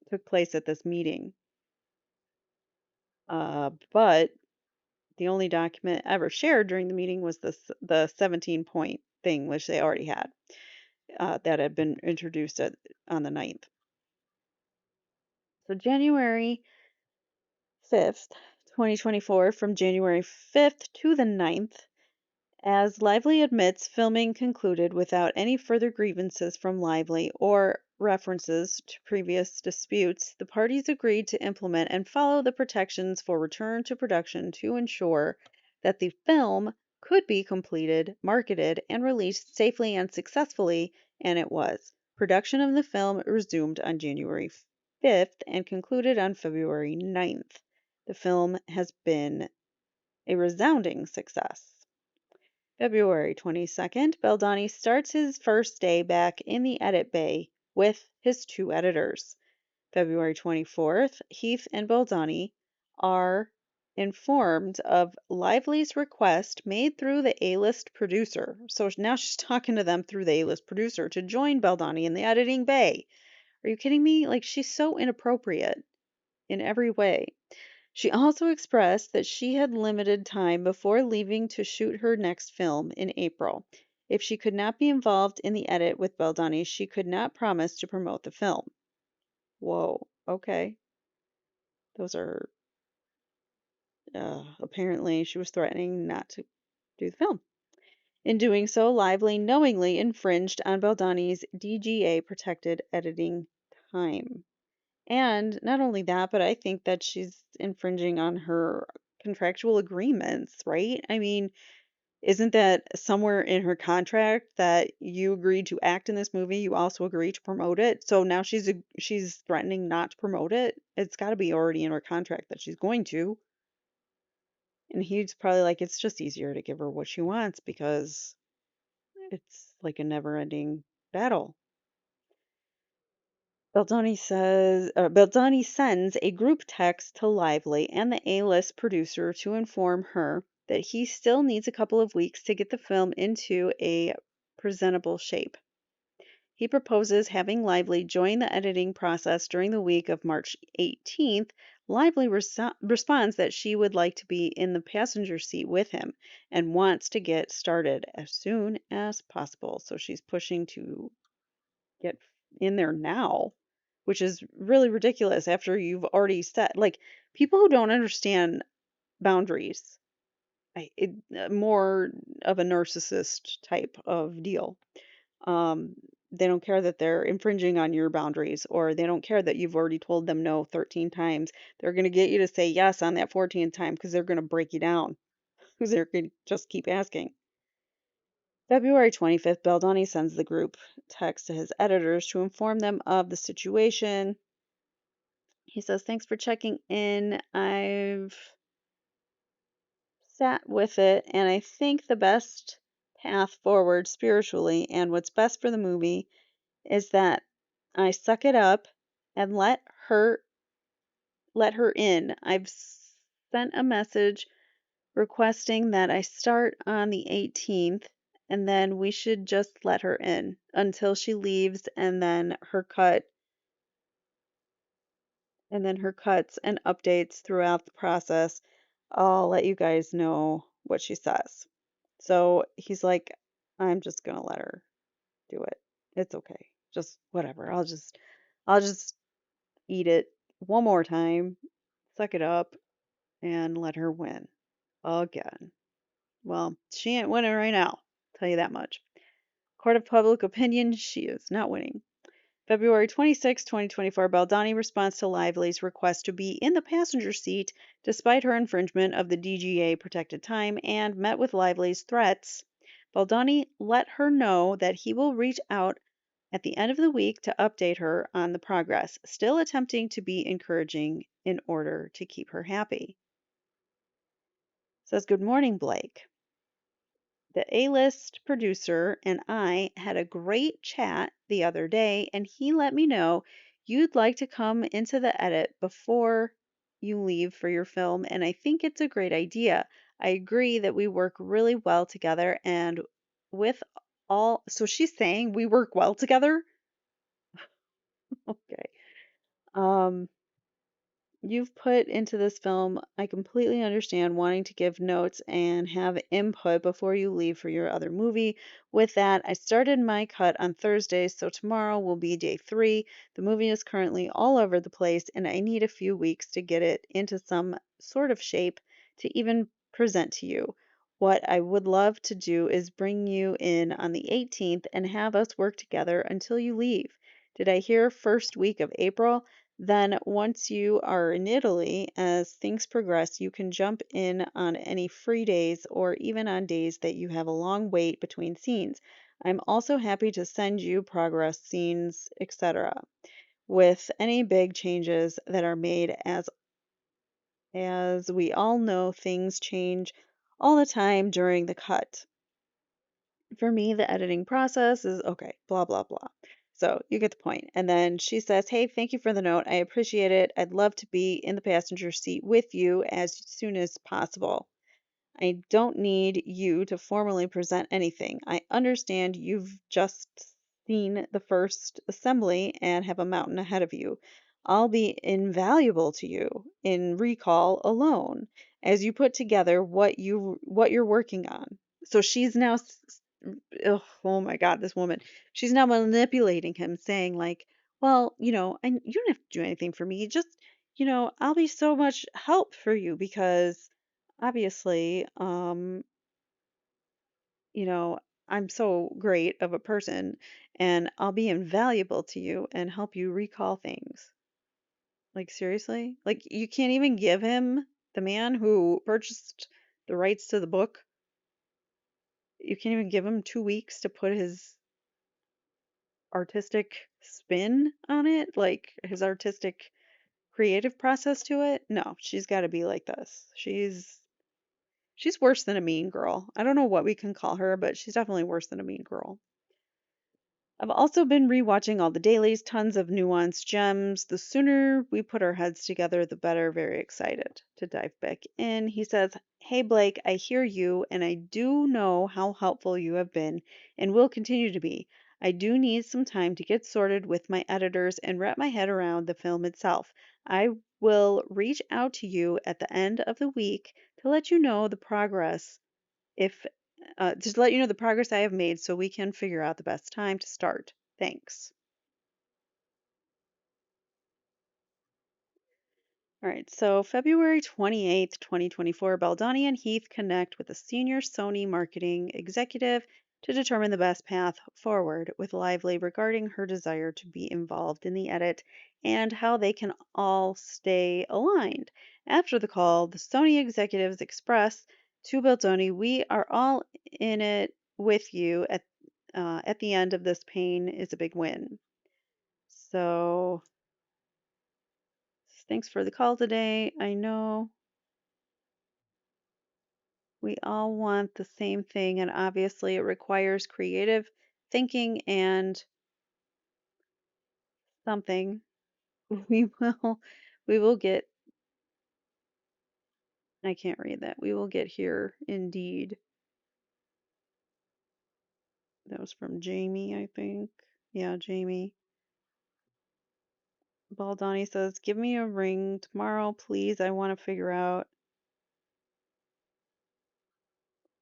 took place at this meeting. But the only document ever shared during the meeting was the 17-point thing, which they already had, that had been introduced on the 9th. So January 5th, 2024, from January 5th to the 9th, as Lively admits, filming concluded without any further grievances from Lively or references to previous disputes. The parties agreed to implement and follow the protections for return to production to ensure that the film could be completed, marketed, and released safely and successfully, and it was. Production of the film resumed on January 5th and concluded on February 9th. The film has been a resounding success. February 22nd, Baldoni starts his first day back in the edit bay with his two editors. February 24th, Heath and Baldoni are informed of Lively's request made through the A-list producer. So now she's talking to them through the A-list producer to join Baldoni in the editing bay. Are you kidding me? Like, she's so inappropriate in every way. She also expressed that she had limited time before leaving to shoot her next film in April. If she could not be involved in the edit with Baldoni, she could not promise to promote the film. Whoa, okay. Those are apparently she was threatening not to do the film. In doing so, Lively knowingly infringed on Baldoni's DGA protected editing time. And not only that, but I think that she's infringing on her contractual agreements, right? I mean, isn't that somewhere in her contract that you agreed to act in this movie, you also agree to promote it? So now she's threatening not to promote it. It's got to be already in her contract that she's going to. And he's probably like, it's just easier to give her what she wants because it's like a never-ending battle. Baldoni sends a group text to Lively and the A-list producer to inform her that he still needs a couple of weeks to get the film into a presentable shape. He proposes having Lively join the editing process during the week of March 18th. Lively responds that she would like to be in the passenger seat with him and wants to get started as soon as possible. So she's pushing to get in there now, which is really ridiculous after you've already set, like, people who don't understand boundaries, more of a narcissist type of deal. Um, they don't care that they're infringing on your boundaries, or they don't care that you've already told them no 13 times. They're going to get you to say yes on that 14th time because they're going to break you down, because they're going to just keep asking. February 25th, Baldoni sends the group text to his editors to inform them of the situation. He says, thanks for checking in. I've sat with it, and I think the best path forward spiritually and what's best for the movie is that I suck it up and let her in. I've sent a message requesting that I start on the 18th, and then we should just let her in until she leaves, and then her cuts and updates throughout the process. I'll let you guys know what she says. So he's like, I'm just gonna let her do it. It's okay. Just whatever. I'll just eat it one more time, suck it up, and let her win again. Well, she ain't winning right now, tell you that much. Court of public opinion, she is not winning. February 26, 2024, Baldoni responds to Lively's request to be in the passenger seat despite her infringement of the DGA protected time and met with Lively's threats. Baldoni let her know that he will reach out at the end of the week to update her on the progress, still attempting to be encouraging in order to keep her happy. Says, good morning, Blake. The A-list producer and I had a great chat the other day, and he let me know you'd like to come into the edit before you leave for your film, and I think it's a great idea. I agree that we work really well together, and with so she's saying we work well together? Okay. Um, you've put into this film, I completely understand wanting to give notes and have input before you leave for your other movie. With that, I started my cut on Thursday, so tomorrow will be day 3. The movie is currently all over the place, and I need a few weeks to get it into some sort of shape to even present to you. What I would love to do is bring you in on the 18th and have us work together until you leave. Did I hear first week of April? Then, once you are in Italy, as things progress, you can jump in on any free days or even on days that you have a long wait between scenes. I'm also happy to send you progress scenes, etc. with any big changes that are made as we all know things change all the time during the cut. For me, the editing process is okay, blah, blah, blah. So you get the point. And then she says, "Hey, thank you for the note. I appreciate it. I'd love to be in the passenger seat with you as soon as possible. I don't need you to formally present anything. I understand you've just seen the first assembly and have a mountain ahead of you. I'll be invaluable to you in recall alone as you put together what you're working on." So she's now ugh, oh my God, this woman. She's now manipulating him saying like, "Well, you don't have to do anything for me. Just, I'll be so much help for you because obviously, you know, I'm so great of a person and I'll be invaluable to you and help you recall things." Like, seriously? Like, you can't even give him, the man who purchased the rights to the book, you can't even give him 2 weeks to put his artistic spin on it, like his artistic creative process to it. No, she's got to be like this. She's worse than a mean girl. I don't know what we can call her, but she's definitely worse than a mean girl. I've also been rewatching all the dailies, tons of nuanced gems. The sooner we put our heads together, the better. Very excited to dive back in. He says, "Hey Blake, I hear you, and I do know how helpful you have been and will continue to be. I do need some time to get sorted with my editors and wrap my head around the film itself. I will reach out to you at the end of the week to let you know the progress if just to let you know the progress I have made so we can figure out the best time to start. Thanks." All right, so February 28th, 2024, Baldoni and Heath connect with a senior Sony marketing executive to determine the best path forward with Lively regarding her desire to be involved in the edit and how they can all stay aligned. After the call, the Sony executives express to Baldoni, "We are all in it with you at the end of this pain is a big win." So thanks for the call today. I know we all want the same thing, and obviously it requires creative thinking and something. We will we will get I can't read that. We will get here indeed. That was from Jamie, I think. Yeah, Jamie. Baldani says, "Give me a ring tomorrow, please. I want to figure out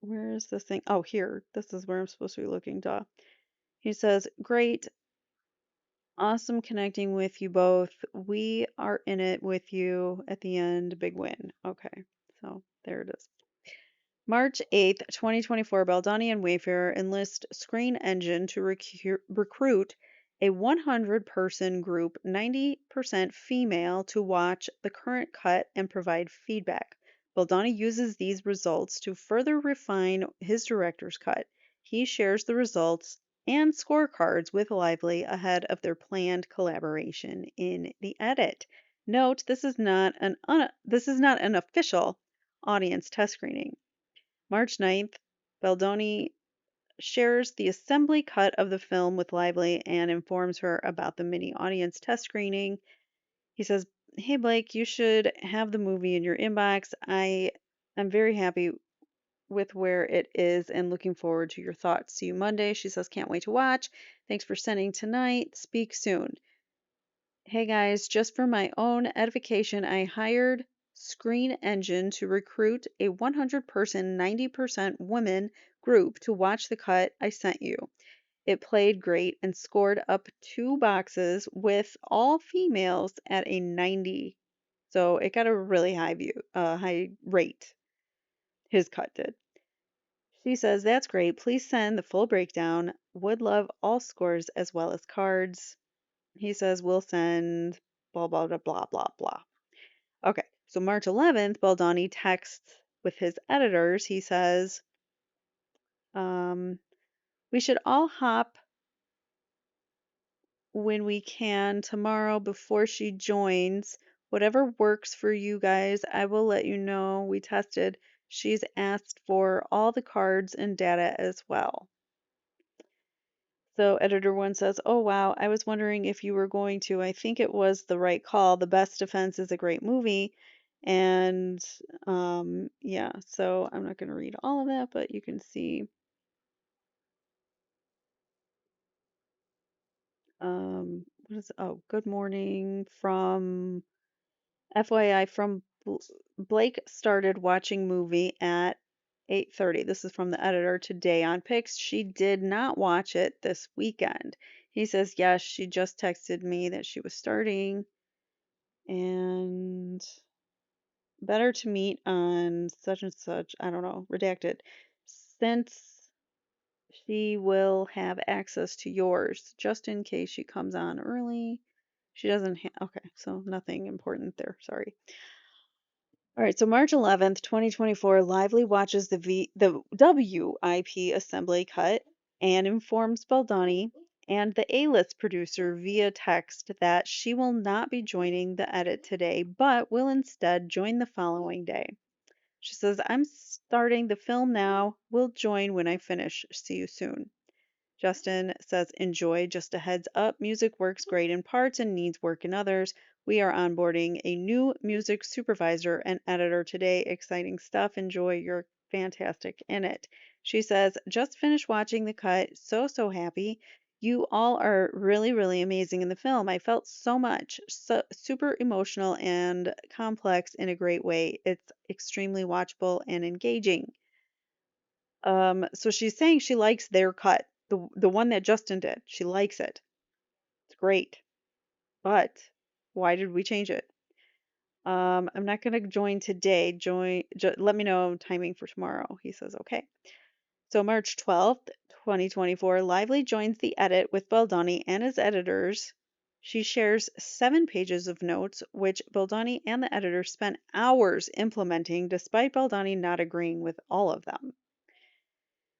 where is this thing. Oh, here. This is where I'm supposed to be looking. Duh." He says, "Great. Awesome connecting with you both. We are in it with you at the end. Big win." Okay, so there it is. March 8th, 2024, Baldoni and Wayfarer enlist Screen Engine to recruit a 100-person group, 90% female, to watch the current cut and provide feedback. Baldoni uses these results to further refine his director's cut. He shares the results and scorecards with Lively ahead of their planned collaboration in the edit. Note, this is not an official audience test screening. March 9th, Baldoni shares the assembly cut of the film with Lively and informs her about the mini audience test screening. He says, "Hey Blake, you should have the movie in your inbox. I am very happy with where it is and looking forward to your thoughts. See you Monday." She says, "Can't wait to watch. Thanks for sending tonight. Speak soon." Hey guys, just for my own edification, I hired Screen Engine to recruit a 100-person, 90% women group to watch the cut I sent you. It played great and scored up 2 boxes with all females at a 90. So it got a really high rate. His cut did. She says, "That's great. Please send the full breakdown. Would love all scores as well as cards." He says, "We'll send blah, blah, blah, blah, blah, blah." Okay, so March 11th, Baldoni texts with his editors. He says, um, "We should all hop when we can tomorrow before she joins. Whatever works for you guys, I will let you know. We tested. She's asked for all the cards and data as well." So editor one says, "Oh wow, I was wondering if you were going to. I think it was the right call. The Best Defense is a great movie." And yeah, so I'm not going to read all of that, but you can see what is oh, good morning from FYI from Blake started watching movie at 8:30. This is from the editor today on Pix. She did not watch it this weekend. He says, yes, she just texted me that she was starting and better to meet on such and such. I don't know, redacted. Since she will have access to yours just in case she comes on early. She doesn't okay, so nothing important there. Sorry. All right, so March 11th, 2024, Lively watches the WIP assembly cut and informs Baldoni and the A-list producer via text that she will not be joining the edit today, but will instead join the following day. She says, I'm starting the film now. We'll join when I finish. See you soon. Justin says, enjoy. Just a heads up, music works great in parts and needs work in others. We are onboarding a new music supervisor and editor today. Exciting stuff. Enjoy. You're fantastic in it. She says, just finished watching the cut. So, so happy. You all are really, really amazing in the film. I felt so much. So, super emotional and complex in a great way. It's extremely watchable and engaging. So she's saying she likes their cut, the one that Justin did. She likes it. It's great. But why did we change it? I'm not going to join today. Let me know timing for tomorrow. He says, okay. So March 12th, 2024, Lively joins the edit with Baldoni and his editors. She shares 7 pages of notes, which Baldoni and the editor spent hours implementing, despite Baldoni not agreeing with all of them.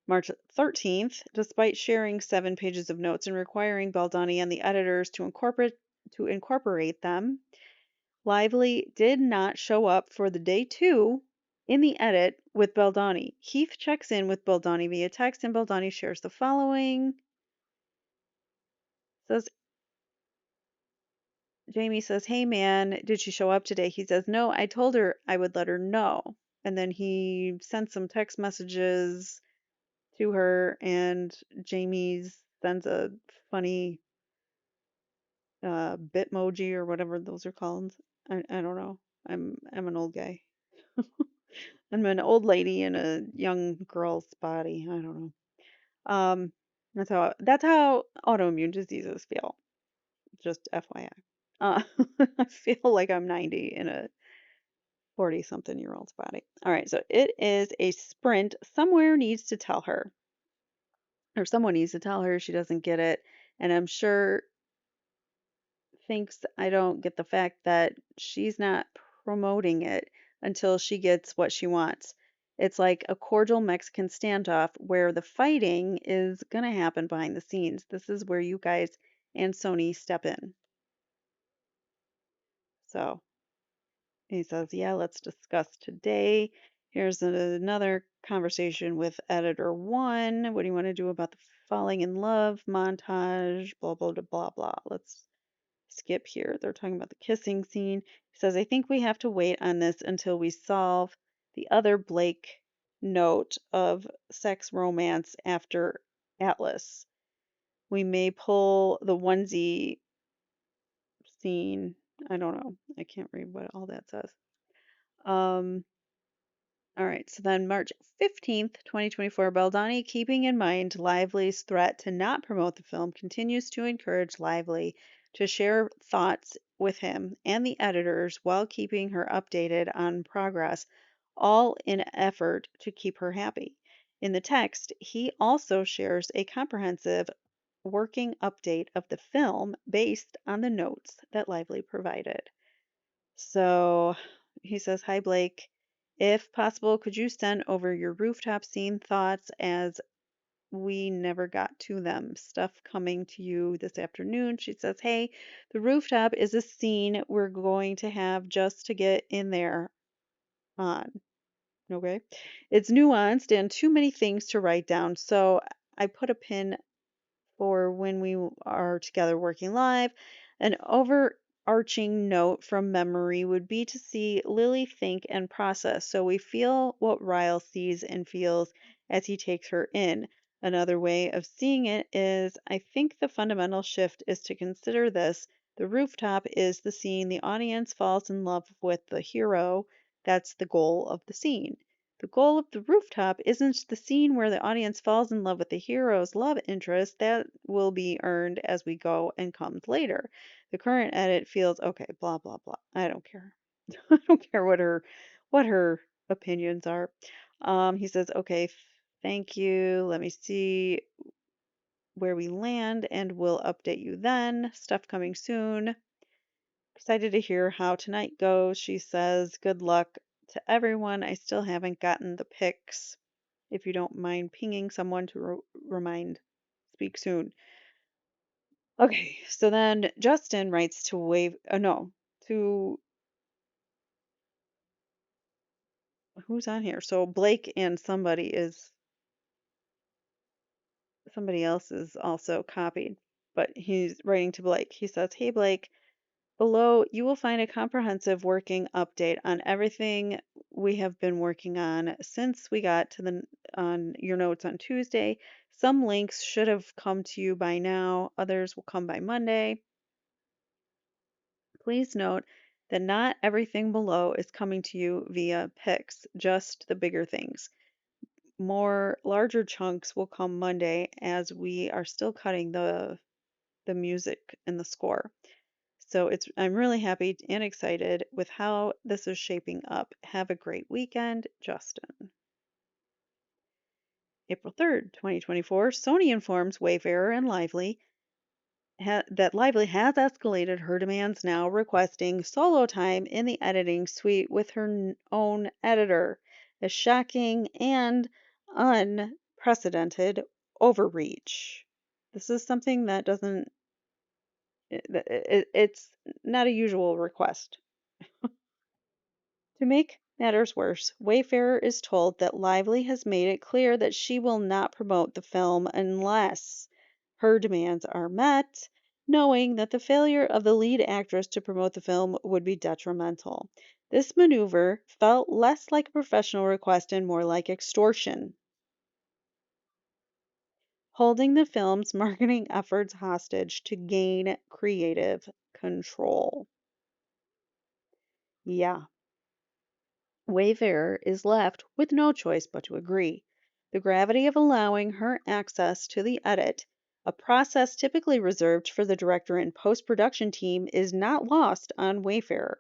March 13th, despite sharing 7 pages of notes and requiring Baldoni and the editors to incorporate them, Lively did not show up for the day 2 in the edit with Baldoni. Heath checks in with Baldoni via text, and Baldoni shares the following. Says Jamie says, "Hey man, did she show up today?" He says, "No, I told her I would let her know." And then he sent some text messages to her, and Jamie sends a funny Bitmoji or whatever those are called. I don't know. I'm an old guy. I'm an old lady in a young girl's body. I don't know. Um, that's how autoimmune diseases feel. Just FYI. I feel like I'm 90 in a 40 something year old's body. All right, so it is a sprint. Somewhere needs to tell her, or someone needs to tell her she doesn't get it. And I'm sure thinks I don't get the fact that she's not promoting it until she gets what she wants. It's like a cordial Mexican standoff where the fighting is going to happen behind the scenes. This is where you guys and Sony step in. So he says, yeah, let's discuss today. Here's another conversation with editor one. What do you want to do about the falling in love montage? Blah, blah, blah, blah, blah. Let's skip here. They're talking about the kissing scene. He says, I think we have to wait on this until we solve the other Blake note of sex romance after Atlas. We may pull the onesie scene. I don't know. I can't read what all that says. Um, all right, so then March 15th, 2024, Baldoni, keeping in mind Lively's threat to not promote the film, continues to encourage Lively to share thoughts with him and the editors while keeping her updated on progress, all in an effort to keep her happy. In the text, he also shares a comprehensive working update of the film based on the notes that Lively provided. So he says, hi, Blake. If possible, could you send over your rooftop scene thoughts as we never got to them? Stuff coming to you this afternoon. She says, hey, the rooftop is a scene we're going to have just to get in there on. Okay. It's nuanced and too many things to write down. So I put a pin for when we are together working live. An overarching note from memory would be to see Lily think and process so we feel what Ryle sees and feels as he takes her in. Another way of seeing it is I think the fundamental shift is to consider this. The rooftop is the scene the audience falls in love with the hero. That's the goal of the scene. The goal of the rooftop isn't the scene where the audience falls in love with the hero's love interest. That will be earned as we go and comes later. The current edit feels okay, blah blah blah. I don't care. I don't care what her opinions are. He says, okay, thank you. Let me see where we land and we'll update you then. Stuff coming soon. Excited to hear how tonight goes. She says, good luck to everyone. I still haven't gotten the pics. If you don't mind pinging someone to remind, speak soon. Okay, so then Justin writes to no, to who's on here? So Blake and somebody else is also copied, but he's writing to Blake. He says, hey Blake, below, you will find a comprehensive working update on everything we have been working on since we got to the on your notes on Tuesday. Some links should have come to you by now, others will come by Monday. Please note that not everything below is coming to you via Pix, just the bigger things. More larger chunks will come Monday as we are still cutting the music and the score. So I'm really happy and excited with how this is shaping up. Have a great weekend, Justin. April 3rd, 2024, Sony informs Wayfarer and Lively that Lively has escalated her demands now, requesting solo time in the editing suite with her own editor. A shocking and unprecedented overreach. This is something that doesn't, it's not a usual request. To make matters worse, Wayfarer is told that Lively has made it clear that she will not promote the film unless her demands are met, knowing that the failure of the lead actress to promote the film would be detrimental. This maneuver felt less like a professional request and more like extortion, holding the film's marketing efforts hostage to gain creative control. Yeah. Wayfarer is left with no choice but to agree. The gravity of allowing her access to the edit, a process typically reserved for the director and post production team, is not lost on Wayfarer.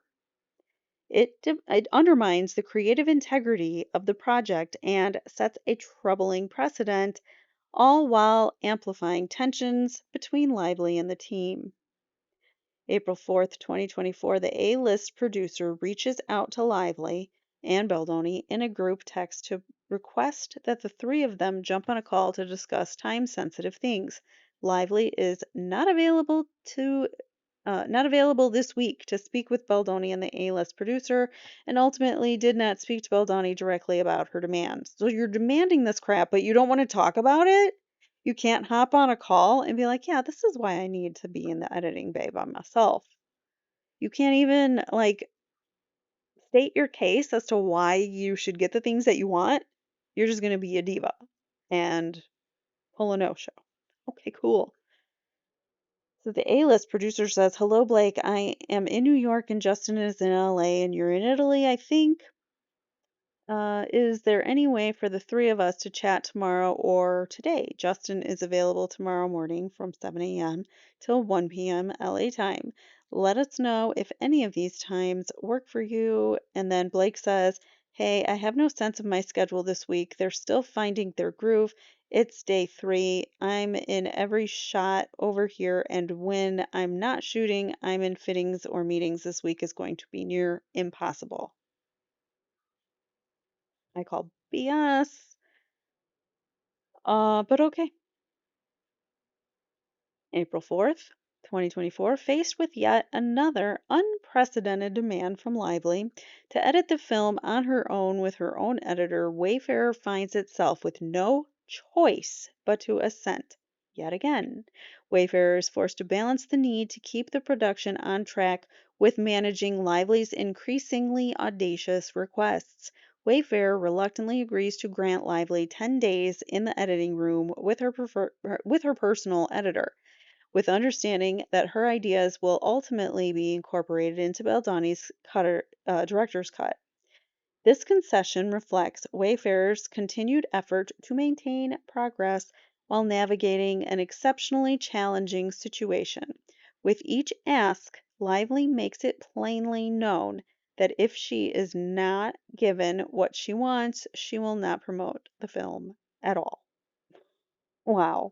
It undermines the creative integrity of the project and sets a troubling precedent, all while amplifying tensions between Lively and the team. April 4th, 2024, the A-list producer reaches out to Lively and Baldoni in a group text to request that the three of them jump on a call to discuss time-sensitive things. Lively is not available this week to speak with Baldoni and the A-list producer, and ultimately did not speak to Baldoni directly about her demands. So you're demanding this crap, but you don't want to talk about it? You can't hop on a call and be like, yeah, this is why I need to be in the editing bay by myself. You can't even like state your case as to why you should get the things that you want. You're just going to be a diva and pull a no-show. Okay, cool. So the A-list producer says, hello, Blake. I am in New York and Justin is in LA and you're in Italy, I think. Is there any way for the three of us to chat tomorrow or today? Justin is available tomorrow morning from 7 a.m. till 1 p.m. LA time. Let us know if any of these times work for you. And then Blake says, hey, I have no sense of my schedule this week. They're still finding their groove. It's day 3. I'm in every shot over here. And when I'm not shooting, I'm in fittings or meetings. This week is going to be near impossible. I call BS. But okay. April 4th, 2024, faced with yet another unprecedented demand from Lively to edit the film on her own with her own editor, Wayfarer finds itself with no choice but to assent. yet again. Wayfarer is forced to balance the need to keep the production on track with managing Lively's increasingly audacious requests. Wayfarer reluctantly agrees to grant Lively 10 days in the editing room with with her personal editor, with understanding that her ideas will ultimately be incorporated into Baldoni's director's cut. This concession reflects Wayfarer's continued effort to maintain progress while navigating an exceptionally challenging situation. With each ask, Lively makes it plainly known that if she is not given what she wants, she will not promote the film at all. Wow.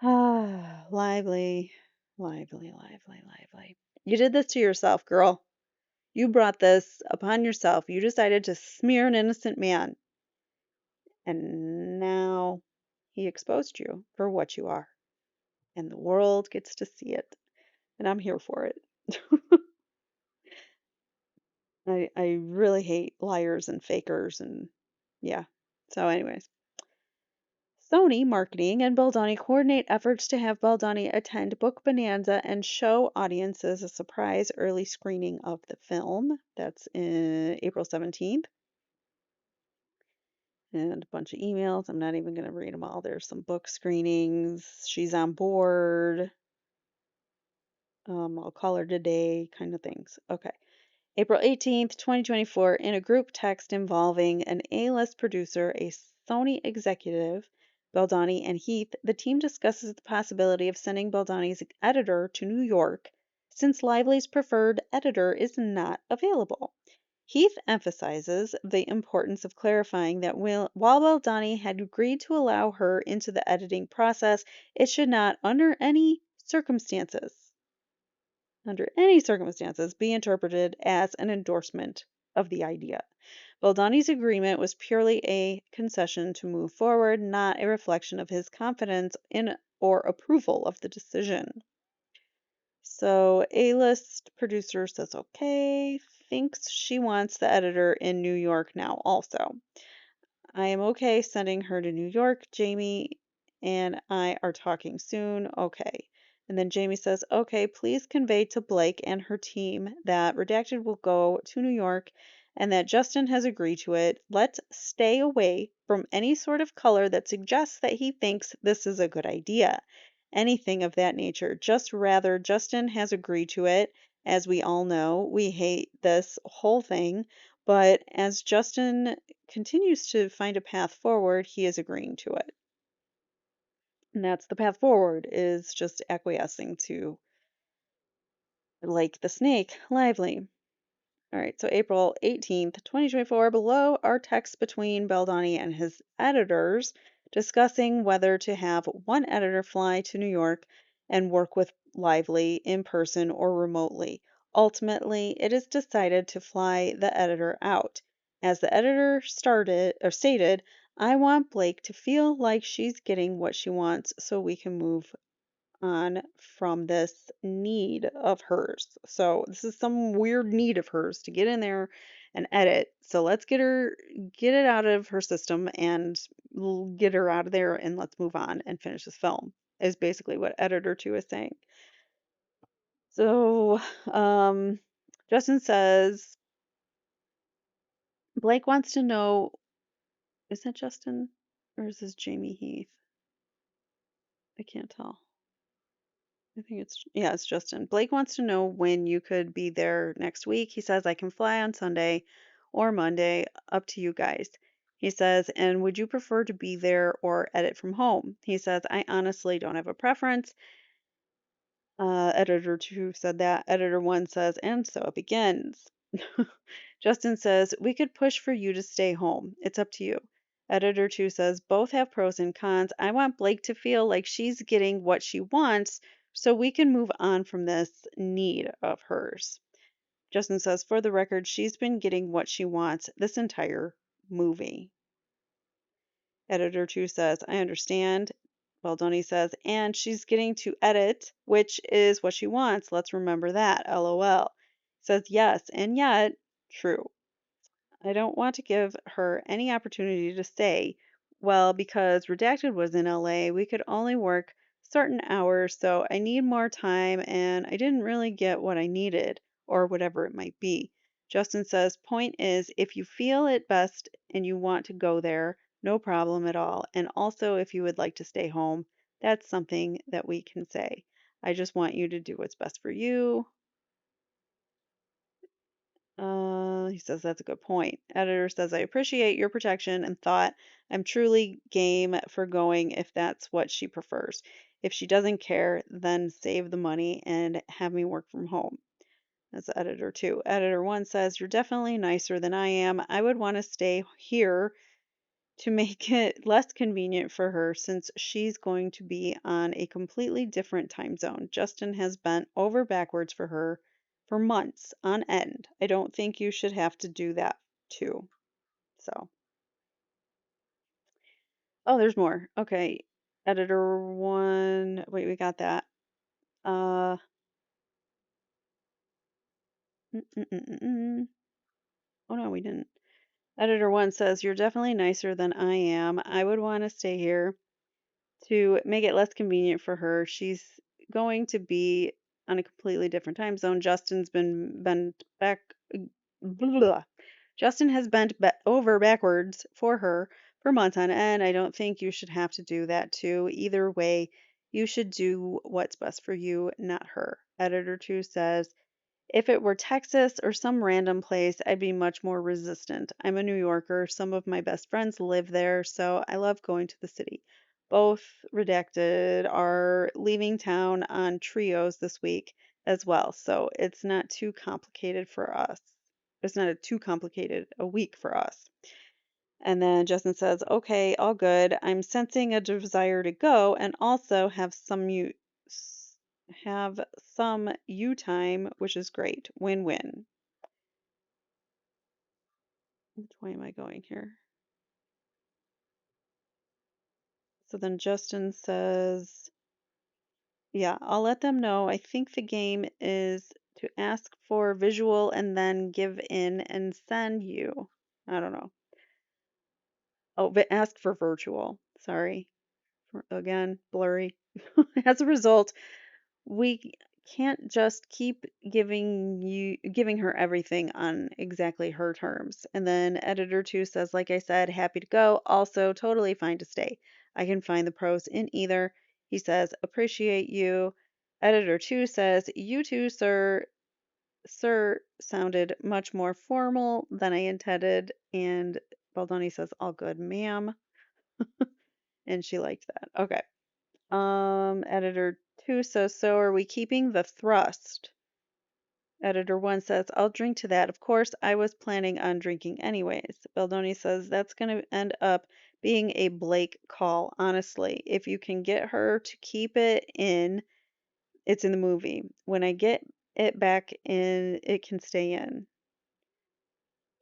Ah, lively, lively, lively, lively. You did this to yourself, girl. You brought this upon yourself. You decided to smear an innocent man, and now he exposed you for what you are, and the world gets to see it, and I'm here for it. I really hate liars and fakers, and yeah. So, anyways, Sony Marketing and Baldoni coordinate efforts to have Baldoni attend Book Bonanza and show audiences a surprise early screening of the film. That's in April 17th. And a bunch of emails. I'm not even going to read them all. There's some book screenings. She's on board. I'll call her today, kind of things. Okay. April 18th, 2024, in a group text involving an A-list producer, a Sony executive, Baldoni, and Heath, the team discusses the possibility of sending Baldoni's editor to New York since Lively's preferred editor is not available. Heath emphasizes the importance of clarifying that while Baldoni had agreed to allow her into the editing process, it should not, under any circumstances, be interpreted as an endorsement of the idea. Baldoni's agreement was purely a concession to move forward, not a reflection of his confidence in or approval of the decision. So, A-list producer says okay, thinks she wants the editor in New York now also. I am okay sending her to New York. Jamie and I are talking soon. Okay. And then Jamie says, okay, please convey to Blake and her team that Redacted will go to New York and that Justin has agreed to it. Let's stay away from any sort of color that suggests that he thinks this is a good idea. Anything of that nature. Just rather, Justin has agreed to it. As we all know, we hate this whole thing. But as Justin continues to find a path forward, he is agreeing to it. And that's the path forward, is just acquiescing to like the snake, lively. All right, so April 18th, 2024, below are texts between Baldoni and his editors discussing whether to have one editor fly to New York and work with Lively in person or remotely. Ultimately, it is decided to fly the editor out. As the editor stated, I want Blake to feel like she's getting what she wants so we can move on from this need of hers. So this is some weird need of hers to get in there and edit. So let's get it out of her system and get her out of there and let's move on and finish this film. Is basically what editor 2 is saying. So Justin says Blake wants to know, is that Justin or is this Jamie Heath? I can't tell. I think it's Justin. Blake wants to know when you could be there next week. He says I can fly on Sunday or Monday, up to you guys. He says, and would you prefer to be there or edit from home? He says, I honestly don't have a preference. Editor 2 said that. Editor 1 says, and so it begins. Justin says, we could push for you to stay home. It's up to you. Editor 2 says, both have pros and cons. I want Blake to feel like she's getting what she wants so we can move on from this need of hers. Justin says, for the record, she's been getting what she wants this entire movie. Editor 2 says, I understand. Baldoni says, and she's getting to edit, which is what she wants. Let's remember that. LOL. Says, yes, and yet, true. I don't want to give her any opportunity to say Well, because Redacted was in LA, we could only work certain hours, so I need more time and I didn't really get what I needed, or whatever it might be. Justin says, point is, if you feel it best and you want to go there, no problem at all. And also, if you would like to stay home, that's something that we can say. I just want you to do what's best for you. He says that's a good point. Editor says, I appreciate your protection and thought. I'm truly game for going if that's what she prefers. If she doesn't care, then save the money and have me work from home. That's editor two. Editor one says, you're definitely nicer than I am. I would want to stay here to make it less convenient for her since she's going to be on a completely different time zone. Justin has bent over backwards for her for months on end. I don't think you should have to do that too. So, oh, there's more. Okay. Editor one. Wait, we got that. Uh, mm, mm, mm, mm, mm. Oh no, we didn't. Editor one says, you're definitely nicer than I am. I would want to stay here to make it less convenient for her. She's going to be on a completely different time zone. Justin's been bent back. Blah. Justin has bent over backwards for her for months on end. I don't think you should have to do that too. Either way, you should do what's best for you, not her. Editor 2 says, if it were Texas or some random place, I'd be much more resistant. I'm a New Yorker. Some of my best friends live there, so I love going to the city. Both redacted are leaving town on trios this week as well, so it's not too complicated for us. It's not a too complicated a week for us. And then Justin says, okay, all good. I'm sensing a desire to go and also have some you time, which is great. Win-win. Which way am I going here? So then Justin says, yeah, I'll let them know. I think the game is to ask for visual and then give in and send you. I don't know. Oh, but ask for virtual. Sorry. Again, blurry. As a result, we can't just keep giving her everything on exactly her terms. And then editor 2 says, like I said, happy to go, also totally fine to stay. I can find the pros in either. He says, appreciate you. Editor 2 says, you too, sir sounded much more formal than I intended. And Baldoni says, all good, ma'am. And she liked that. Okay. Editor 2 says, so are we keeping the thrust? Editor 1 says, I'll drink to that. Of course, I was planning on drinking anyways. Baldoni says, that's going to end up being a Blake call, honestly. If you can get her to keep it in, it's in the movie. When I get it back in, it can stay in.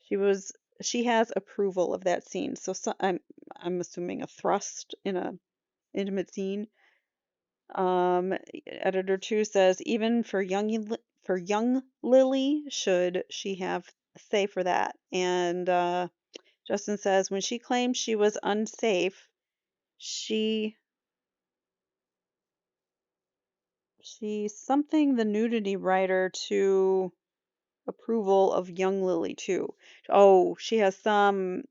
She was she has approval of that scene. So I'm assuming a thrust in a intimate scene. Editor 2 says even for young Lily, should she have say for that? And Justin says when she claimed she was unsafe, she she something the nudity writer to approval of young Lily too. Oh, she has some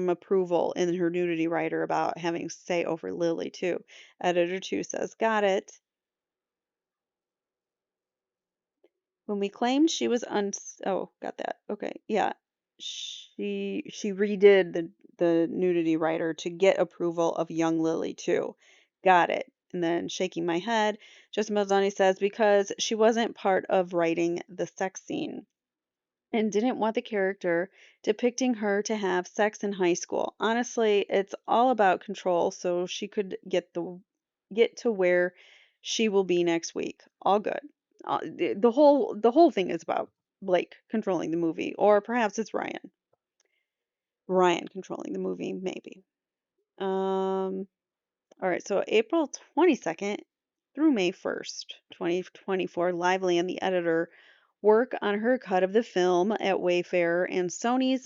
approval in her nudity writer about having say over Lily too. Editor 2 says got it. When we claimed she was oh, got that. Okay. Yeah. She redid the nudity writer to get approval of young Lily too. Got it. And then shaking my head, Justin Mazzoni says because she wasn't part of writing the sex scene and didn't want the character depicting her to have sex in high school. Honestly, it's all about control so she could get to where she will be next week. All good. The whole thing is about Blake controlling the movie, or perhaps it's Ryan. Ryan controlling the movie, maybe. All right, so April 22nd through May 1st, 2024, Lively and the editor work on her cut of the film at Wayfair and Sony's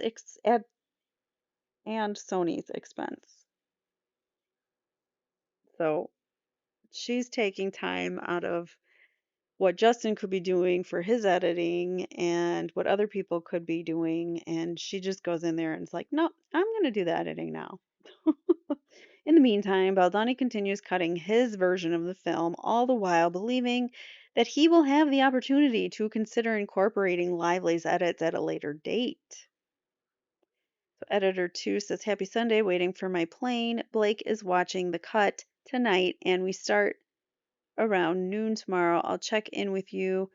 and Sony's expense. So she's taking time out of what Justin could be doing for his editing and what other people could be doing. And she just goes in there and is like, no, I'm going to do the editing now. In the meantime, Baldoni continues cutting his version of the film, all the while believing that he will have the opportunity to consider incorporating Lively's edits at a later date. So editor 2 says, Happy Sunday, waiting for my plane. Blake is watching the cut tonight, and we start around noon tomorrow. I'll check in with you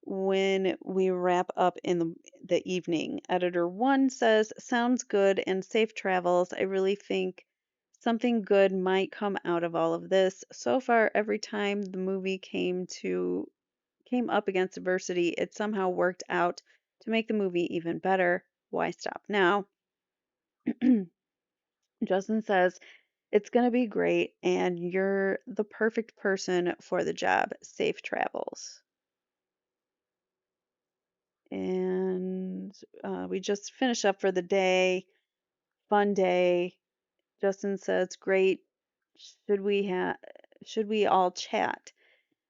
when we wrap up in the evening. Editor 1 says, Sounds good and safe travels. I really think something good might come out of all of this. So far, every time the movie came up against adversity, it somehow worked out to make the movie even better. Why stop now? Justin says, It's going to be great, and you're the perfect person for the job. Safe travels. And we just finished up for the day. Fun day. Justin says, "Great. Should we have? Should we all chat?"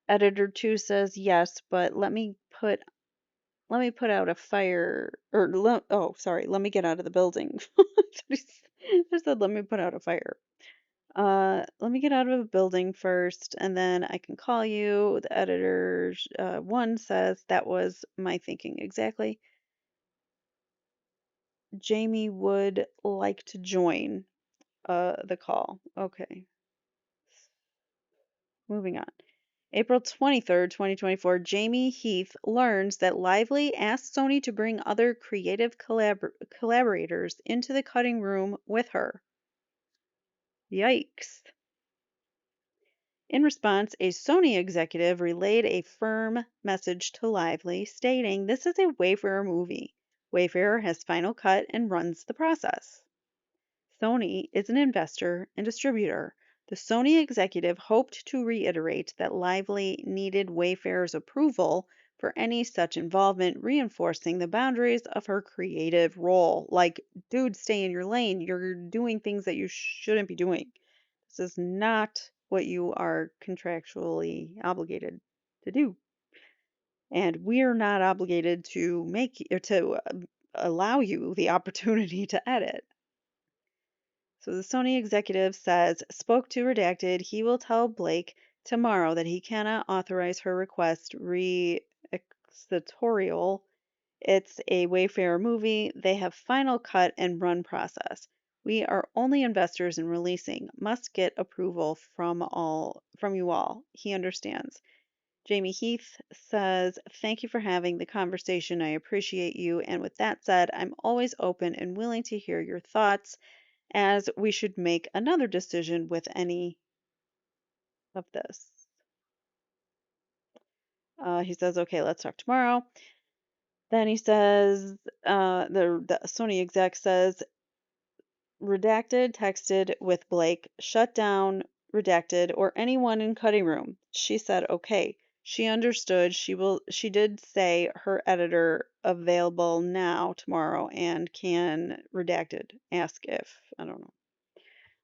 Editor 2 says, "Yes, but let me put out a fire or oh, sorry, let me get out of the building." I said, "Let me put out a fire." Let me get out of the building first, and then I can call you. The editor 1 says, "That was my thinking exactly." Jamie would like to join the call. Okay, moving on. April 23rd, 2024, Jamie Heath learns that Lively asked Sony to bring other creative collaborators into the cutting room with her. Yikes. In response, a Sony executive relayed a firm message to Lively stating this is a Wayfarer movie. Wayfarer has final cut and runs the process. Sony is an investor and distributor. The Sony executive hoped to reiterate that Lively needed Wayfarer's approval for any such involvement, reinforcing the boundaries of her creative role. Like, dude, stay in your lane. You're doing things that you shouldn't be doing. This is not what you are contractually obligated to do. And we're not obligated to make or to allow you the opportunity to edit. So the Sony executive says, spoke to Redacted, he will tell Blake tomorrow that he cannot authorize her request re-executorial. It's a Wayfarer movie. They have final cut and run process. We are only investors in releasing. Must get approval from you all. He understands. Jamie Heath says, Thank you for having the conversation. I appreciate you. And with that said, I'm always open and willing to hear your thoughts as we should make another decision with any of this. He says, okay, let's talk tomorrow. Then he says, the Sony exec says, Redacted texted with Blake, shut down Redacted or anyone in cutting room. She said, okay. She understood. She did say her editor available now, tomorrow, and can Redacted ask if, I don't know.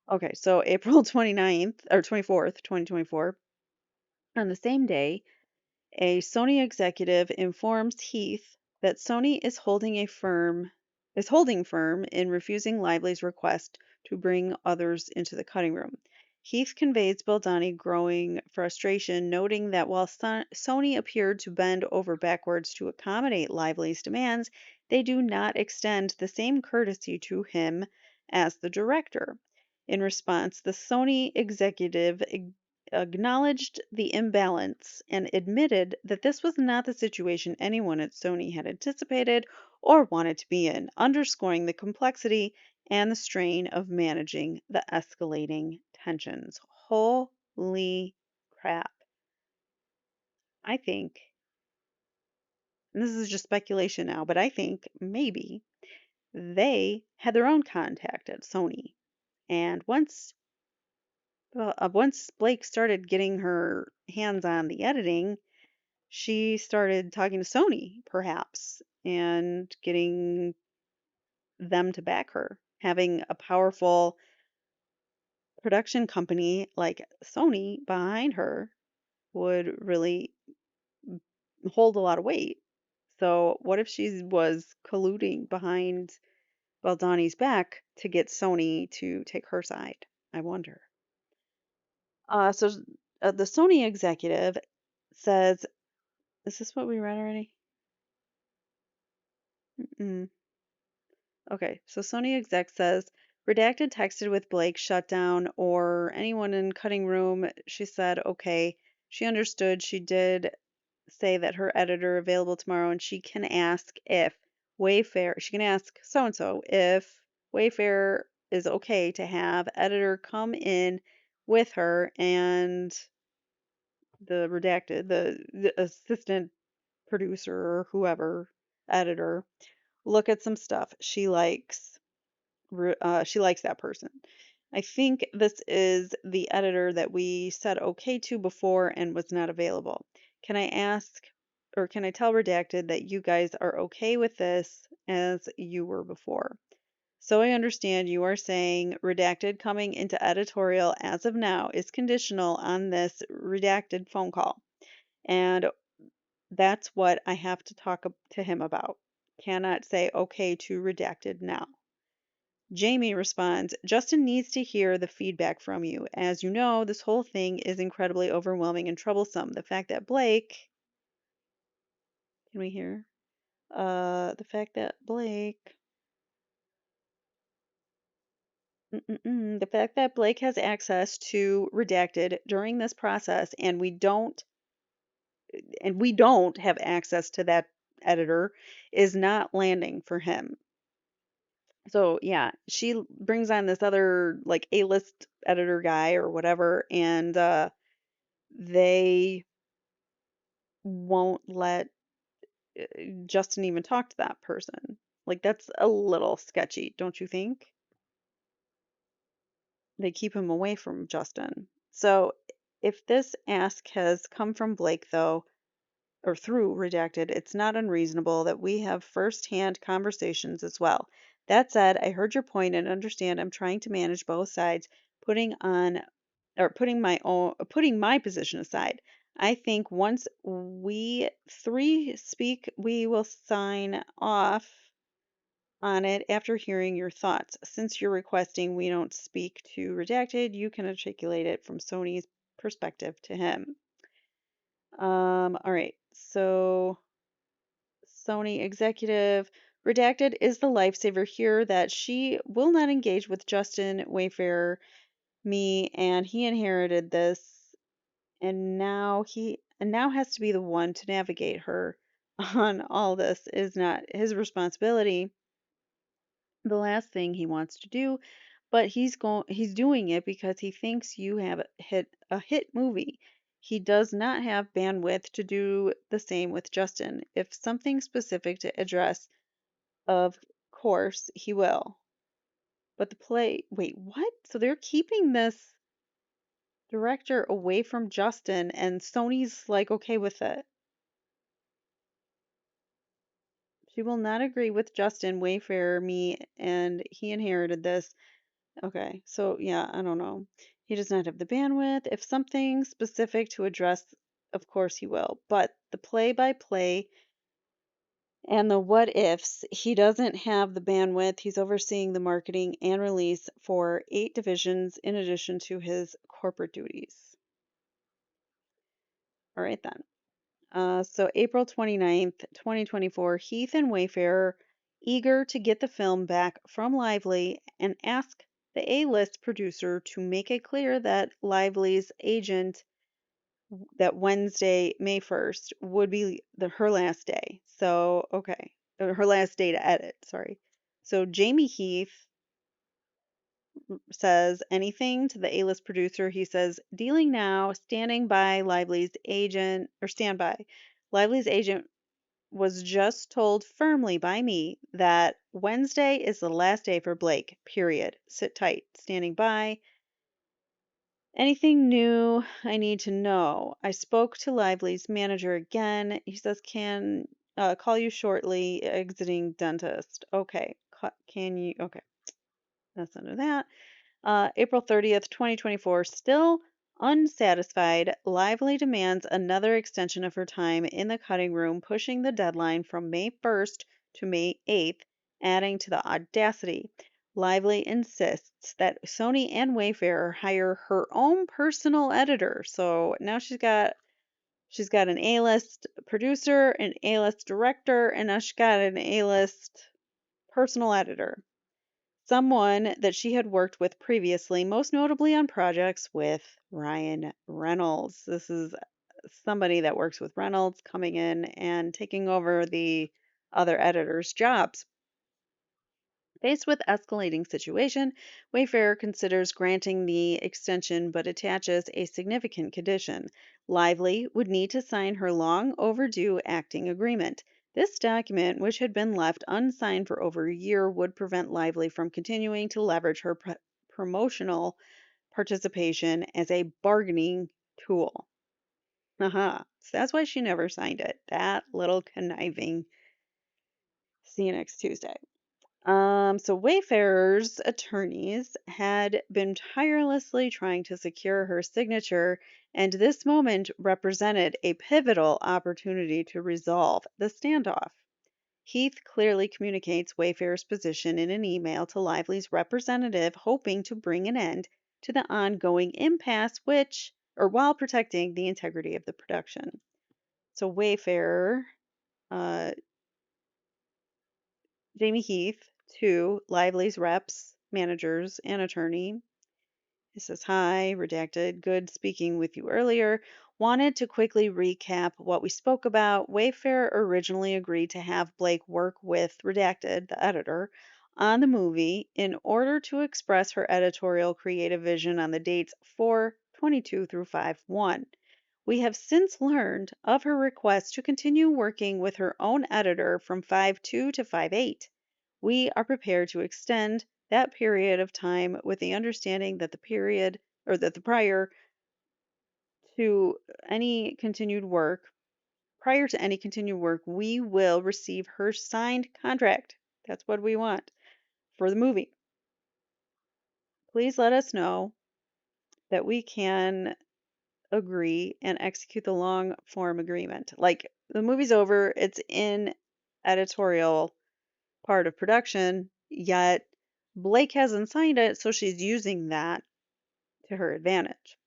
Okay, so April 29th or 24th, 2024. On the same day, a Sony executive informs Heath that Sony is holding firm in refusing Lively's request to bring others into the cutting room. Heath conveys Baldoni growing frustration, noting that while Sony appeared to bend over backwards to accommodate Lively's demands, they do not extend the same courtesy to him as the director. In response, the Sony executive acknowledged the imbalance and admitted that this was not the situation anyone at Sony had anticipated or wanted to be in, underscoring the complexity and the strain of managing the escalating tensions. Holy crap. I think, and this is just speculation now, but I think maybe they had their own contact at Sony. And once Blake started getting her hands on the editing, she started talking to Sony, perhaps, and getting them to back her. having a powerful production company like Sony behind her would really hold a lot of weight. So, what if she was colluding behind Baldoni's back to get Sony to take her side? I wonder. So the Sony executive says, "Is this what we read already?" Mm. Okay, so Sony exec says, redacted texted with Blake shut down or anyone in cutting room. She said, okay. She understood. She did say that her editor available tomorrow and she can ask if Wayfair, she can ask so and so if Wayfair is okay to have editor come in with her and the redacted, the assistant producer or whoever, editor, look at some stuff she likes. She likes that person. I think this is the editor that we said okay to before and was not available. Can I ask, or can I tell Redacted that you guys are okay with this as you were before? So I understand you are saying Redacted coming into editorial as of now is conditional on this Redacted phone call. And that's what I have to talk to him about. Cannot say okay to Redacted now. Jamie responds, Justin needs to hear the feedback from you. As you know, this whole thing is incredibly overwhelming and troublesome. The fact that Blake, can we hear? The fact that Blake, the fact that Blake has access to redacted during this process and we don't have access to that editor is not landing for him. So yeah, she brings on this other like A-list editor guy or whatever, and they won't let uh, Justin even talk to that person. Like, that's a little sketchy, don't you think? They keep him away from Justin. So, if this ask has come from Blake, though, or through Redacted, it's not unreasonable that we have first-hand conversations as well. That said, I heard your point and understand I'm trying to manage both sides, putting on or putting my position aside. I think once we three speak, we will sign off on it after hearing your thoughts. Since you're requesting we don't speak to redacted, you can articulate it from Sony's perspective to him. All right. So Sony executive redacted is the lifesaver here that she will not engage with Justin Wayfarer me and he inherited this and now has to be the one to navigate her on all this is not his responsibility, the last thing he wants to do, but he's doing it because he thinks you have hit a hit movie. He does not have bandwidth to do the same with Justin. If something specific to address, of course he will. But the play, wait, what? So they're keeping this director away from Justin, and Sony's like okay with it. She will not agree with Justin, Wayfarer, me, and he inherited this. Okay, so yeah, I don't know. He does not have the bandwidth. If something specific to address, of course he will. But the play by play and the what ifs, he doesn't have the bandwidth. He's overseeing the marketing and release for 8 divisions in addition to his corporate duties. All right then. So April 29th, 2024, Heath and Wayfarer, eager to get the film back from Lively, and ask the A-list producer to make it clear that Lively's agent that Wednesday, May 1st, would be her last day. So, okay, her last day to edit, sorry. So Jamie Heath says anything to the A-list producer. He says, dealing now, standing by Lively's agent, or stand by. Lively's agent was just told firmly by me that Wednesday is the last day for Blake, period. Sit tight, standing by. Anything new I need to know? I spoke to Lively's manager again. He says, can call you shortly, exiting dentist. Okay. Can you? Okay. That's under that. April 30th, 2024. Still unsatisfied, Lively demands another extension of her time in the cutting room, pushing the deadline from May 1st to May 8th, adding to the audacity. Lively insists that Sony and Wayfarer hire her own personal editor. So now she's got an A-list producer, an A-list director, and now she's got an A-list personal editor, someone that she had worked with previously, most notably on projects with Ryan Reynolds. This is somebody that works with Reynolds coming in and taking over the other editor's jobs. Faced with escalating situation, Wayfarer considers granting the extension but attaches a significant condition. Lively would need to sign her long overdue acting agreement. This document, which had been left unsigned for over a year, would prevent Lively from continuing to leverage her promotional participation as a bargaining tool. Aha. So that's why she never signed it. That little conniving. See you next Tuesday. So Wayfarer's attorneys had been tirelessly trying to secure her signature, and this moment represented a pivotal opportunity to resolve the standoff. Heath clearly communicates Wayfarer's position in an email to Lively's representative, hoping to bring an end to the ongoing impasse, while protecting the integrity of the production. So Wayfarer, uh, Jamie Heath, to Lively's reps, managers, and attorney. He says, Hi, redacted. Good speaking with you earlier. Wanted to quickly recap what we spoke about. Wayfarer originally agreed to have Blake work with Redacted, the editor, on the movie in order to express her editorial creative vision on the dates 4/22 through 5/1. We have since learned of her request to continue working with her own editor from 5/2 to 5/8. We are prepared to extend that period of time with the understanding that the to any continued work, prior to any continued work, we will receive her signed contract. That's what we want for the movie. Please let us know that we can agree and execute the long form agreement. Like the movie's over, it's in editorial part of production, yet Blake hasn't signed it, so she's using that to her advantage.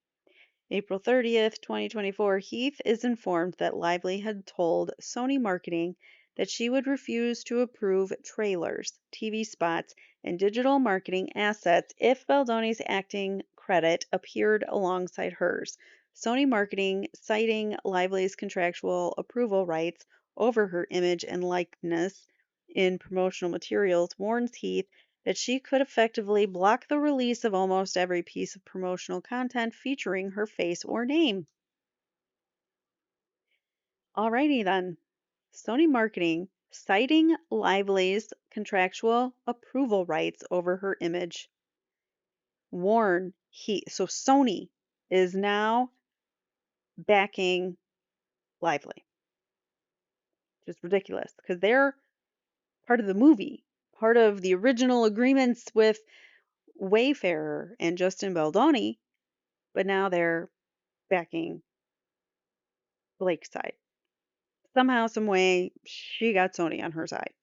April 30th, 2024, Heath is informed that Lively had told Sony Marketing that she would refuse to approve trailers, TV spots, and digital marketing assets if Baldoni's acting credit appeared alongside hers. Sony Marketing, citing Lively's contractual approval rights over her image and likeness in promotional materials, warns Heath that she could effectively block the release of almost every piece of promotional content featuring her face or name. Alrighty then. Sony Marketing, citing Lively's contractual approval rights over her image, so Sony is now backing Lively. Just ridiculous because they're part of the movie, part of the original agreements with Wayfarer and Justin Baldoni, but now they're backing Blake's side. Somehow, some way, she got Sony on her side.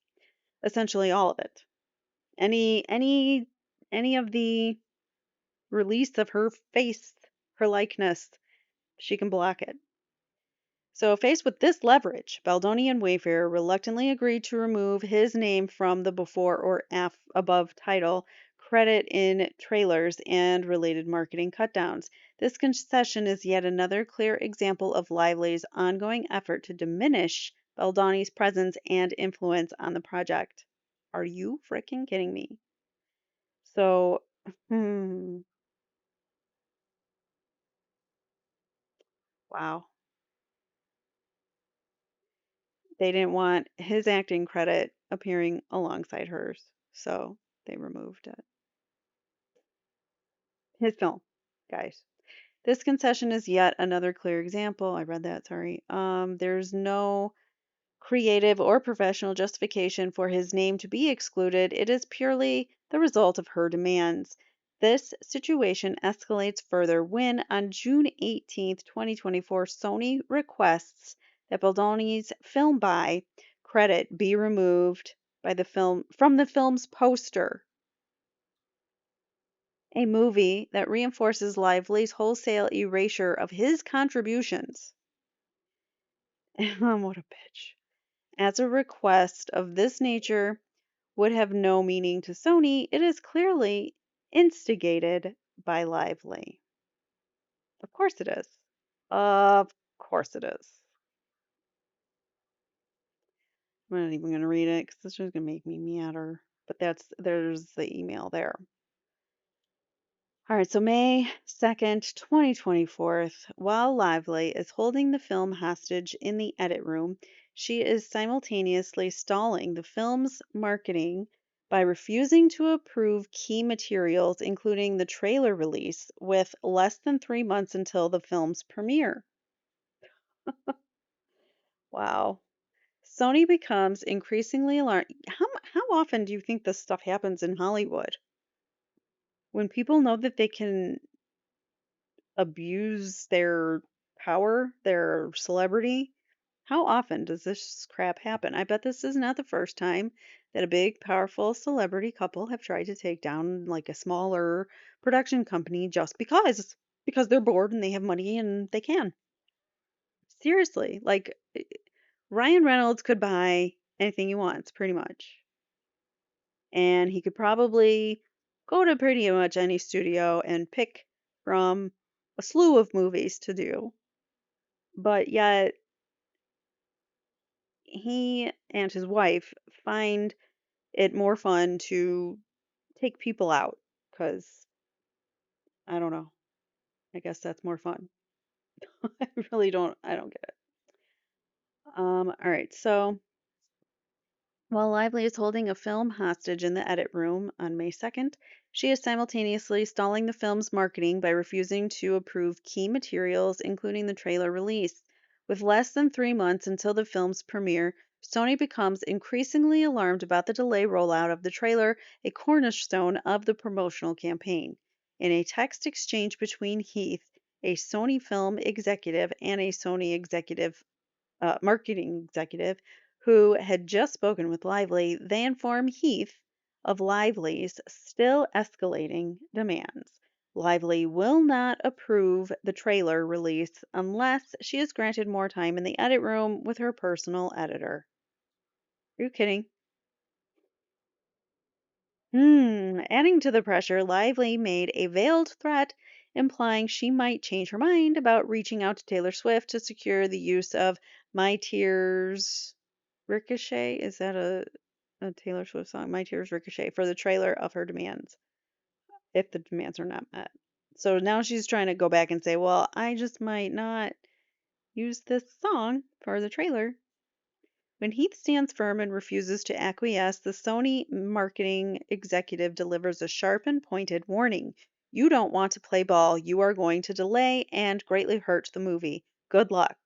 Essentially, all of it. Any of the release of her face, her likeness, she can block it. So, faced with this leverage, Baldoni and Wayfarer reluctantly agreed to remove his name from the before or above title credit in trailers and related marketing cutdowns. This concession is yet another clear example of Lively's ongoing effort to diminish Baldoni's presence and influence on the project. Are you freaking kidding me? So, wow. They didn't want his acting credit appearing alongside hers, so they removed it. His film, guys. This concession is yet another clear example. I read that, sorry. There's no creative or professional justification for his name to be excluded. It is purely the result of her demands. This situation escalates further when, on June 18th, 2024, Sony requests that Baldoni's film by credit be removed by the film from the film's poster, a movie that reinforces Lively's wholesale erasure of his contributions. What a bitch. As a request of this nature would have no meaning to Sony, it is clearly instigated by Lively. Of course it is. Of course it is. I'm not even going to read it because this is going to make me madder. But there's the email there. All right, so May 2nd, 2024, while Lively is holding the film hostage in the edit room, she is simultaneously stalling the film's marketing by refusing to approve key materials, including the trailer release, with less than 3 months until the film's premiere. Wow. Sony becomes increasingly alarmed. How often do you think this stuff happens in Hollywood? When people know that they can abuse their power, their celebrity. How often does this crap happen? I bet this is not the first time that a big, powerful celebrity couple have tried to take down like a smaller production company just because they're bored and they have money and they can. Seriously, like Ryan Reynolds could buy anything he wants, pretty much. And he could probably go to pretty much any studio and pick from a slew of movies to do. But yet he and his wife find it more fun to take people out because I don't know. I guess that's more fun. I don't get it. All right. So while Lively is holding a film hostage in the edit room on May 2nd, she is simultaneously stalling the film's marketing by refusing to approve key materials, including the trailer release. With less than 3 months until the film's premiere, Sony becomes increasingly alarmed about the delay rollout of the trailer, a cornerstone of the promotional campaign. In a text exchange between Heath, a Sony film executive, and a Sony marketing executive who had just spoken with Lively, they inform Heath of Lively's still escalating demands. Lively will not approve the trailer release unless she is granted more time in the edit room with her personal editor. Are you kidding? Adding to the pressure, Lively made a veiled threat implying she might change her mind about reaching out to Taylor Swift to secure the use of My Tears Ricochet. Is that a Taylor Swift song? My Tears Ricochet for the trailer of her demands, if the demands are not met. So now she's trying to go back and say, well, I just might not use this song for the trailer. When Heath stands firm and refuses to acquiesce, the Sony marketing executive delivers a sharp and pointed warning. You don't want to play ball. You are going to delay and greatly hurt the movie. Good luck.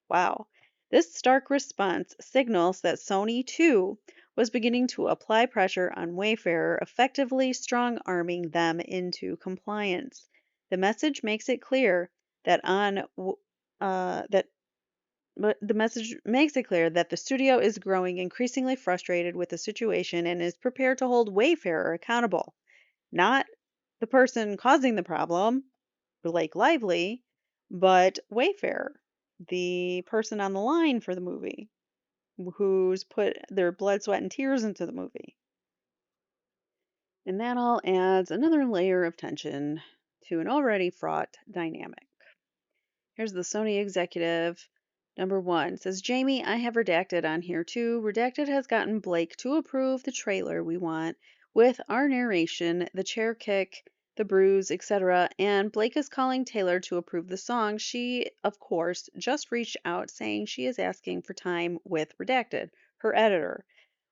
Wow. This stark response signals that Sony, too, was beginning to apply pressure on Wayfarer, effectively strong arming them into compliance. The message makes it clear that on that but the message makes it clear that the studio is growing increasingly frustrated with the situation and is prepared to hold Wayfarer accountable, not the person causing the problem, Blake Lively, but Wayfarer, the person on the line for the movie, who's put their blood, sweat, and tears into the movie. And that all adds another layer of tension to an already fraught dynamic. Here's the Sony executive. Number one says, Jamie, I have Redacted on here too. Redacted has gotten Blake to approve the trailer we want with our narration, the chair kick, the bruise, etc. And Blake is calling Taylor to approve the song. She, of course, just reached out saying she is asking for time with Redacted, her editor.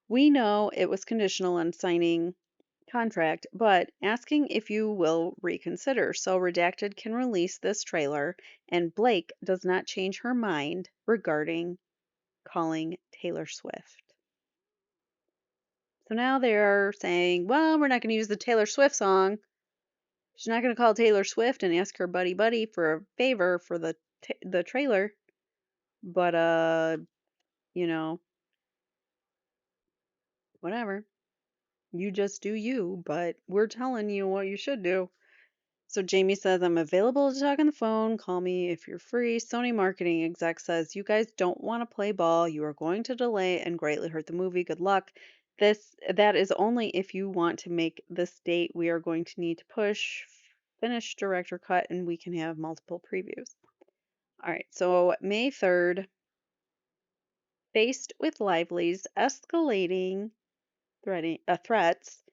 We know it was conditional on signing contract, but asking if you will reconsider so Redacted can release this trailer and Blake does not change her mind regarding calling Taylor Swift. So now they're saying, well, we're not going to use the Taylor Swift song. She's not going to call Taylor Swift and ask her buddy buddy for a favor for the trailer. But you know, whatever. You just do you, but we're telling you what you should do. So Jamie says, I'm available to talk on the phone. Call me if you're free. Sony marketing exec says, you guys don't want to play ball. You are going to delay and greatly hurt the movie. Good luck. That is only if you want to make this date. We are going to need to push finish director cut and we can have multiple previews. All right, so May 3rd, faced with Lively's escalating threats,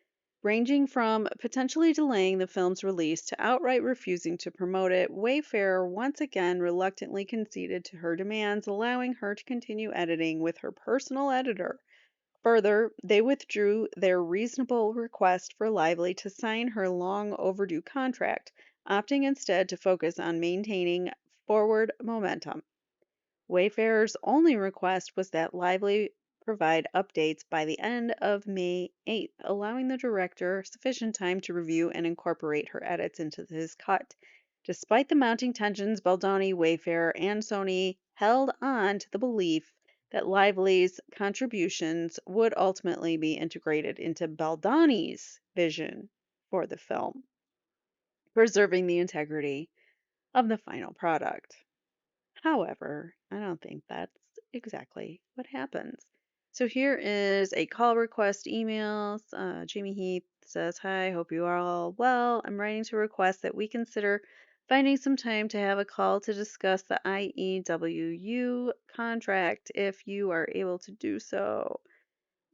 ranging from potentially delaying the film's release to outright refusing to promote it, Wayfarer once again reluctantly conceded to her demands, allowing her to continue editing with her personal editor. Further, they withdrew their reasonable request for Lively to sign her long overdue contract, opting instead to focus on maintaining forward momentum. Wayfarer's only request was that Lively provide updates by the end of May 8th, allowing the director sufficient time to review and incorporate her edits into his cut. Despite the mounting tensions, Baldoni, Wayfarer, and Sony held on to the belief that Lively's contributions would ultimately be integrated into Baldoni's vision for the film, preserving the integrity of the final product. However, I don't think that's exactly what happens. So here is a call request email. Jamie Heath says, hi, hope you are all well. I'm writing to request that we consider finding some time to have a call to discuss the IEWU contract if you are able to do so.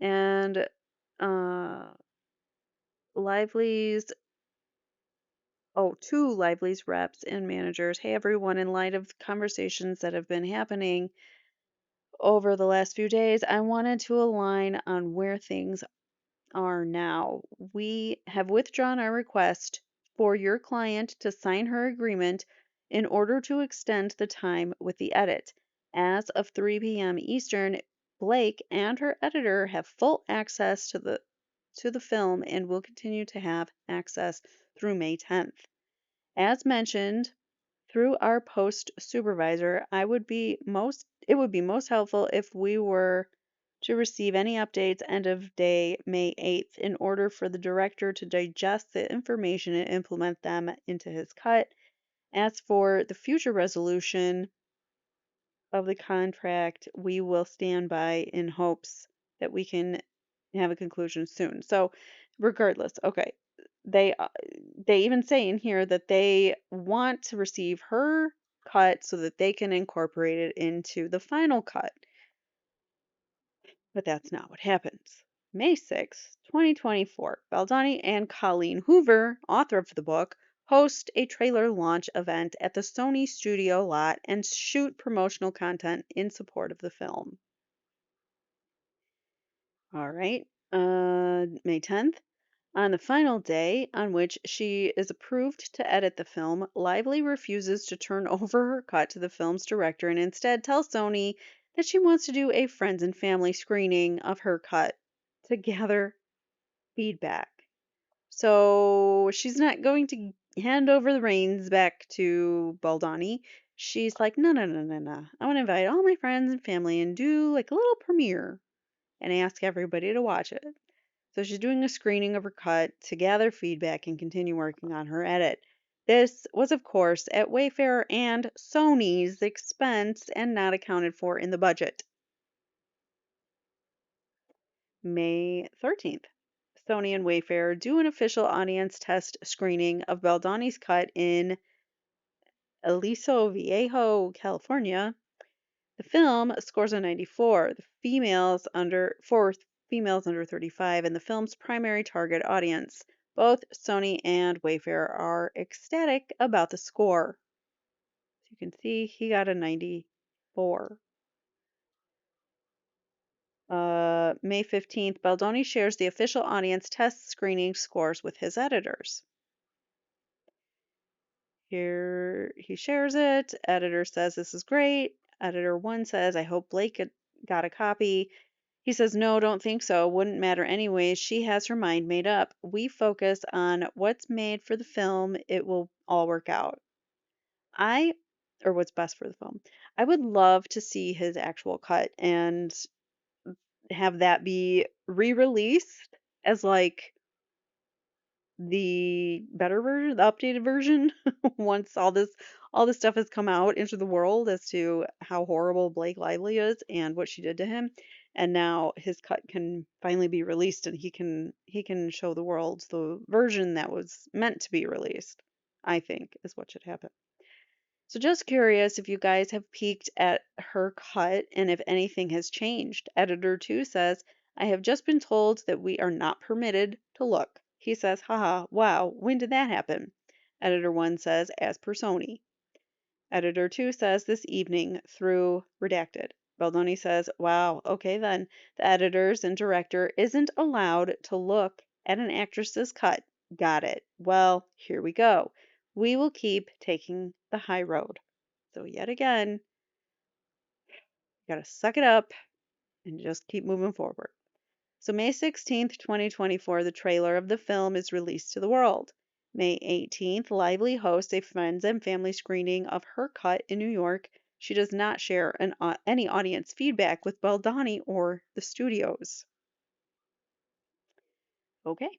And uh, Lively's two Lively's reps and managers. Hey everyone, in light of conversations that have been happening over the last few days, I wanted to align on where things are now. We have withdrawn our request for your client to sign her agreement in order to extend the time with the edit. As of 3 p.m. Eastern, Blake and her editor have full access to the film and will continue to have access through May 10th. As mentioned, through our post supervisor, it would be most helpful if we were to receive any updates end of day May 8th in order for the director to digest the information and implement them into his cut. As for the future resolution of the contract, we will stand by in hopes that we can have a conclusion soon. So, regardless, okay, they uh, they even say in here that they want to receive her cut so that they can incorporate it into the final cut. But that's not what happens. May 6, 2024, Baldoni and Colleen Hoover, author of the book, host a trailer launch event at the Sony studio lot and shoot promotional content in support of the film. All right. May 10th. On the final day on which she is approved to edit the film, Lively refuses to turn over her cut to the film's director and instead tells Sony that she wants to do a friends and family screening of her cut to gather feedback. So she's not going to hand over the reins back to Baldoni. She's like, no, no, no, no, no. I want to invite all my friends and family and do like a little premiere and ask everybody to watch it. So she's doing a screening of her cut to gather feedback and continue working on her edit. This was, of course, at Wayfarer and Sony's expense and not accounted for in the budget. May 13th. Sony and Wayfarer do an official audience test screening of Baldoni's cut in Aliso Viejo, California. The film scores a 94. For females under 35 and the film's primary target audience. Both Sony and Wayfarer are ecstatic about the score. As you can see, he got a 94. May 15th, Baldoni shares the official audience test screening scores with his editors. Here he shares it. Editor says this is great. Editor 1 says, I hope Blake got a copy. He says, "No, don't think so. Wouldn't matter anyways. She has her mind made up. We focus on what's made for the film. It will all work out." I, or what's best for the film. I would love to see his actual cut and have that be re-released as like the better version, the updated version, once all this stuff has come out into the world as to how horrible Blake Lively is and what she did to him. And now his cut can finally be released and he can show the world the version that was meant to be released, I think is what should happen. So just curious if you guys have peeked at her cut and if anything has changed. Editor 2 says, "I have just been told that we are not permitted to look." He says, "Haha, wow, when did that happen?" Editor 1 says, "As per Sony." Editor 2 says, "This evening through redacted." Baldoni says, "Wow, okay then. The editors and director isn't allowed to look at an actress's cut. Got it. Well, here we go. We will keep taking the high road." So yet again, you gotta suck it up and just keep moving forward. So May 16th, 2024, the trailer of the film is released to the world. May 18th, Lively hosts a friends and family screening of her cut in New York. She does not share any audience feedback with Baldoni or the studios. Okay.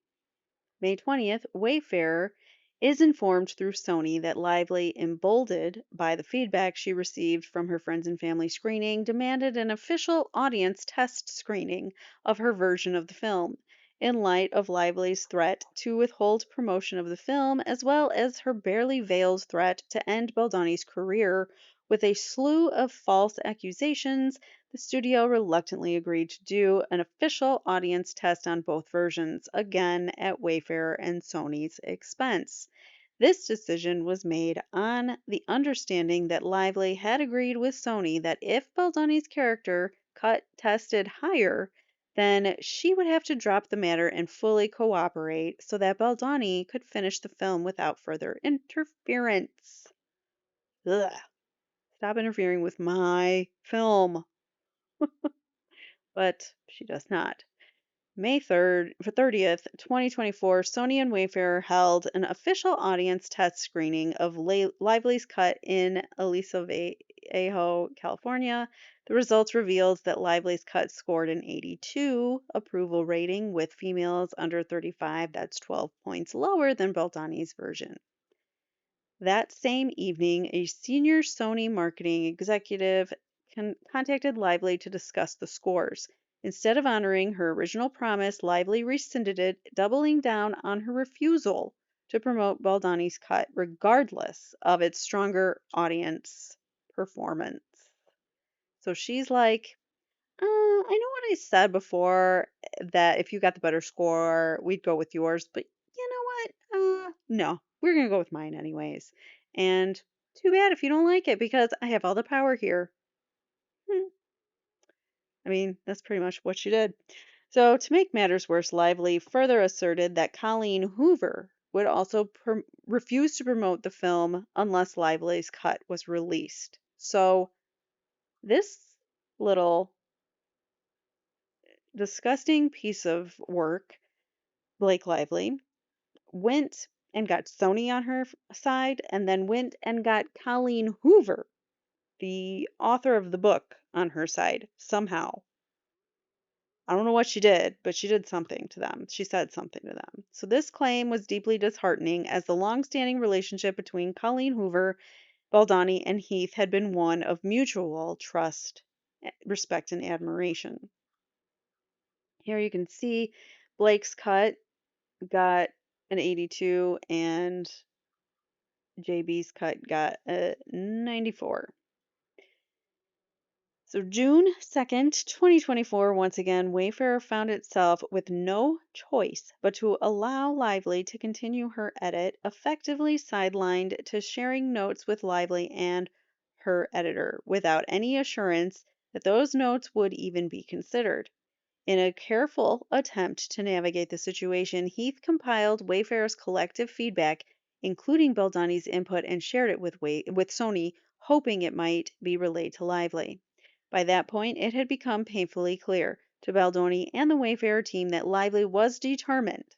May 20th, Wayfarer is informed through Sony that Lively, emboldened by the feedback she received from her friends and family screening, demanded an official audience test screening of her version of the film. In light of Lively's threat to withhold promotion of the film, as well as her barely veiled threat to end Baldoni's career with a slew of false accusations, the studio reluctantly agreed to do an official audience test on both versions, again at Wayfarer and Sony's expense. This decision was made on the understanding that Lively had agreed with Sony that if Baldoni's character cut tested higher, then she would have to drop the matter and fully cooperate so that Baldoni could finish the film without further interference. Ugh. Stop interfering with my film. But she does not. May 30th, 2024, Sony and Wayfarer held an official audience test screening of Lively's cut in Aliso Viejo, California. The results revealed that Lively's cut scored an 82 approval rating, with females under 35, that's 12 points lower than Baldoni's version. That same evening, a senior Sony marketing executive contacted Lively to discuss the scores. Instead of honoring her original promise, Lively rescinded it, doubling down on her refusal to promote Baldoni's cut, regardless of its stronger audience performance. So she's like, I know what I said before, that if you got the better score, we'd go with yours, but you know what? No, we're gonna go with mine anyways. And too bad if you don't like it because I have all the power here. Hmm. I mean, that's pretty much what she did. So, to make matters worse, Lively further asserted that Colleen Hoover would also refuse to promote the film unless Lively's cut was released. So, this little disgusting piece of work, Blake Lively, went and got Sony on her side and then went and got Colleen Hoover, the author of the book, on her side somehow. I don't know what she did, but she did something to them. She said something to them. So this claim was deeply disheartening, as the long-standing relationship between Colleen Hoover, Baldoni, and Heath had been one of mutual trust, respect, and admiration. Here you can see Blake's cut got an 82 and JB's cut got a 94. So June 2nd, 2024, once again, Wayfarer found itself with no choice but to allow Lively to continue her edit, effectively sidelined to sharing notes with Lively and her editor, without any assurance that those notes would even be considered. In a careful attempt to navigate the situation, Heath compiled Wayfarer's collective feedback, including Baldoni's input, and shared it with Sony, hoping it might be relayed to Lively. By that point, it had become painfully clear. to Baldoni and the Wayfarer team that Lively was determined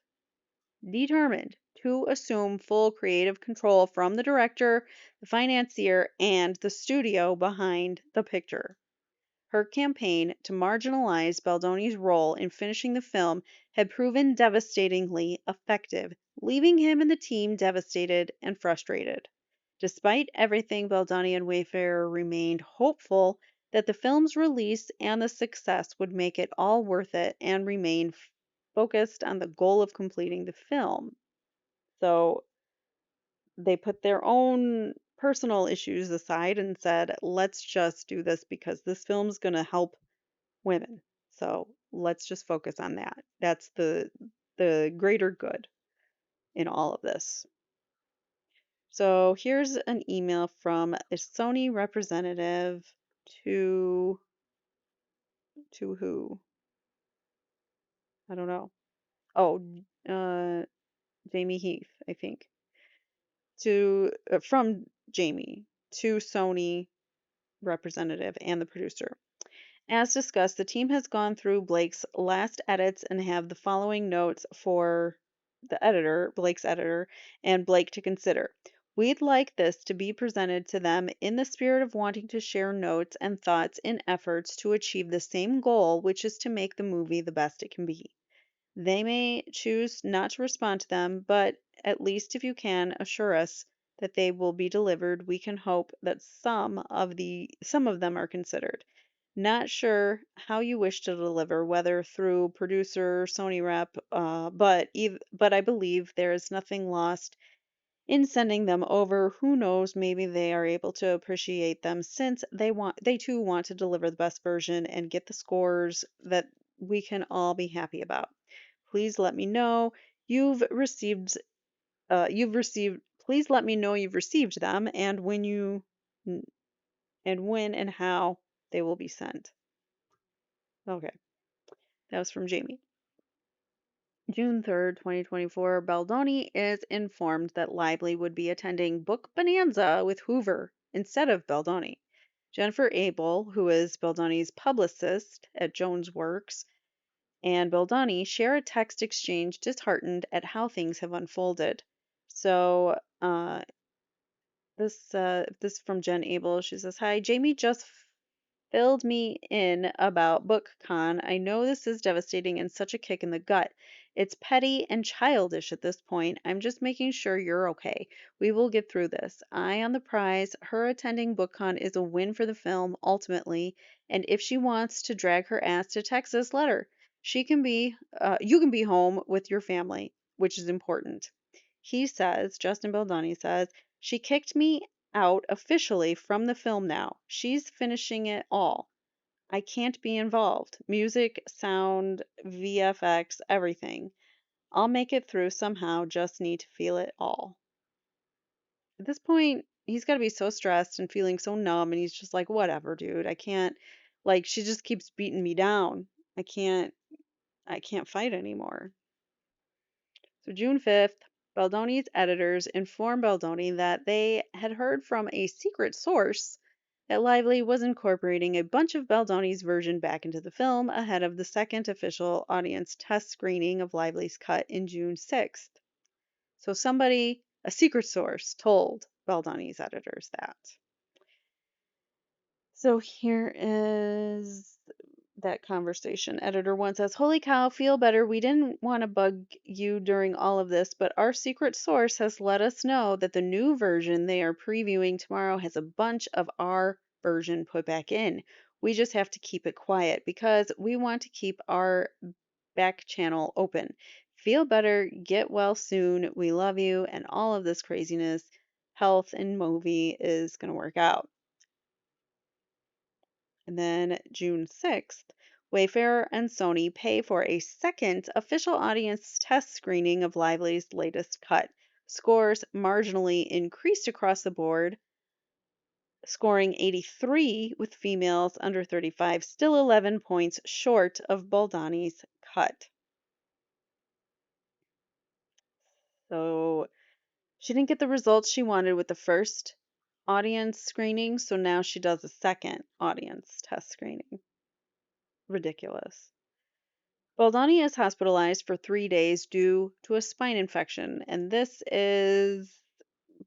to assume full creative control from the director, the financier, and the studio behind the picture. Her campaign to marginalize Baldoni's role in finishing the film had proven devastatingly effective, leaving him and the team devastated and frustrated. Despite everything, Baldoni and Wayfarer remained hopeful that the film's release and the success would make it all worth it and remain focused on the goal of completing the film. So they put their own personal issues aside and said, let's just do this because this film's going to help women. So let's just focus on that. That's the greater good in all of this. So here's an email from a Sony representative to who? I don't know. Oh, uh, Jamie Heath, I think. To from Jamie to Sony representative and the producer. As discussed, the team has gone through Blake's last edits and have the following notes for the editor, Blake's editor, and Blake to consider. We'd like this to be presented to them in the spirit of wanting to share notes and thoughts in efforts to achieve the same goal, which is to make the movie the best it can be. They may choose not to respond to them, but at least if you can assure us that they will be delivered, we can hope that some of them are considered. Not sure how you wish to deliver, whether through producer, Sony rep, but I believe there is nothing lost in sending them over. Who knows, maybe they are able to appreciate them since they too want to deliver the best version and get the scores that we can all be happy about. Please let me know you've received you've received please let me know you've received them and when and how they will be sent. Okay, that was from Jamie. June 3rd, 2024, Baldoni is informed that Lively would be attending Book Bonanza with Hoover instead of Baldoni. Jennifer Abel, who is Baldoni's publicist at Jones Works, and Baldoni share a text exchange disheartened at how things have unfolded. So, this from Jen Abel. She says, "Hi, Jamie just filled me in about BookCon. I know this is devastating and such a kick in the gut. It's petty and childish at this point. I'm just making sure you're okay. We will get through this. Eye on the prize. Her attending BookCon is a win for the film, ultimately. And if she wants to drag her ass to Texas, let her. You can be home with your family, which is important." Justin Baldoni says, "She kicked me out officially from the film now. She's finishing it all. I can't be involved. Music, sound, VFX, everything. I'll make it through somehow, just need to feel it all." At this point, he's got to be so stressed and feeling so numb, and he's just like, whatever, dude. I can't, like, she just keeps beating me down. I can't, I can't fight anymore. So June 5th, Baldoni's editors informed Baldoni that they had heard from a secret source that Lively was incorporating a bunch of Baldoni's version back into the film ahead of the second official audience test screening of Lively's cut in June 6th. So a secret source, told Baldoni's editors that. So here is that conversation. Editor one says, "Holy cow, feel better. We didn't want to bug you during all of this, but our secret source has let us know that the new version they are previewing tomorrow has a bunch of our version put back in. We just have to keep it quiet because we want to keep our back channel open. Feel better, get well soon. We love you, and all of this craziness, health and movie is going to work out." And then June 6th, Wayfarer and Sony pay for a second official audience test screening of Lively's latest cut. Scores marginally increased across the board, scoring 83 with females under 35, still 11 points short of Baldoni's cut. So she didn't get the results she wanted with the first audience screening, so now she does a second audience test screening. Ridiculous. Baldoni is hospitalized for 3 days due to a spine infection, and this is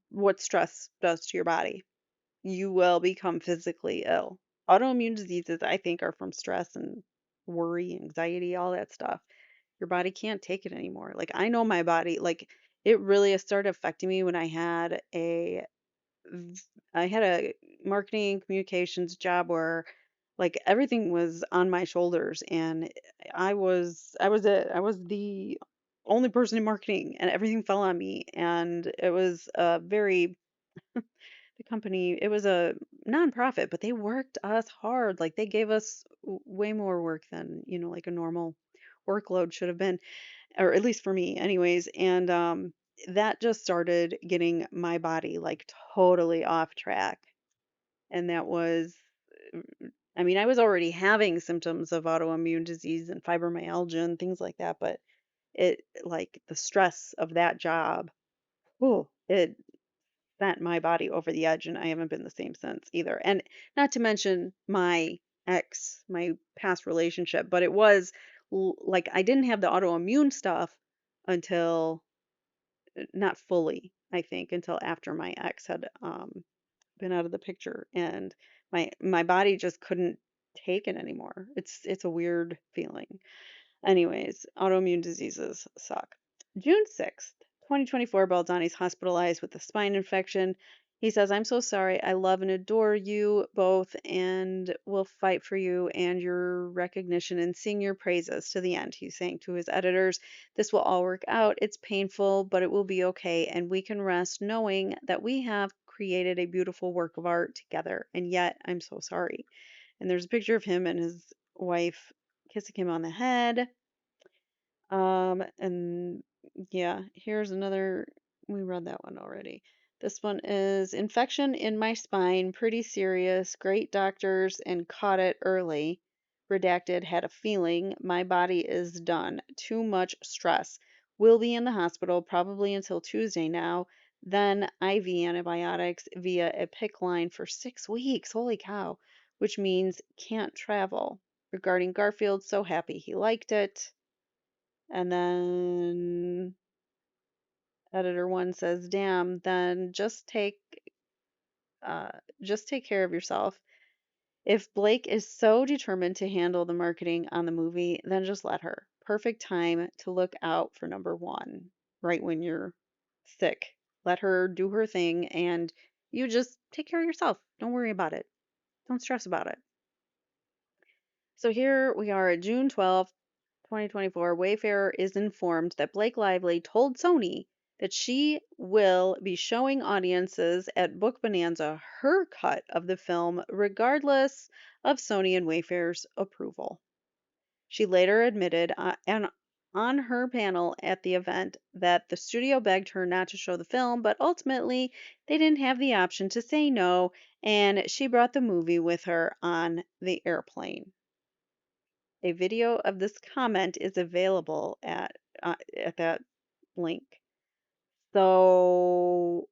what stress does to your body. You will become physically ill. Autoimmune diseases, I think, are from stress and worry, anxiety, all that stuff. Your body can't take it anymore. Like, I know my body, like, it really started affecting me when v- I had a marketing communications job where like everything was on my shoulders, and I was the only person in marketing, and everything fell on me, and it was a very the company, it was a nonprofit, but they worked us hard. Like they gave us way more work than, like a normal workload should have been, or at least for me anyways. And that just started getting my body like totally off track. And that was I mean, I was already having symptoms of autoimmune disease and fibromyalgia and things like that, but it like the stress of that job, oh, it sent my body over the edge, and I haven't been the same since either. And not to mention my ex, my past relationship, but it was like I didn't have the autoimmune stuff until not fully, I think, until after my ex had been out of the picture, and my body just couldn't take it anymore. It's a weird feeling. Anyways, autoimmune diseases suck. June 6th, 2024, Baldani's hospitalized with a spine infection. He says, I'm so sorry. I love and adore you both and will fight for you and your recognition and sing your praises to the end. He's saying to his editors, this will all work out. It's painful, but it will be okay. And we can rest knowing that we have created a beautiful work of art together. And yet, I'm so sorry. And there's a picture of him and his wife kissing him on the head. And yeah, here's another. We read that one already. This one is infection in my spine, pretty serious. Great doctors and caught it early. Redacted, had a feeling my body is done. Too much stress. Will be in the hospital probably until Tuesday now. Then IV antibiotics via a PIC line for 6 weeks. Holy cow. Which means can't travel. Regarding Garfield, so happy he liked it. And then editor one says, "Damn, then uh, just take care of yourself. If Blake is so determined to handle the marketing on the movie, then just let her. Perfect time to look out for number one, right when you're sick. Let her do her thing, and you just take care of yourself. Don't worry about it. Don't stress about it." So here we are at June 12th, 2024. Wayfarer is informed that Blake Lively told Sony that she will be showing audiences at Book Bonanza her cut of the film, regardless of Sony and Wayfarer's approval. She later admitted and on her panel at the event that the studio begged her not to show the film, but ultimately they didn't have the option to say no, and she brought the movie with her on the airplane. A video of this comment is available at that link. So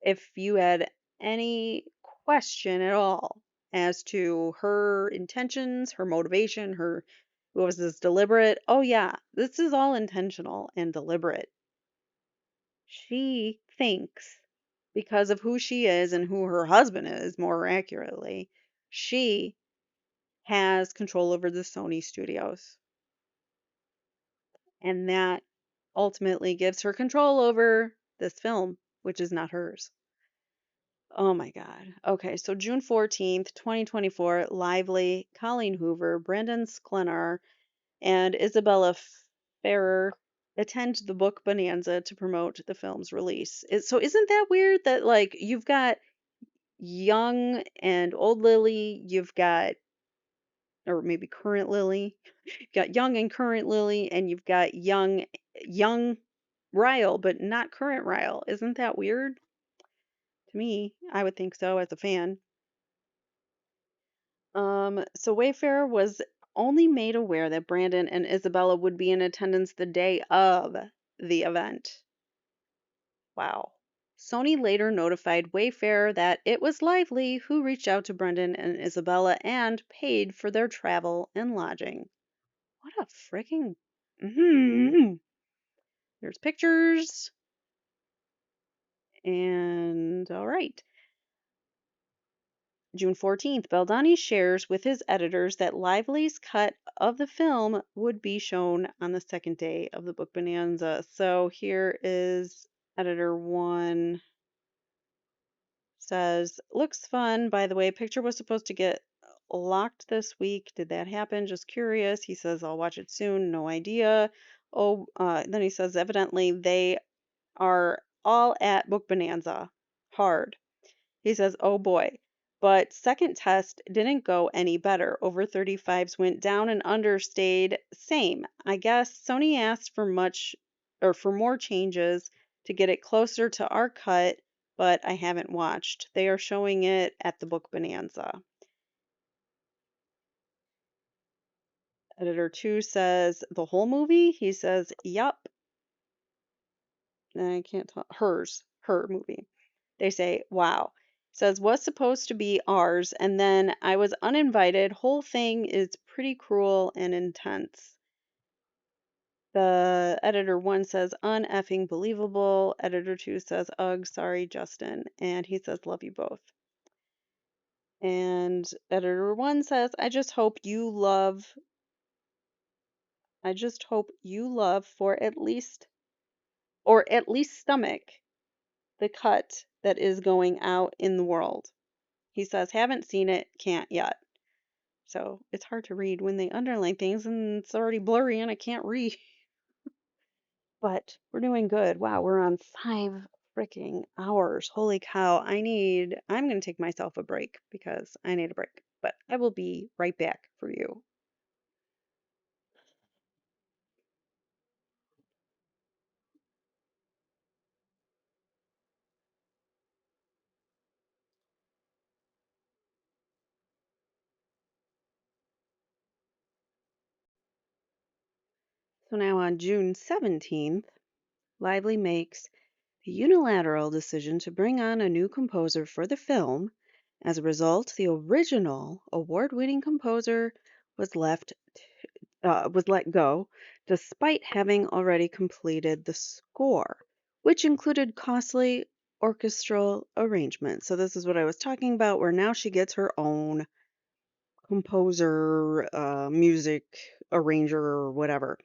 if you had any question at all as to her intentions, her motivation, her was this deliberate? Oh yeah, this is all intentional and deliberate. She thinks because of who she is and who her husband is, more accurately, she has control over the Sony studios. And that ultimately gives her control over this film, which is not hers. Oh my God. Okay, so June 14th, 2024, Lively, Colleen Hoover, Brandon Sklenar, and Isabella Ferrer attend the book Bonanza to promote the film's release. So isn't that weird that like you've got young and old Lily, you've got or maybe current Lily, you've got young and current Lily, and you've got young Ryle, but not current Ryle. Isn't that weird? To me, I would think so as a fan. So Wayfarer was only made aware that Brandon and Isabella would be in attendance the day of the event. Wow. Sony later notified Wayfarer that it was Lively who reached out to Brendan and Isabella and paid for their travel and lodging. What a freaking. Mhm. There's pictures. And all right. June 14th, Baldoni shares with his editors that Lively's cut of the film would be shown on the second day of the book bonanza. So here is editor one says, looks fun. By the way, picture was supposed to get locked this week. Did that happen? Just curious. He says, I'll watch it soon. No idea. Oh, then he says, evidently they are all at book bonanza. Hard. He says, oh boy. But second test didn't go any better. Over 35s went down and under stayed same. I guess Sony asked for much or for more changes to get it closer to our cut, but I haven't watched. They are showing it at the Book Bonanza. Editor 2 says, the whole movie? He says, yup. I can't tell. Her movie. They say, wow. Says, was supposed to be ours, and then I was uninvited. Whole thing is pretty cruel and intense. The editor one says, uneffing believable. Editor two says, ugh, sorry, Justin. And he says, love you both. And editor one says, I just hope you love for at least, or at least stomach the cut that is going out in the world. He says, haven't seen it, can't yet. So it's hard to read when they underline things and it's already blurry and I can't read. But we're doing good. Wow, we're on 5 freaking hours. Holy cow. I'm going to take myself a break because I need a break. But I will be right back for you. So now on June 17th, Lively makes the unilateral decision to bring on a new composer for the film. As a result, the original award-winning composer was was let go, despite having already completed the score, which included costly orchestral arrangements. So this is what I was talking about, where now she gets her own composer, music arranger, or whatever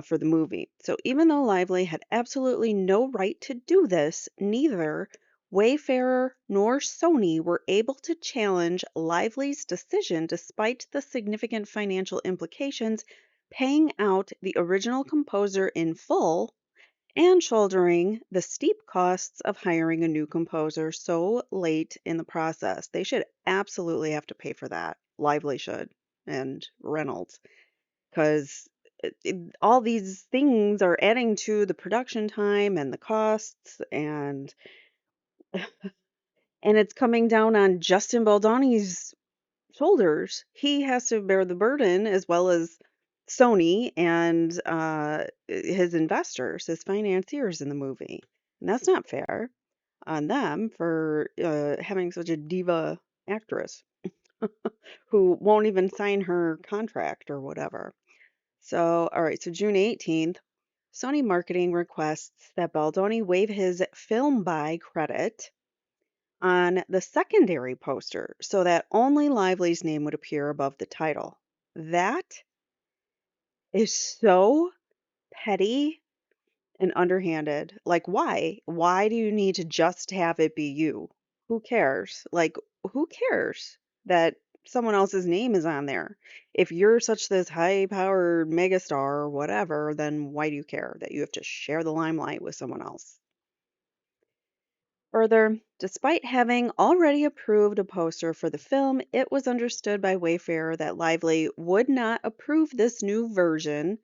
for the movie. So even though Lively had absolutely no right to do this, neither Wayfarer nor Sony were able to challenge Lively's decision despite the significant financial implications, paying out the original composer in full and shouldering the steep costs of hiring a new composer so late in the process. They should absolutely have to pay for that. Lively should, and Reynolds, because all these things are adding to the production time and the costs, and it's coming down on Justin Baldoni's shoulders. He has to bear the burden as well as Sony and his investors, his financiers in the movie. And that's not fair on them for having such a diva actress who won't even sign her contract or whatever. So, all right, so June 18th, Sony Marketing requests that Baldoni waive his film buy credit on the secondary poster so that only Lively's name would appear above the title. That is so petty and underhanded. Like, why? Why do you need to just have it be you? Who cares? Like, who cares that someone else's name is on there? If you're such this high-powered megastar or whatever, then why do you care that you have to share the limelight with someone else? Further, despite having already approved a poster for the film, it was understood by Wayfarer that Lively would not approve this new version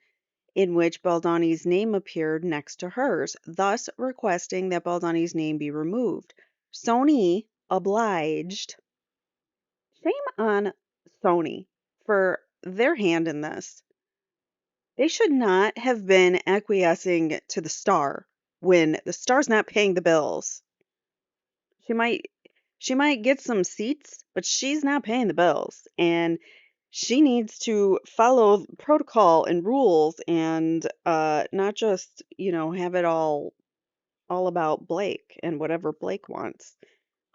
in which Baldoni's name appeared next to hers, thus requesting that Baldoni's name be removed. Sony obliged. Shame on Sony for their hand in this. They should not have been acquiescing to the star when the star's not paying the bills. She might she might get some seats, but she's not paying the bills. And She needs to follow protocol and rules and not just, have it all about Blake and whatever Blake wants.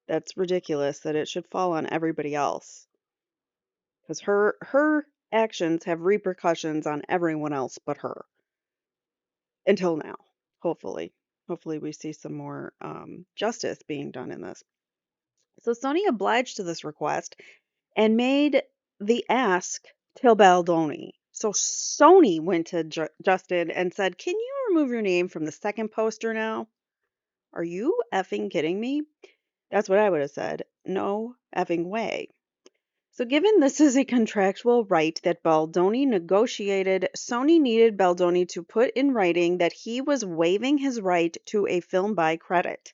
That's ridiculous that it should fall on everybody else because her actions have repercussions on everyone else but her until now. Hopefully, hopefully we see some more justice being done in this. So Sony obliged to this request and made the ask to Baldoni. So Sony went to Justin and said, "Can you remove your name from the second poster now? Are you effing kidding me?" That's what I would have said. No effing way. So, given this is a contractual right that Baldoni negotiated, Sony needed Baldoni to put in writing that he was waiving his right to a film by credit.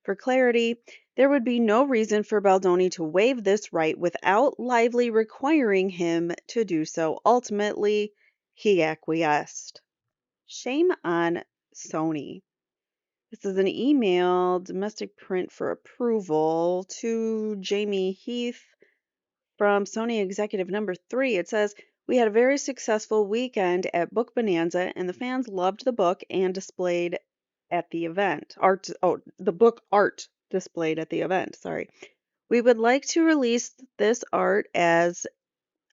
For clarity, there would be no reason for Baldoni to waive this right without Lively requiring him to do so. Ultimately, he acquiesced. Shame on Sony. This is an email, domestic print for approval to Jamie Heath from Sony Executive Number 3. It says, "We had a very successful weekend at Book Bonanza, and the fans loved the book and displayed at the event. The book art displayed at the event. Sorry. We would like to release this art as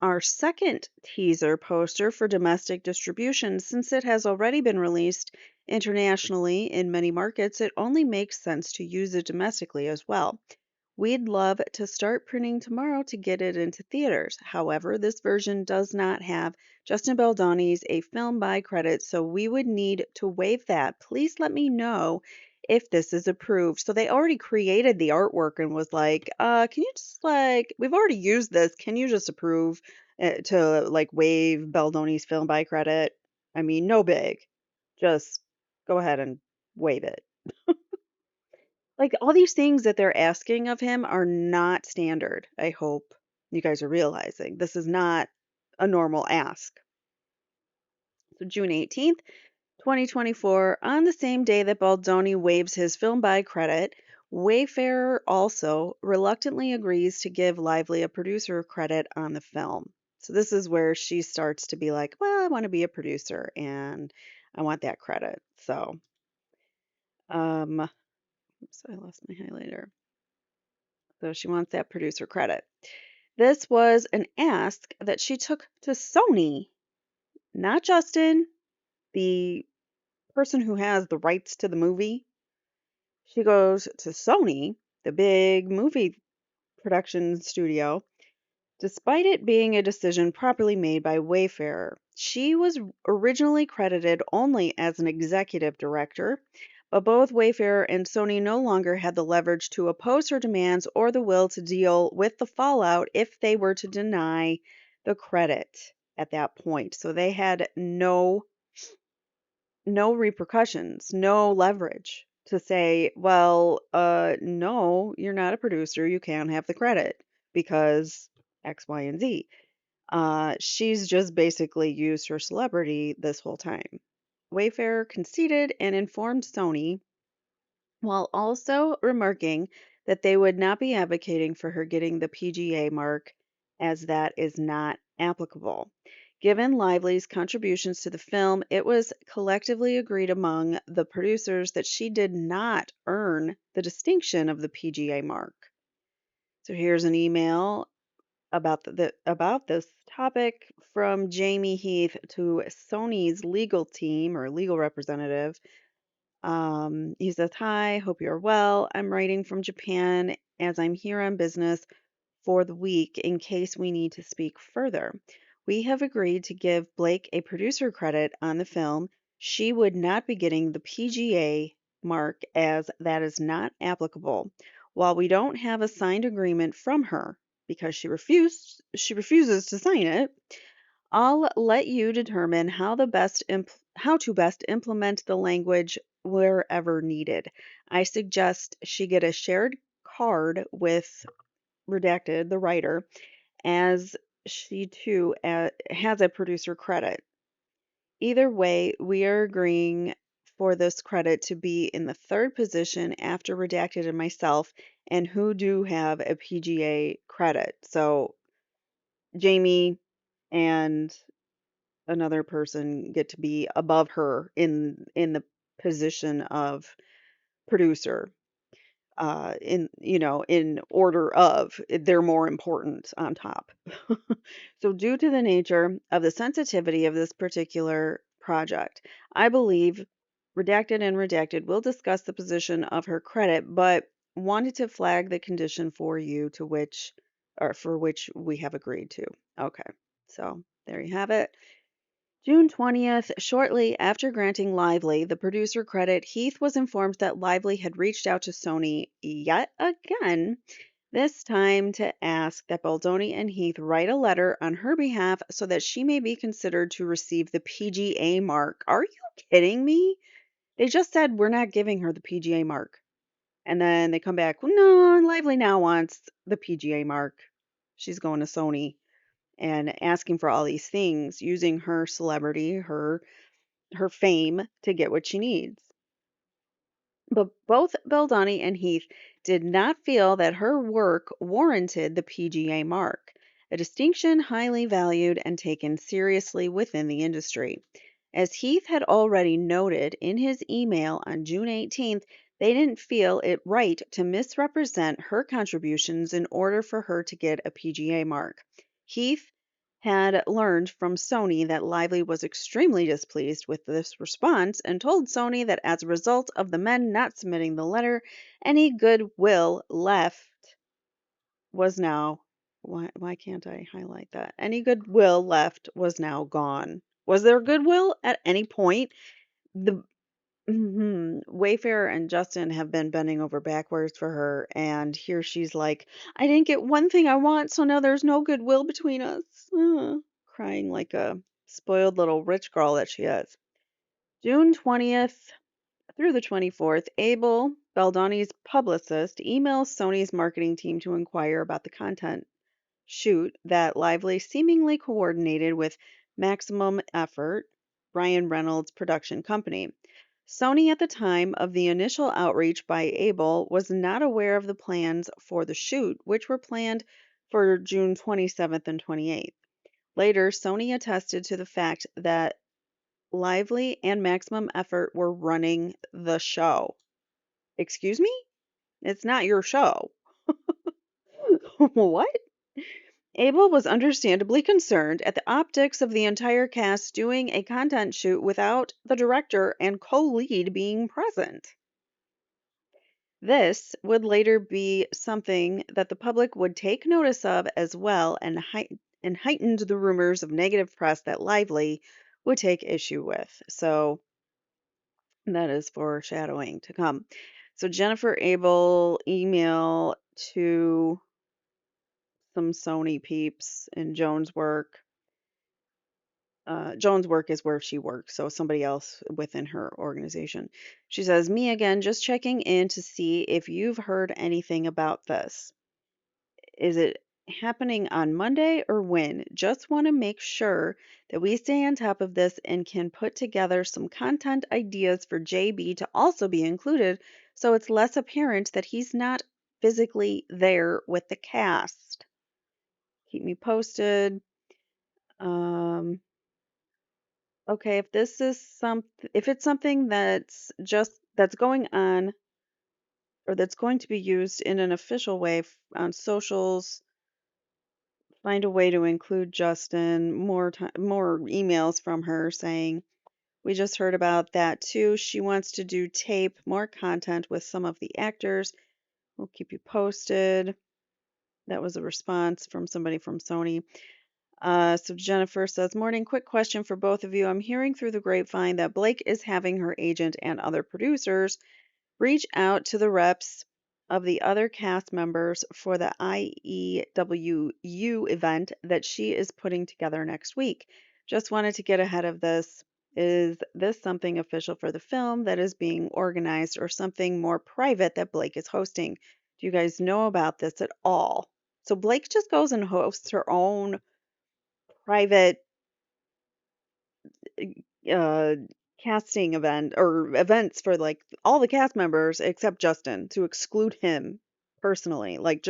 our second teaser poster for domestic distribution. Since it has already been released internationally in many markets, it only makes sense to use it domestically as well. We'd love to start printing tomorrow to get it into theaters. However, this version does not have Justin Baldoni's A Film by credit, so we would need to waive that. Please let me know if this is approved." So they already created the artwork and was like, can you just we've already used this. Can you just approve to waive Baldoni's Film by credit? I mean, no big. Just go ahead and waive it. All these things that they're asking of him are not standard. I hope you guys are realizing this is not a normal ask. So June 18th, 2024, on the same day that Baldoni waives his film by credit, Wayfarer also reluctantly agrees to give Lively a producer credit on the film. So this is where she starts to be like, "Well, I want to be a producer and I want that credit." So, oops, I lost my highlighter. So she wants that producer credit. This was an ask that she took to Sony, not Justin, the person who has the rights to the movie. She goes to Sony, the big movie production studio, despite it being a decision properly made by Wayfarer. She was originally credited only as an executive director, but both Wayfarer and Sony no longer had the leverage to oppose her demands or the will to deal with the fallout if they were to deny the credit at that point. So they had no repercussions, no leverage to say, well, no, you're not a producer, you can't have the credit because X, Y, and Z. She's just basically used her celebrity this whole time. Wayfarer conceded and informed Sony, while also remarking that they would not be advocating for her getting the PGA mark, as that is not applicable. Given Lively's contributions to the film, it was collectively agreed among the producers that she did not earn the distinction of the PGA mark. So here's an email about this topic from Jamie Heath to Sony's legal team or legal representative. He says, "Hi, hope you're well. I'm writing from Japan as I'm here on business for the week in case we need to speak further. We have agreed to give Blake a producer credit on the film. She would not be getting the PGA mark as that is not applicable. While we don't have a signed agreement from her because she refuses to sign it, I'll let you determine how to best implement the language wherever needed. I suggest she get a shared card with redacted the writer as she too has a producer credit. Either way, we are agreeing for this credit to be in the third position after redacted and myself and who do have a PGA credit." So Jamie and another person get to be above her in the position of producer, in order of they're more important on top. So due to the nature of the sensitivity of this particular project, I believe redacted and redacted will discuss the position of her credit, but wanted to flag the condition for you to which or for which we have agreed to. Okay, so there you have it. June 20th, shortly after granting Lively the producer credit, Heath was informed that Lively had reached out to Sony yet again, this time to ask that Baldoni and Heath write a letter on her behalf so that she may be considered to receive the PGA mark. Are you kidding me? They just said we're not giving her the PGA mark. And then they come back, "Well, no, Lively now wants the PGA mark. She's going to Sony and asking for all these things, using her celebrity, her fame to get what she needs." But both Baldoni and Heath did not feel that her work warranted the PGA mark, a distinction highly valued and taken seriously within the industry. As Heath had already noted in his email on June 18th, they didn't feel it right to misrepresent her contributions in order for her to get a PGA mark. Heath had learned from Sony that Lively was extremely displeased with this response and told Sony that as a result of the men not submitting the letter, any goodwill left was now why can't I highlight that? Any goodwill left was now gone. Was there goodwill at any point? The Wayfair and Justin have been bending over backwards for her, and here she's like, "I didn't get one thing I want, so now there's no goodwill between us." Crying like a spoiled little rich girl that she is. June 20th through the 24th, Abel, Baldoni's publicist, emails Sony's marketing team to inquire about the content shoot that Lively seemingly coordinated with Maximum Effort, Ryan Reynolds' production company. Sony, at the time of the initial outreach by Abel, was not aware of the plans for the shoot, which were planned for June 27th and 28th. Later, Sony attested to the fact that Lively and Maximum Effort were running the show. Excuse me? It's not your show. What? Abel was understandably concerned at the optics of the entire cast doing a content shoot without the director and co-lead being present. This would later be something that the public would take notice of as well and heightened the rumors of negative press that Lively would take issue with. So that is foreshadowing to come. So Jennifer Abel email to some Sony peeps in Jones work. Jones work is where she works, so somebody else within her organization. She says, "Me again, just checking in to see if you've heard anything about this. Is it happening on Monday or when? Just want to make sure that we stay on top of this and can put together some content ideas for JB to also be included so it's less apparent that he's not physically there with the cast. Keep me posted." Um, okay, if it's something that's going on or that's going to be used in an official way on socials, find a way to include Justin. More emails from her saying, "We just heard about that too. She wants to do tape, more content with some of the actors. We'll keep you posted." That was a response from somebody from Sony. So Jennifer says, "Morning, quick question for both of you. I'm hearing through the grapevine that Blake is having her agent and other producers reach out to the reps of the other cast members for the IEWU event that she is putting together next week. Just wanted to get ahead of this. Is this something official for the film that is being organized or something more private that Blake is hosting? Do you guys know about this at all?" So Blake just goes and hosts her own private uh, casting event or events for like all the cast members except Justin to exclude him. personally, like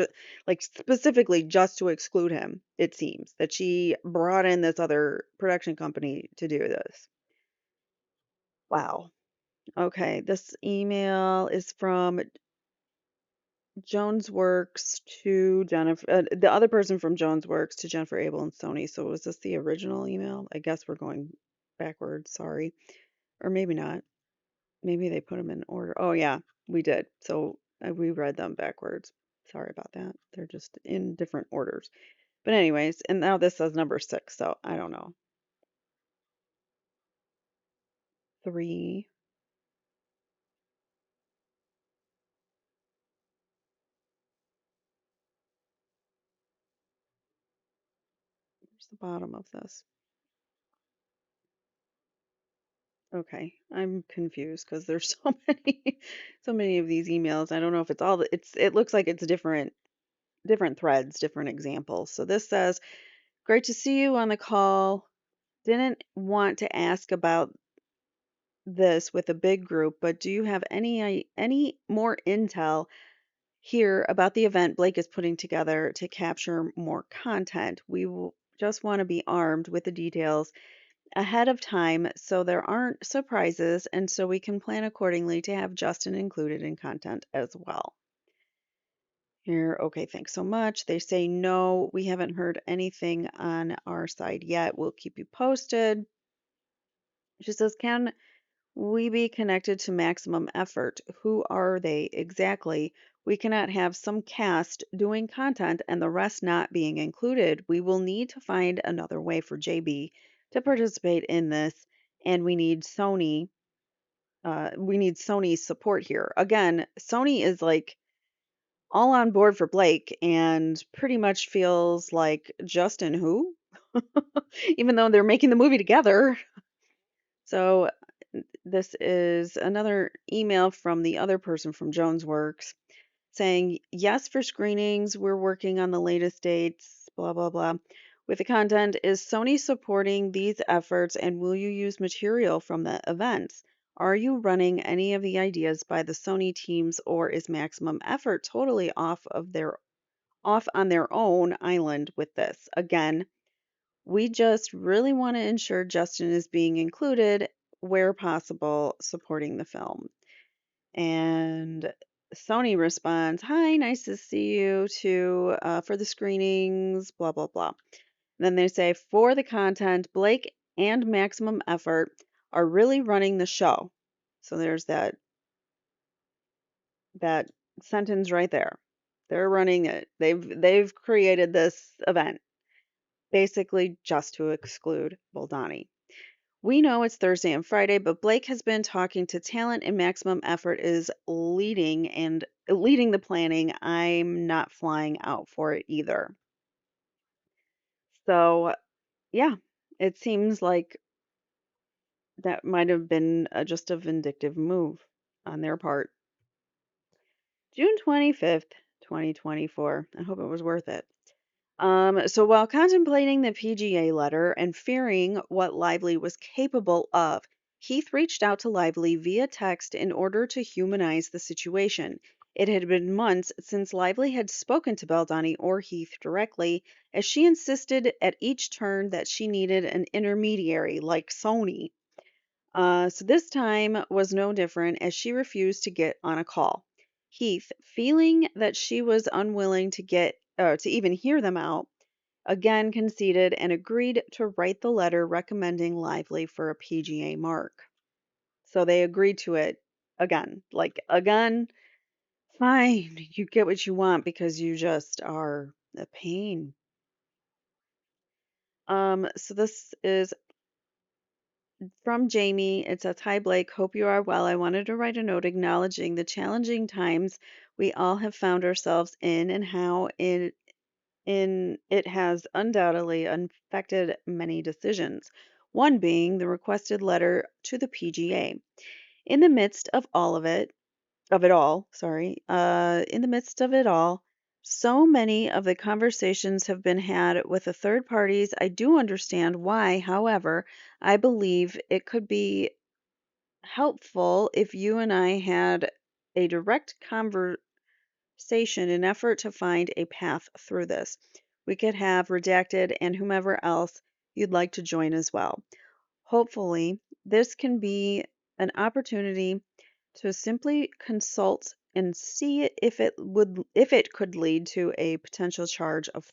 specifically just to exclude him. It seems that she brought in this other production company to do this. Wow. Okay, this email is from Jones Works to Jennifer, the other person from Jones Works to Jennifer Abel and Sony. So was this the original email? I guess we're going backwards. Sorry, or maybe not. Maybe they put them in order. Oh yeah, we did. So we read them backwards. Sorry about that. They're just in different orders. But anyways, and now this says number 6. So I don't know. 3. Where's the bottom of this? Okay, I'm confused because there's so many, so many of these emails. I don't know if it's all. It looks like it's different threads, different examples. So this says, "Great to see you on the call. Didn't want to ask about this with a big group, but do you have any more intel here about the event Blake is putting together to capture more content? Just want to be armed with the details ahead of time so there aren't surprises and so we can plan accordingly to have Justin included in content as well." Here, okay, thanks so much. They say no, we haven't heard anything on our side yet. We'll keep you posted. She says, "Can we be connected to Maximum Effort? Who are they exactly? We cannot have some cast doing content and the rest not being included. We will need to find another way for JB to participate in this, and we need Sony's support here." Again, Sony is like all on board for Blake and pretty much feels like Justin who? Even though they're making the movie together. So this is another email from the other person from Jones Works saying, "Yes, for screenings, we're working on the latest dates, blah, blah, blah. With the content, is Sony supporting these efforts and will you use material from the events? Are you running any of the ideas by the Sony teams or is Maximum Effort totally off on their own island with this? Again, we just really want to ensure Justin is being included where possible, supporting the film." And Sony responds, "Hi, nice to see you too for the screenings, blah, blah, blah." Then they say, "For the content, Blake and Maximum Effort are really running the show." So there's that sentence right there. They're running it. They've created this event basically just to exclude Baldoni. "We know it's Thursday and Friday, but Blake has been talking to talent and Maximum Effort is leading the planning. I'm not flying out for it either." So, yeah, it seems like that might have been just a vindictive move on their part. June 25th, 2024. I hope it was worth it. So while contemplating the PGA letter and fearing what Lively was capable of, Heath reached out to Lively via text in order to humanize the situation. It had been months since Lively had spoken to Baldoni or Heath directly, as she insisted at each turn that she needed an intermediary like Sony. So this time was no different as she refused to get on a call. Heath, feeling that she was unwilling to even hear them out, again conceded and agreed to write the letter recommending Lively for a PGA mark. So they agreed to it again. Like, again, fine, you get what you want because you just are a pain. So this is from Jamie. It says, "Hi Blake, hope you are well. I wanted to write a note acknowledging the challenging times we all have found ourselves in and how it has undoubtedly affected many decisions. One being the requested letter to the PGA. In the midst of it all, sorry, in the midst of it all, so many of the conversations have been had with the third parties. I do understand why, however, I believe it could be helpful if you and I had a direct conversation in effort to find a path through this. We could have redacted and whomever else you'd like to join as well. Hopefully, this can be an opportunity to simply consult and see if it could lead to a potential charge of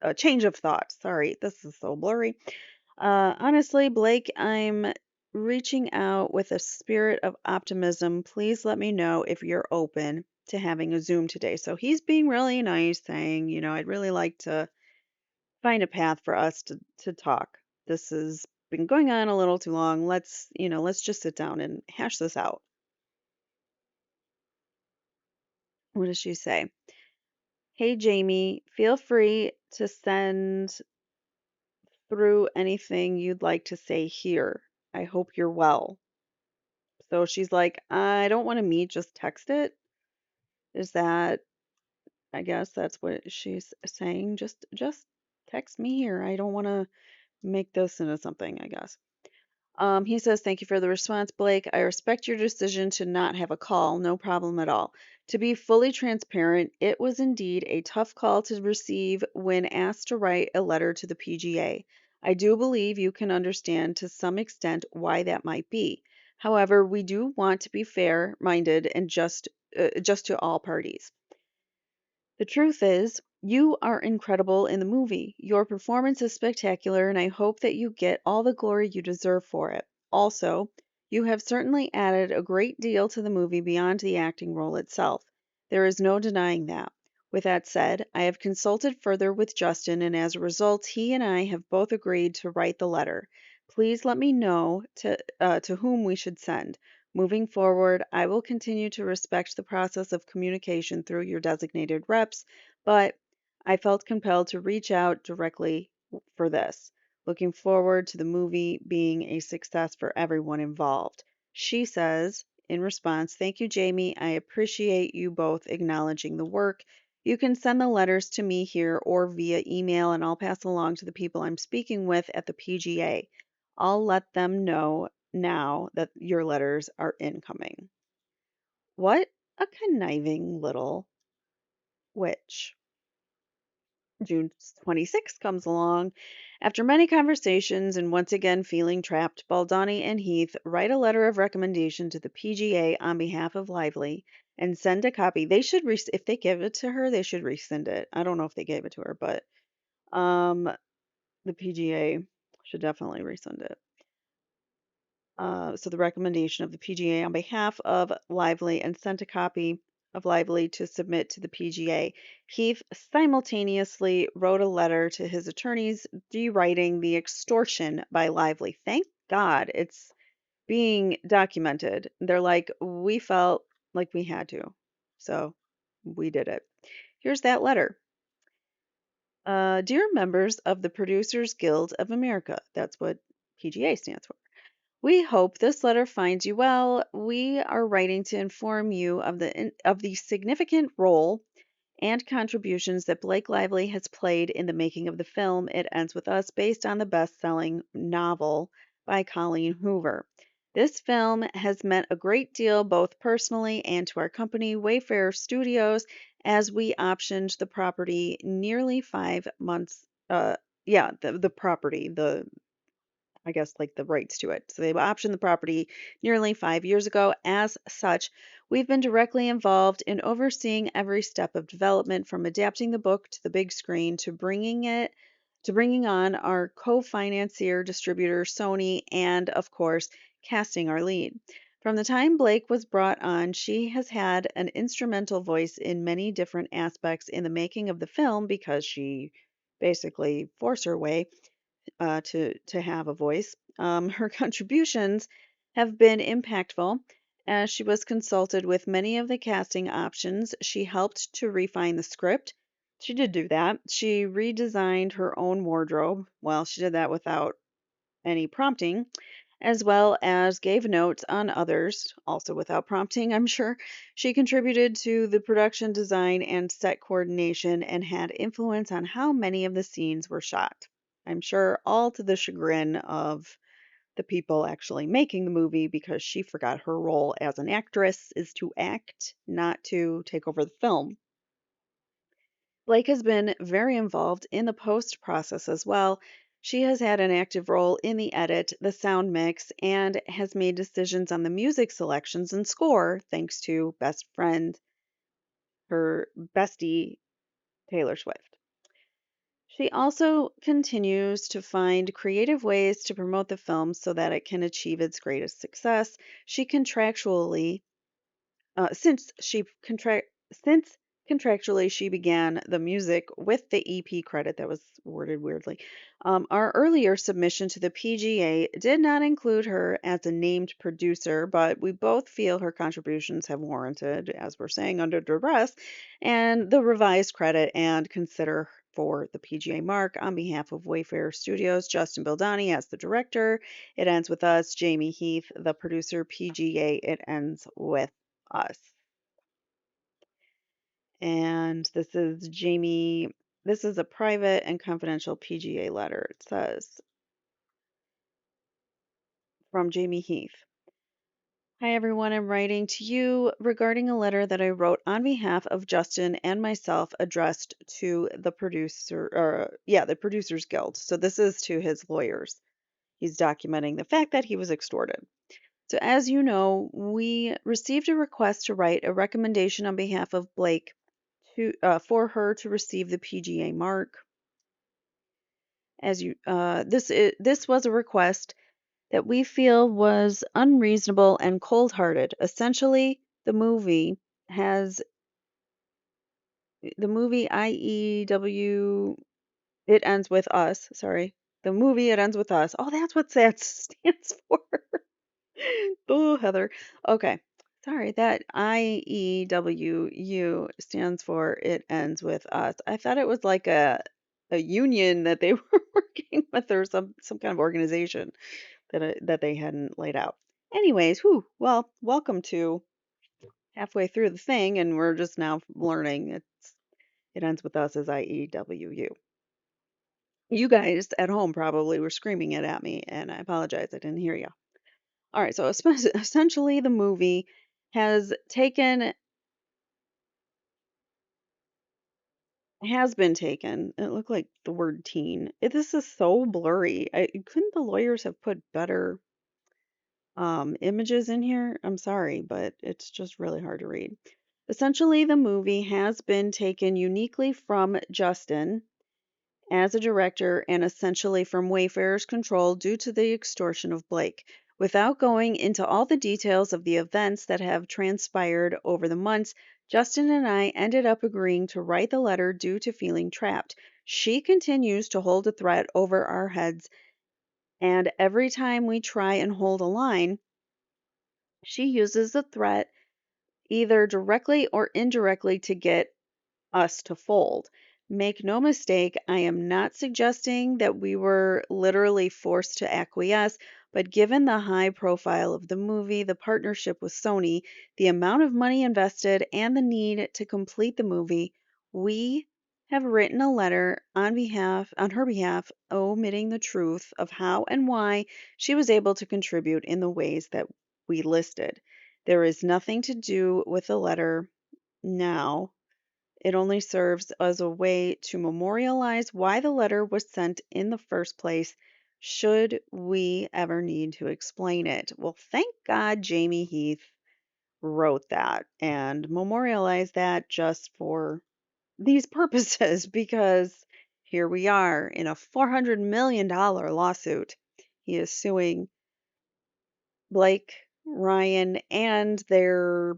a change of thought. Sorry, this is so blurry. Honestly, Blake, I'm reaching out with a spirit of optimism. Please let me know if you're open to having a Zoom today. So he's being really nice, saying, I'd really like to find a path for us to talk. This has been going on a little too long. Let's just sit down and hash this out. What does she say? Hey, Jamie, feel free to send through anything you'd like to say here. I hope you're well. So she's like, I don't want to meet, just text it. Is that, I guess that's what she's saying. Just text me here. I don't want to make this into something, I guess. He says, thank you for the response, Blake. I respect your decision to not have a call. No problem at all. To be fully transparent, it was indeed a tough call to receive when asked to write a letter to the PGA. I do believe you can understand to some extent why that might be. However, we do want to be fair minded and just to all parties. The truth is, you are incredible in the movie. Your performance is spectacular, and I hope that you get all the glory you deserve for it. Also, you have certainly added a great deal to the movie beyond the acting role itself. There is no denying that. With that said, I have consulted further with Justin, and as a result, he and I have both agreed to write the letter. Please let me know to whom we should send. Moving forward, I will continue to respect the process of communication through your designated reps, but I felt compelled to reach out directly for this. Looking forward to the movie being a success for everyone involved. She says, in response, thank you, Jamie. I appreciate you both acknowledging the work. You can send the letters to me here or via email, and I'll pass along to the people I'm speaking with at the PGA. I'll let them know now that your letters are incoming. What a conniving little witch. June 26th comes along. After many conversations and once again feeling trapped, Baldoni and Heath write a letter of recommendation to the PGA on behalf of Lively and send a copy. They should, if they give it to her, they should rescind it. I don't know if they gave it to her, but um, the PGA should definitely rescind it. So the recommendation of the PGA on behalf of Lively and sent a copy of Lively to submit to the PGA. Heath simultaneously wrote a letter to his attorneys deriding the extortion by Lively. Thank God it's being documented. They're like, we felt like we had to, so we did it. Here's that letter. Dear members of the Producers Guild of America, that's what PGA stands for. We hope this letter finds you well. We are writing to inform you of the significant role and contributions that Blake Lively has played in the making of the film It Ends With Us, based on the best-selling novel by Colleen Hoover. This film has meant a great deal both personally and to our company, Wayfarer Studios, as we optioned the property nearly 5 months. The property, the I guess, like the rights to it. So they optioned the property nearly 5 years ago. As such, we've been directly involved in overseeing every step of development, from adapting the book to the big screen to bringing on our co-financier distributor Sony, and of course, casting our lead. From the time Blake was brought on, she has had an instrumental voice in many different aspects in the making of the film because she basically forced her way to have a voice. Her contributions have been impactful, as she was consulted with many of the casting options. She helped to refine the script. She did do that. She redesigned her own wardrobe. Well, she did that without any prompting, as well as gave notes on others, also without prompting, I'm sure. She contributed to the production design and set coordination and had influence on how many of the scenes were shot. I'm sure all to the chagrin of the people actually making the movie, because she forgot her role as an actress is to act, not to take over the film. Blake has been very involved in the post process as well. She has had an active role in the edit, the sound mix, and has made decisions on the music selections and score, thanks to best friend, her bestie, Taylor Swift. She also continues to find creative ways to promote the film so that it can achieve its greatest success. She contractually since she contract since contractually she began the music with the EP credit that was worded weirdly. Our earlier submission to the PGA did not include her as a named producer, but we both feel her contributions have warranted, as we're saying, under duress, and the revised credit and consider for the PGA mark on behalf of Wayfarer Studios, Justin Baldoni as the director. It ends with us, Jamie Heath, the producer, PGA. It ends with us. And this is Jamie. This is a private and confidential PGA letter. It says from Jamie Heath. Hi everyone, I'm writing to you regarding a letter that I wrote on behalf of Justin and myself addressed to the the Producers Guild. So this is to his lawyers. He's documenting the fact that he was extorted. So as you know, we received a request to write a recommendation on behalf of Blake for her to receive the PGA mark. This was a request that we feel was unreasonable and cold-hearted. Essentially, has the movie IEW. It ends with us. Sorry, the movie It Ends with Us. Oh, that's what that stands for. Oh, Heather. Okay. Sorry, that IEWU stands for It Ends With Us. I thought it was like a union that they were working with or some kind of organization that they hadn't laid out. Anyways, whew, well, welcome to halfway through the thing, and we're just now learning It Ends With Us as IEWU. You guys at home probably were screaming it at me, and I apologize, I didn't hear you. All right, so essentially, the movie has taken has been taken. It looked like the word teen. This is so blurry. Couldn't the lawyers have put better images in here? I'm sorry, but it's just really hard to read. Essentially, the movie has been taken uniquely from Justin as a director and essentially from Wayfarer's control due to the extortion of Blake. Without going into all the details of the events that have transpired over the months, Justin and I ended up agreeing to write the letter due to feeling trapped. She continues to hold a threat over our heads, and every time we try and hold a line, she uses the threat either directly or indirectly to get us to fold. Make no mistake, I am not suggesting that we were literally forced to acquiesce, but given the high profile of the movie, the partnership with Sony, the amount of money invested, and the need to complete the movie, we have written a letter on her behalf, omitting the truth of how and why she was able to contribute in the ways that we listed. There is nothing to do with the letter now. It only serves as a way to memorialize why the letter was sent in the first place, should we ever need to explain it. Well, thank God Jamie Heath wrote that and memorialized that just for these purposes because here we are in a $400 million lawsuit. He is suing Blake, Ryan, and their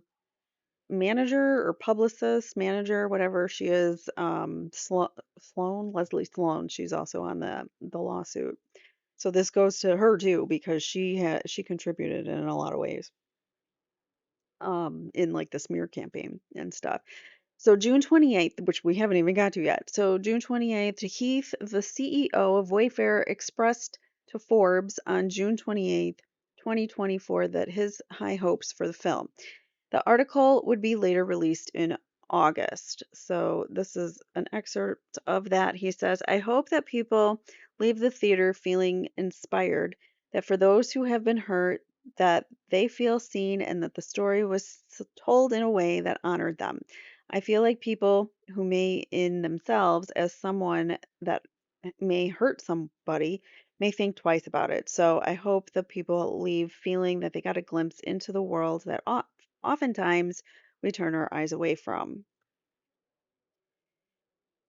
manager or publicist, manager, whatever she is, Sloan, Leslie Sloan. She's also on the lawsuit. So this goes to her too because she contributed in a lot of ways, in like the smear campaign and stuff. So June 28th, which we haven't even got to yet. So June 28th, Heath, the CEO of Wayfair, expressed to Forbes on June 28th, 2024, that his high hopes for the film. The article would be later released in August. So this is an excerpt of that. He says, I hope that people leave the theater feeling inspired, that for those who have been hurt, that they feel seen and that the story was told in a way that honored them. I feel like people who may in themselves as someone that may hurt somebody may think twice about it. So I hope that people leave feeling that they got a glimpse into the world that oftentimes we turn our eyes away from.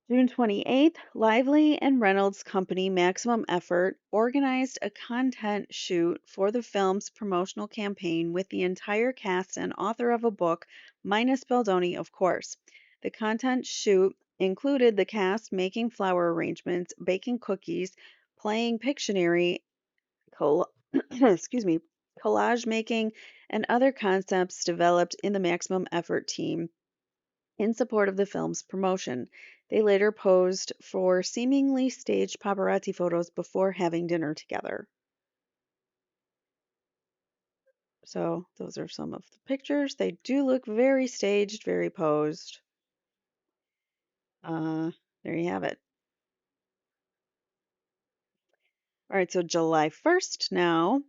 June 28th, Lively and Reynolds company Maximum Effort organized a content shoot for the film's promotional campaign with the entire cast and author of a book, minus Baldoni, of course. The content shoot included the cast making flower arrangements, baking cookies, playing Pictionary, excuse me, collage making, and other concepts developed in the Maximum Effort team in support of the film's promotion. They later posed for seemingly staged paparazzi photos before having dinner together. So, those are some of the pictures. They do look very staged, very posed. Uh, there you have it. All right, so July 1st now.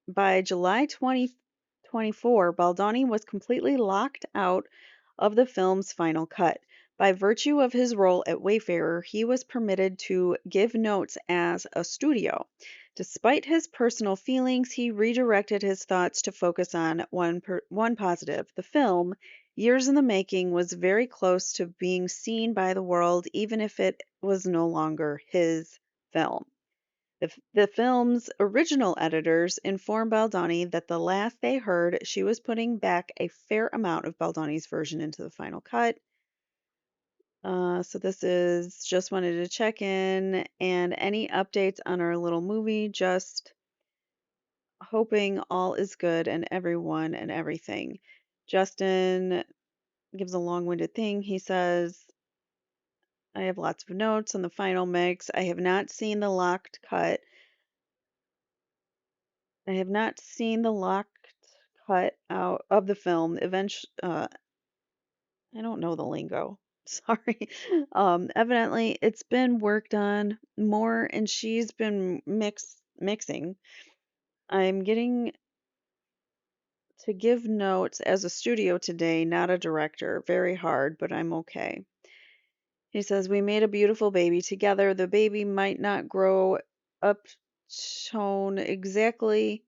By July 2024, Baldoni was completely locked out of the film's final cut. By virtue of his role at Wayfarer, he was permitted to give notes as a studio. Despite his personal feelings, he redirected his thoughts to focus on one positive. The film, years in the making, was very close to being seen by the world, even if it was no longer his film. The film's original editors informed Baldoni that the last they heard, she was putting back a fair amount of Baldoni's version into the final cut. So this is just wanted to check in and any updates on our little movie. Just hoping all is good and everyone and everything. Justin gives a long-winded thing. He says, I have lots of notes on the final mix. I have not seen the locked cut. I have not seen the locked cut out of the film. Eventually, I don't know the lingo. Sorry. Evidently, it's been worked on more, and she's been mixing. I'm getting to give notes as a studio today, not a director. Very hard, but I'm okay. He says, we made a beautiful baby together. The baby might not grow up tone exactly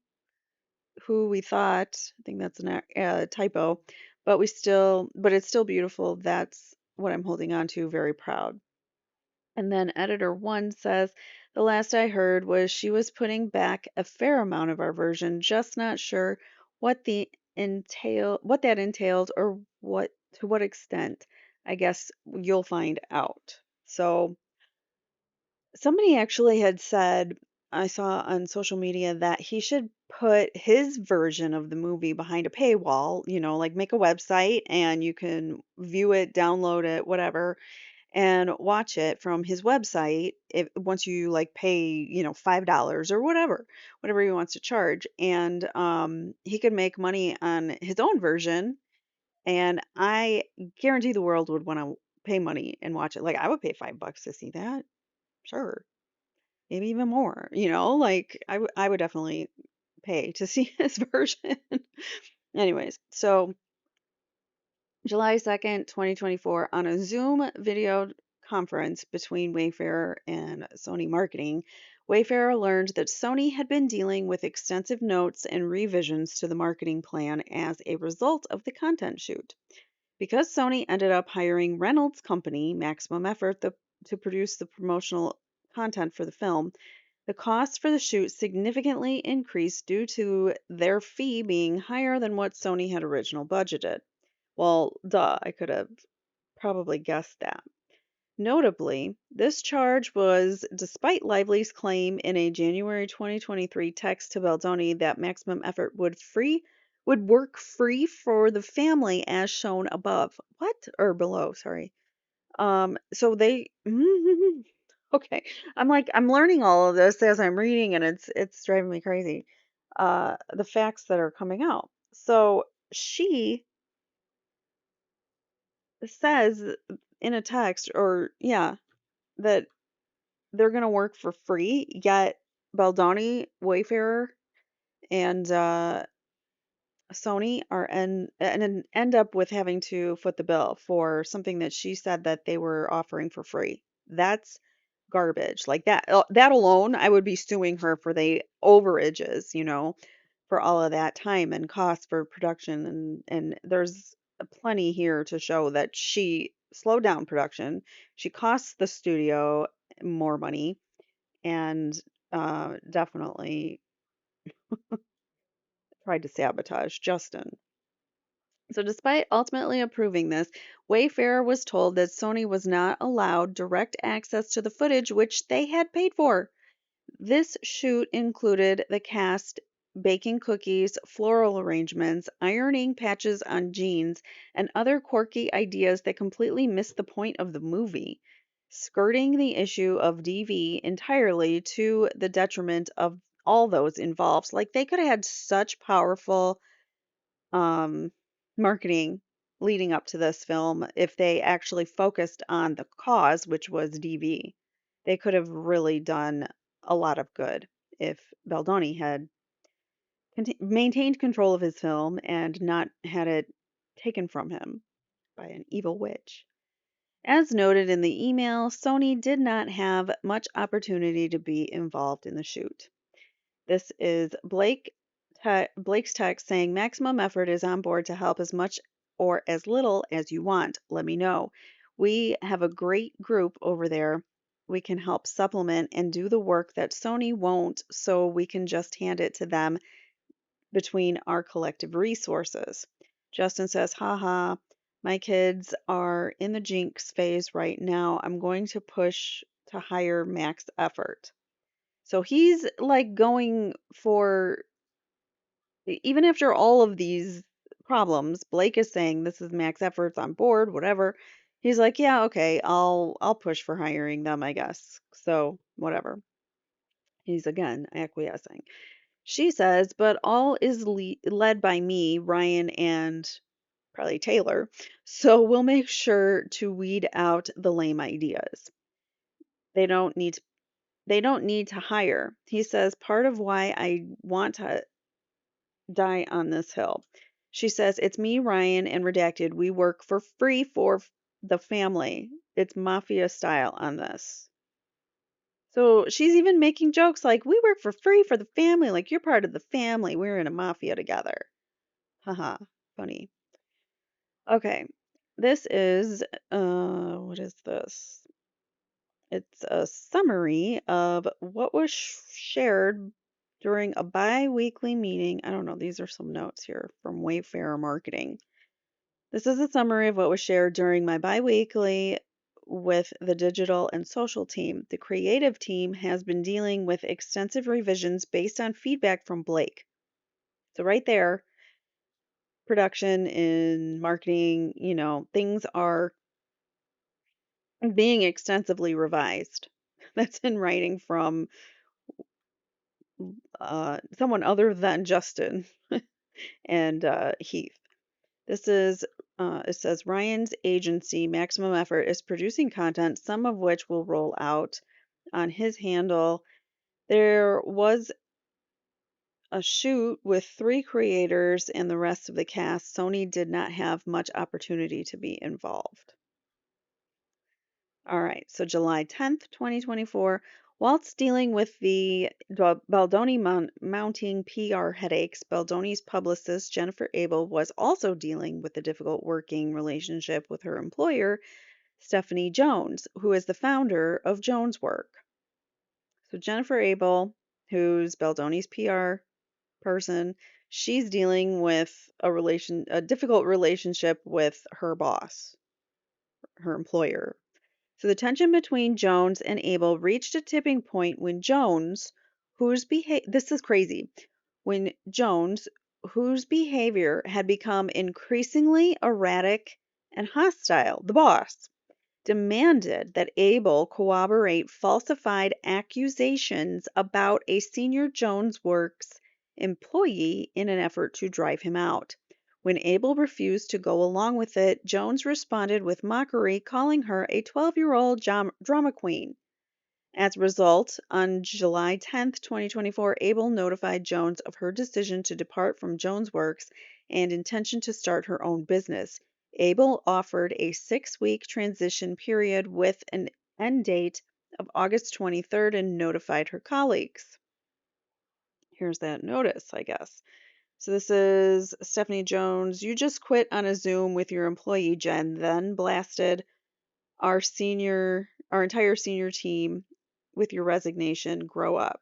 who we thought. I think that's a typo, but but it's still beautiful. That's what I'm holding on to. Very proud. And then editor one says, the last I heard was she was putting back a fair amount of our version, just not sure what that entailed or to what extent. I guess you'll find out. So somebody actually had said, I saw on social media that he should put his version of the movie behind a paywall, like make a website and you can view it, download it, whatever, and watch it from his website if once you like pay, $5 or whatever he wants to charge. And he could make money on his own version. And I guarantee the world would want to pay money and watch it. Like I would pay $5 to see that. Sure. Maybe even more, like I would definitely pay to see his version. Anyways, so July 2nd, 2024, on a Zoom video conference between Wayfarer and Sony Marketing, Wayfarer learned that Sony had been dealing with extensive notes and revisions to the marketing plan as a result of the content shoot. Because Sony ended up hiring Reynolds' company, Maximum Effort, to produce the promotional content for the film, the cost for the shoot significantly increased due to their fee being higher than what Sony had originally budgeted. Well, duh, I could have probably guessed that. Notably, this charge was despite Lively's claim in a January 2023 text to Baldoni that Maximum Effort would work free for the family as shown above. What? Or below, sorry. So they okay. I'm learning all of this as I'm reading and it's driving me crazy. The facts that are coming out. So she says in a text or yeah, that they're going to work for free, yet Baldoni, Wayfarer, and Sony are and end up with having to foot the bill for something that she said that they were offering for free. That's garbage. Like that alone, I would be suing her for the overages, for all of that time and cost for production, and there's plenty here to show that she slowed down production. She costs the studio more money and definitely tried to sabotage Justin. So, despite ultimately approving this, Wayfair was told that Sony was not allowed direct access to the footage which they had paid for. This shoot included the cast baking cookies, floral arrangements, ironing patches on jeans, and other quirky ideas that completely missed the point of the movie, skirting the issue of DV entirely to the detriment of all those involved. Like they could have had such powerful um, marketing leading up to this film if they actually focused on the cause, which was DV. They could have really done a lot of good if Baldoni had maintained control of his film and not had it taken from him by an evil witch. As noted in the email, Sony did not have much opportunity to be involved in the shoot. This is Blake's text saying maximum effort is on board to help as much or as little as you want. Let me know. We have a great group over there. We can help supplement and do the work that Sony won't, so we can just hand it to them between our collective resources. Justin says, haha, my kids are in the jinx phase right now. I'm going to push to higher max effort. So he's like going for even after all of these problems, Blake is saying this is max efforts on board, whatever. He's like, yeah, okay, I'll push for hiring them, I guess. So, whatever. He's again acquiescing. She says, but all is led by me, Ryan, and probably Taylor. So we'll make sure to weed out the lame ideas. They don't need they don't need to hire. He says part of why I want to die on this hill. She says, it's me, Ryan, and Redacted. We work for free for the family. It's mafia style on this. So she's even making jokes like, we work for free for the family. Like, you're part of the family. We're in a mafia together. Haha, funny. Okay, this is, what is this? It's a summary of what was shared during a bi-weekly meeting. I don't know, these are some notes here from Wayfair Marketing. This is a summary of what was shared during my bi-weekly with the digital and social team. The creative team has been dealing with extensive revisions based on feedback from Blake. So right there, production and marketing, things are being extensively revised. That's in writing from someone other than Justin and Heath. This is, it says Ryan's agency, Maximum Effort, is producing content, some of which will roll out on his handle. There was a shoot with 3 creators and the rest of the cast. Sony did not have much opportunity to be involved. All right, so July 10th, 2024. Whilst dealing with the Baldoni mounting PR headaches, Baldoni's publicist, Jennifer Abel, was also dealing with the difficult working relationship with her employer, Stephanie Jones, who is the founder of Jones Work. So Jennifer Abel, who's Baldoni's PR person, she's dealing with a difficult relationship with her boss, her employer. So the tension between Jones and Abel reached a tipping point when this is crazy, when Jones, whose behavior had become increasingly erratic and hostile, the boss, demanded that Abel corroborate falsified accusations about a senior Jones Works employee in an effort to drive him out. When Abel refused to go along with it, Jones responded with mockery, calling her a 12-year-old drama queen. As a result, on July 10th, 2024, Abel notified Jones of her decision to depart from Jones Works and intention to start her own business. Abel offered a 6-week transition period with an end date of August 23rd and notified her colleagues. Here's that notice, I guess. So this is Stephanie Jones. You just quit on a Zoom with your employee Jen, then blasted our entire senior team with your resignation. Grow up.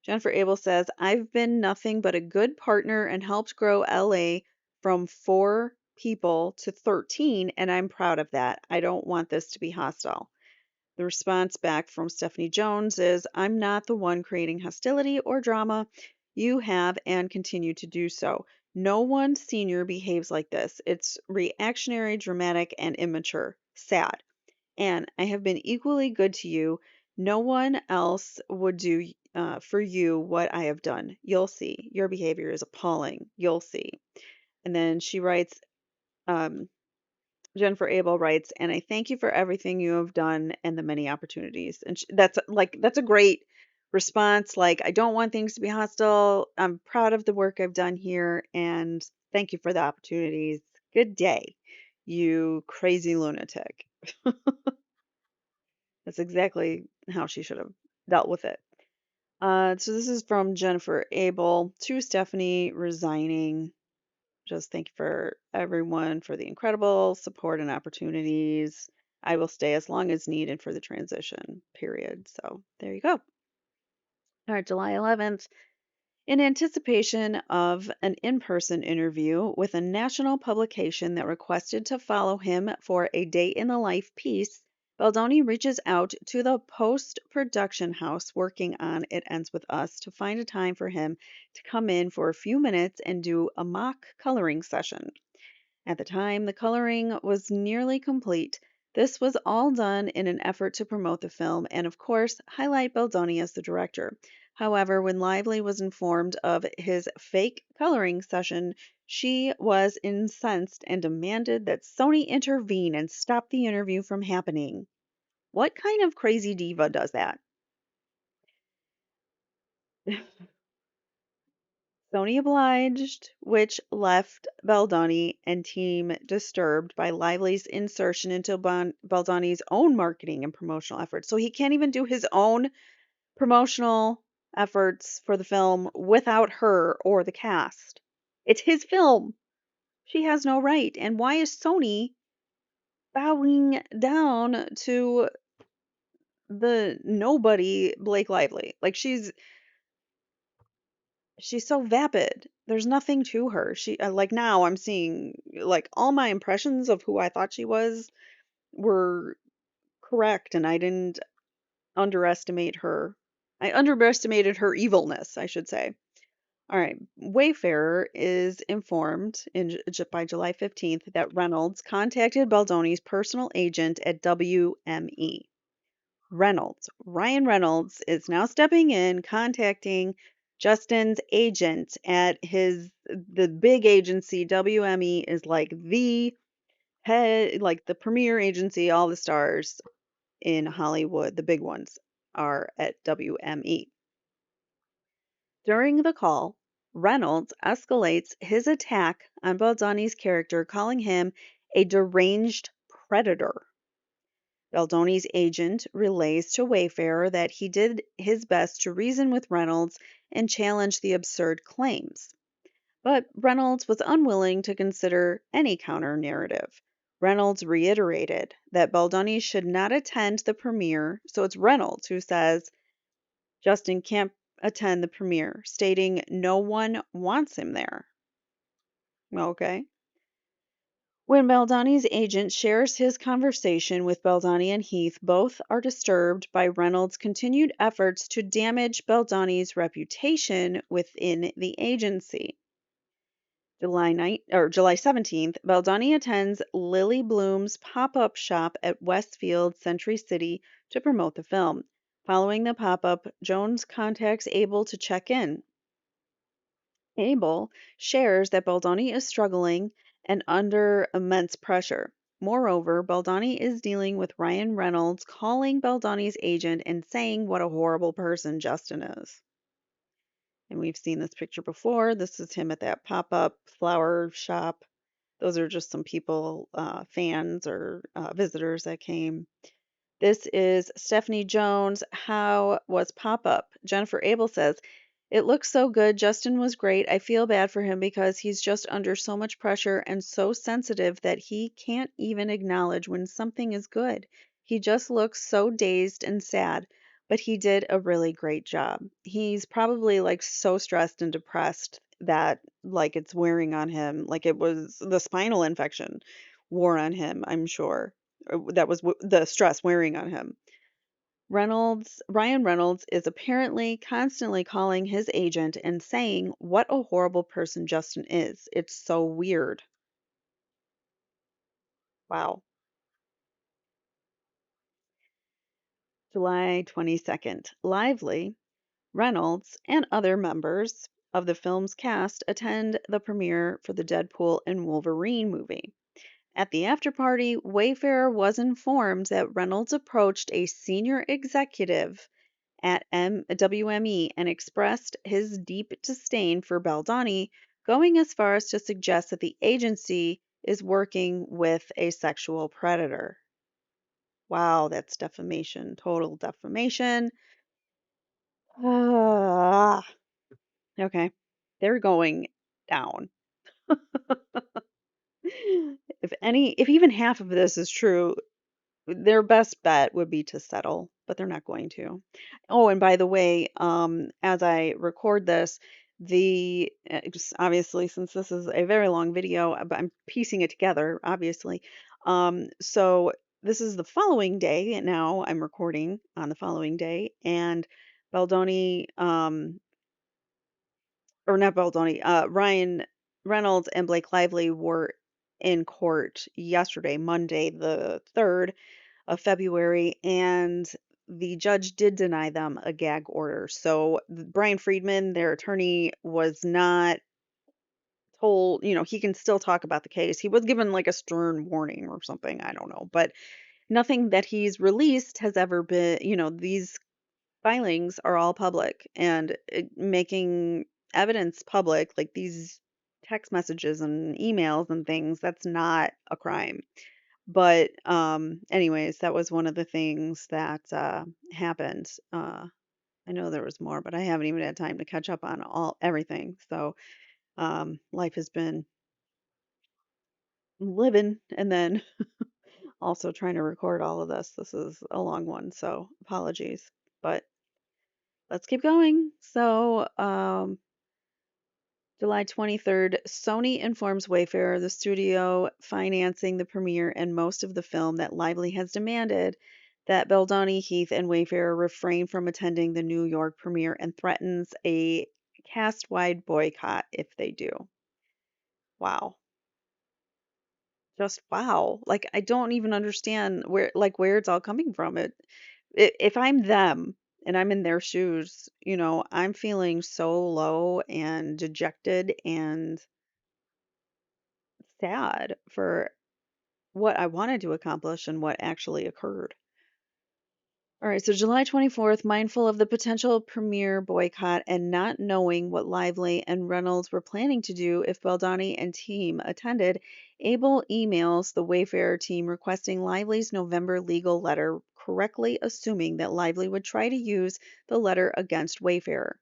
Jennifer Abel says, I've been nothing but a good partner and helped grow LA from 4 people to 13, and I'm proud of that. I don't want this to be hostile. The response back from Stephanie Jones is, I'm not the one creating hostility or drama. You have and continue to do so. No one senior behaves like this. It's reactionary, dramatic, and immature. Sad. And I have been equally good to you. No one else would do for you what I have done. You'll see. Your behavior is appalling. You'll see. And then she writes, um, Jennifer Abel writes, and I thank you for everything you have done and the many opportunities. And that's a great response. Like, I don't want things to be hostile. I'm proud of the work I've done here, and thank you for the opportunities. Good day, you crazy lunatic. That's exactly how she should have dealt with it. So this is from Jennifer Abel to Stephanie resigning. Just thank you for everyone for the incredible support and opportunities. I will stay as long as needed for the transition period. So there you go. All right, July 11th. In anticipation of an in person interview with a national publication that requested to follow him for a day in the life piece, Baldoni reaches out to the post production house working on It Ends With Us to find a time for him to come in for a few minutes and do a mock coloring session. At the time, the coloring was nearly complete. This was all done in an effort to promote the film and, of course, highlight Baldoni as the director. However, when Lively was informed of his fake coloring session, she was incensed and demanded that Sony intervene and stop the interview from happening. What kind of crazy diva does that? Sony obliged, which left Baldoni and team disturbed by Lively's insertion into Baldoni's own marketing and promotional efforts. So he can't even do his own promotional efforts for the film without her or the cast. It's his film. She has no right. And why is Sony bowing down to the nobody Blake Lively? Like she's so vapid. There's nothing to her. She like now I'm seeing like all my impressions of who I thought she was were correct, and I didn't underestimate her. I underestimated her evilness, I should say. All right. Wayfarer is informed by July 15th that Reynolds contacted Baldoni's personal agent at WME. Ryan Reynolds, is now stepping in, contacting Justin's agent at the big agency. WME is like the head, like the premier agency. All the stars in Hollywood, the big ones, are at WME. During the call, Reynolds escalates his attack on Baldoni's character, calling him a deranged predator. Baldoni's agent relays to Wayfarer that he did his best to reason with Reynolds and challenge the absurd claims. But Reynolds was unwilling to consider any counter narrative. Reynolds reiterated that Baldoni should not attend the premiere, so it's Reynolds who says Justin can't attend the premiere, stating no one wants him there. Okay. When Baldoni's agent shares his conversation with Baldoni and Heath, both are disturbed by Reynolds' continued efforts to damage Baldoni's reputation within the agency. July 17th, Baldoni attends Lily Bloom's pop-up shop at Westfield Century City to promote the film. Following the pop-up, Jones contacts Abel to check in. Abel shares that Baldoni is struggling and under immense pressure. Moreover, Baldoni is dealing with Ryan Reynolds calling Baldoni's agent and saying what a horrible person Justin is. And we've seen this picture before. This is him at that pop-up flower shop. Those are just some people, fans or visitors that came. This is Stephanie Jones. How was pop up? Jennifer Abel says, it looks so good. Justin was great. I feel bad for him because he's just under so much pressure and so sensitive that he can't even acknowledge when something is good. He just looks so dazed and sad, but he did a really great job. He's probably like so stressed and depressed that like it's wearing on him, like it was the spinal infection wore on him, I'm sure. That was the stress wearing on him. Ryan Reynolds is apparently constantly calling his agent and saying what a horrible person Justin is. It's so weird. Wow. July 22nd. Lively, Reynolds, and other members of the film's cast attend the premiere for the Deadpool and Wolverine movie. At the after party, Wayfarer was informed that Reynolds approached a senior executive at WME and expressed his deep disdain for Baldoni, going as far as to suggest that the agency is working with a sexual predator. Wow, that's defamation, total defamation. Ah, okay, they're going down. If even half of this is true, their best bet would be to settle, but they're not going to. Oh, and by the way, as I record this, obviously, since this is a very long video, but I'm piecing it together, obviously. So this is the following day, and now I'm recording on the following day, and Baldoni, or not Baldoni, Ryan Reynolds and Blake Lively were in court yesterday, Monday, the 3rd of February, and the judge did deny them a gag order. So Brian Friedman, their attorney, was not told, he can still talk about the case. He was given like a stern warning or something, I don't know, but nothing that he's released has ever been, these filings are all public and making evidence public, like these text messages and emails and things, that's not a crime. But, anyways, that was one of the things that, happened. I know there was more, but I haven't even had time to catch up on everything. So, life has been living and then also trying to record all of this. This is a long one, so apologies. But let's keep going. So, July 23rd, Sony informs Wayfarer, the studio financing the premiere and most of the film, that Lively has demanded that Baldoni, Heath, and Wayfarer refrain from attending the New York premiere and threatens a cast-wide boycott if they do. Wow. Just wow. Like I don't even understand where it's all coming from. If I'm them and I'm in their shoes, I'm feeling so low and dejected and sad for what I wanted to accomplish and what actually occurred. All right, so July 24th, mindful of the potential premiere boycott and not knowing what Lively and Reynolds were planning to do if Baldoni and team attended, Abel emails the Wayfarer team requesting Lively's November legal letter, correctly assuming that Lively would try to use the letter against Wayfarer.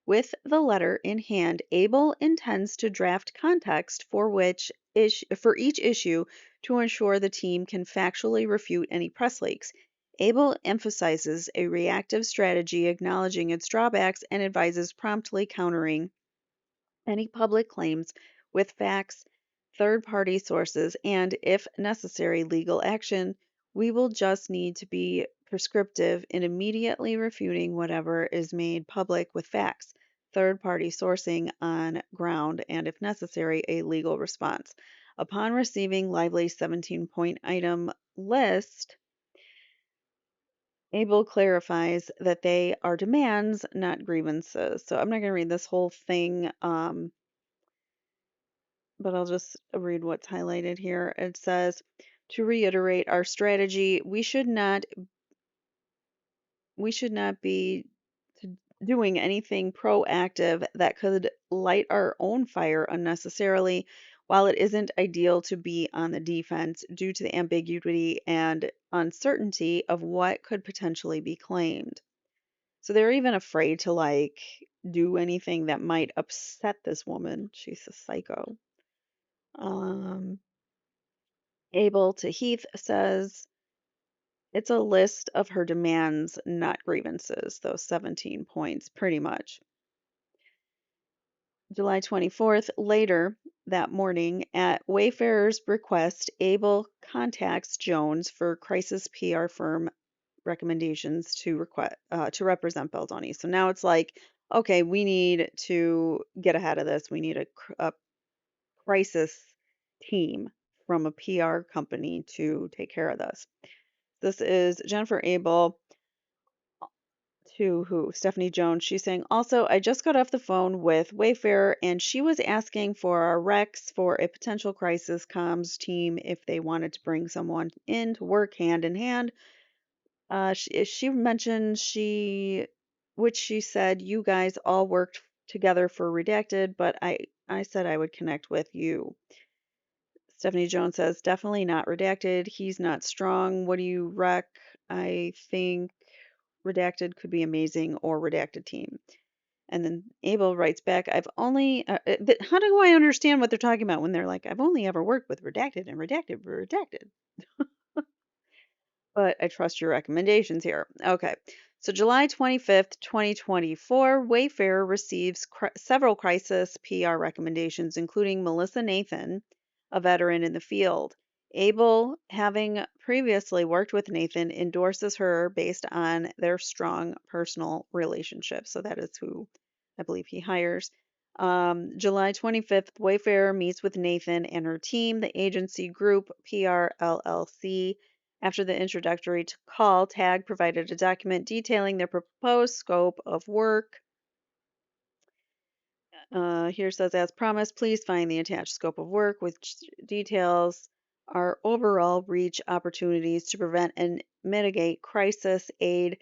With the letter in hand, Abel intends to draft context for each issue to ensure the team can factually refute any press leaks. Abel emphasizes a reactive strategy, acknowledging its drawbacks, and advises promptly countering any public claims with facts, third party sources, and, if necessary, legal action. We will just need to be prescriptive in immediately refuting whatever is made public with facts, third party sourcing on ground, and, if necessary, a legal response. Upon receiving Lively's 17-point item list, Abel clarifies that they are demands, not grievances. So I'm not going to read this whole thing. But I'll just read what's highlighted here. It says, to reiterate our strategy, we should not be doing anything proactive that could light our own fire unnecessarily. While it isn't ideal to be on the defense due to the ambiguity and uncertainty of what could potentially be claimed. So they're even afraid to like do anything that might upset this woman. She's a psycho. Um, Abel to Heath says it's a list of her demands, not grievances, those 17 points, pretty much. July 24th, later that morning, at Wayfarer's request, Abel contacts Jones for crisis PR firm recommendations to represent Baldoni. So now it's like, okay, we need to get ahead of this. We need a crisis team from a PR company to take care of this. This is Jennifer Abel to who? Stephanie Jones. She's saying, also, I just got off the phone with Wayfarer and she was asking for our Rex for a potential crisis comms team if they wanted to bring someone in to work hand in hand. She mentioned which she said you guys all worked together for Redacted, but I said I would connect with you. Stephanie Jones says, definitely not Redacted. He's not strong. What do you rec? I think Redacted could be amazing or Redacted team. And then Abel writes back, how do I understand what they're talking about when they're like, I've only ever worked with Redacted and Redacted. But I trust your recommendations here. Okay. So July 25th, 2024, Wayfair receives several crisis PR recommendations, including Melissa Nathan, a veteran in the field. Abel, having previously worked with Nathan, endorses her based on their strong personal relationship. So that is who I believe he hires. July 25th, Wayfair meets with Nathan and her team, the agency group PR LLC. After the introductory call, TAG provided a document detailing their proposed scope of work. Here says, as promised, please find the attached scope of work, which details our overall reach opportunities to prevent and mitigate crisis, aid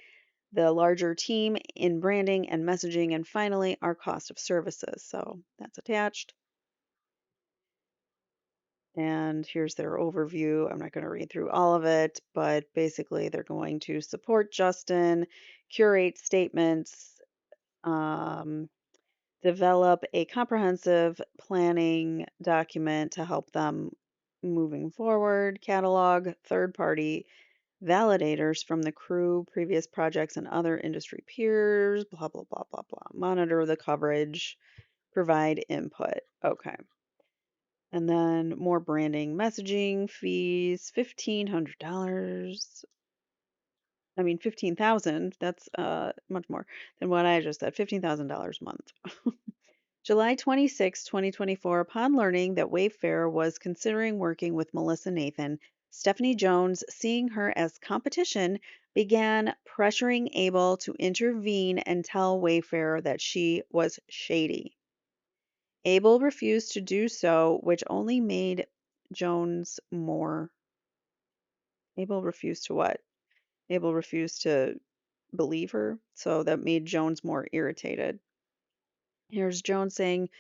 the larger team in branding and messaging, and finally, our cost of services. So that's attached. And here's their overview. I'm not going to read through all of it, but basically, they're going to support Justin, curate statements, um, develop a comprehensive planning document to help them moving forward, catalog third party validators from the crew, previous projects, and other industry peers, blah, blah, blah, blah, blah. Monitor the coverage, provide input. Okay. And then more branding, messaging, fees, $1,500. I mean, 15,000. That's much more than what I just said. $15,000 a month. July 26, 2024, upon learning that Wayfair was considering working with Melissa Nathan, Stephanie Jones, seeing her as competition, began pressuring Abel to intervene and tell Wayfair that she was shady. Abel refused to do so, which only made Jones more. Abel refused to what? Abel refused to believe her, so that made Jones more irritated. Here's Jones saying,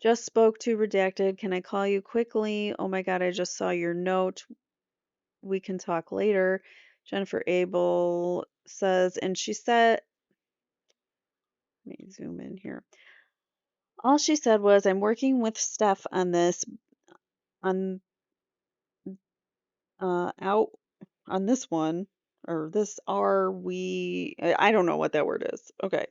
just spoke to Redacted. Can I call you quickly? Oh my God, I just saw your note. We can talk later. Jennifer Abel says, and she said, let me zoom in here. All she said was, I'm working with Steph on this, on out on this one, or this are we, I don't know what that word is. Okay.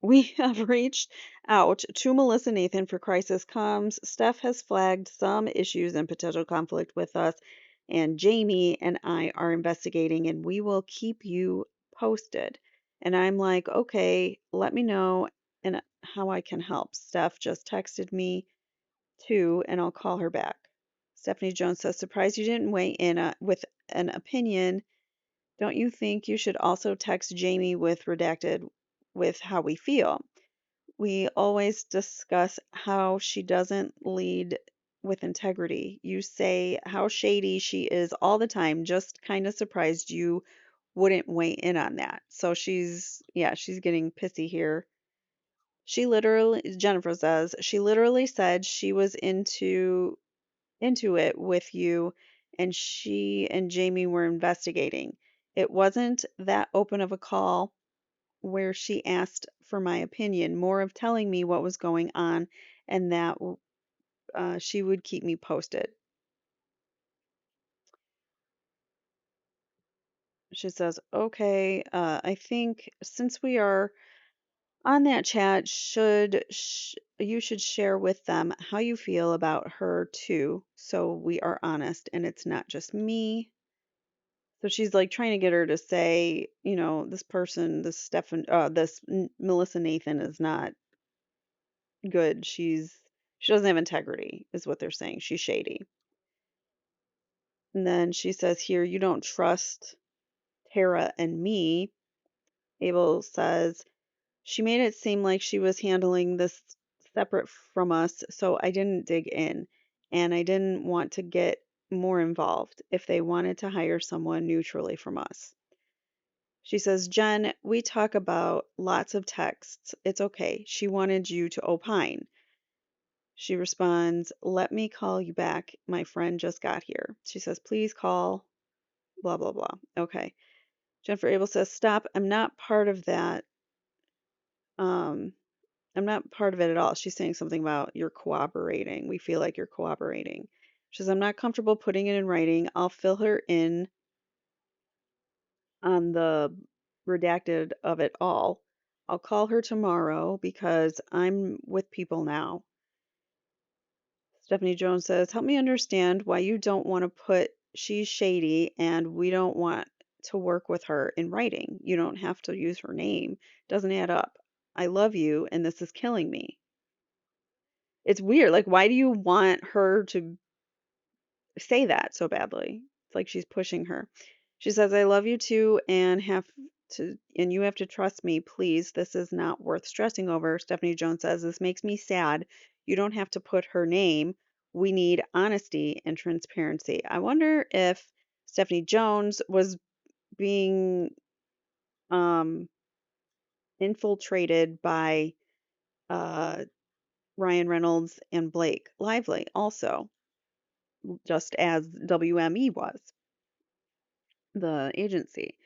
We have reached out to Melissa Nathan for crisis comms. Steph has flagged some issues and potential conflict with us, and Jamie and I are investigating, and we will keep you posted. And I'm like, okay, let me know and how I can help. Steph just texted me too, and I'll call her back. Stephanie Jones says, surprised you didn't weigh in with an opinion. Don't you think you should also text Jamie with redacted with how we feel? We always discuss how she doesn't lead with integrity. You say how shady she is all the time. Just kind of surprised you wouldn't weigh in on that. So she's, yeah, she's getting pissy here. Jennifer says, she literally said she was into it with you and she and Jamie were investigating. It wasn't that open of a call where she asked for my opinion, more of telling me what was going on and that she would keep me posted. She says, okay, I think since we are on that chat, you should share with them how you feel about her too, so we are honest and it's not just me. So she's like trying to get her to say, this person, Melissa Nathan is not good. She doesn't have integrity, is what they're saying. She's shady. And then she says here, you don't trust Tara and me. Abel says, she made it seem like she was handling this separate from us, so I didn't dig in. And I didn't want to get more involved if they wanted to hire someone neutrally from us. She says, Jen, we talk about lots of texts. It's okay. She wanted you to opine. She responds, let me call you back. My friend just got here. She says, please call, blah, blah, blah. Okay. Jennifer Abel says, stop. Um, I'm not part of it at all. She's saying something about you're cooperating. We feel like you're cooperating. She says, I'm not comfortable putting it in writing. I'll fill her in on the redacted of it all. I'll call her tomorrow because I'm with people now. Stephanie Jones says, help me understand why you don't want to put she's shady and we don't want to work with her in writing. You don't have to use her name. Doesn't add up. I love you and this is killing me. It's weird. Like, why do you want her to say that so badly? It's like she's pushing her. She says, I love you too and you have to trust me, please. This is not worth stressing over. Stephanie Jones says, this makes me sad. You don't have to put her name. We need honesty and transparency. I wonder if Stephanie Jones was being um, infiltrated by uh, Ryan Reynolds and Blake Lively also, just as WME was, the agency.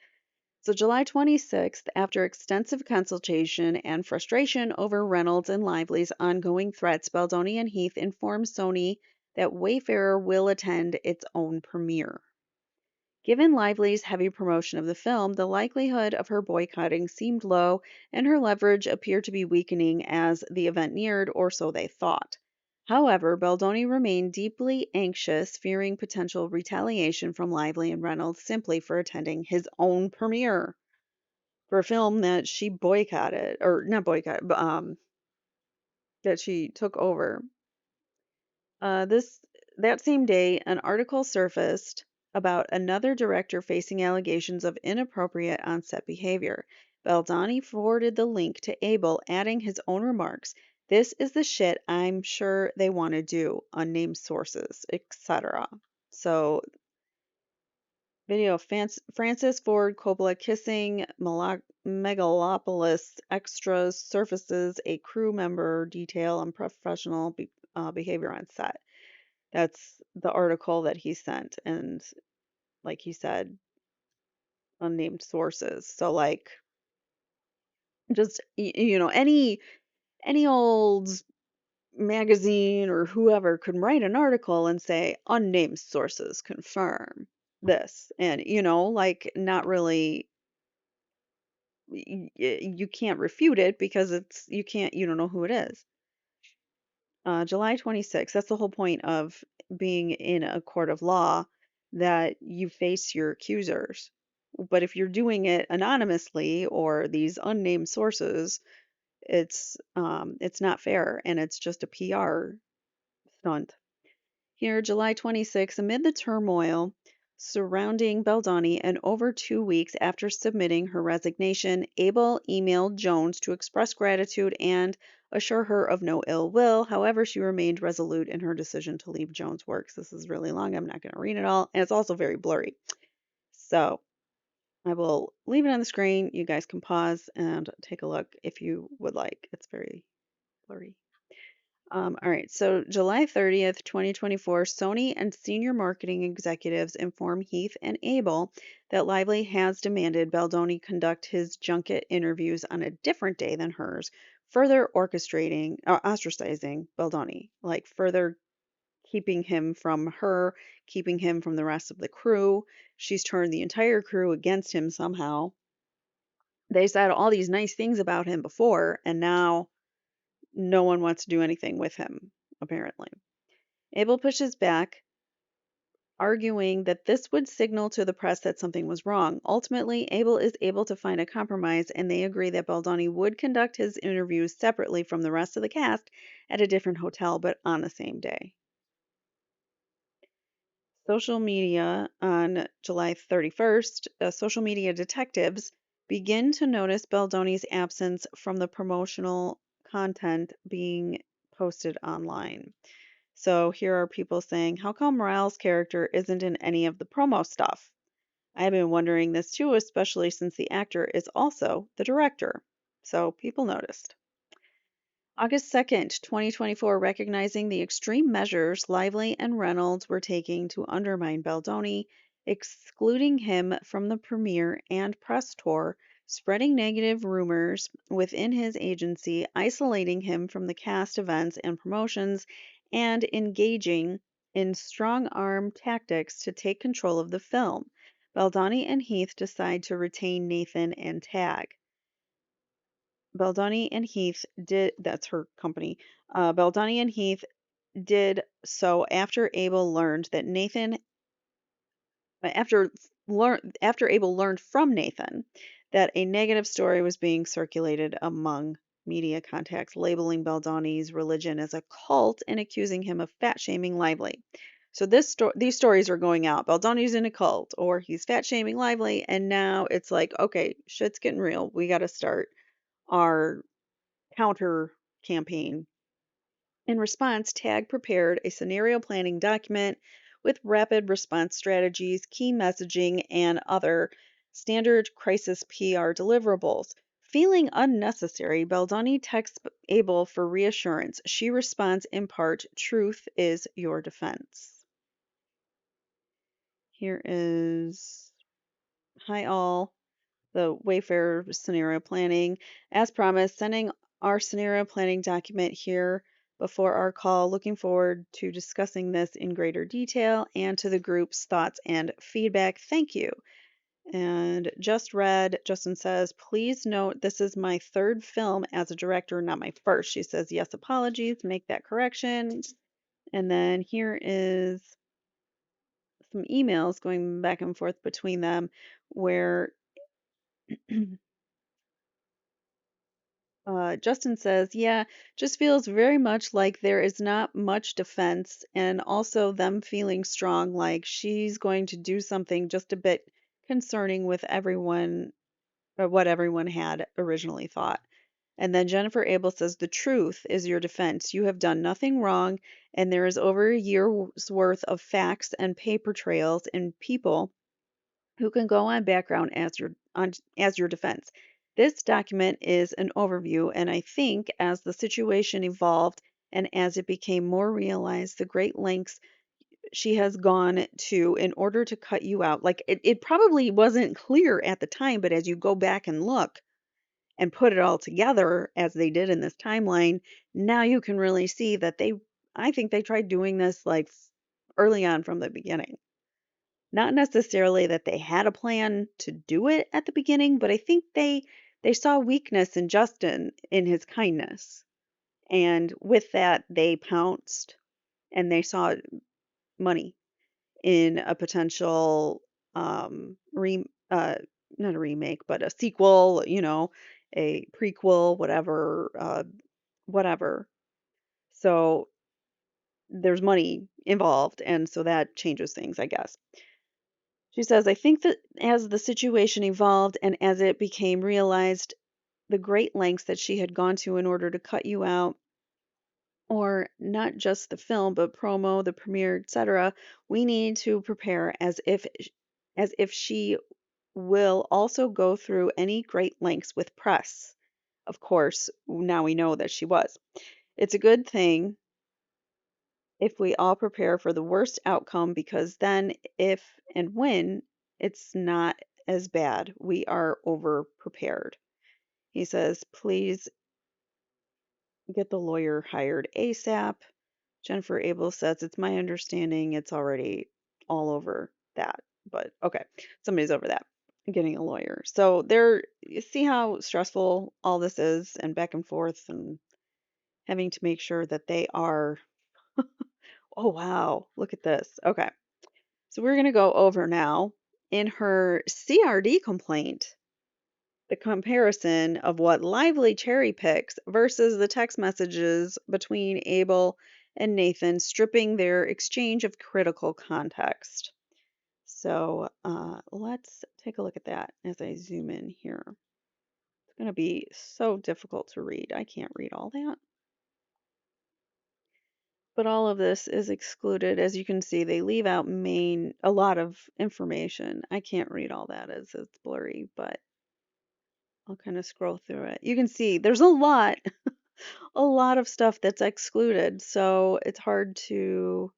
So, July 26th, after extensive consultation and frustration over Reynolds and Lively's ongoing threats, Baldoni and Heath informed Sony that Wayfarer will attend its own premiere. Given Lively's heavy promotion of the film, the likelihood of her boycotting seemed low, and her leverage appeared to be weakening as the event neared, or so they thought. However, Baldoni remained deeply anxious, fearing potential retaliation from Lively and Reynolds simply for attending his own premiere for a film that she boycotted, or not boycotted, but that she took over. This that same day, an article surfaced about another director facing allegations of inappropriate on-set behavior. Baldoni forwarded the link to Abel, adding his own remarks. This is the shit I'm sure they want to do, unnamed sources, etc. So, video of Francis Ford Coppola kissing megalopolis extras surfaces a crew member detail unprofessional behavior on set. That's the article that he sent, and like he said, unnamed sources. So like just any old magazine or whoever could write an article and say unnamed sources confirm this, and like not really you can't refute it because you don't know who it is. July 26th, that's the whole point of being in a court of law, that you face your accusers. But if you're doing it anonymously or these unnamed sources, it's not fair and it's just a PR stunt. Here, July 26, amid the turmoil surrounding Baldoni and over 2 weeks after submitting her resignation, Abel emailed Jones to express gratitude and assure her of no ill will. However, she remained resolute in her decision to leave Jones' works. This is really long. I'm not going to read it all. And it's also very blurry. So I will leave it on the screen. You guys can pause and take a look if you would like. It's very blurry. All right, so July 30th, 2024, Sony and senior marketing executives inform Heath and Abel that Lively has demanded Baldoni conduct his junket interviews on a different day than hers, further ostracizing Baldoni, like further keeping him from her, keeping him from the rest of the crew. She's turned the entire crew against him somehow. They said all these nice things about him before, and now no one wants to do anything with him, apparently. Abel pushes back, arguing that this would signal to the press that something was wrong. Ultimately, Abel is able to find a compromise, and they agree that Baldoni would conduct his interviews separately from the rest of the cast at a different hotel, but on the same day. Social media on July 31st, social media detectives begin to notice Baldoni's absence from the promotional content being posted online. So here are people saying, how come Morale's character isn't in any of the promo stuff? I've been wondering this too, especially since the actor is also the director. So people noticed. August 2nd, 2024, recognizing the extreme measures Lively and Reynolds were taking to undermine Baldoni, excluding him from the premiere and press tour, spreading negative rumors within his agency, isolating him from the cast events and promotions, and engaging in strong arm tactics to take control of the film. Baldoni and Heath decide to retain Nathan and Tag. Baldoni and Heath did, that's her company. Baldoni and Heath did so after Abel learned that Nathan, after Abel learned from Nathan that a negative story was being circulated among media contacts, labeling Baldoni's religion as a cult and accusing him of fat shaming Lively. So these stories are going out. Baldoni's in a cult, or he's fat shaming Lively, and now it's like, okay, shit's getting real. We got to start our counter campaign. In response, TAG prepared a scenario planning document with rapid response strategies, key messaging, and other standard crisis PR deliverables. Feeling unnecessary, Baldoni texts Abel for reassurance. She responds in part, truth is your defense. Here is, hi all, the Wayfair scenario planning. As promised, sending our scenario planning document here before our call. Looking forward to discussing this in greater detail and to the group's thoughts and feedback. Thank you. And just read, Justin says, please note this is my third film as a director, not my first. She says, yes, apologies, make that correction. And then here is some emails going back and forth between them where Justin says, yeah, just feels very much like there is not much defense, and also them feeling strong, like she's going to do something just a bit concerning with everyone, or what everyone had originally thought. And then Jennifer Abel says, the truth is your defense. You have done nothing wrong, and there is over a year's worth of facts and paper trails and people who can go on background as your defense. This document is an overview, and I think as the situation evolved and as it became more realized the great lengths she has gone to in order to cut you out. Like it probably wasn't clear at the time, but as you go back and look and put it all together as they did in this timeline, now you can really see that I think they tried doing this like early on from the beginning. Not necessarily that they had a plan to do it at the beginning, but I think they saw weakness in Justin in his kindness. And with that, they pounced and they saw money in a potential re not a remake, but a sequel, a prequel, whatever. So there's money involved, and so that changes things, I guess. She says, I think that as the situation evolved and as it became realized the great lengths that she had gone to in order to cut you out, or not just the film, but promo, the premiere, etc., we need to prepare as if she will also go through any great lengths with press. Of course, now we know that she was. It's a good thing if we all prepare for the worst outcome because then, if and when it's not as bad, we are over prepared. He says, please get the lawyer hired ASAP. Jennifer Abel says, it's my understanding it's already all over that. But okay, somebody's over that, getting a lawyer. So you see how stressful all this is and back and forth and having to make sure that they are. Oh, wow, look at this. Okay, so we're going to go over now in her CRD complaint the comparison of what Lively cherry picks versus the text messages between Abel and Nathan, stripping their exchange of critical context. So let's take a look at that as I zoom in here. It's going to be so difficult to read. I can't read all that. But all of this is excluded. As you can see, they leave out a lot of information. I can't read all that as it's blurry, but I'll kind of scroll through it. You can see there's a lot of stuff that's excluded, so it's hard to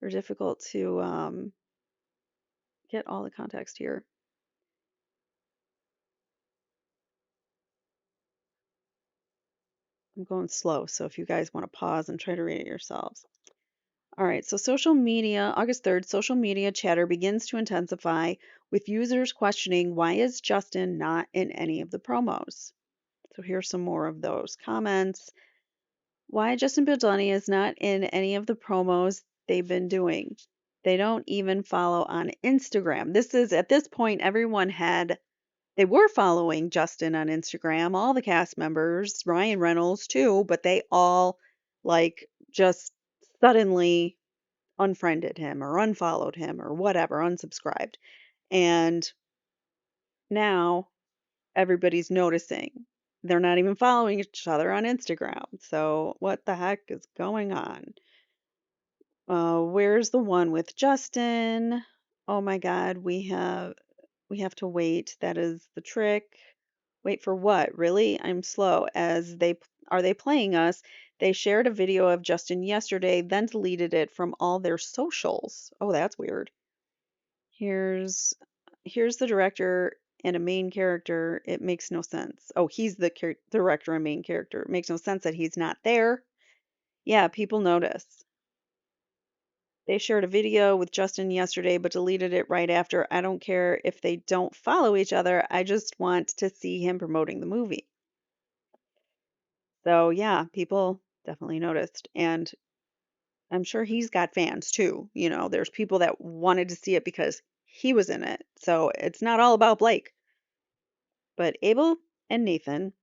or difficult to get all the context here. I'm going slow, so if you guys want to pause and try to read it yourselves. All right, so social media, August 3rd, social media chatter begins to intensify with users questioning why is Justin not in any of the promos? So here's some more of those comments. Why Justin Baldoni is not in any of the promos they've been doing. They don't even follow on Instagram. This is at this point they were following Justin on Instagram, all the cast members, Ryan Reynolds too, but they all like just suddenly unfriended him or unfollowed him or whatever, unsubscribed. And now everybody's noticing. They're not even following each other on Instagram. So what the heck is going on? Where's the one with Justin? Oh my God, we have to wait. That is the trick. Wait for what? Really? I'm slow. Are they playing us? They shared a video of Justin yesterday, then deleted it from all their socials. Oh, that's weird. Here's here's the director and a main character. It makes no sense. Oh, he's the director and main character. It makes no sense that he's not there. Yeah, people notice. They shared a video with Justin yesterday, but deleted it right after. I don't care if they don't follow each other. I just want to see him promoting the movie. So, yeah, people definitely noticed. And I'm sure he's got fans too. There's people that wanted to see it because he was in it. So, it's not all about Blake. But Abel and Nathan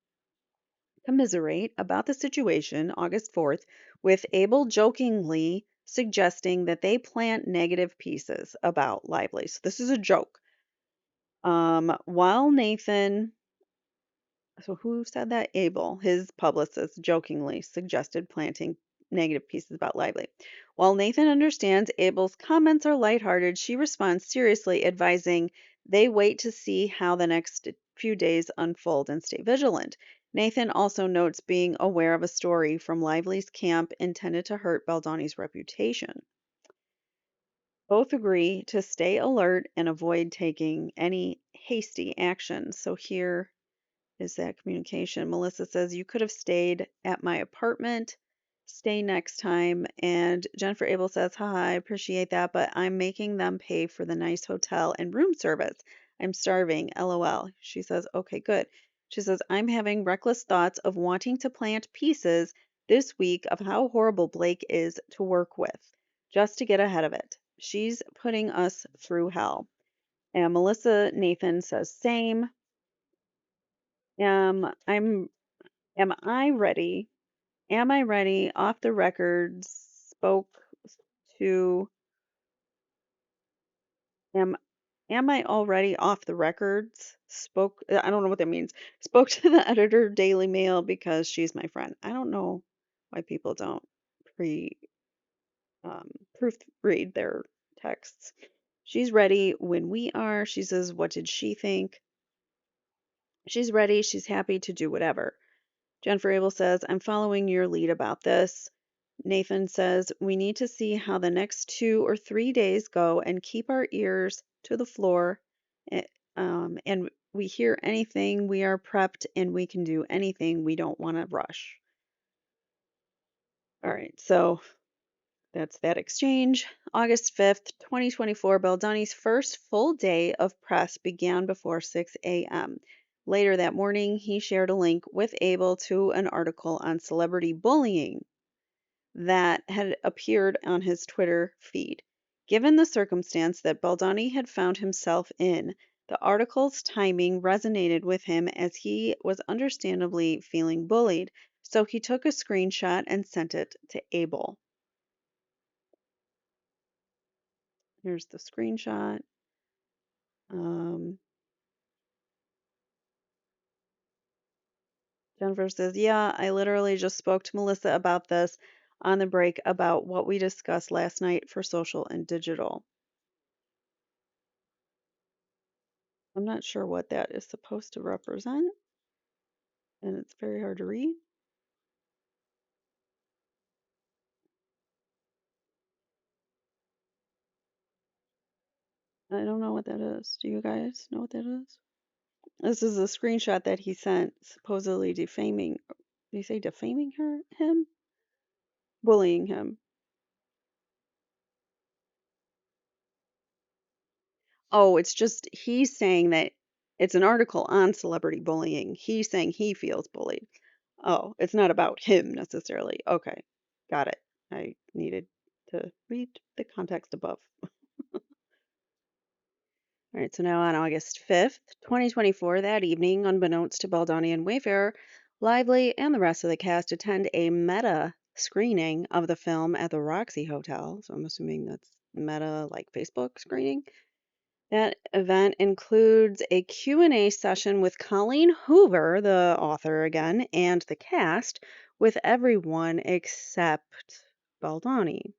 commiserate about the situation August 4th, with Abel jokingly suggesting that they plant negative pieces about Lively. So this is a joke. While Nathan, so who said that? Abel, his publicist, jokingly suggested planting negative pieces about Lively. While Nathan understands Abel's comments are lighthearted, she responds seriously, advising they wait to see how the next few days unfold and stay vigilant. Nathan also notes being aware of a story from Lively's camp intended to hurt Baldoni's reputation. Both agree to stay alert and avoid taking any hasty action. So here is that communication. Melissa says, you could have stayed at my apartment. Stay next time. And Jennifer Abel says, haha, I appreciate that, but I'm making them pay for the nice hotel and room service. I'm starving, LOL. She says, okay, good. She says, I'm having reckless thoughts of wanting to plant pieces this week of how horrible Blake is to work with, just to get ahead of it. She's putting us through hell. And Melissa Nathan says, same. I'm Am I ready? Am I ready? Off the record, spoke to am am I already off the records? I don't know what that means. Spoke to the editor of Daily Mail because she's my friend. I don't know why people don't pre proofread their texts. She's ready when we are. She says, what did she think? She's ready. She's happy to do whatever. Jennifer Abel says, I'm following your lead about this. Nathan says, we need to see how the next 2 or 3 days go and keep our ears to the floor. eh, and we hear anything, we are prepped, and we can do anything. We don't want to rush. All right, so that's that exchange. August 5th, 2024, Baldoni's first full day of press began before 6 a.m. Later that morning, he shared a link with Abel to an article on celebrity bullying that had appeared on his Twitter feed. Given the circumstance that Baldoni had found himself in, the article's timing resonated with him as he was understandably feeling bullied, so he took a screenshot and sent it to Abel. Here's the screenshot. Um, Jennifer says, yeah, I literally just spoke to Melissa about this on the break about what we discussed last night for social and digital. I'm not sure what that is supposed to represent, and it's very hard to read. I don't know what that is. Do you guys know what that is? This is a screenshot that he sent, supposedly defaming. Did he say defaming him? Bullying him. Oh, it's just he's saying that it's an article on celebrity bullying. He's saying he feels bullied. Oh, it's not about him necessarily. Okay, got it. I needed to read the context above. All right, so now on August 5th, 2024, that evening, unbeknownst to Baldoni and Wayfarer, Lively and the rest of the cast attend a meta screening of the film at the Roxy Hotel. So I'm assuming that's meta like Facebook screening. That event includes a Q&A session with Colleen Hoover, the author again, and the cast, with everyone except Baldoni.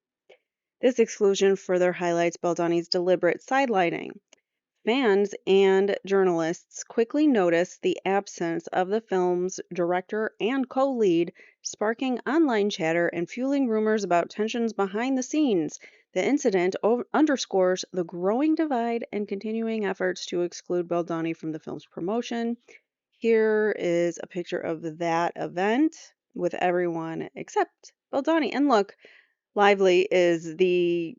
This exclusion further highlights Baldoni's deliberate sidelining. Fans and journalists quickly noticed the absence of the film's director and co lead, sparking online chatter and fueling rumors about tensions behind the scenes. The incident underscores the growing divide and continuing efforts to exclude Baldoni from the film's promotion. Here is a picture of that event with everyone except Baldoni. And look, Lively is the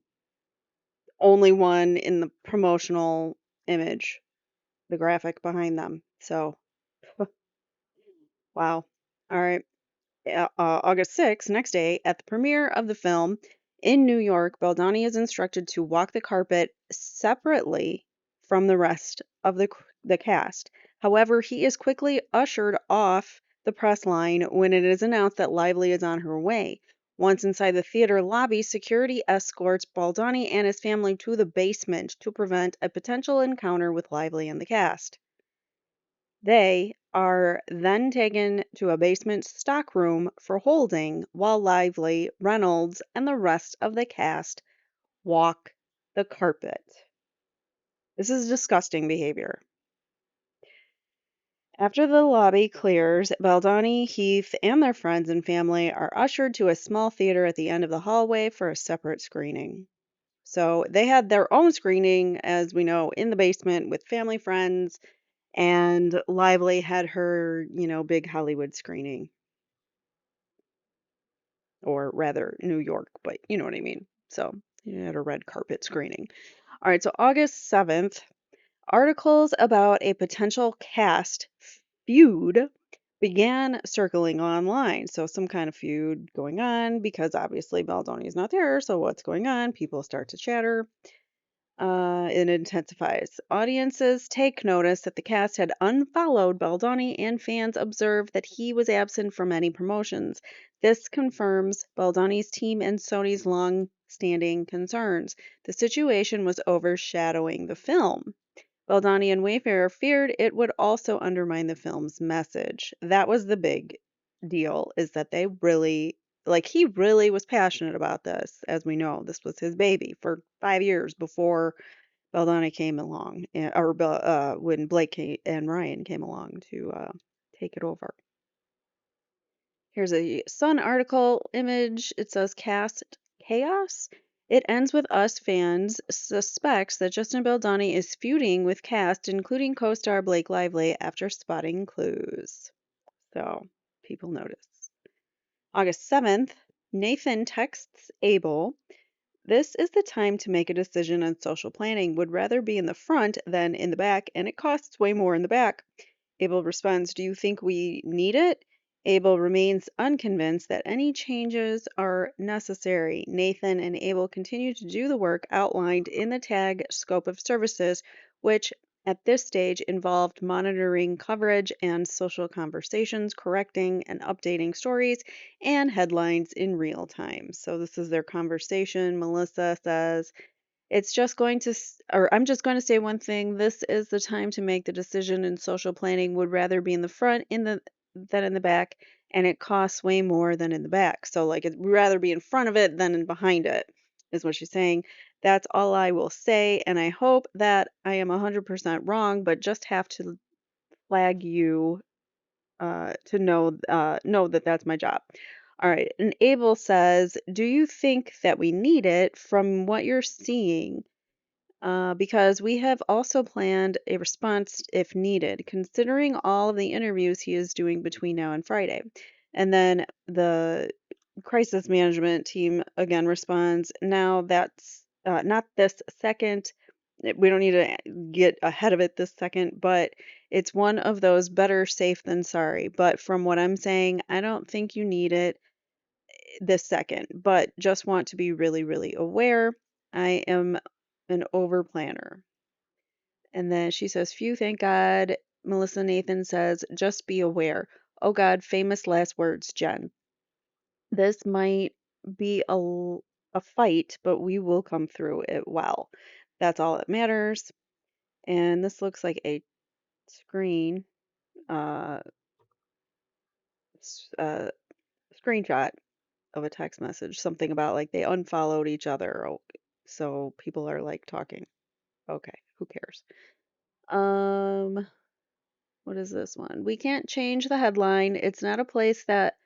only one in the promotional image, the graphic behind them. So, wow. All right. August 6th, next day, at the premiere of the film in New York, Baldoni is instructed to walk the carpet separately from the rest of the cast. However, he is quickly ushered off the press line when it is announced that Lively is on her way. Once inside the theater lobby, security escorts Baldoni and his family to the basement to prevent a potential encounter with Lively and the cast. They are then taken to a basement stockroom for holding while Lively, Reynolds, and the rest of the cast walk the carpet. This is disgusting behavior. After the lobby clears, Baldoni, Heath, and their friends and family are ushered to a small theater at the end of the hallway for a separate screening. So they had their own screening, as we know, in the basement with family friends, and Lively had her, big Hollywood screening, or rather New York, but you know what I mean. So you had a red carpet screening. All right, so August 7th, articles about a potential cast feud began circling online. So some kind of feud going on because obviously Baldoni is not there. So what's going on? People start to chatter. It intensifies. Audiences take notice that the cast had unfollowed Baldoni, and fans observed that he was absent from any promotions. This confirms Baldoni's team and Sony's long-standing concerns. The situation was overshadowing the film. Baldoni and Wayfarer feared it would also undermine the film's message. That was the big deal, is that they really, like, he really was passionate about this. As we know, this was his baby for 5 years before Baldoni came along, or when Blake and Ryan came along to take it over. Here's a Sun article image. It says cast chaos. It ends with us fans suspects that Justin Baldoni is feuding with cast, including co-star Blake Lively, after spotting clues. So people notice. August 7th, Nathan texts Abel. This is the time to make a decision on social planning. Would rather be in the front than in the back, and it costs way more in the back. Abel responds, do you think we need it? Abel remains unconvinced that any changes are necessary. Nathan and Abel continue to do the work outlined in the tag scope of services, which at this stage involved monitoring coverage and social conversations, correcting and updating stories and headlines in real time. So, this is their conversation. Melissa says, it's just going to, or I'm just going to say one thing. This is the time to make the decision, and social planning would rather be in the front than in the back, and it costs way more than in the back. So, like, it'd rather be in front of it than in behind it, is what she's saying. That's all I will say, and I hope that I am 100% wrong, but just have to flag you to know that that's my job. All right. And Abel says, do you think that we need it from what you're seeing? Because we have also planned a response if needed, considering all of the interviews he is doing between now and Friday. And then the crisis management team again responds, now that's not this second. We don't need to get ahead of it this second, but it's one of those better safe than sorry. But from what I'm saying, I don't think you need it this second, but just want to be really, really aware. I am an over planner. And then she says, phew, thank God. Melissa Nathan says, just be aware. Oh God, famous last words, Jen. This might be a fight, but we will come through it well. That's all that matters. And this looks like a screen, uh, uh, screenshot of a text message, something about like they unfollowed each other. So people are like talking. Okay, who cares? Um, what is this one? We can't change the headline. It's not a place that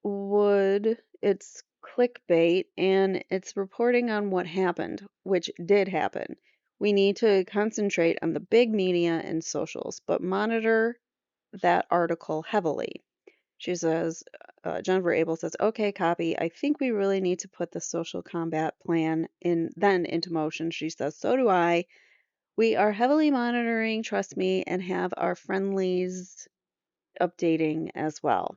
would. It's clickbait and it's reporting on what happened, which did happen. We need to concentrate on the big media and socials, but monitor that article heavily. She says, Jennifer Abel says, okay, copy. I think we really need to put the social combat plan into motion. She says, so do I. We are heavily monitoring, trust me, and have our friendlies updating as well.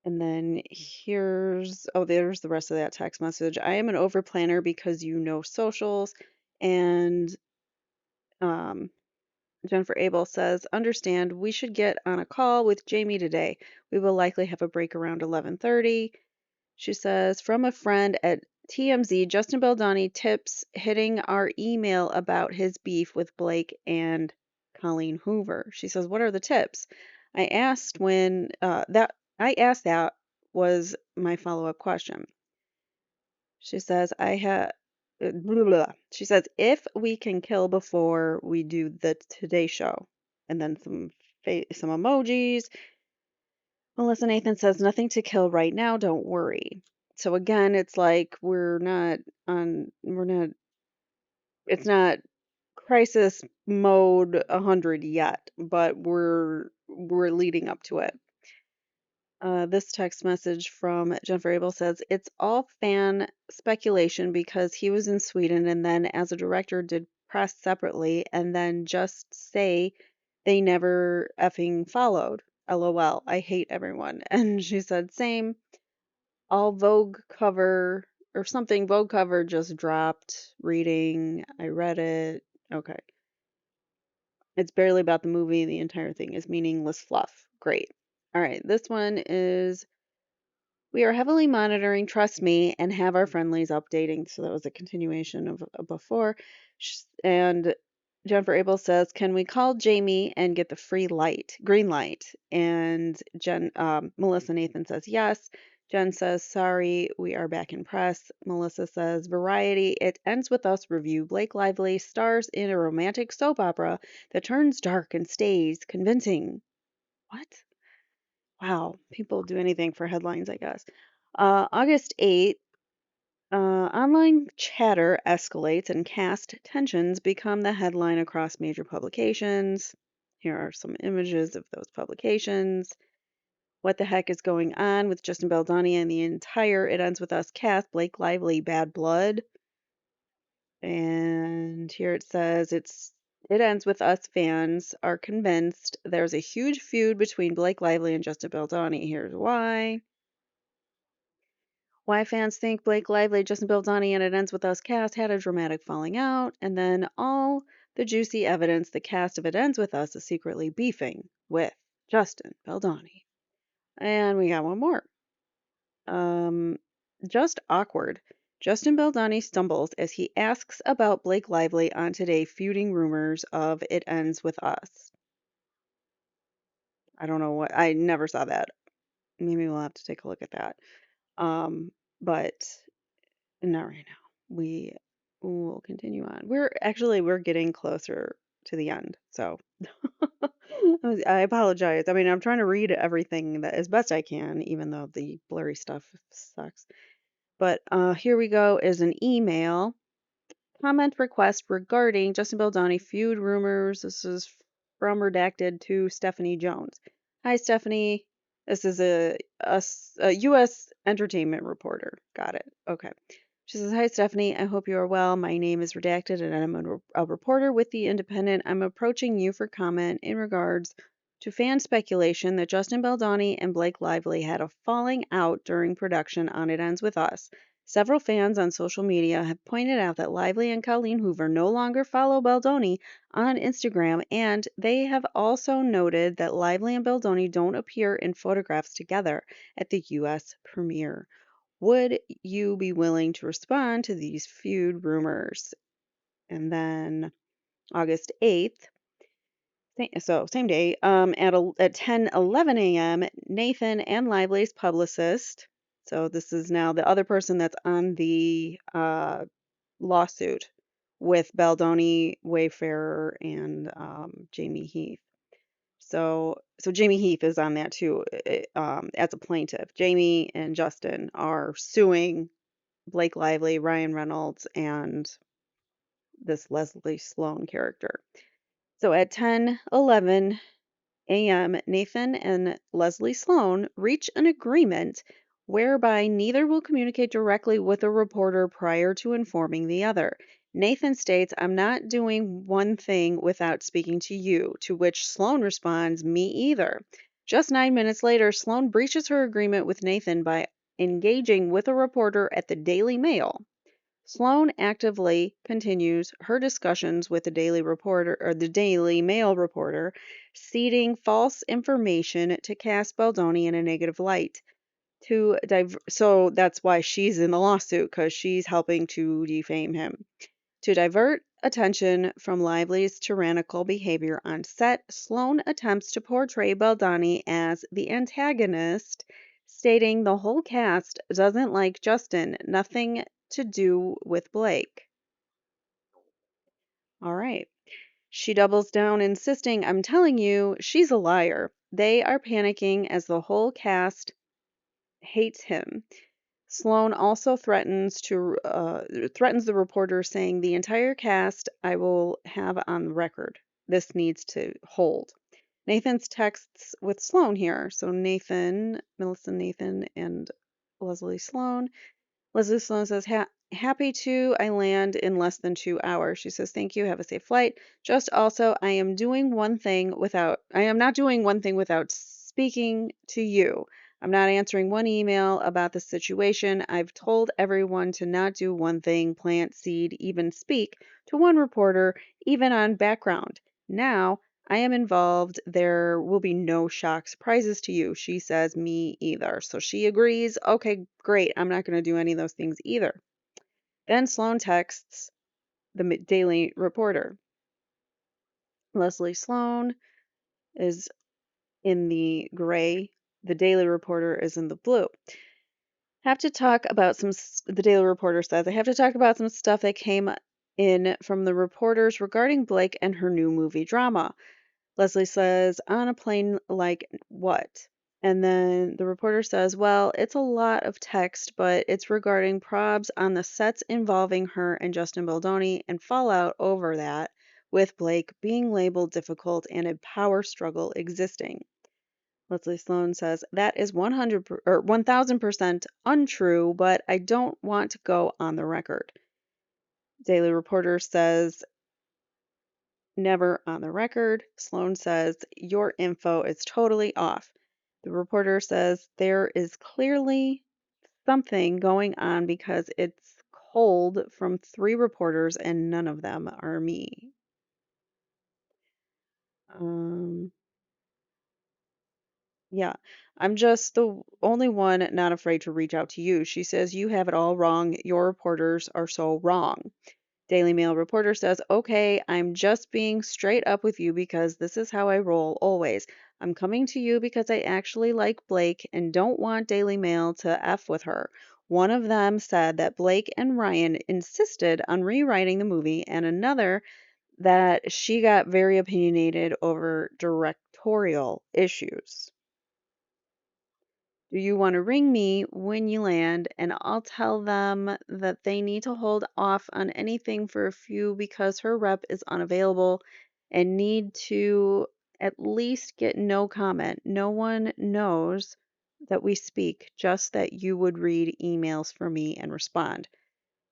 And then there's the rest of that text message. I am an over planner because you know socials. And um, Jennifer Abel says, understand, we should get on a call with Jamie today. We will likely have a break around 11:30. She says, from a friend at TMZ, Justin Baldoni tips hitting our email about his beef with Blake and Colleen Hoover. She says, what are the tips? I asked when I asked that was my follow-up question. She says, I have blah, blah. She says, if we can kill before we do the Today Show, and then some emojis. Melissa Nathan says, nothing to kill right now, don't worry. So again, it's like it's not crisis mode 100 yet, but we're leading up to it. This text message from Jennifer Abel says, it's all fan speculation because he was in Sweden and then as a director did press separately and then just say they never effing followed. LOL. I hate everyone. And she said, same. All Vogue cover or something. Vogue cover just dropped. Reading. I read it. Okay. It's barely about the movie. The entire thing is meaningless fluff. Great. All right. This one is we are heavily monitoring, trust me, and have our friendlies updating. So that was a continuation of before. And Jennifer Abel says, "Can we call Jamie and get the green light?" And Melissa Nathan says, "Yes." Jen says, "Sorry, we are back in press." Melissa says, "Variety, it ends with us review. Blake Lively stars in a romantic soap opera that turns dark and stays convincing." What? Wow, people do anything for headlines, I guess. August 8th, online chatter escalates and caste tensions become the headline across major publications. Here are some images of those publications. What the heck is going on with Justin Baldoni and the entire It Ends With Us cast? Blake Lively, bad blood. And here it says it ends with us fans are convinced there's a huge feud between Blake Lively and Justin Baldoni. Here's why. Why fans think Blake Lively, Justin Baldoni, and It Ends With Us cast had a dramatic falling out, and then all the juicy evidence the cast of It Ends With Us is secretly beefing with Justin Baldoni. And we got one more. Um, just awkward. Justin Baldoni stumbles as he asks about Blake Lively on Today feuding rumors of It Ends With Us. I don't know what, I never saw that. Maybe we'll have to take a look at that. But not right now. We will continue on. We're getting closer to the end. So I apologize. I mean, I'm trying to read everything that as best I can, even though the blurry stuff sucks. But here we go is an email comment request regarding Justin Baldoni feud rumors. This is from redacted to Stephanie Jones. Hi, Stephanie. This is a U.S. entertainment reporter. Got it. Okay. She says, Hi, Stephanie. I hope you are well. My name is Redacted, and I'm a reporter with The Independent. I'm approaching you for comment in regards to fan speculation that Justin Baldoni and Blake Lively had a falling out during production on It Ends With Us. Several fans on social media have pointed out that Lively and Colleen Hoover no longer follow Baldoni on Instagram, and they have also noted that Lively and Baldoni don't appear in photographs together at the U.S. premiere. Would you be willing to respond to these feud rumors? And then August 8th, so same day, at 10:11 a.m., Nathan and Lively's publicist, so this is now the other person that's on the lawsuit with Baldoni, Wayfarer, and Jamie Heath. So Jamie Heath is on that too, as a plaintiff. Jamie and Justin are suing Blake Lively, Ryan Reynolds, and this Leslie Sloan character. So at 10:11 a.m., Nathan and Leslie Sloan reach an agreement whereby neither will communicate directly with a reporter prior to informing the other. Nathan states, I'm not doing one thing without speaking to you, to which Sloan responds, Me either. Just 9 minutes later, Sloan breaches her agreement with Nathan by engaging with a reporter at the Daily Mail. Sloan actively continues her discussions with the Daily Mail reporter, seeding false information to cast Baldoni in a negative light. So that's why she's in the lawsuit, because she's helping to defame him. To divert attention from Lively's tyrannical behavior on set, Sloan attempts to portray Baldoni as the antagonist, stating the whole cast doesn't like Justin, nothing to do with Blake. All right. She doubles down, insisting, I'm telling you, she's a liar. They are panicking as the whole cast hates him. Sloan also threatens the reporter, saying, The entire cast I will have on the record. This needs to hold. Nathan's texts with Sloan here. So Millicent Nathan, and Leslie Sloan. Leslie Sloan says, Happy to. I land in less than 2 hours. She says, Thank you. Have a safe flight. Just also, I am not doing one thing without speaking to you. I'm not answering one email about the situation. I've told everyone to not do one thing, plant seed, even speak to one reporter, even on background. Now, I am involved. There will be no shock surprises to you. She says, Me either. So she agrees. Okay, great. I'm not going to do any of those things either. Then Sloan texts the Daily Reporter. Leslie Sloan is in the gray. The Daily Reporter is in the blue. The Daily Reporter says, I have to talk about some stuff that came in from the reporters regarding Blake and her new movie drama. Leslie says, on a plane like what? And then the reporter says, well, it's a lot of text, but it's regarding probs on the sets involving her and Justin Baldoni and fallout over that, with Blake being labeled difficult and a power struggle existing. Leslie Sloan says, that is 1000% untrue, but I don't want to go on the record. Daily Reporter says, never on the record. Sloan says, your info is totally off. The reporter says, there is clearly something going on because it's cold from 3 reporters and none of them are me. Um, yeah, I'm just the only one not afraid to reach out to you. She says, you have it all wrong. Your reporters are so wrong. Daily Mail reporter says, okay, I'm just being straight up with you because this is how I roll always. I'm coming to you because I actually like Blake and don't want Daily Mail to F with her. One of them said that Blake and Ryan insisted on rewriting the movie, and another that she got very opinionated over directorial issues. Do you want to ring me when you land, and I'll tell them that they need to hold off on anything for a few because her rep is unavailable and need to at least get no comment. No one knows that we speak, just that you would read emails for me and respond.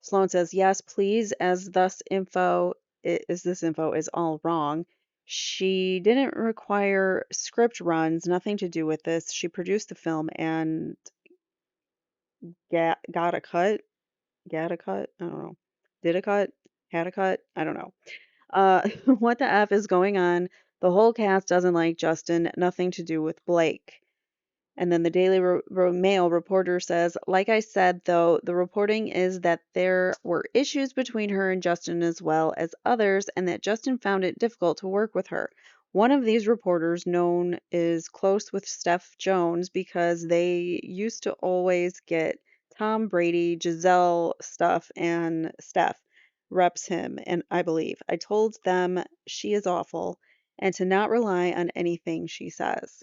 Sloan says, yes, please, as this info is all wrong. She didn't require script runs, nothing to do with this. She produced the film and got a cut, got a cut, I don't know. Did a cut, had a cut, I don't know. What the F is going on? The whole cast doesn't like Justin, nothing to do with Blake. And then the Daily Mail reporter says, like I said, though, the reporting is that there were issues between her and Justin as well as others, and that Justin found it difficult to work with her. One of these reporters, known is close with Steph Jones because they used to always get Tom Brady, Giselle stuff, and Steph reps him, and I believe. I told them she is awful and to not rely on anything she says.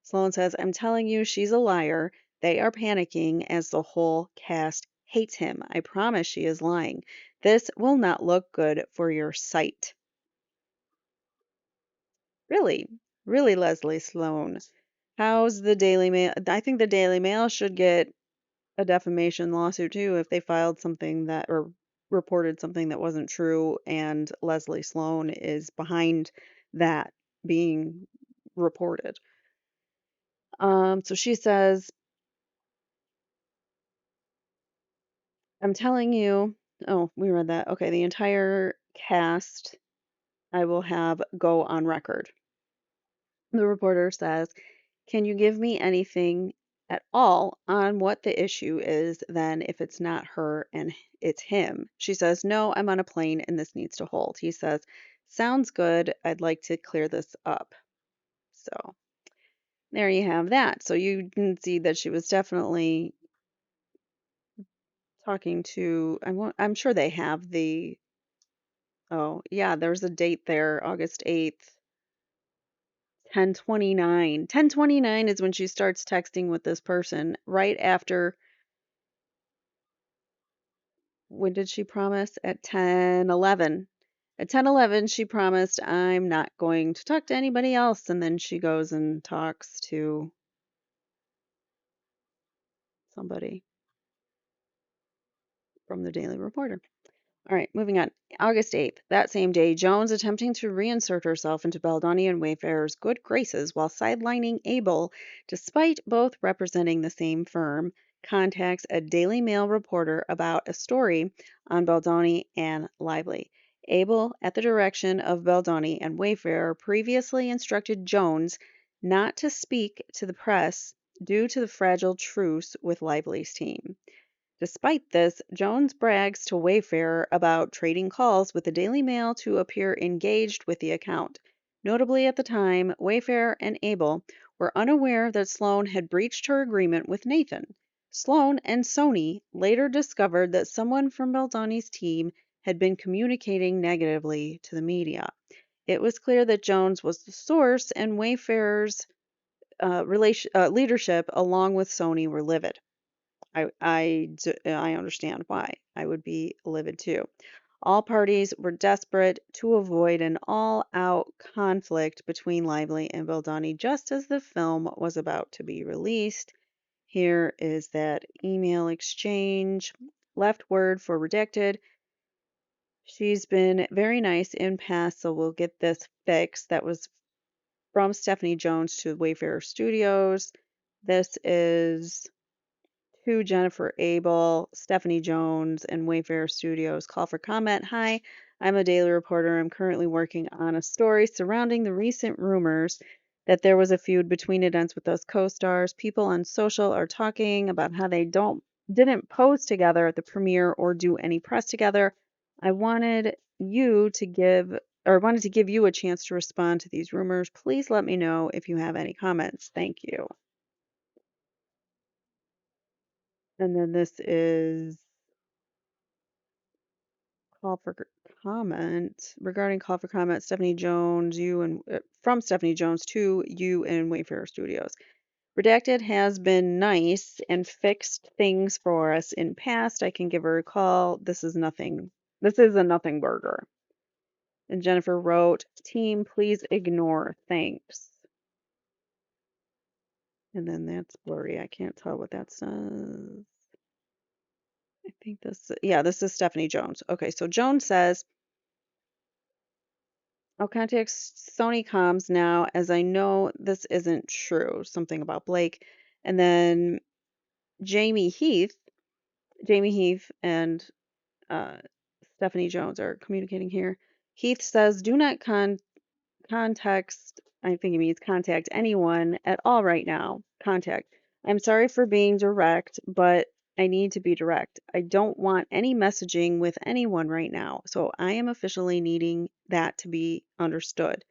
Sloan says, I'm telling you, she's a liar. They are panicking as the whole cast hates him. I promise she is lying. This will not look good for your site. Really, really, Leslie Sloan. How's the Daily Mail? I think the Daily Mail should get a defamation lawsuit too if they filed something that or reported something that wasn't true, and Leslie Sloan is behind that being reported. So she says, I'm telling you, oh, we read that. Okay, the entire cast I will have go on record. The reporter says, can you give me anything at all on what the issue is then if it's not her and it's him? She says, no, I'm on a plane and this needs to hold. He says, sounds good. I'd like to clear this up. So there you have that. So you can see that she was definitely talking to, I'm sure they have the. Oh, yeah, there's a date there, August 8th, 10:29. 10:29 is when she starts texting with this person right after. When did she promise? At 10:11. At 10:11 she promised, I'm not going to talk to anybody else, and then she goes and talks to somebody from the Daily Reporter. All right, moving on. August 8th, that same day, Jones, attempting to reinsert herself into Baldoni and Wayfarer's good graces while sidelining Abel, despite both representing the same firm, contacts a Daily Mail reporter about a story on Baldoni and Lively. Abel, at the direction of Baldoni and Wayfarer, previously instructed Jones not to speak to the press due to the fragile truce with Lively's team. Despite this, Jones brags to Wayfarer about trading calls with the Daily Mail to appear engaged with the account. Notably, at the time, Wayfarer and Abel were unaware that Sloan had breached her agreement with Nathan. Sloan and Sony later discovered that someone from Baldoni's team had been communicating negatively to the media. It was clear that Jones was the source, and Wayfarer's leadership along with Sony were livid. I understand why. I would be livid too. All parties were desperate to avoid an all-out conflict between Lively and Baldoni just as the film was about to be released. Here is that email exchange. Left word for redacted. She's been very nice in past, so we'll get this fixed. That was from Stephanie Jones to Wayfarer Studios. This is to Jennifer Abel, Stephanie Jones, and Wayfarer Studios. Call for comment. Hi, I'm a daily reporter. I'm currently working on a story surrounding the recent rumors that there was a feud between Events with those co-stars. People on social are talking about how they didn't pose together at the premiere or do any press together. I wanted to give you a chance to respond to these rumors. Please let me know if you have any comments. Thank you. And then this is call for comment regarding call for comment. Stephanie Jones, you and from Stephanie Jones to you and Wayfarer Studios. Redacted has been nice and fixed things for us in past. I can give her a call. This is nothing. This is a nothing burger. And Jennifer wrote, "Team, please ignore. Thanks." And then that's blurry. I can't tell what that says. I think this is Stephanie Jones. Okay, so Jones says, I'll contact Sony Comms now as I know this isn't true. Something about Blake. And then Jamie Heath, Jamie Heath and uh, Stephanie Jones are communicating here. Heath says, do not context, I think he means contact anyone at all right now. Contact. I'm sorry for being direct, but I need to be direct. I don't want any messaging with anyone right now, so I am officially needing that to be understood.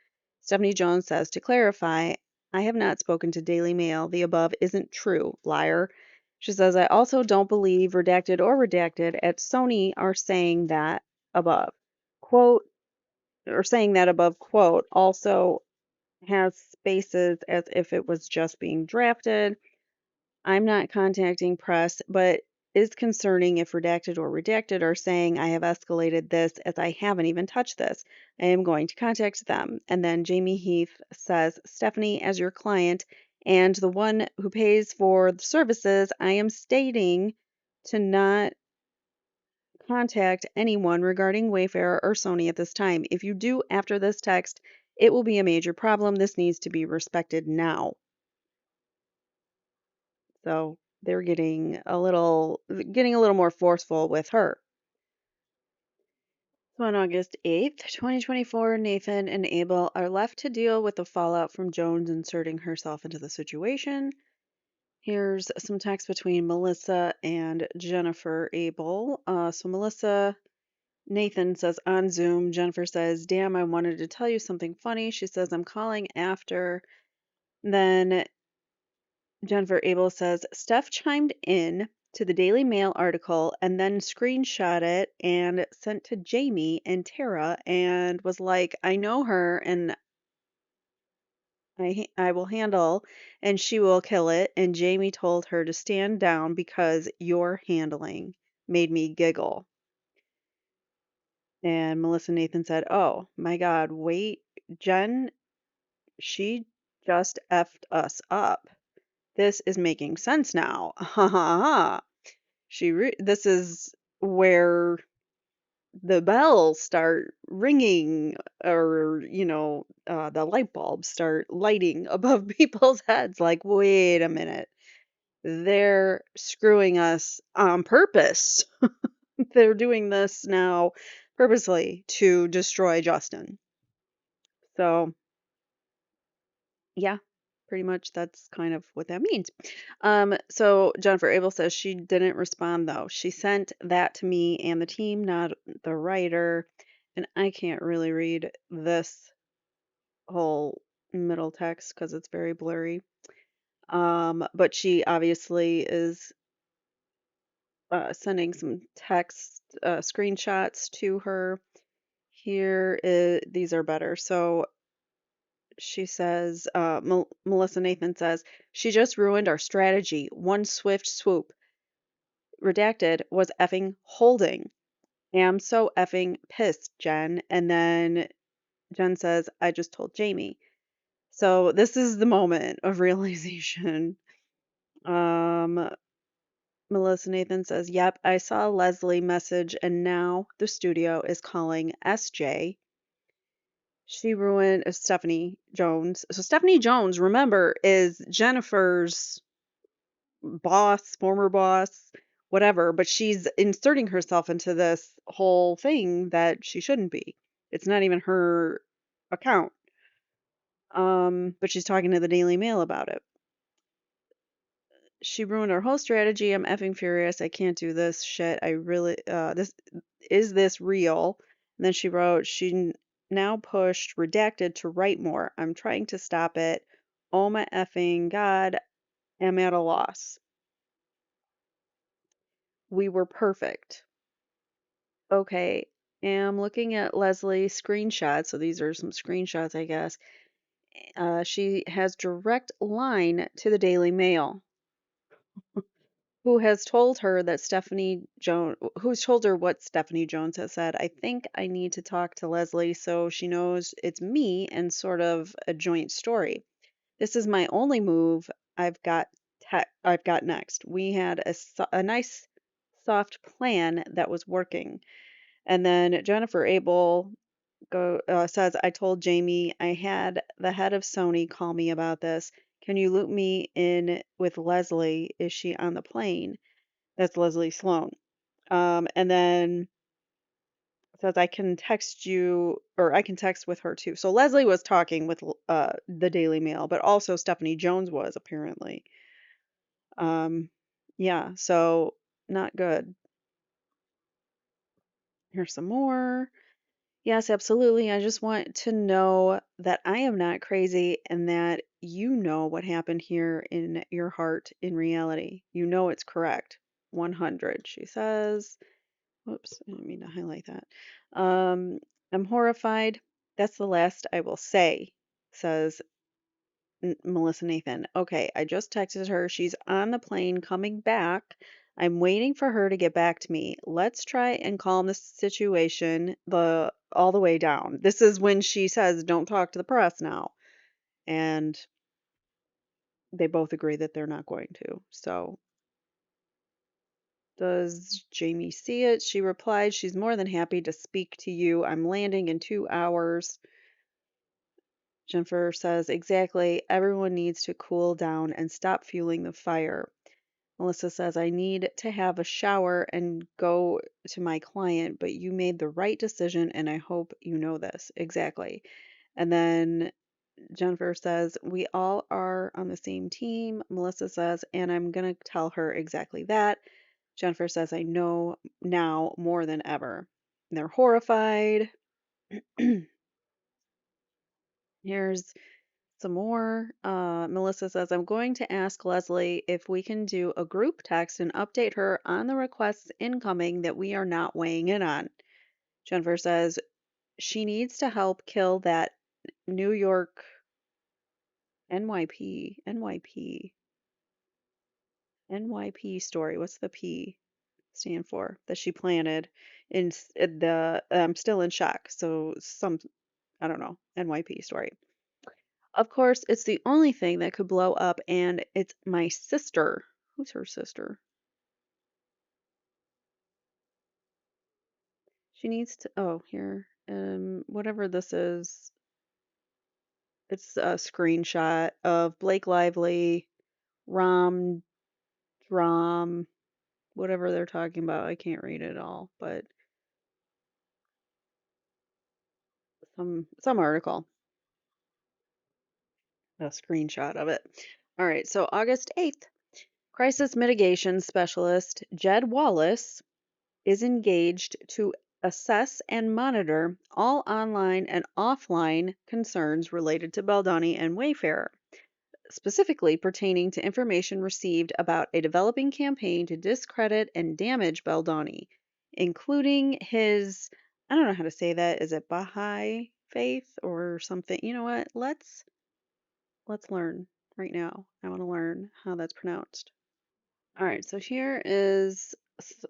Stephanie Jones says, to clarify, I have not spoken to Daily Mail. The above isn't true, liar. She says, I also don't believe redacted or redacted at Sony are saying that above. Quote, or saying that above quote also has spaces as if it was just being drafted. I'm not contacting press, but is concerning if redacted or redacted are saying I have escalated this as I haven't even touched this. I am going to contact them. And then Jamie Heath says, Stephanie, as your client and the one who pays for the services, I am stating to not contact anyone regarding Wayfair or Sony at this time. If you do after this text, it will be a major problem. This needs to be respected now. So they're getting a little more forceful with her. So on August 8th, 2024, Nathan and Abel are left to deal with the fallout from Jones inserting herself into the situation. Here's some text between Melissa and Jennifer Abel. Nathan says on Zoom, Jennifer says, damn, I wanted to tell you something funny. She says, I'm calling after. Then Jennifer Abel says, Steph chimed in to the Daily Mail article and then screenshot it and sent to Jamie and Tara and was like, I know her and I will handle and she will kill it. And Jamie told her to stand down because your handling made me giggle. And Melissa Nathan said, oh my God, wait, Jen, she just effed us up. This is making sense now. Ha ha ha. This is where the bells start ringing or, the light bulbs start lighting above people's heads. Like, wait a minute. They're screwing us on purpose. They're doing this now purposely to destroy Justin. So, yeah, pretty much that's kind of what that means. So Jennifer Abel says she didn't respond though. She sent that to me and the team, not the writer. And I can't really read this whole middle text because it's very blurry. But she obviously is sending some text screenshots to her. These are better. So She says, Melissa Nathan says, she just ruined our strategy. One swift swoop. Redacted was effing holding. Am so effing pissed, Jen. And then Jen says, I just told Jamie. So this is the moment of realization. Um, Melissa Nathan says, yep, I saw Leslie message and now the studio is calling SJ. She ruined Stephanie Jones. So Stephanie Jones, remember, is Jennifer's boss, former boss, whatever, but she's inserting herself into this whole thing that she shouldn't be. It's not even her account. But she's talking to the Daily Mail about it. She ruined our whole strategy. I'm effing furious. I can't do this shit. I really, this real? And then she wrote, now pushed redacted to write more. I'm trying to stop it. Oh my effing God. I'm at a loss. We were perfect. Okay. Am looking at Leslie's screenshots. So these are some screenshots, I guess. She has direct line to the Daily Mail. Who's told her what Stephanie Jones has said. I think I need to talk to Leslie so she knows it's me and sort of a joint story. This is my only move I've got next. We had a nice soft plan that was working. And then Jennifer Abel says, I told Jamie I had the head of Sony call me about this. Can you loop me in with Leslie? Is she on the plane? That's Leslie Sloan. And then says I can text you, or I can text with her too. So Leslie was talking with the Daily Mail, but also Stephanie Jones was apparently. Yeah, so not good. Here's some more. Yes, absolutely. I just want to know that I am not crazy and that you know what happened here in your heart in reality. You know it's correct. 100, she says. Whoops, I didn't mean to highlight that. I'm horrified. That's the last I will say, says Melissa Nathan. Okay, I just texted her. She's on the plane coming back. I'm waiting for her to get back to me. Let's try and calm the situation all the way down. This is when she says, "Don't talk to the press now," and they both agree that they're not going to. So does Jamie see it? She replied, she's more than happy to speak to you. I'm landing in 2 hours. Jennifer says, exactly. Everyone needs to cool down and stop fueling the fire. Melissa says, I need to have a shower and go to my client, but you made the right decision and I hope you know this. Exactly. And then Jennifer says, we all are on the same team. Melissa says, and I'm going to tell her exactly that. Jennifer says, I know now more than ever. And they're horrified. Here's some more. Melissa says, I'm going to ask Leslie if we can do a group text and update her on the requests incoming that we are not weighing in on. Jennifer says, she needs to help kill that New York NYP story. What's the P stand for? That she planted in the, I'm still in shock. So I don't know, NYP story. Of course, it's the only thing that could blow up, and it's my sister. Who's her sister? She needs to, oh, here. Whatever this is, it's a screenshot of Blake Lively, Rom, Drom, whatever they're talking about. I can't read it all, but some article, a screenshot of it. All right, so August 8th, crisis mitigation specialist Jed Wallace is engaged to assess and monitor all online and offline concerns related to Baldoni and Wayfarer, specifically pertaining to information received about a developing campaign to discredit and damage Baldoni, including his, I don't know how to say that, is it Baha'i? faith or something. You know what? Let's learn right now. I want to learn how that's pronounced. All right, so here is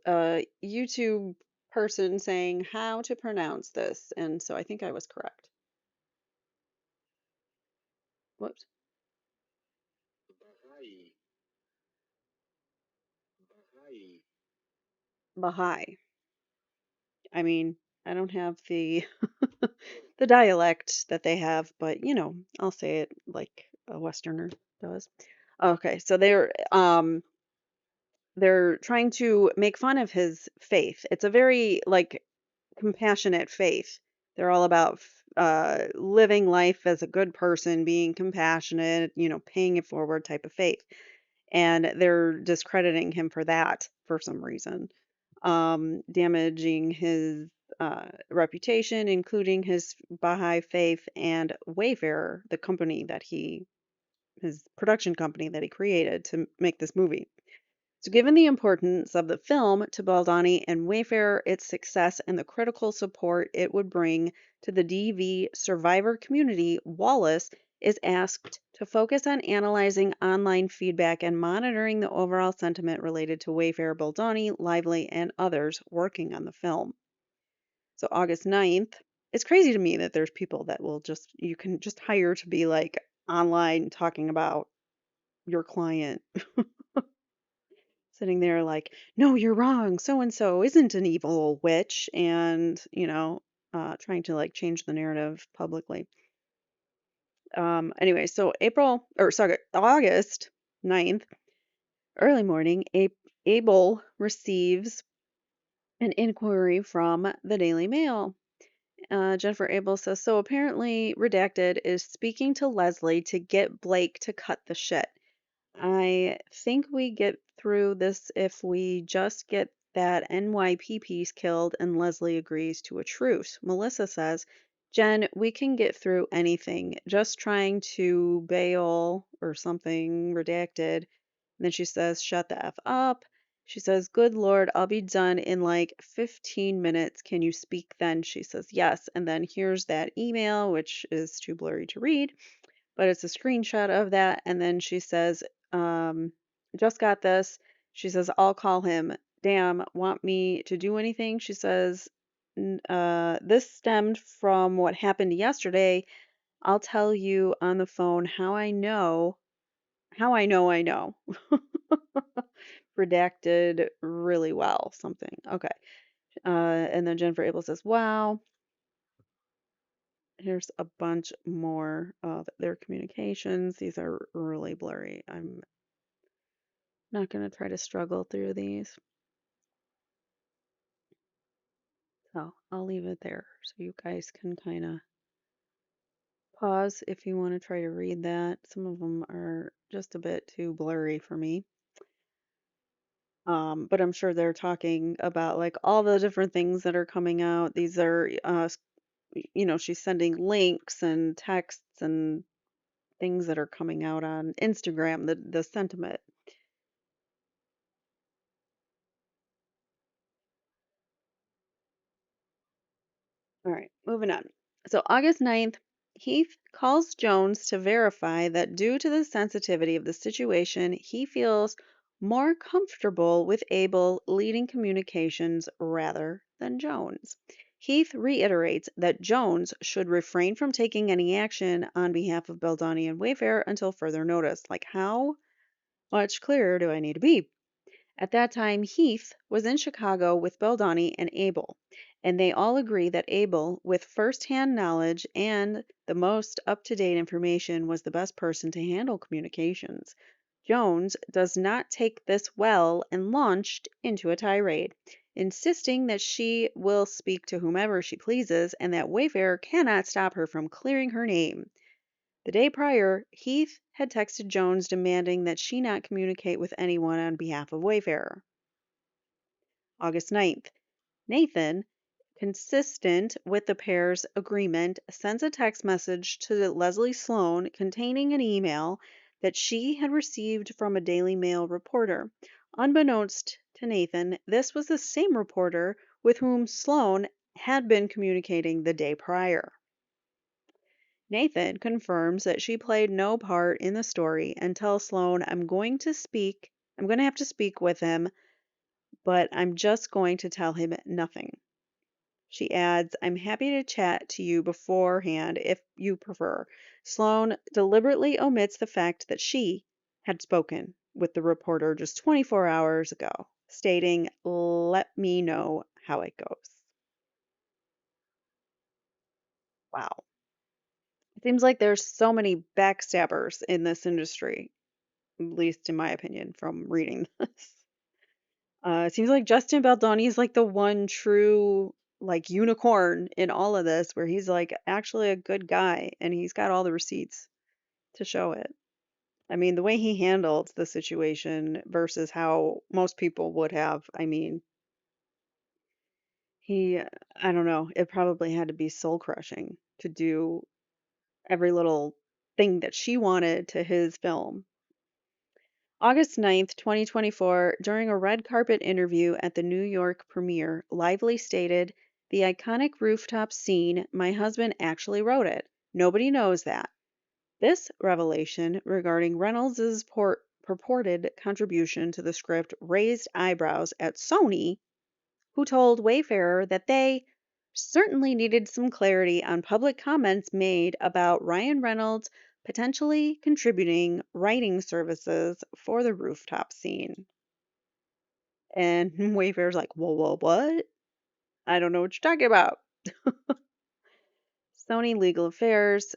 a YouTube person saying how to pronounce this, and so I think I was correct. Whoops. Baha'i. I mean, I don't have the the dialect that they have, but I'll say it like a Westerner does. Okay, so they're trying to make fun of his faith. It's a very like compassionate faith. They're all about living life as a good person, being compassionate, paying it forward type of faith. And they're discrediting him for that for some reason, damaging his reputation, including his Baha'i faith and Wayfarer, the company that his production company that he created to make this movie. So, given the importance of the film to Baldoni and Wayfarer, its success, and the critical support it would bring to the DV survivor community, Wallace is asked to focus on analyzing online feedback and monitoring the overall sentiment related to Wayfarer, Baldoni, Lively, and others working on the film. So, August 9th, it's crazy to me that there's people that you can just hire to be like online talking about your client, sitting there like, no, you're wrong. So and so isn't an evil witch, and trying to like change the narrative publicly. Anyway, so August 9th, early morning, Abel receives an inquiry from the Daily Mail. Jennifer Abel says, so apparently Redacted is speaking to Leslie to get Blake to cut the shit. I think we get through this if we just get that NYP piece killed and Leslie agrees to a truce. Melissa says, Jen, we can get through anything. Just trying to bail or something redacted. And then she says, shut the F up. She says, good Lord, I'll be done in like 15 minutes. Can you speak then? She says, yes. And then here's that email, which is too blurry to read, but it's a screenshot of that. And then she says, um, just got this. She says, I'll call him. Damn, want me to do anything? She says, this stemmed from what happened yesterday. I'll tell you on the phone how I know. Redacted really well, something. Okay. And then Jennifer Abel says, wow. Here's a bunch more of their communications. These are really blurry. I'm not going to try to struggle through these. So I'll leave it there so you guys can kind of pause if you want to try to read that. Some of them are just a bit too blurry for me. But I'm sure they're talking about like all the different things that are coming out. These are, she's sending links and texts and things that are coming out on Instagram, the sentiment. All right, moving on. So August 9th, Heath calls Jones to verify that due to the sensitivity of the situation, he feels more comfortable with Abel leading communications rather than Jones. Heath reiterates that Jones should refrain from taking any action on behalf of Beldoni and Wayfair until further notice. Like, how much clearer do I need to be? At that time, Heath was in Chicago with Baldoni and Abel, and they all agree that Abel, with first-hand knowledge and the most up-to-date information, was the best person to handle communications. Jones does not take this well and launched into a tirade, insisting that she will speak to whomever she pleases and that Wayfarer cannot stop her from clearing her name. The day prior, Heath had texted Jones demanding that she not communicate with anyone on behalf of Wayfarer. August 9th, Nathan, consistent with the pair's agreement, sends a text message to Leslie Sloan containing an email that she had received from a Daily Mail reporter. Unbeknownst to Nathan, this was the same reporter with whom Sloan had been communicating the day prior. Nathan confirms that she played no part in the story and tells Sloane, I'm going to have to speak with him, but I'm just going to tell him nothing. She adds, I'm happy to chat to you beforehand if you prefer. Sloane deliberately omits the fact that she had spoken with the reporter just 24 hours ago, stating, let me know how it goes. Wow. It seems like there's so many backstabbers in this industry, at least in my opinion, from reading this. It seems like Justin Baldoni is like the one true like unicorn in all of this, where he's like actually a good guy and he's got all the receipts to show it. I mean, the way he handled the situation versus how most people would have, I mean, I don't know, it probably had to be soul crushing to do every little thing that she wanted to his film. August 9th, 2024, during a red carpet interview at the New York premiere, Lively stated, the iconic rooftop scene, my husband actually wrote it. Nobody knows that. This revelation regarding Reynolds' purported contribution to the script raised eyebrows at Sony, who told Wayfarer that they certainly needed some clarity on public comments made about Ryan Reynolds potentially contributing writing services for the rooftop scene. And Wayfarer's like, whoa, whoa, what? I don't know what you're talking about. Sony Legal Affairs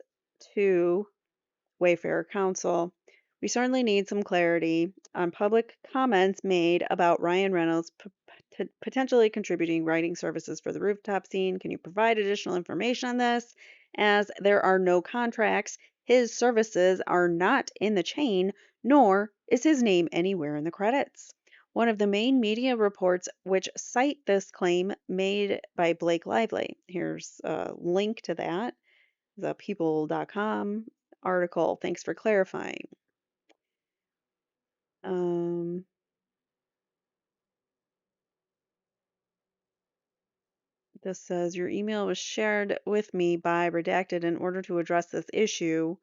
to Wayfarer Counsel. We certainly need some clarity on public comments made about Ryan Reynolds potentially contributing writing services for the rooftop scene. Can you provide additional information on this? As there are no contracts, his services are not in the chain, nor is his name anywhere in the credits. One of the main media reports which cite this claim made by Blake Lively. Here's a link to that, the people.com article. Thanks for clarifying. Um, this says your email was shared with me by redacted in order to address this issue.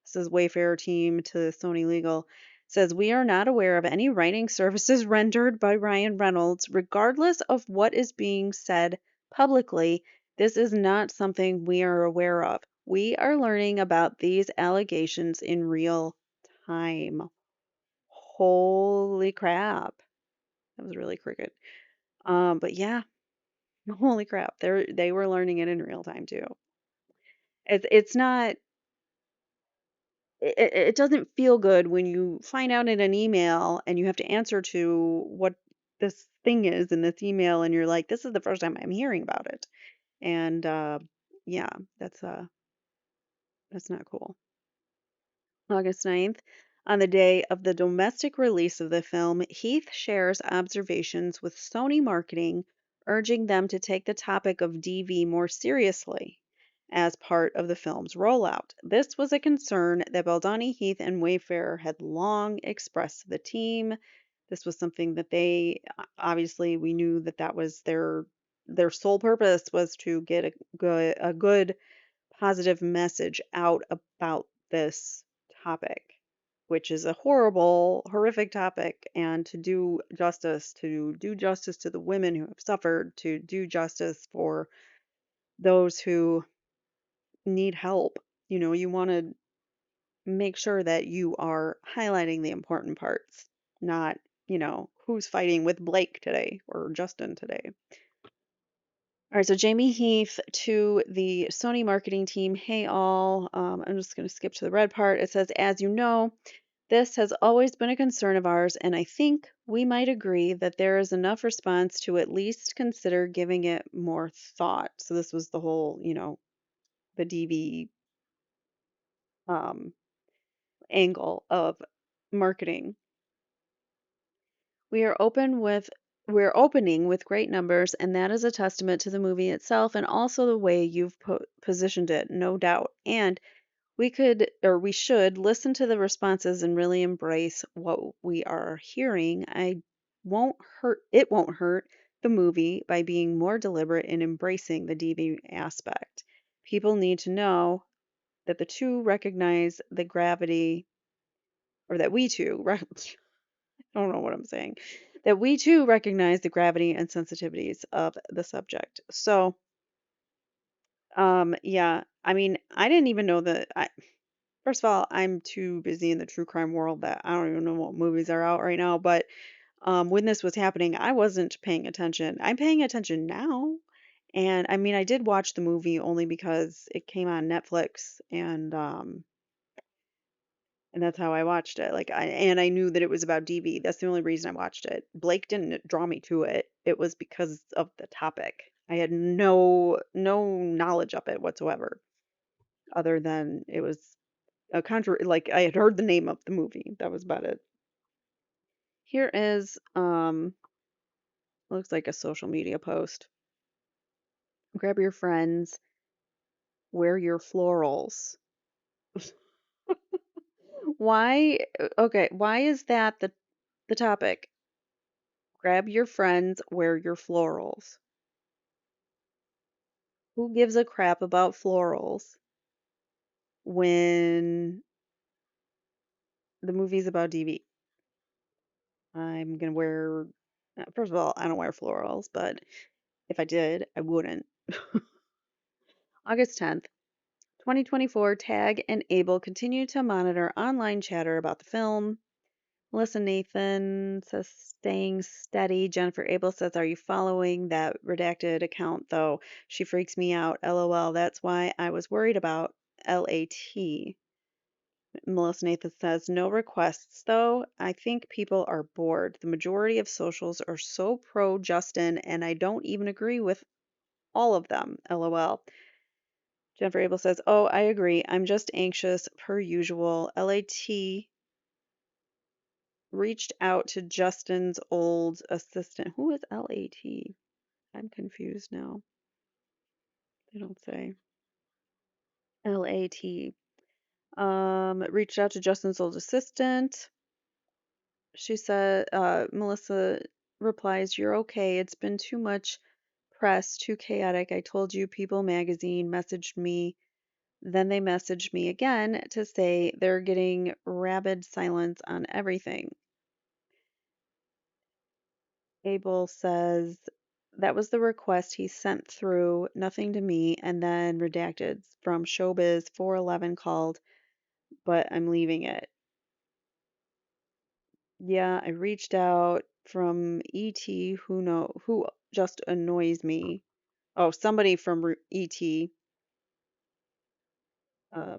Says Wayfarer team to Sony Legal. Says we are not aware of any writing services rendered by Ryan Reynolds, regardless of what is being said publicly. This is not something we are aware of. We are learning about these allegations in real time. Holy crap. That was really cricket. But yeah, holy crap. They were learning it in real time too. It's not it doesn't feel good when you find out in an email and you have to answer to what this thing is in this email and you're like, this is the first time I'm hearing about it. And yeah, that's not cool. August 9th, on the day of the domestic release of the film, Heath shares observations with Sony Marketing, urging them to take the topic of DV more seriously as part of the film's rollout. This was a concern that Baldoni, Heath, and Wayfarer had long expressed to the team. This was something that obviously we knew that that was their sole purpose was to get a good positive message out about this topic, which is a horrible, horrific topic, and to do justice to the women who have suffered, to do justice for those who need help. You want to make sure that you are highlighting the important parts, not, who's fighting with Blake today or Justin today. All right, so Jamie Heath to the Sony marketing team. Hey, all. I'm just going to skip to the red part. It says, as you know, this has always been a concern of ours, and I think we might agree that there is enough response to at least consider giving it more thought. So this was the whole, the DV um, angle of marketing. We are open with we're opening with great numbers, and that is a testament to the movie itself and also the way you've positioned it, no doubt. And we should listen to the responses and really embrace what we are hearing. It won't hurt the movie by being more deliberate in embracing the DV aspect. People need to know that the two recognize the gravity, or that we two, I don't know what I'm saying, that we too recognize the gravity and sensitivities of the subject. So, yeah, I mean, I didn't even know that. First of all, I'm too busy in the true crime world that I don't even know what movies are out right now. But when this was happening, I wasn't paying attention. I'm paying attention now. And I mean, I did watch the movie only because it came on Netflix, and that's how I watched it. I knew that it was about DV. That's the only reason I watched it. Blake didn't draw me to it. It was because of the topic. I had no knowledge of it whatsoever, other than it was a contra like I had heard the name of the movie. That was about it. Here is looks like a social media post. Grab your friends, wear your florals. Why okay, why is that the topic? Grab your friends, wear your florals. Who gives a crap about florals when the movie's about DV? I'm gonna wear, first of all, I don't wear florals, but if I did, I wouldn't. August 10th, 2024, Tag and Abel continue to monitor online chatter about the film. Melissa Nathan says, staying steady. Jennifer Abel says, are you following that redacted account though? She freaks me out. LOL. That's why I was worried about LAT. Melissa Nathan says, no requests though. I think people are bored. The majority of socials are so pro Justin, and I don't even agree with all of them. LOL. Jennifer Abel says, oh, I agree. I'm just anxious per usual. LAT reached out to Justin's old assistant. Who is LAT? I'm confused now. They don't say. LAT. Reached out to Justin's old assistant. She said, Melissa replies, you're okay. It's been too much press, too chaotic. I told you, People magazine messaged me. Then they messaged me again to say they're getting rabid silence on everything. Abel says that was the request he sent through, nothing to me, and then redacted from Showbiz 411 called, but I'm leaving it. Yeah, I reached out from ET, who just annoys me. Oh, somebody from ET, uh,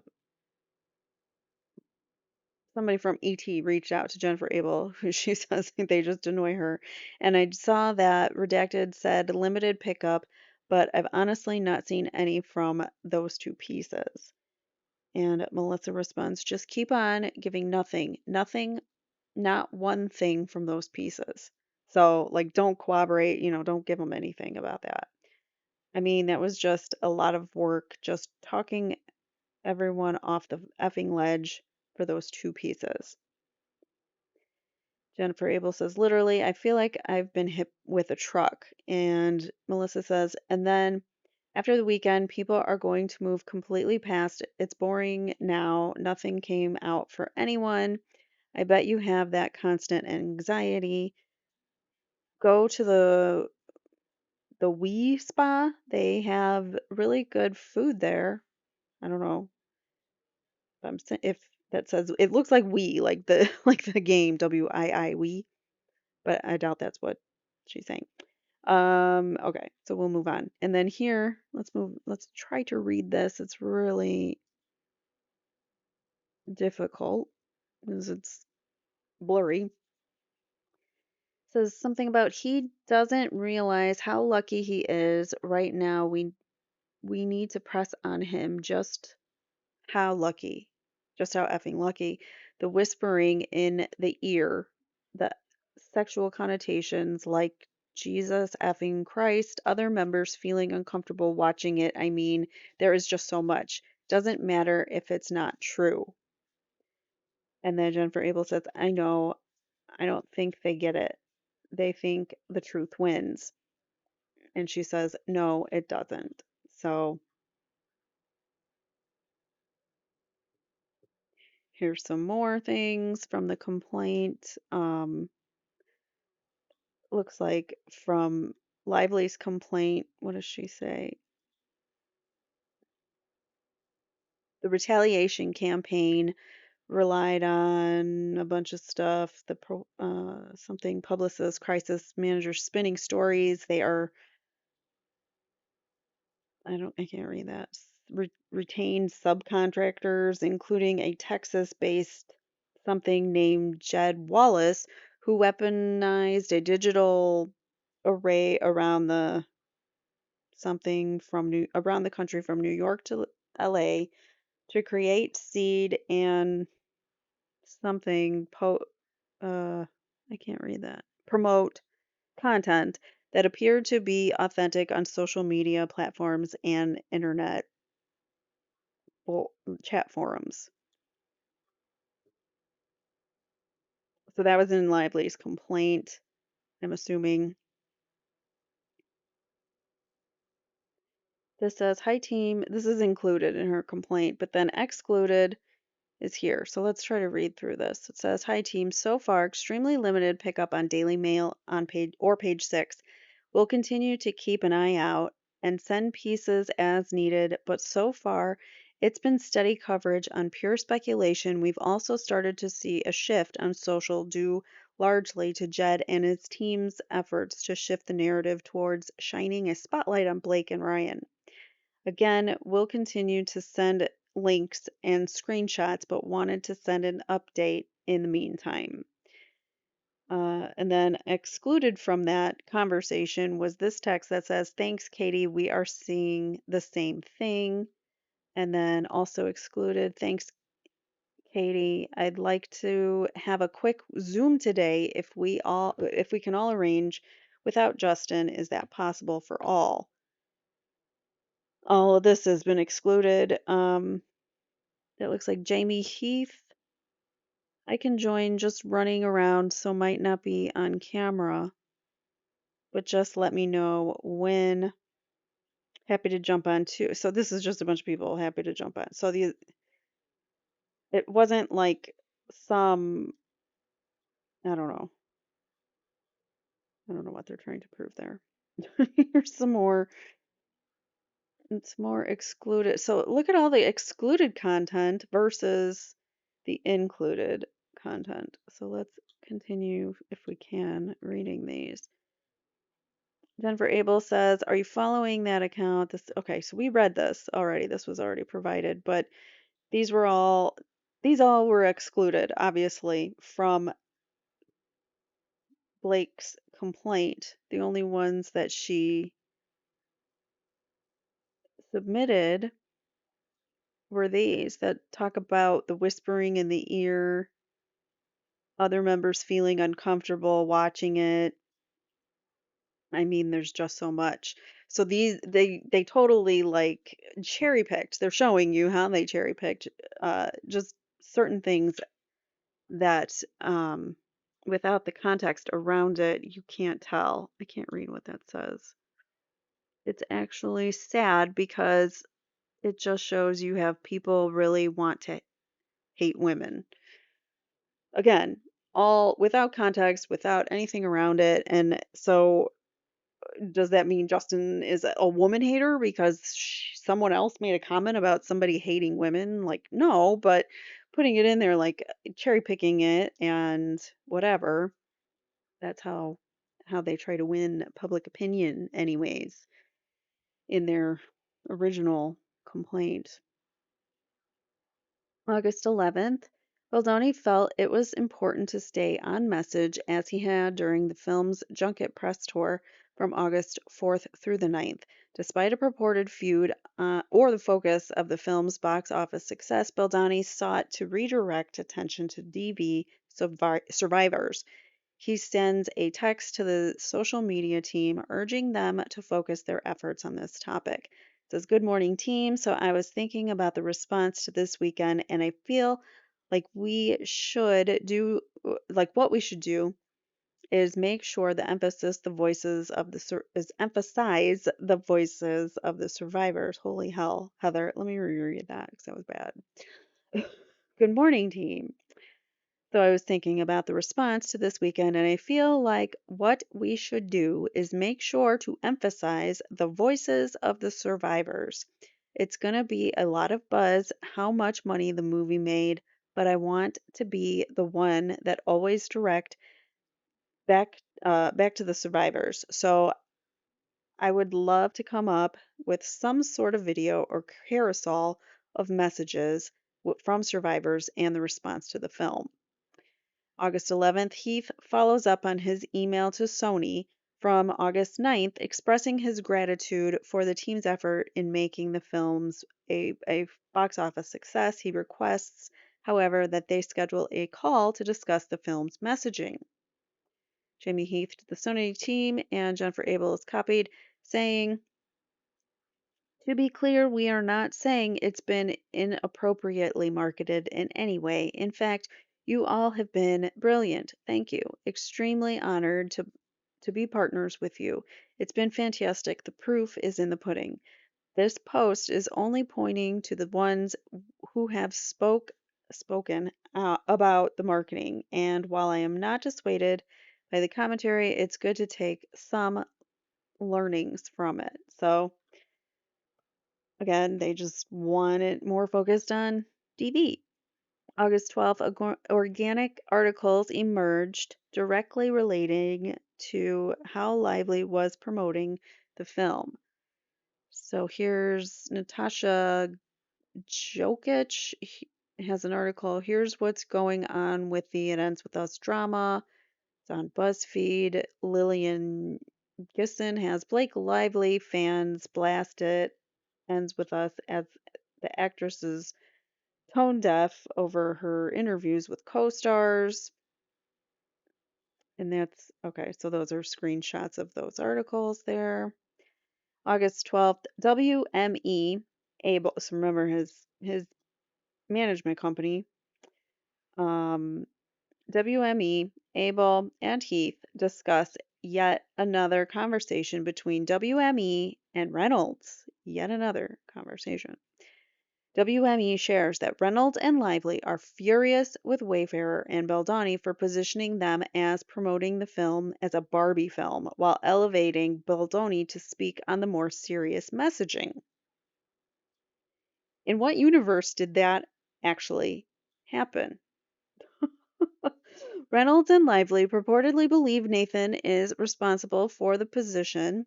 somebody from ET reached out to Jennifer Abel, who she says they just annoy her. And I saw that redacted said limited pickup, but I've honestly not seen any from those two pieces. And Melissa responds, just keep on giving nothing, nothing, not one thing from those pieces. So, like, don't corroborate, don't give them anything about that. I mean, that was just a lot of work, just talking everyone off the effing ledge for those two pieces. Jennifer Abel says, literally, I feel like I've been hit with a truck. And Melissa says, and then after the weekend, people are going to move completely past it. It's boring now. Nothing came out for anyone. I bet you have that constant anxiety. Go to the Wii Spa. They have really good food there. I don't know if that says it looks like Wii, like the like the game WII Wii, but I doubt that's what she's saying. Okay, so we'll move on. And then here, let's try to read this. It's really difficult because it's blurry. It says something about he doesn't realize how lucky he is right now. We need to press on him just how lucky. Just how effing lucky. The whispering in the ear, the sexual connotations like Jesus effing Christ, other members feeling uncomfortable watching it. I mean, there is just so much. Doesn't matter if it's not true. And then Jennifer Abel says, I know, I don't think they get it. They think the truth wins. And she says, no, it doesn't. So Here's some more things from the complaint. Looks like from Lively's complaint, what does she say? The retaliation campaign relied on a bunch of stuff. Something publicist, crisis manager spinning stories. They are, I can't read that. Retained subcontractors, including a Texas-based something named Jed Wallace, who weaponized a digital array around the something from around the country from New York to LA to create, seed, and something uh I can't read that. Promote content that appeared to be authentic on social media platforms and internet chat forums. So that was in Lively's complaint, I'm assuming. This says, "Hi team." This is included in her complaint, but then excluded is here. So let's try to read through this. It says, "Hi team, so far extremely limited pickup on Daily Mail on page 6. We'll continue to keep an eye out and send pieces as needed, but so far it's been steady coverage on pure speculation. We've also started to see a shift on social due largely to Jed and his team's efforts to shift the narrative towards shining a spotlight on Blake and Ryan. Again, we'll continue to send links and screenshots, but wanted to send an update in the meantime." And then excluded from that conversation was this text that says, "Thanks, Katie. We are seeing the same thing." And then also excluded, "Thanks, Katie. I'd like to have a quick Zoom today if we can all arrange without Justin. Is that possible for all?" All of this has been excluded. It looks like Jamie Heath. "I can join just running around, so might not be on camera, but just let me know when. Happy to jump on too." So this is just a bunch of people happy to jump on. So it wasn't like some, I don't know. I don't know what they're trying to prove there. Here's some more. It's more excluded. So look at all the excluded content versus the included content. So let's continue if we can reading these. Jennifer Abel says, "Are you following that account?" This okay, so we read this already. This was already provided, but these were all these all were excluded, obviously, from Blake's complaint. The only ones that she submitted were these that talk about the whispering in the ear, other members feeling uncomfortable watching it. I mean, there's just so much. So these they totally like cherry picked. They're showing you how they cherry picked just certain things that without the context around it, you can't tell. I can't read what that says. It's actually sad because it just shows you have people really want to hate women. Again, all without context, without anything around it. And so does that mean Justin is a woman hater because someone else made a comment about somebody hating women? Like, no, but putting it in there, like cherry picking it and whatever. That's how they try to win public opinion, anyways, in their original complaint. August 11th, Baldoni felt it was important to stay on message as he had during the film's junket press tour from August 4th through the 9th. Despite a purported feud or the focus of the film's box office success, Baldoni sought to redirect attention to DV survivors. He sends a text to the social media team urging them to focus their efforts on this topic. It says, "Good morning, team. So I was thinking about the response to this weekend, and I feel like what we should do is make sure the emphasis the voices of the is emphasize the voices of the survivors." Holy hell, Heather, let me reread that because that was bad. Good morning, team. So I was thinking about the response to this weekend, and I feel like what we should do is make sure to emphasize the voices of the survivors. It's going to be a lot of buzz how much money the movie made, but I want to be the one that always direct back to the survivors. So I would love to come up with some sort of video or carousel of messages from survivors and the response to the film. August 11th, Heath follows up on his email to Sony from August 9th, expressing his gratitude for the team's effort in making the films a box office success. He requests, however, that they schedule a call to discuss the film's messaging. Jamie Heath to the Sony team and Jennifer Abel is copied, saying, to be clear, we are not saying it's been inappropriately marketed in any way. In fact, you all have been brilliant. Thank you. Extremely honored to be partners with you. It's been fantastic. The proof is in the pudding. This post is only pointing to the ones who have spoken about the marketing. And while I am not dissuaded by the commentary, it's good to take some learnings from it. So again, they just want it more focused on DV. August 12th, organic articles emerged directly relating to how Lively was promoting the film. So here's Natasha Jokic has an article. Here's what's going on with the It Ends With Us drama. It's on BuzzFeed. Lillian Gisson has Blake Lively fans blast it. Ends with us as the actress is tone deaf over her interviews with co-stars. And that's okay. So those are screenshots of those articles there. August 12th, WME able. So remember his management company. WME, Abel, and Heath discuss yet another conversation between WME and Reynolds. Yet another conversation. WME shares that Reynolds and Lively are furious with Wayfarer and Baldoni for positioning them as promoting the film as a Barbie film while elevating Baldoni to speak on the more serious messaging. In what universe did that actually happen? Reynolds and Lively purportedly believe Nathan is responsible for the position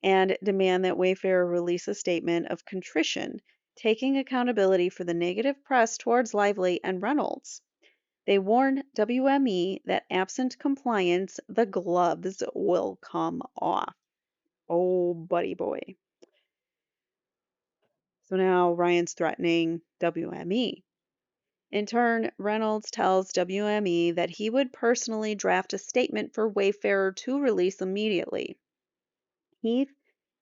and demand that Wayfarer release a statement of contrition, taking accountability for the negative press towards Lively and Reynolds. They warn WME that absent compliance, the gloves will come off. Oh, buddy boy. So now Ryan's threatening WME. In turn, Reynolds tells WME that he would personally draft a statement for Wayfarer to release immediately. Heath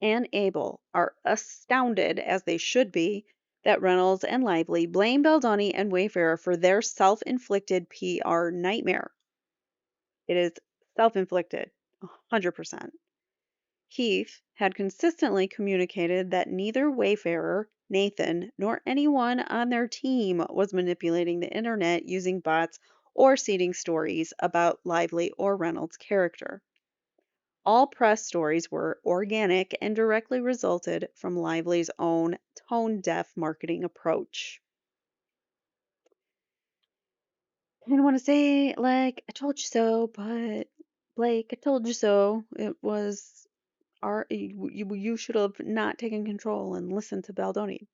and Abel are astounded, as they should be, that Reynolds and Lively blame Baldoni and Wayfarer for their self-inflicted PR nightmare. It is self-inflicted, 100%. Heath had consistently communicated that neither Wayfarer, Nathan, nor anyone on their team was manipulating the internet using bots or seeding stories about Lively or Reynolds' character. All press stories were organic and directly resulted from Lively's own tone deaf marketing approach. I don't want to say, like, I told you so, but Blake, I told you so. It was you should have not taken control and listened to Baldoni.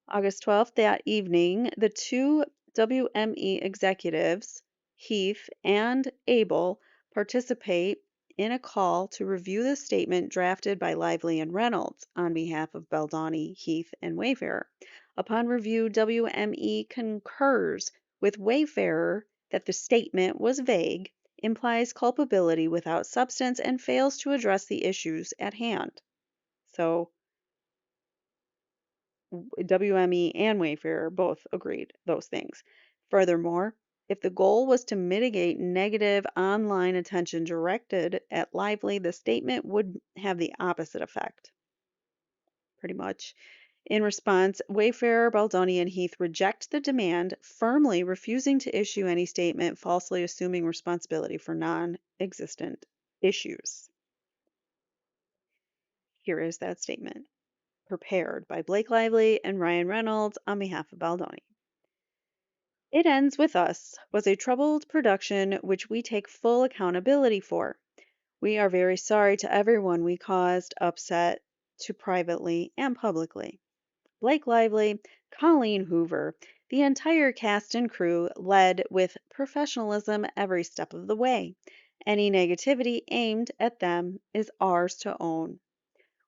August 12th, that evening, the two WME executives, Heath and Abel, participate in a call to review the statement drafted by Lively and Reynolds on behalf of Baldoni, Heath, and Wayfarer. Upon review, WME concurs with Wayfarer that the statement was vague, implies culpability without substance, and fails to address the issues at hand. So WME and Wayfarer both agreed those things. Furthermore, if the goal was to mitigate negative online attention directed at Lively, the statement would have the opposite effect, pretty much. In response, Wayfarer, Baldoni, and Heath reject the demand, firmly refusing to issue any statement, falsely assuming responsibility for non existent issues. Here is that statement, prepared by Blake Lively and Ryan Reynolds on behalf of Baldoni. It Ends With Us was a troubled production which we take full accountability for. We are very sorry to everyone we caused upset, to privately and publicly. Blake Lively, Colleen Hoover, the entire cast and crew led with professionalism every step of the way. Any negativity aimed at them is ours to own.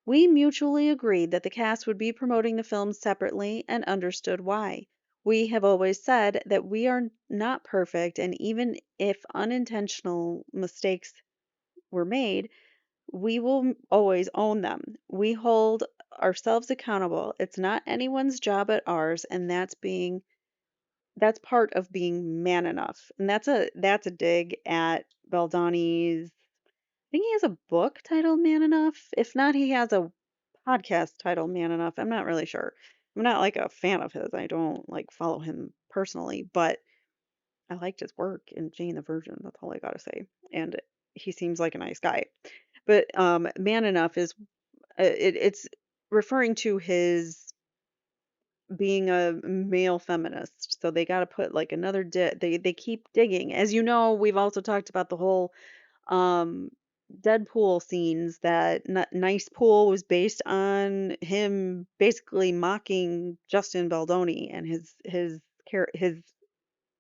We mutually agreed that the cast would be promoting the film separately and understood why. We have always said that we are not perfect, and even if unintentional mistakes were made, we will always own them. We hold ourselves accountable. It's not anyone's job but ours, and that's part of being man enough. And that's a dig at Baldoni's. I think he has a book titled Man Enough. If not, he has a podcast titled Man Enough. I'm not really sure. I'm not like a fan of his. I don't like follow him personally, but I liked his work in Jane the Virgin. That's all I gotta say. And he seems like a nice guy. But Man Enough is it's referring to his being a male feminist. So they got to put like another they keep digging. As you know, we've also talked about the whole um Deadpool scenes that Nice Pool was based on him basically mocking Justin Baldoni and his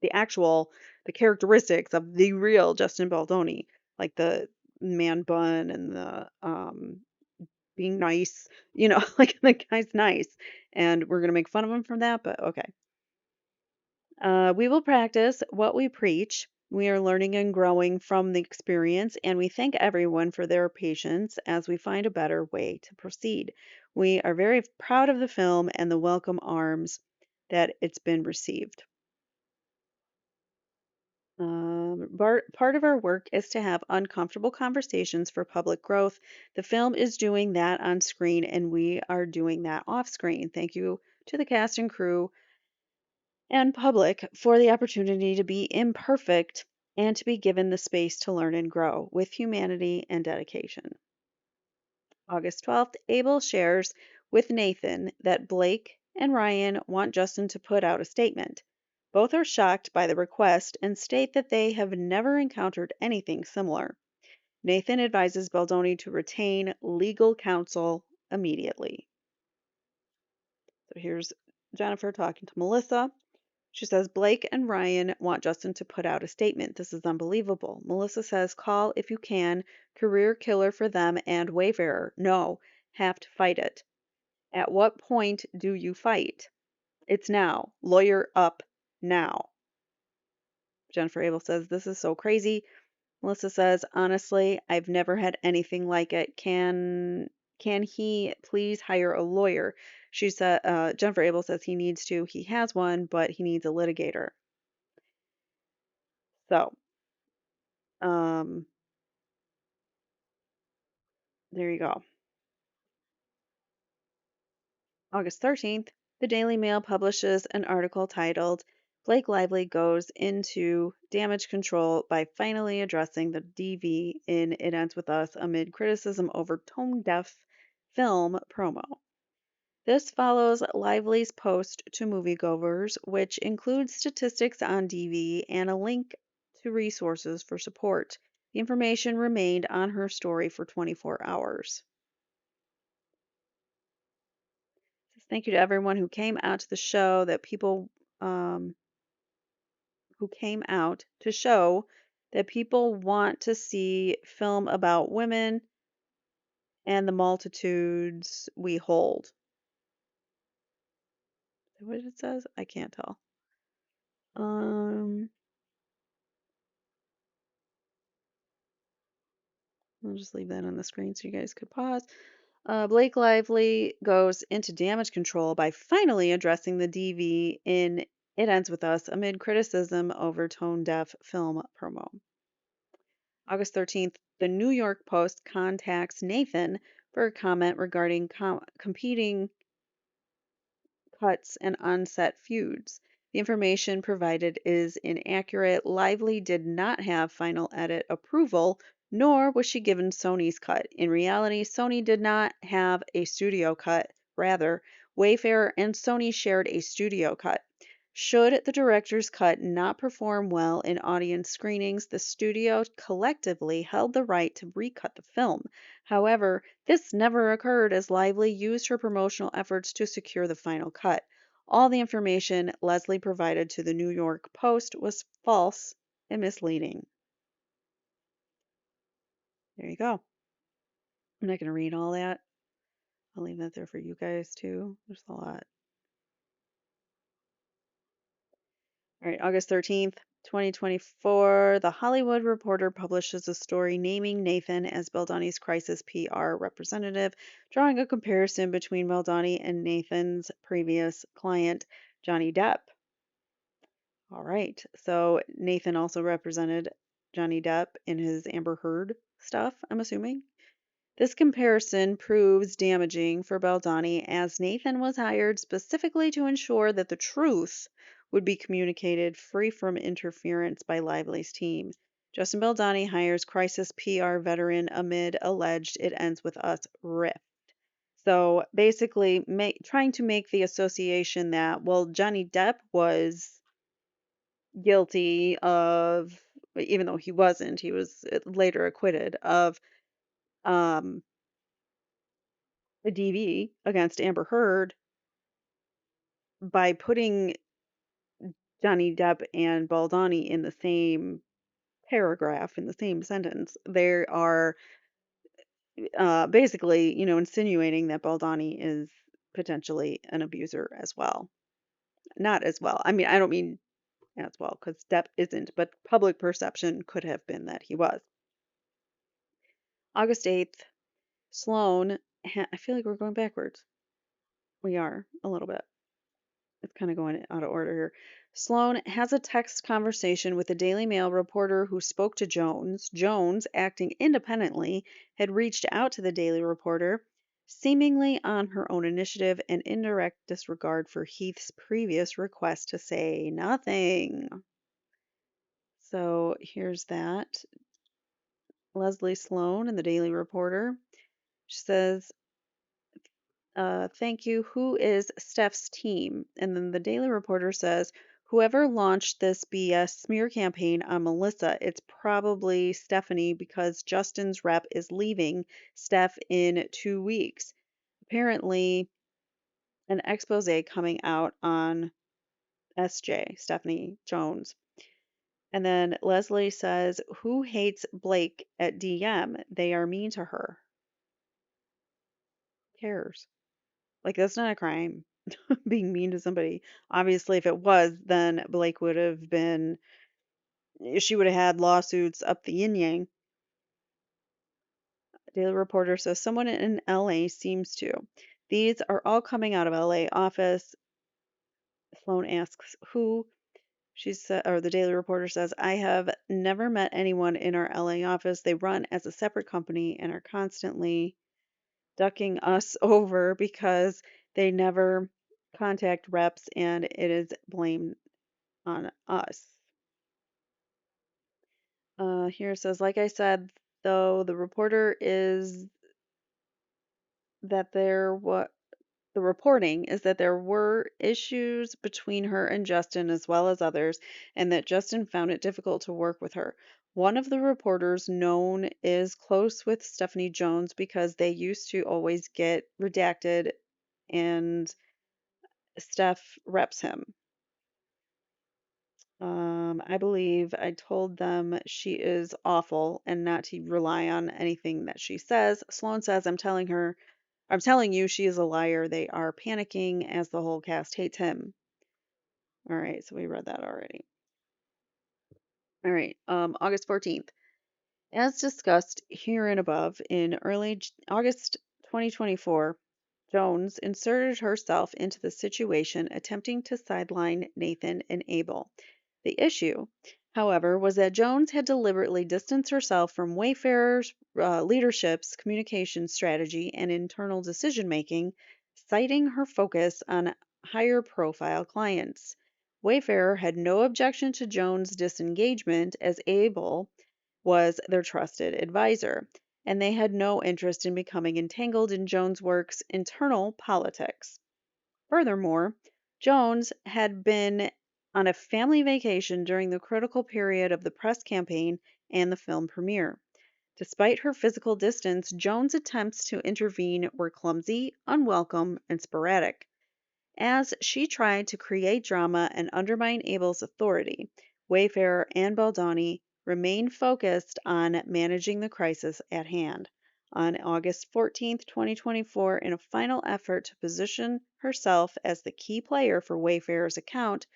the actual the characteristics of the real Justin Baldoni, like the man bun and the being nice, like the guy's nice, and we're gonna make fun of him from that, but okay. We will practice what we preach. We are learning and growing from the experience, and we thank everyone for their patience as we find a better way to proceed. We are very proud of the film and the welcome arms that it's been received. Part of our work is to have uncomfortable conversations for public growth. The film is doing that on screen, and we are doing that off screen. Thank you to the cast and crew and public for the opportunity to be imperfect and to be given the space to learn and grow with humanity and dedication. August 12th, Abel shares with Nathan that Blake and Ryan want Justin to put out a statement. Both are shocked by the request and state that they have never encountered anything similar. Nathan advises Baldoni to retain legal counsel immediately. So here's Jennifer talking to Melissa. She says Blake and Ryan want Justin to put out a statement. This is unbelievable. Melissa says, call if you can. Career killer for them and Wayfarer. No, have to fight it. At what point do you fight? It's now. Lawyer up now. Jennifer Abel says, this is so crazy. Melissa says, honestly, I've never had anything like it. Can he please hire a lawyer? She said, Jennifer Abel says he needs to. He has one, but he needs a litigator. So, um, there you go. August 13th, the Daily Mail publishes an article titled Blake Lively Goes into Damage Control by Finally Addressing the DV in It Ends With Us amid criticism over tone deaf film promo. This follows Lively's post to moviegoers, which includes statistics on DV and a link to resources for support. The information remained on her story for 24 hours. Thank you to everyone who came out to the show, that people who came out to show that people want to see film about women and the multitudes we hold. Is that what it says? I can't tell. Um, I'll just leave that on the screen so you guys could pause. Blake Lively goes into damage control by finally addressing the DV in It Ends With Us amid criticism over tone deaf film promo. August 13th, the New York Post contacts Nathan for a comment regarding competing cuts, and on-set feuds. The information provided is inaccurate. Lively did not have final edit approval, nor was she given Sony's cut. In reality, Sony did not have a studio cut. Rather, Wayfair and Sony shared a studio cut. Should the director's cut not perform well in audience screenings, the studio collectively held the right to recut the film. However, this never occurred as Lively used her promotional efforts to secure the final cut. All the information Leslie provided to the New York Post was false and misleading. There you go. I'm not going to read all that. I'll leave that there for you guys too. There's a lot. All right, August 13th, 2024, The Hollywood Reporter publishes a story naming Nathan as Baldoni's crisis PR representative, drawing a comparison between Baldoni and Nathan's previous client, Johnny Depp. All right, so Nathan also represented Johnny Depp in his Amber Heard stuff, I'm assuming. This comparison proves damaging for Baldoni as Nathan was hired specifically to ensure that the truth would be communicated free from interference by Lively's team. Justin Baldoni hires crisis PR veteran amid alleged "it ends with us" rift. So basically, trying to make the association that, well, Johnny Depp was guilty of, even though he wasn't, he was later acquitted of um, a DV against Amber Heard by putting Johnny Depp and Baldoni in the same paragraph, in the same sentence. They are basically, insinuating that Baldoni is potentially an abuser as well. Not as well. I mean, I don't mean as well, because Depp isn't, but public perception could have been that he was. August 8th, Sloan, I feel like we're going backwards. We are, a little bit. It's kind of going out of order here. Sloan has a text conversation with a Daily Mail reporter who spoke to Jones. Jones, acting independently, had reached out to the Daily Reporter, seemingly on her own initiative and indirect disregard for Heath's previous request to say nothing. So here's that. Leslie Sloan in the Daily Reporter. She says, thank you. Who is Steph's team? And then the Daily Reporter says, whoever launched this BS smear campaign on Melissa, it's probably Stephanie because Justin's rep is leaving Steph in 2 weeks. Apparently, an expose coming out on SJ, Stephanie Jones. And then Leslie says, who hates Blake at DM? They are mean to her. Who cares? Like, that's not a crime. Being mean to somebody. Obviously, if it was, then Blake would have been, she would have had lawsuits up the yin yang. Daily Reporter says someone in LA seems to. These are all coming out of LA office. Sloan asks who. She said, or the Daily Reporter says, I have never met anyone in our LA office. They run as a separate company and are constantly ducking us over because they never contact reps and it is blamed on us. Here it says, like I said, though, the reporter is that the reporting is that there were issues between her and Justin as well as others, and that Justin found it difficult to work with her. One of the reporters known is close with Stephanie Jones because they used to always get redacted and Steph reps him. I believe I told them she is awful and not to rely on anything that she says. Sloan says, I'm telling you she is a liar. They are panicking as the whole cast hates him. All right, so we read that already. All right, August 14th. As discussed here and above, in early August 2024, Jones inserted herself into the situation, attempting to sideline Nathan and Abel. The issue, however, was that Jones had deliberately distanced herself from Wayfarer's leadership's communication strategy and internal decision making, citing her focus on higher profile clients. Wayfarer had no objection to Jones' disengagement as Abel was their trusted advisor, and they had no interest in becoming entangled in Jones' work's internal politics. Furthermore, Jones had been on a family vacation during the critical period of the press campaign and the film premiere. Despite her physical distance, Jones' attempts to intervene were clumsy, unwelcome, and sporadic. As she tried to create drama and undermine Abel's authority, Wayfarer and Baldoni remained focused on managing the crisis at hand. On August 14th, 2024, in a final effort to position herself as the key player for Wayfarer's account,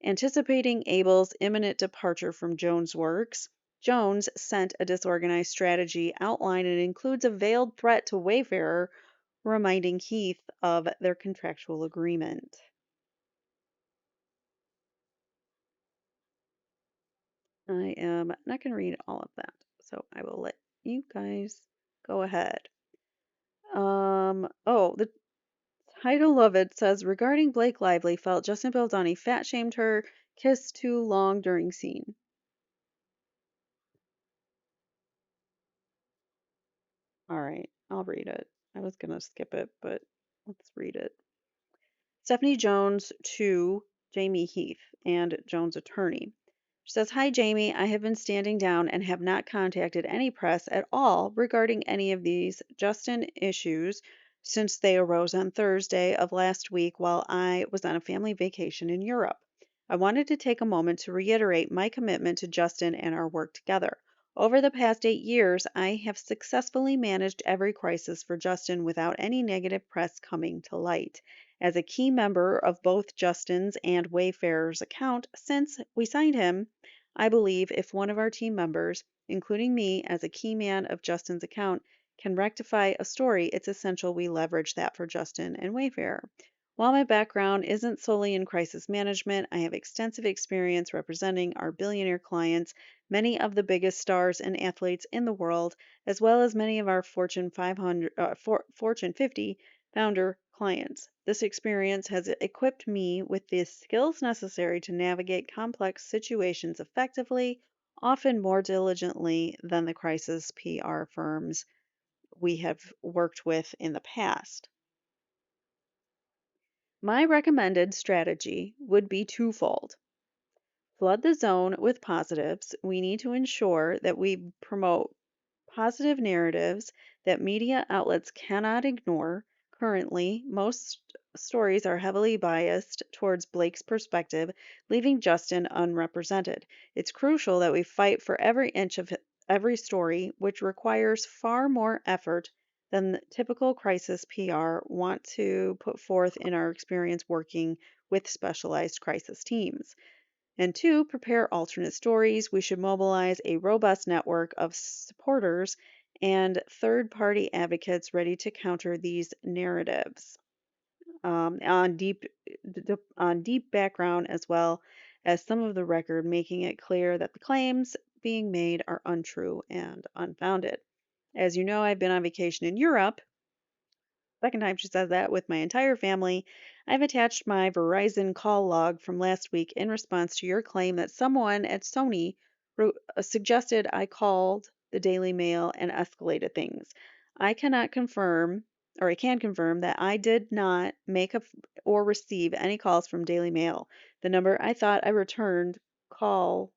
anticipating Abel's imminent departure from Jones' works, Jones sent a disorganized strategy outline and includes a veiled threat to Wayfarer, reminding Heath of their contractual agreement. I am not going to read all of that, so I will let you guys go ahead. The title of it says regarding Blake Lively felt Justin Baldoni fat shamed her, kissed too long during scene. All right, I'll read it. I was gonna skip it, but let's read it. Stephanie Jones to Jamie Heath and Jones' attorney. She says, "Hi, Jamie. I have been standing down and have not contacted any press at all regarding any of these Justin issues since they arose on Thursday of last week while I was on a family vacation in Europe. I wanted to take a moment to reiterate my commitment to Justin and our work together. Over the past 8 years, I have successfully managed every crisis for Justin without any negative press coming to light. As a key member of both Justin's and Wayfarer's account since we signed him, I believe if one of our team members, including me as a key man of Justin's account, can rectify a story, it's essential we leverage that for Justin and Wayfarer. While my background isn't solely in crisis management, I have extensive experience representing our billionaire clients, many of the biggest stars and athletes in the world, as well as many of our Fortune 500, Fortune 50 founder clients. This experience has equipped me with the skills necessary to navigate complex situations effectively, often more diligently than the crisis PR firms we have worked with in the past. My recommended strategy would be twofold. Flood the zone with positives. We need to ensure that we promote positive narratives that media outlets cannot ignore. Currently, most stories are heavily biased towards Blake's perspective, leaving Justin unrepresented. It's crucial that we fight for every inch of every story, which requires far more effort than the typical crisis PR want to put forth in our experience working with specialized crisis teams. And two, prepare alternate stories. We should mobilize a robust network of supporters and third party advocates ready to counter these narratives on deep background as well as some of the record, making it clear that the claims being made are untrue and unfounded. As you know, I've been on vacation in Europe. Second time she says that with my entire family. I've attached my Verizon call log from last week in response to your claim that someone at Sony suggested I called the Daily Mail and escalated things. I cannot confirm, or I can confirm that I did not make or receive any calls from Daily Mail. The number I thought I returned call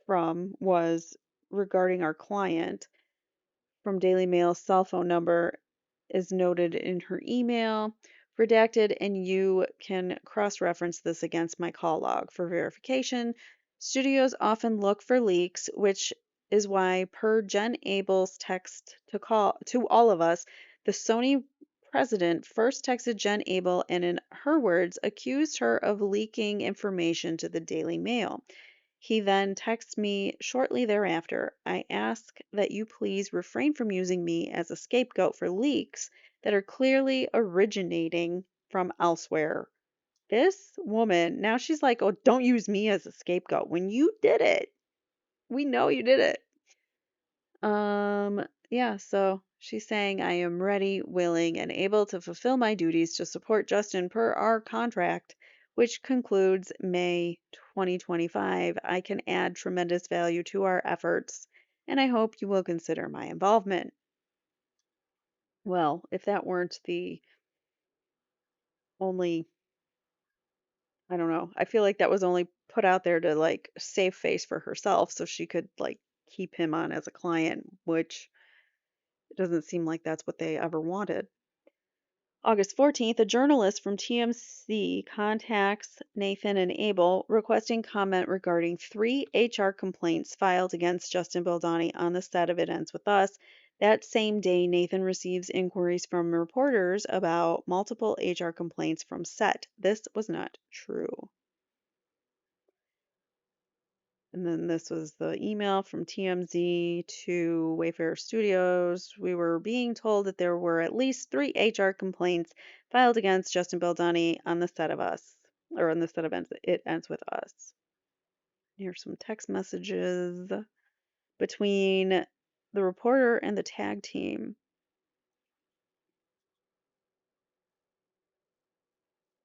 from was regarding our client from Daily Mail's cell phone number is noted in her email, redacted, and you can cross reference this against my call log for verification. Studios often look for leaks, which is why, per Jen Abel's text to all of us, the Sony president first texted Jen Abel and, in her words, accused her of leaking information to the Daily Mail. He then texts me shortly thereafter. I ask that you please refrain from using me as a scapegoat for leaks that are clearly originating from elsewhere. This woman, now she's like, oh, don't use me as a scapegoat. When you did it, we know you did it. Yeah, so She's saying, I am ready, willing, and able to fulfill my duties to support Justin per our contract, which concludes May 2025. I can add tremendous value to our efforts, and I hope you will consider my involvement. Well, if that weren't the only, I don't know, I feel like that was only put out there to like save face for herself so she could like keep him on as a client, which it doesn't seem like that's what they ever wanted. August 14th, a journalist from TMC contacts Nathan and Abel requesting comment regarding three HR complaints filed against Justin Baldoni on the set of It Ends With Us. That same day, Nathan receives inquiries from reporters about multiple HR complaints from set. This was not true. And then this was the email from TMZ to Wayfarer Studios. We were being told that there were at least three HR complaints filed against Justin Baldoni on the set of Us, or on the set of It Ends With Us. Here's some text messages between the reporter and the tag team.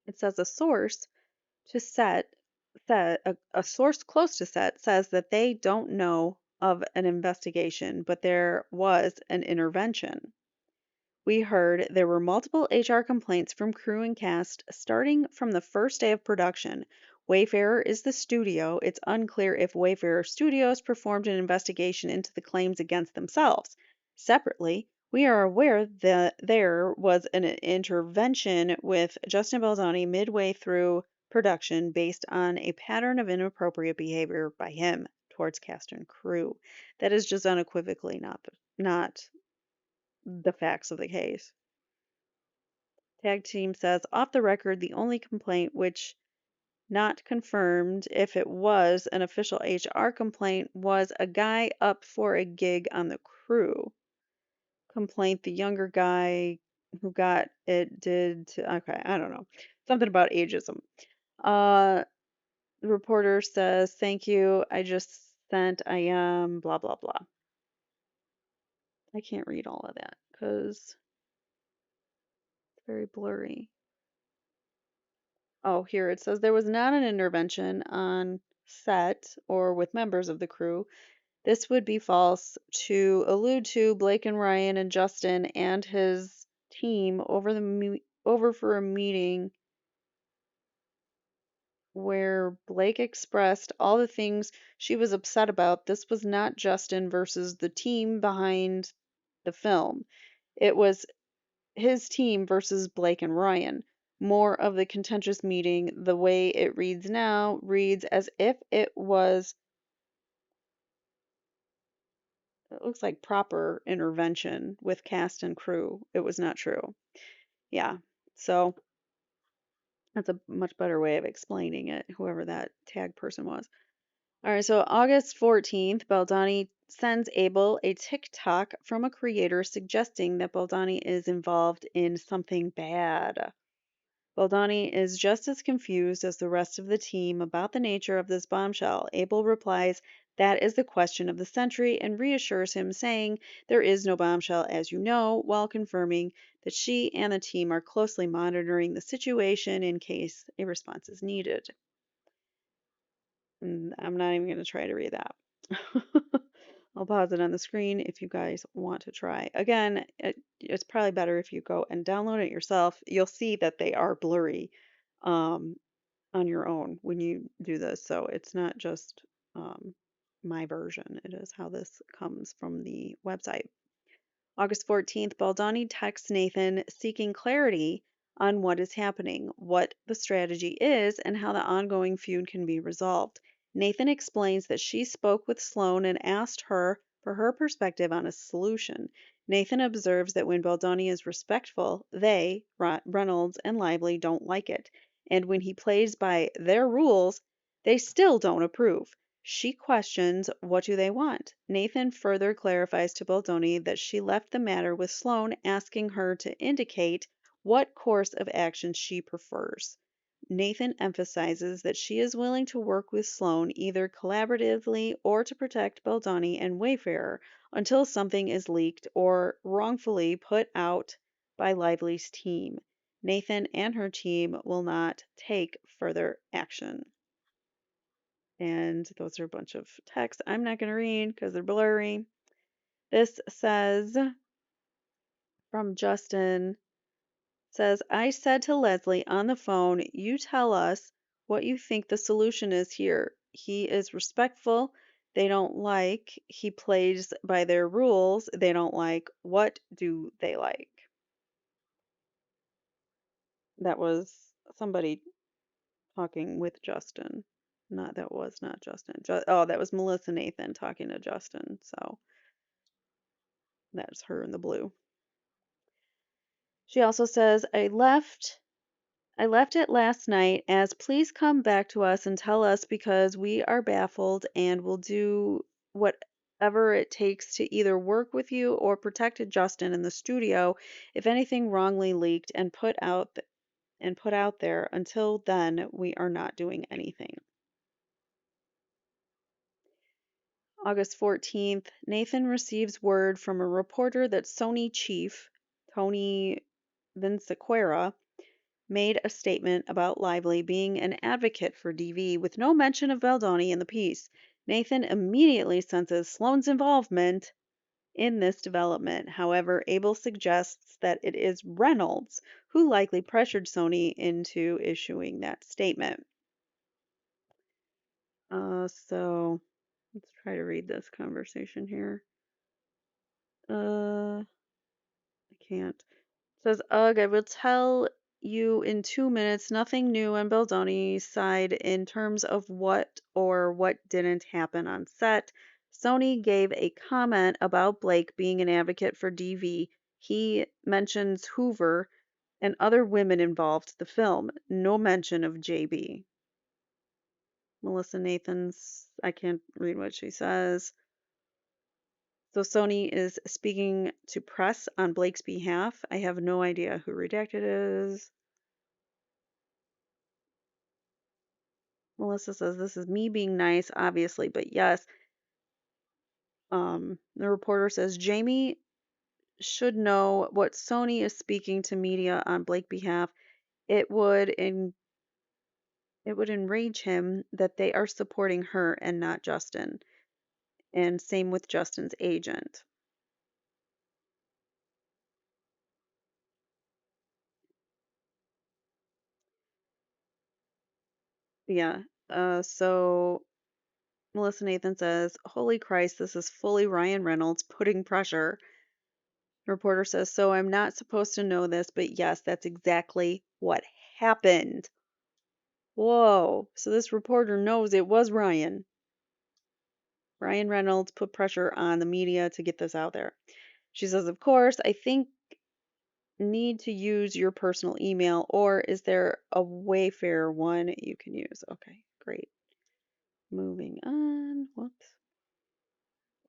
It says a source to a source close to set says that they don't know of an investigation, but there was an intervention. We heard there were multiple HR complaints from crew and cast starting from the first day of production. Wayfarer is the studio. It's unclear if Wayfarer Studios performed an investigation into the claims against themselves. Separately, we are aware that there was an intervention with Justin Baldoni midway through production based on a pattern of inappropriate behavior by him towards cast and crew. That is just unequivocally not the facts of the case. Tag team says off the record, the only complaint which not confirmed if it was an official HR complaint was a guy up for a gig on the crew. Complaint the younger guy who got it did to, okay, I don't know. Something about ageism. Uh the reporter says, thank you. I just sent I am blah blah blah. I can't read all of that because it's very blurry. Oh, here it says there was not an intervention on set or with members of the crew. This would be false to allude to Blake and Ryan and Justin and his team over for a meeting where Blake expressed all the things she was upset about. This was not Justin versus the team behind the film. It was his team versus Blake and Ryan. More of the contentious meeting, the way it reads now, reads as if it looks like proper intervention with cast and crew. It was not true. Yeah. So that's a much better way of explaining it, whoever that tag person was. All right, so August 14th, Baldoni sends Abel a TikTok from a creator suggesting that Baldoni is involved in something bad. Baldoni is just as confused as the rest of the team about the nature of this bombshell. Abel replies, that is the question of the century, and reassures him, saying, there is no bombshell, as you know, while confirming that she and the team are closely monitoring the situation in case a response is needed. And I'm not even going to try to read that. I'll pause it on the screen if you guys want to try. Again, it's probably better if you go and download it yourself. You'll see that they are blurry um, on your own when you do this. So it's not just my version. It is how this comes from the website. August 14th, Baldoni texts Nathan seeking clarity on what is happening, what the strategy is, and how the ongoing feud can be resolved. Nathan explains that she spoke with Sloane and asked her for her perspective on a solution. Nathan observes that when Baldoni is respectful, they, Reynolds and Lively, don't like it. And when he plays by their rules, they still don't approve. She questions what do they want. Nathan further clarifies to Baldoni that she left the matter with Sloane, asking her to indicate what course of action she prefers. Nathan emphasizes that she is willing to work with Sloane either collaboratively or to protect Baldoni and Wayfarer, until something is leaked or wrongfully put out by Lively's team. Nathan and her team will not take further action. And those are a bunch of texts I'm not going to read because they're blurry. This says from Justin says, I said to Leslie on the phone, you tell us what you think the solution is here. He is respectful. They don't like. He plays by their rules. They don't like. What do they like? That was somebody talking with Justin. Not that was not Justin. Oh, that was Melissa Nathan talking to Justin. So that's her in the blue. She also says, I left it last night as please come back to us and tell us because we are baffled and will do whatever it takes to either work with you or protect Justin in the studio if anything wrongly leaked and put out there. Until then, we are not doing anything. August 14th, Nathan receives word from a reporter that Sony chief, Tony Vinciquerra, made a statement about Lively being an advocate for DV with no mention of Baldoni in the piece. Nathan immediately senses Sloane's involvement in this development. However, Abel suggests that it is Reynolds who likely pressured Sony into issuing that statement. So let's try to read this conversation here. I can't. Says, ugh, I will tell you in 2 minutes nothing new on Baldoni's side in terms of what or what didn't happen on set. Sony gave a comment about Blake being an advocate for DV. He mentions Hoover and other women involved the film. No mention of JB. Melissa Nathan's, I can't read what she says. So Sony is speaking to press on Blake's behalf. I have no idea who redacted is. Melissa says this is me being nice, obviously, but yes. The reporter says Jamie should know what Sony is speaking to media on Blake's behalf. It would enrage him that they are supporting her and not Justin. And same with Justin's agent. Yeah. So Melissa Nathan says, Holy Christ, this is fully Ryan Reynolds putting pressure. The reporter says, so I'm not supposed to know this, but yes, that's exactly what happened. Whoa. So this reporter knows it was Ryan. Ryan Reynolds put pressure on the media to get this out there. She says, of course, I think need to use your personal email, or is there a Wayfair one you can use? Okay, great. Moving on. Whoops.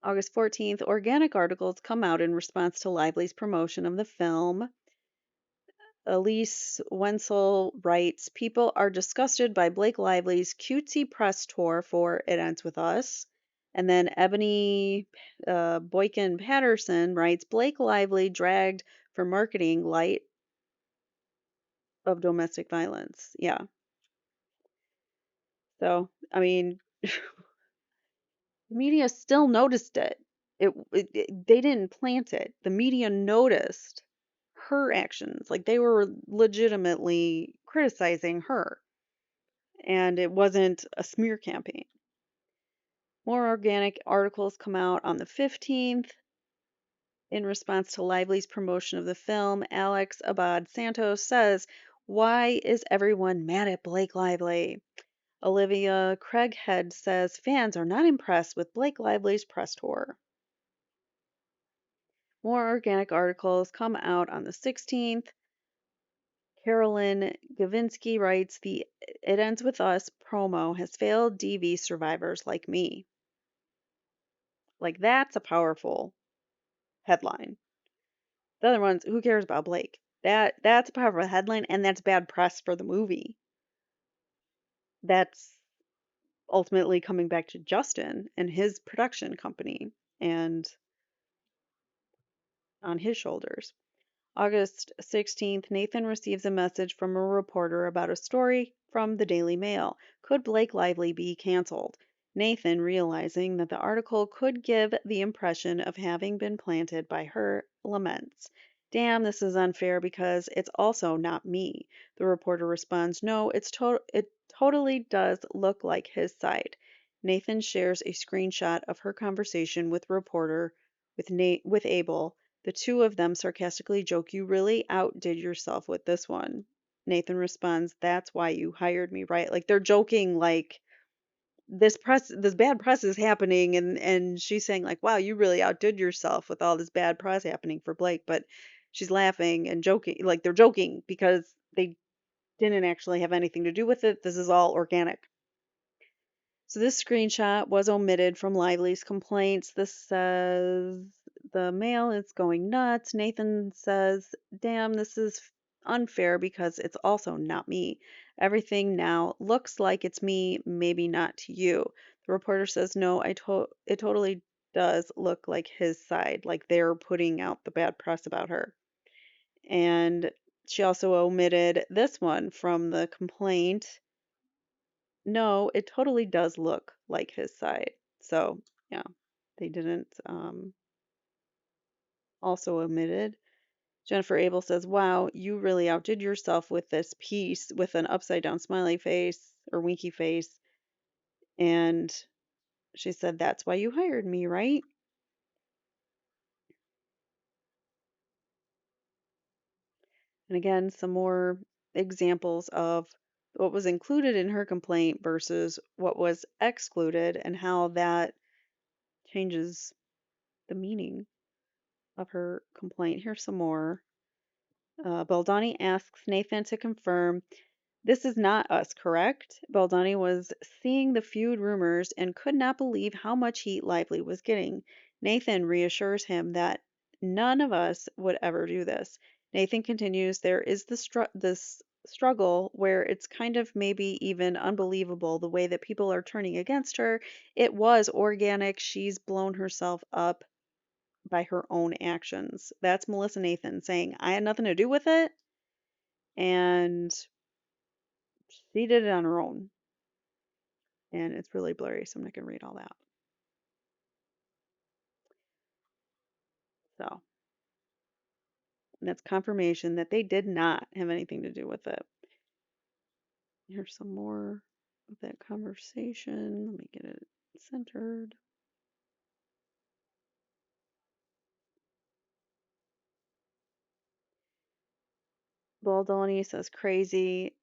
August 14th, organic articles come out in response to Lively's promotion of the film. Elise Wenzel writes, people are disgusted by Blake Lively's cutesy press tour for It Ends With Us. And then Ebony Boykin Patterson writes, Blake Lively dragged for marketing light of domestic violence. Yeah. So, I mean, the media still noticed it. They didn't plant it. The media noticed her actions. Like they were legitimately criticizing her. And it wasn't a smear campaign. More organic articles come out on the 15th. In response to Lively's promotion of the film, Alex Abad Santos says, why is everyone mad at Blake Lively? Olivia Craighead says fans are not impressed with Blake Lively's press tour. More organic articles come out on the 16th. Carolyn Gavinsky writes, the It Ends With Us promo has failed DV survivors like me. Like, that's a powerful headline. The other ones, who cares about Blake? That's a powerful headline, and that's bad press for the movie. That's ultimately coming back to Justin and his production company. And on his shoulders. August 16th, Nathan receives a message from a reporter about a story from the Daily Mail. Could Blake Lively be canceled? Nathan, realizing that the article could give the impression of having been planted by her, laments. Damn, this is unfair because it's also not me. The reporter responds, no, it totally does look like his side. Nathan shares a screenshot of her conversation with reporter with Abel. The two of them sarcastically joke, you really outdid yourself with this one. Nathan responds, that's why you hired me, right? Like they're joking like this bad press is happening and she's saying like, wow, you really outdid yourself with all this bad press happening for Blake, but she's laughing and joking, like they're joking because they didn't actually have anything to do with it. This is all organic. So this screenshot was omitted from Lively's complaints. This says the mail is going nuts. Nathan says, damn, this is unfair because it's also not me. Everything now looks like it's me, maybe not to you. The reporter says, no, it totally does look like his side, like they're putting out the bad press about her. And she also omitted this one from the complaint. No, it totally does look like his side. So, yeah, they didn't also omitted. Jennifer Abel says, wow, you really outdid yourself with this piece with an upside down smiley face or winky face. And she said, that's why you hired me, right? And again, some more examples of what was included in her complaint versus what was excluded and how that changes the meaning of her complaint. Here's some more. Baldoni asks Nathan to confirm this is not us, correct? Baldoni was seeing the feud rumors and could not believe how much heat Lively was getting. Nathan reassures him that none of us would ever do this. Nathan continues, there is this struggle where it's kind of maybe even unbelievable the way that people are turning against her. It was organic. She's blown herself up by her own actions. That's Melissa Nathan saying, I had nothing to do with it, and she did it on her own. And it's really blurry, so I'm not going to read all that. So, and that's confirmation that they did not have anything to do with it. Here's some more of that conversation. Let me get it centered. Baldoni says crazy.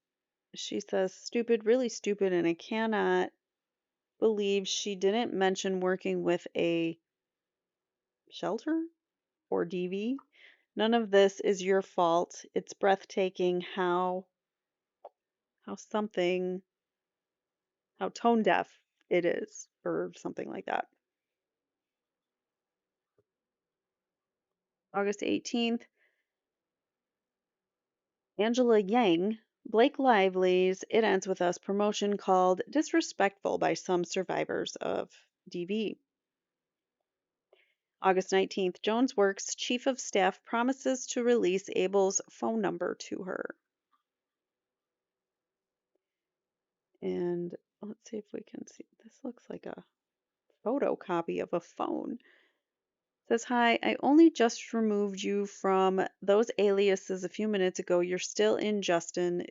She says stupid, really stupid, and I cannot believe she didn't mention working with a shelter or DV. None of this is your fault. It's breathtaking how something how tone deaf it is or something like that. August 18th, Angela Yang, Blake Lively's It Ends With Us promotion called disrespectful by some survivors of DV. August 19th, Jones Works chief of staff promises to release Abel's phone number to her. And let's see if we can see. This looks like a photocopy of a phone. Says, hi, I only just removed you from those aliases a few minutes ago. You're still in Justin,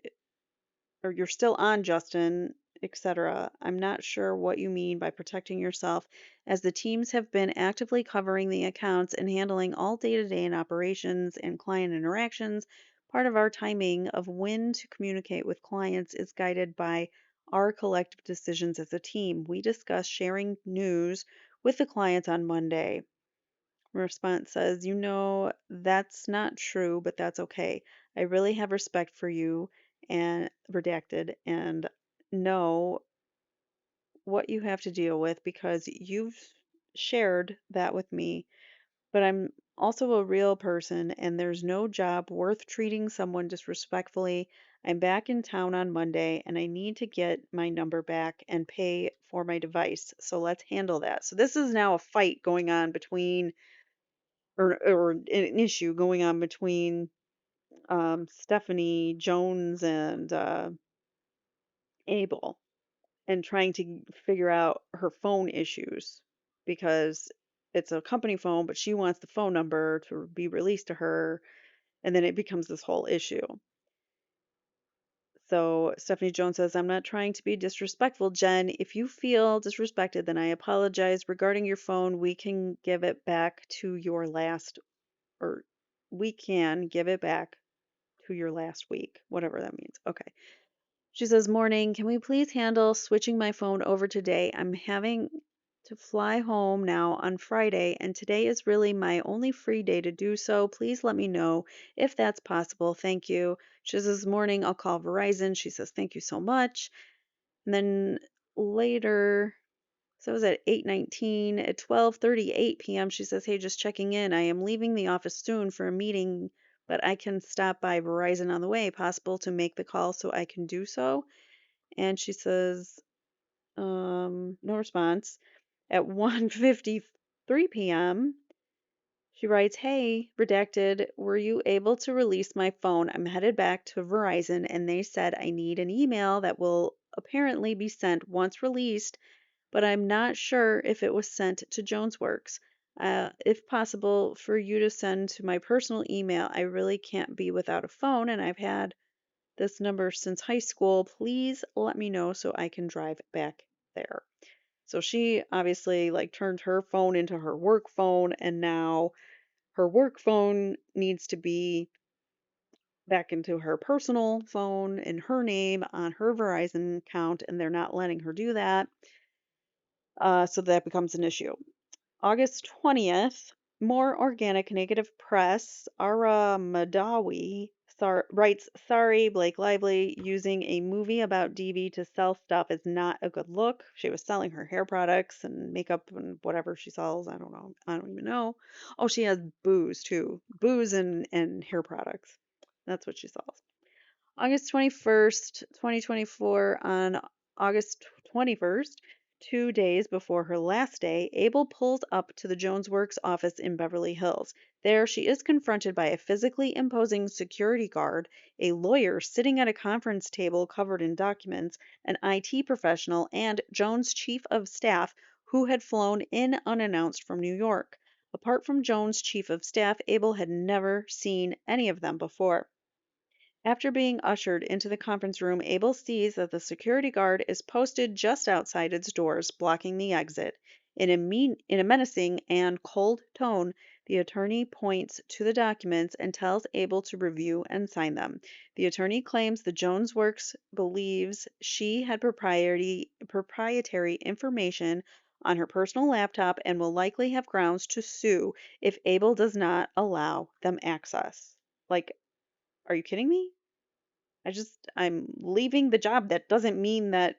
or you're still on Justin, etc. I'm not sure what you mean by protecting yourself, as the teams have been actively covering the accounts and handling all day-to-day and operations and client interactions. Part of our timing of when to communicate with clients is guided by our collective decisions as a team. We discuss sharing news with the clients on Monday. Response says, you know, that's not true, but that's okay. I really have respect for you and redacted and know what you have to deal with because you've shared that with me. But I'm also a real person and there's no job worth treating someone disrespectfully. I'm back in town on Monday and I need to get my number back and pay for my device. So let's handle that. So this is now a fight going on between or an issue going on between Stephanie Jones and Abel, and trying to figure out her phone issues because it's a company phone, but she wants the phone number to be released to her, and then it becomes this whole issue. So Stephanie Jones says, I'm not trying to be disrespectful, Jen. If you feel disrespected, then I apologize. Regarding your phone, we can give it back to your last, or we can give it back to your last week, whatever that means. Okay. She says, Morning, can we please handle switching my phone over today? I'm having to fly home now on Friday, and today is really my only free day to do so. Please let me know if that's possible. Thank you. She says, This morning I'll call Verizon. She says, Thank you so much. And then later, so it was at 8:19, at 12:38 p.m., she says, Hey, just checking in. I am leaving the office soon for a meeting, but I can stop by Verizon on the way. Possible to make the call so I can do so? And she says, no response. At 1:53 p.m., she writes, Hey, redacted, were you able to release my phone? I'm headed back to Verizon and they said I need an email that will apparently be sent once released, but I'm not sure if it was sent to JonesWorks. If possible, for you to send to my personal email. I really can't be without a phone and I've had this number since high school. Please let me know so I can drive back there. So she obviously like turned her phone into her work phone, and now her work phone needs to be back into her personal phone in her name on her Verizon account, and they're not letting her do that. So that becomes an issue. August 20th, more organic negative press. Ara Madawi writes, Sorry, Blake Lively, using a movie about DV to sell stuff is not a good look. She was selling her hair products and makeup and whatever she sells. I don't know. I don't even know. Oh, she has booze too. Booze and hair products. That's what she sells. August 21st, 2024, on August 21st, 2 days before her last day, Abel pulls up to the JonesWorks office in Beverly Hills. There, she is confronted by a physically imposing security guard, a lawyer sitting at a conference table covered in documents, an IT professional, and Jones' chief of staff, who had flown in unannounced from New York. Apart from Jones' chief of staff, Abel had never seen any of them before. After being ushered into the conference room, Abel sees that the security guard is posted just outside its doors, blocking the exit. In a menacing and cold tone, the attorney points to the documents and tells Abel to review and sign them. The attorney claims the Jones Works believes she had proprietary information on her personal laptop and will likely have grounds to sue if Abel does not allow them access. Like, are you kidding me? I'm leaving the job. That doesn't mean that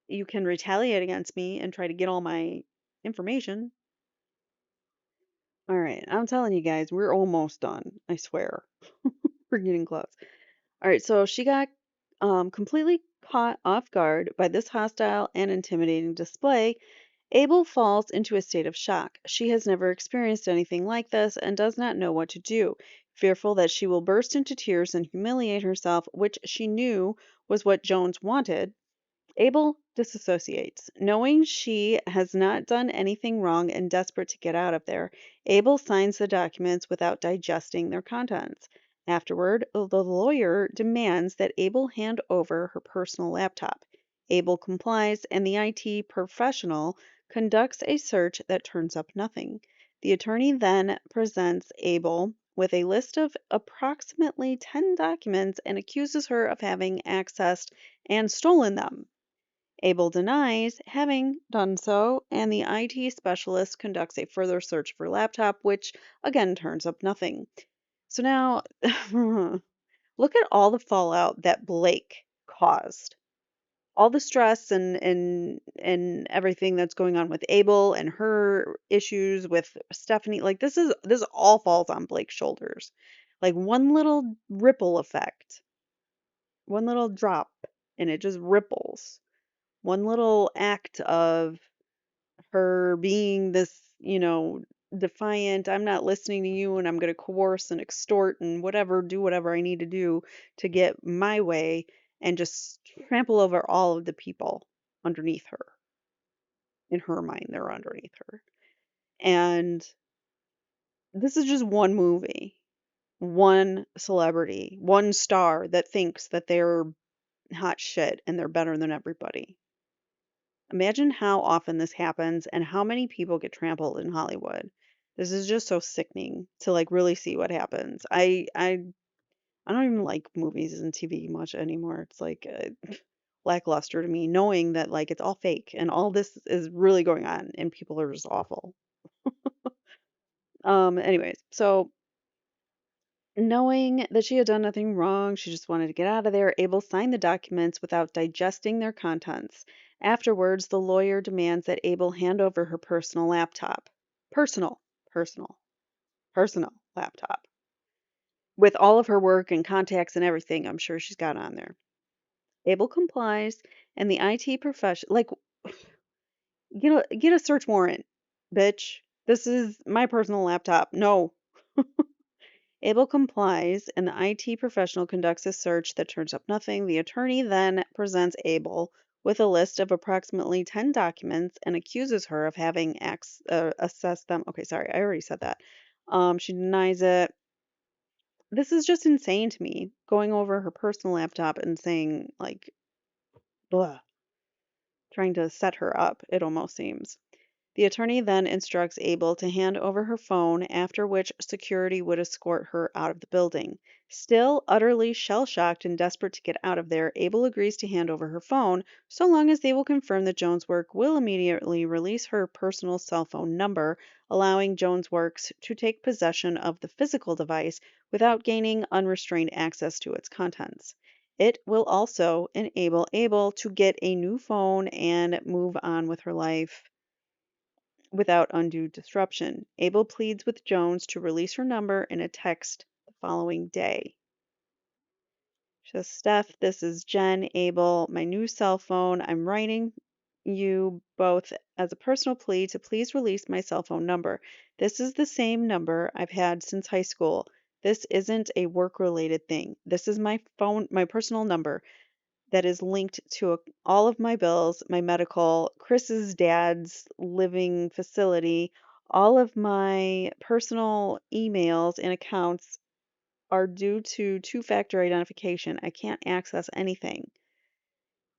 you can retaliate against me and try to get all my information. All right, I'm telling you guys, we're almost done. I swear. We're getting close. All right, so she got completely caught off guard by this hostile and intimidating display. Abel falls into a state of shock. She has never experienced anything like this and does not know what to do. Fearful that she will burst into tears and humiliate herself, which she knew was what Jones wanted, Abel disassociates. Knowing she has not done anything wrong and desperate to get out of there, Abel signs the documents without digesting their contents. Afterward, the lawyer demands that Abel hand over her personal laptop. Abel complies, and the IT professional conducts a search that turns up nothing. The attorney then presents Abel with a list of approximately 10 documents and accuses her of having accessed and stolen them. Abel denies having done so, and the IT specialist conducts a further search for laptop, which again turns up nothing. So now, look at all the fallout that Blake caused. All the stress and everything that's going on with Abel and her issues with Stephanie. Like this all falls on Blake's shoulders. Like one little ripple effect, one little drop, and it just ripples. One little act of her being this, defiant. I'm not listening to you and I'm going to coerce and extort and whatever, do whatever I need to do to get my way and just trample over all of the people underneath her. In her mind, they're underneath her. And this is just one movie, one celebrity, one star that thinks that they're hot shit and they're better than everybody. Imagine how often this happens and how many people get trampled in Hollywood. This is just so sickening to like really see what happens. I don't even like movies and TV much anymore. It's like lackluster to me, knowing that like it's all fake and all this is really going on and people are just awful. Anyways, so knowing that she had done nothing wrong, she just wanted to get out of there. Abel signed the documents without digesting their contents. Afterwards, the lawyer demands that Abel hand over her personal laptop. Personal, personal, personal laptop. With all of her work and contacts and everything, I'm sure she's got on there. Abel complies, and the IT profession, like, get a search warrant, bitch. This is my personal laptop. No. Abel complies, and the IT professional conducts a search that turns up nothing. The attorney then presents Abel with a list of approximately 10 documents and accuses her of having assessed them. Okay, sorry, I already said that. She denies it. This is just insane to me, going over her personal laptop and saying, like, blah, trying to set her up, it almost seems. The attorney then instructs Abel to hand over her phone, after which security would escort her out of the building. Still utterly shell shocked and desperate to get out of there, Abel agrees to hand over her phone so long as they will confirm that Jones Work will immediately release her personal cell phone number, allowing Jones Works to take possession of the physical device without gaining unrestrained access to its contents. It will also enable Abel to get a new phone and move on with her life without undue disruption. Abel pleads with Jones to release her number in a text the following day. She says, Steph, this is Jen, Abel, my new cell phone. I'm writing you both as a personal plea to please release my cell phone number. This is the same number I've had since high school. This isn't a work related thing. This is my phone, my personal number that is linked to all of my bills, my medical, Chris's dad's living facility, all of my personal emails and accounts are due to two-factor identification. I can't access anything.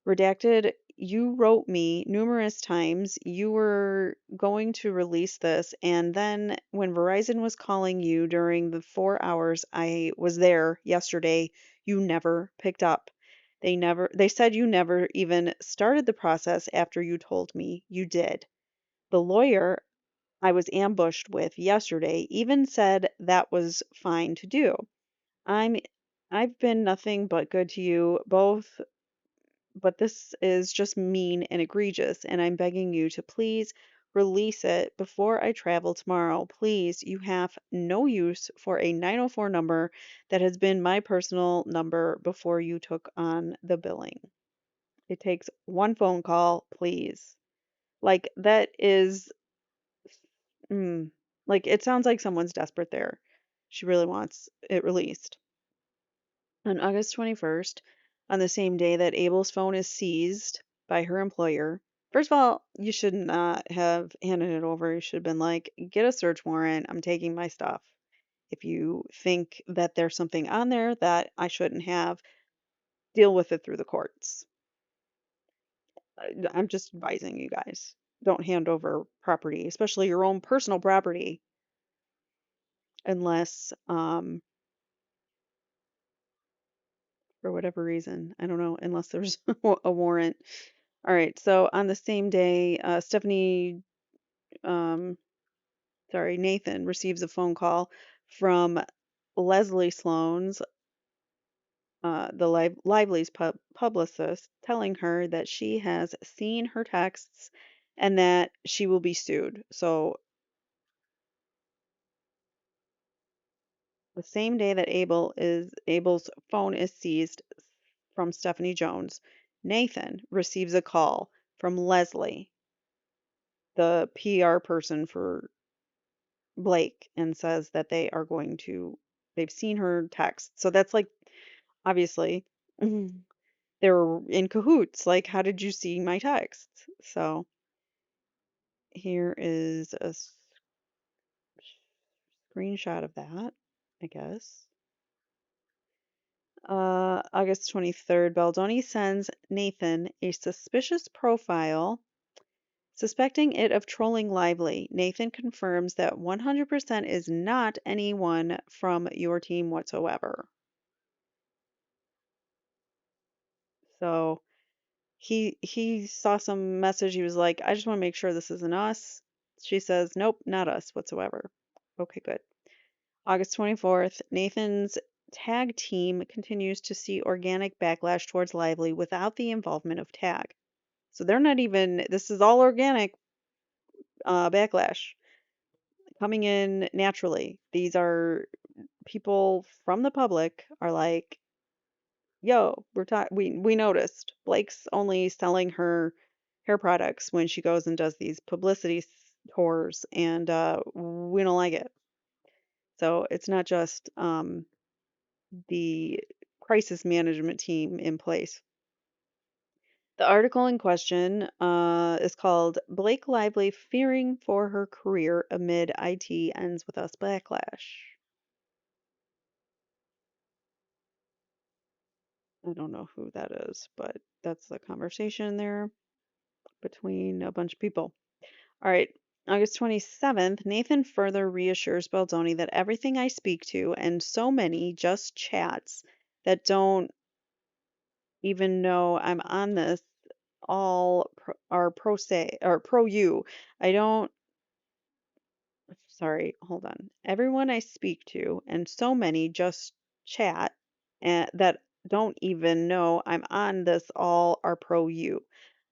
Redacted, you wrote me numerous times you were going to release this, and then when Verizon was calling you during the 4 hours I was there yesterday, you never picked up. They said you never even started the process after you told me you did. The lawyer I was ambushed with yesterday even said that was fine to do. I'm I've been nothing but good to you both, but this is just mean and egregious, and I'm begging you to please release it before I travel tomorrow. Please, you have no use for a 904 number that has been my personal number before you took on the billing. It takes one phone call, please. Like, that is, mm, like, it sounds like someone's desperate there. She really wants it released. On August 21st, on the same day that Abel's phone is seized by her employer, first of all, you should not have handed it over. You should have been like, get a search warrant. I'm taking my stuff. If you think that there's something on there that I shouldn't have, deal with it through the courts. I'm just advising you guys. Don't hand over property, especially your own personal property, unless, for whatever reason, I don't know, unless there's a warrant. All right, so on the same day, um, Nathan receives a phone call from Leslie Sloan's, Lively's publicist, telling her that she has seen her texts and that she will be sued. So the same day that Abel's phone is seized from Stephanie Jones, Nathan receives a call from Leslie, the PR person for Blake and says that they've seen her text. So that's like, obviously, mhm, they're in cahoots. Like, how did you see my text? So here is a screenshot of that, I guess. August 23rd, Baldoni sends Nathan a suspicious profile, suspecting it of trolling Lively. Nathan confirms that 100% is not anyone from your team whatsoever. So he saw some message. He was like, I just want to make sure this isn't us. She says, nope, not us whatsoever. Okay, good. August 24th, Nathan's tag team continues to see organic backlash towards Lively without the involvement of tag. So they're not even, this is all organic backlash coming in naturally. These are people from the public are like, yo, we noticed Blake's only selling her hair products when she goes and does these publicity tours, and we don't like it. So it's not just the crisis management team in place. The article in question is called Blake Lively Fearing for Her Career Amid IT Ends with Us Backlash. I don't know who that is, but that's the conversation there between a bunch of people. All right, August 27th, Nathan further reassures Baldoni that everything I speak to, and so many just chats that don't even know I'm on this, are pro se or pro you. I don't, sorry, hold on. Everyone I speak to, and so many just chat and that don't even know I'm on this, all are pro you.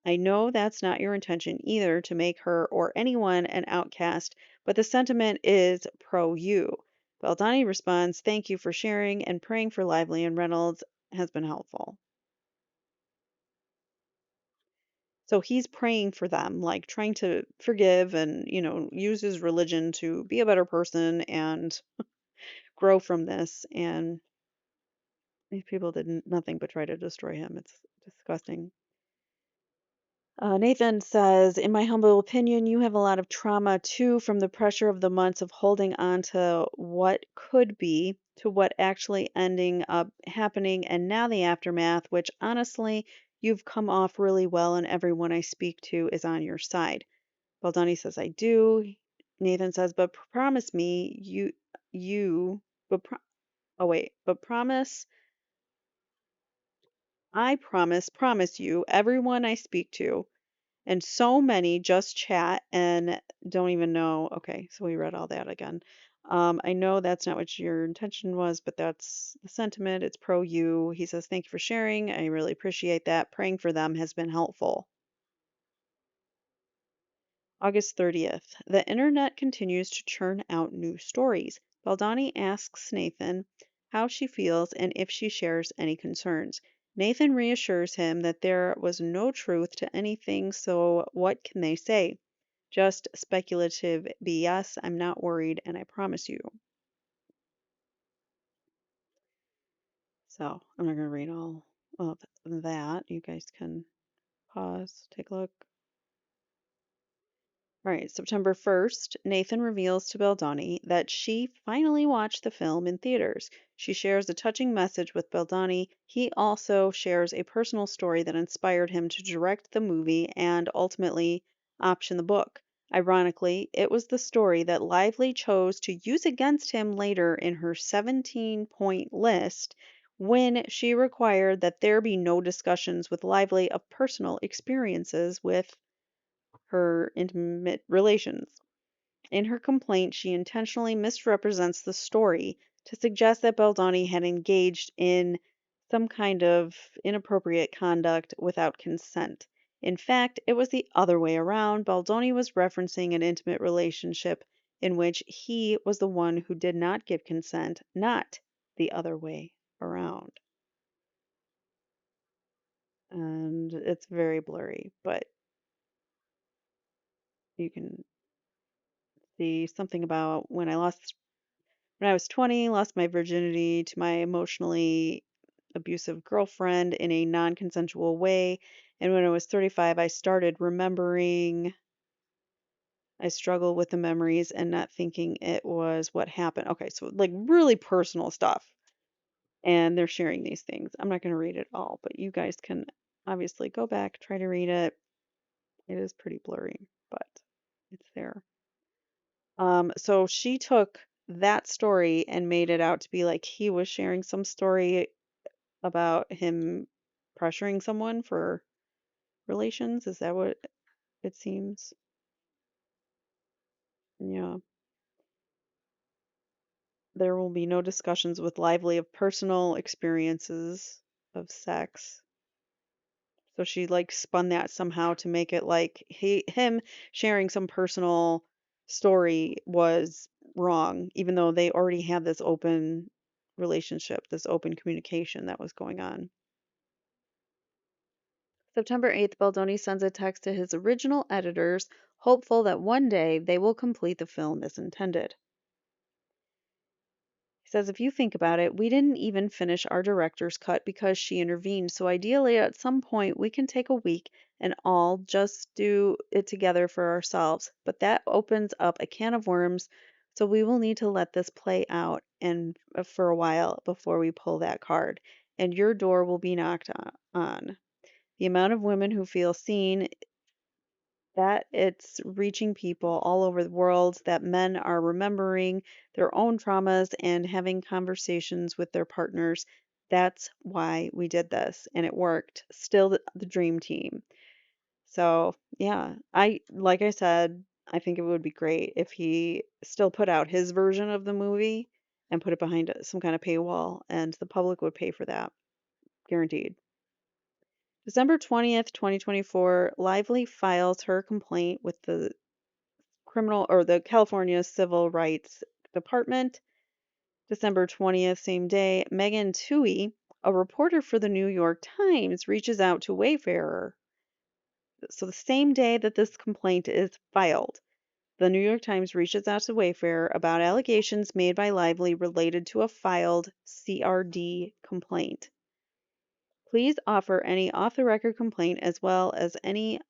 I know that's not your intention either to make her or anyone an outcast, but the sentiment is pro you. Baldani responds, thank you for sharing and praying for Lively and Reynolds has been helpful. So he's praying for them, like trying to forgive and, use his religion to be a better person and grow from this. And these people did nothing but try to destroy him. It's disgusting. Nathan says, in my humble opinion, you have a lot of trauma too from the pressure of the months of holding on to what could be to what actually ending up happening and now the aftermath, which honestly, you've come off really well and everyone I speak to is on your side. Baldoni says, I do. Nathan says, but promise me, but oh wait, but promise you, everyone I speak to, and so many just chat and don't even know. Okay, so we read all that again. I know that's not what your intention was, but that's the sentiment. It's pro you. He says, thank you for sharing. I really appreciate that. Praying for them has been helpful. August 30th. The internet continues to churn out new stories. Baldani asks Nathan how she feels and if she shares any concerns. Nathan reassures him that there was no truth to anything, so what can they say? Just speculative BS. I'm not worried, and I promise you. So I'm not going to read all of that. You guys can pause, take a look. All right, September 1st, Nathan reveals to Baldoni that she finally watched the film in theaters. She shares a touching message with Baldoni. He also shares a personal story that inspired him to direct the movie and ultimately option the book. Ironically, it was the story that Lively chose to use against him later in her 17-point list when she required that there be no discussions with Lively of personal experiences with her intimate relations. In her complaint, she intentionally misrepresents the story to suggest that Baldoni had engaged in some kind of inappropriate conduct without consent. In fact, it was the other way around. Baldoni was referencing an intimate relationship in which he was the one who did not give consent, not the other way around. And it's very blurry, but you can the something about when I was 20, lost my virginity to my emotionally abusive girlfriend in a non-consensual way, and when I was 35, I started remembering. I struggle with the memories and not thinking it was what happened. Okay, so like really personal stuff. And they're sharing these things. I'm not going to read it all, but you guys can obviously go back, try to read it. It is pretty blurry, but it's there. So she took that story and made it out to be like he was sharing some story about him pressuring someone for relations. Is that what it seems? Yeah. There will be no discussions with Lively of personal experiences of sex. So she like spun that somehow to make it like him sharing some personal story was wrong, even though they already had this open relationship, this open communication that was going on. September 8th, Baldoni sends a text to his original editors, hopeful that one day they will complete the film as intended. He says, if you think about it, we didn't even finish our director's cut because she intervened. So ideally, at some point, we can take a week and all just do it together for ourselves. But that opens up a can of worms. So we will need to let this play out and for a while before we pull that card. And your door will be knocked on. The amount of women who feel seen that it's reaching people all over the world, that men are remembering their own traumas and having conversations with their partners. That's why we did this, and it worked. Still the dream team. So, yeah, like I said, I think it would be great if he still put out his version of the movie and put it behind some kind of paywall, and the public would pay for that, guaranteed. December 20th, 2024, Lively files her complaint with the California Civil Rights Department. December 20th, same day, Megan Toohey, a reporter for the New York Times, reaches out to Wayfarer. So the same day that this complaint is filed, the New York Times reaches out to Wayfarer about allegations made by Lively related to a filed CRD complaint. Please offer any off the record complaint as well as any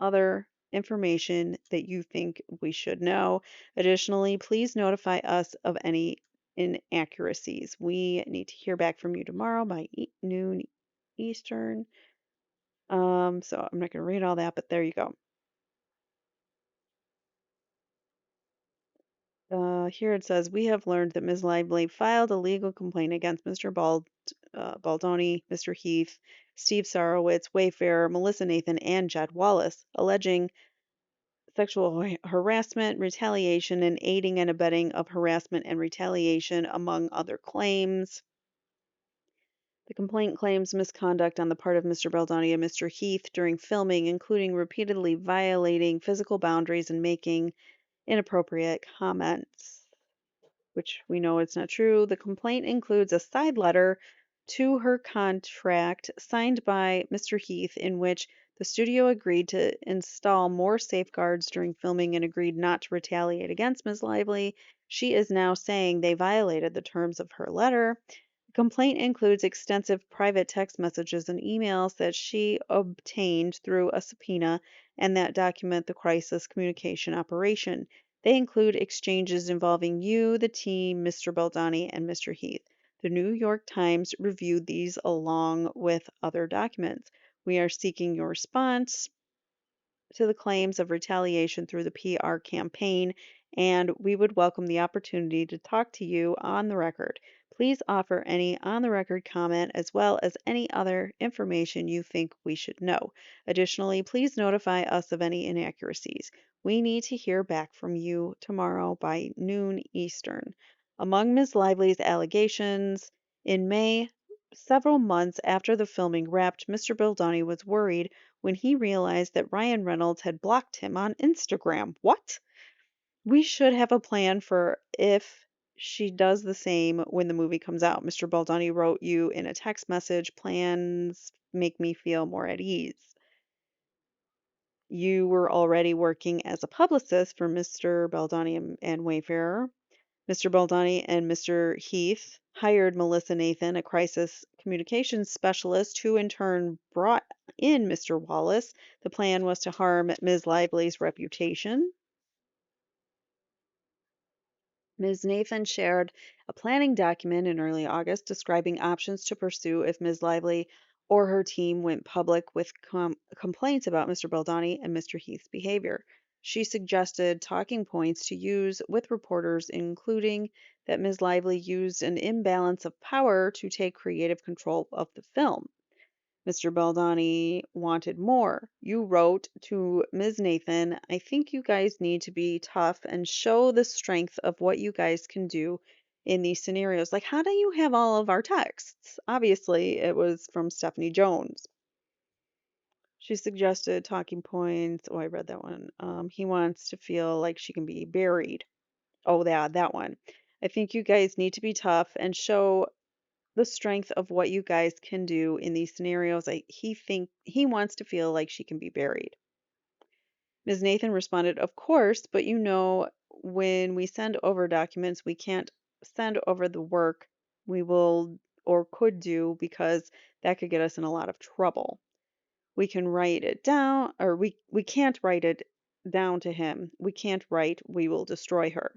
other information that you think we should know. Additionally, please notify us of any inaccuracies. We need to hear back from you tomorrow by noon Eastern. So I'm not going to read all that, but there you go. Here it says, we have learned that Ms. Lively filed a legal complaint against Mr. Baldoni, Mr. Heath, Steve Sarowitz, Wayfarer, Melissa Nathan, and Jed Wallace, alleging sexual harassment, retaliation, and aiding and abetting of harassment and retaliation, among other claims. The complaint claims misconduct on the part of Mr. Baldoni and Mr. Heath during filming, including repeatedly violating physical boundaries and making inappropriate comments, which we know it's not true. The complaint includes a side letter to her contract signed by Mr. Heath, in which the studio agreed to install more safeguards during filming and agreed not to retaliate against Ms. Lively. She is now saying they violated the terms of her letter. The complaint includes extensive private text messages and emails that she obtained through a subpoena and that document the crisis communication operation. They include exchanges involving you, the team, Mr. Baldoni, and Mr. Heath. The New York Times reviewed these along with other documents. We are seeking your response to the claims of retaliation through the PR campaign, and we would welcome the opportunity to talk to you on the record. Please offer any on the record comment as well as any other information you think we should know. Additionally, please notify us of any inaccuracies. We need to hear back from you tomorrow by noon Eastern. Among Ms. Lively's allegations, in May, several months after the filming wrapped, Mr. Bildoni was worried when he realized that Ryan Reynolds had blocked him on Instagram. What? We should have a plan for if she does the same when the movie comes out. Mr. Baldoni wrote you in a text message. Plans make me feel more at ease. You were already working as a publicist for Mr. Baldoni and Wayfarer. Mr. Baldoni and Mr. Heath hired Melissa Nathan, a crisis communications specialist, who in turn brought in Mr. Wallace. The plan was to harm Ms. Lively's reputation. Ms. Nathan shared a planning document in early August describing options to pursue if Ms. Lively or her team went public with complaints about Mr. Baldoni and Mr. Heath's behavior. She suggested talking points to use with reporters, including that Ms. Lively used an imbalance of power to take creative control of the film. Mr. Baldoni wanted more. You wrote to Ms. Nathan, I think you guys need to be tough and show the strength of what you guys can do in these scenarios. Like, how do you have all of our texts? Obviously, it was from Stephanie Jones. She suggested talking points. Oh, I read that one. He wants to feel like she can be buried. Oh, yeah, that one. I think you guys need to be tough and show the strength of what you guys can do in these scenarios. He wants to feel like she can be buried. Ms. Nathan responded, "Of course, but you know, when we send over documents, we can't send over the work we will or could do because that could get us in a lot of trouble. We can write it down, or we can't write it down to him. We can't write, we will destroy her.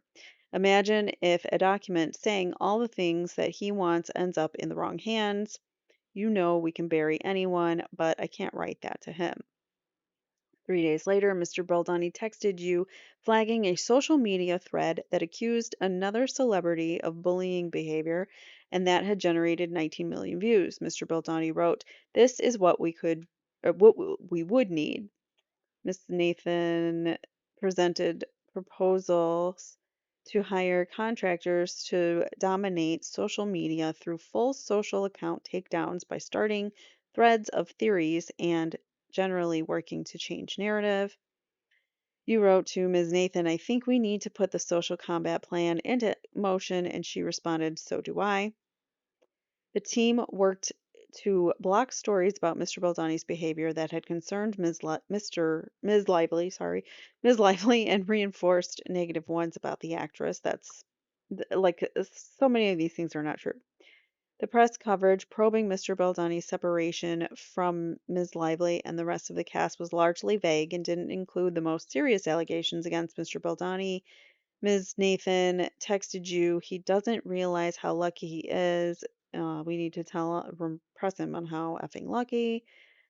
Imagine if a document saying all the things that he wants ends up in the wrong hands. You know we can bury anyone, but I can't write that to him." 3 days later, Mr. Baldoni texted you, flagging a social media thread that accused another celebrity of bullying behavior, and that had generated 19 million views. Mr. Baldoni wrote, "This is what we would need." Ms. Nathan presented proposals to hire contractors to dominate social media through full social account takedowns by starting threads of theories and generally working to change narrative. You wrote to Ms. Nathan, I think we need to put the social combat plan into motion, and she responded, so do I. The team worked to block stories about Mr. Baldoni's behavior that had concerned Ms. Lively, Ms. Lively, and reinforced negative ones about the actress. So many of these things are not true. The press coverage probing Mr. Baldoni's separation from Ms. Lively and the rest of the cast was largely vague and didn't include the most serious allegations against Mr. Baldoni. Ms. Nathan texted you, he doesn't realize how lucky he is. We need to impress him on how effing lucky.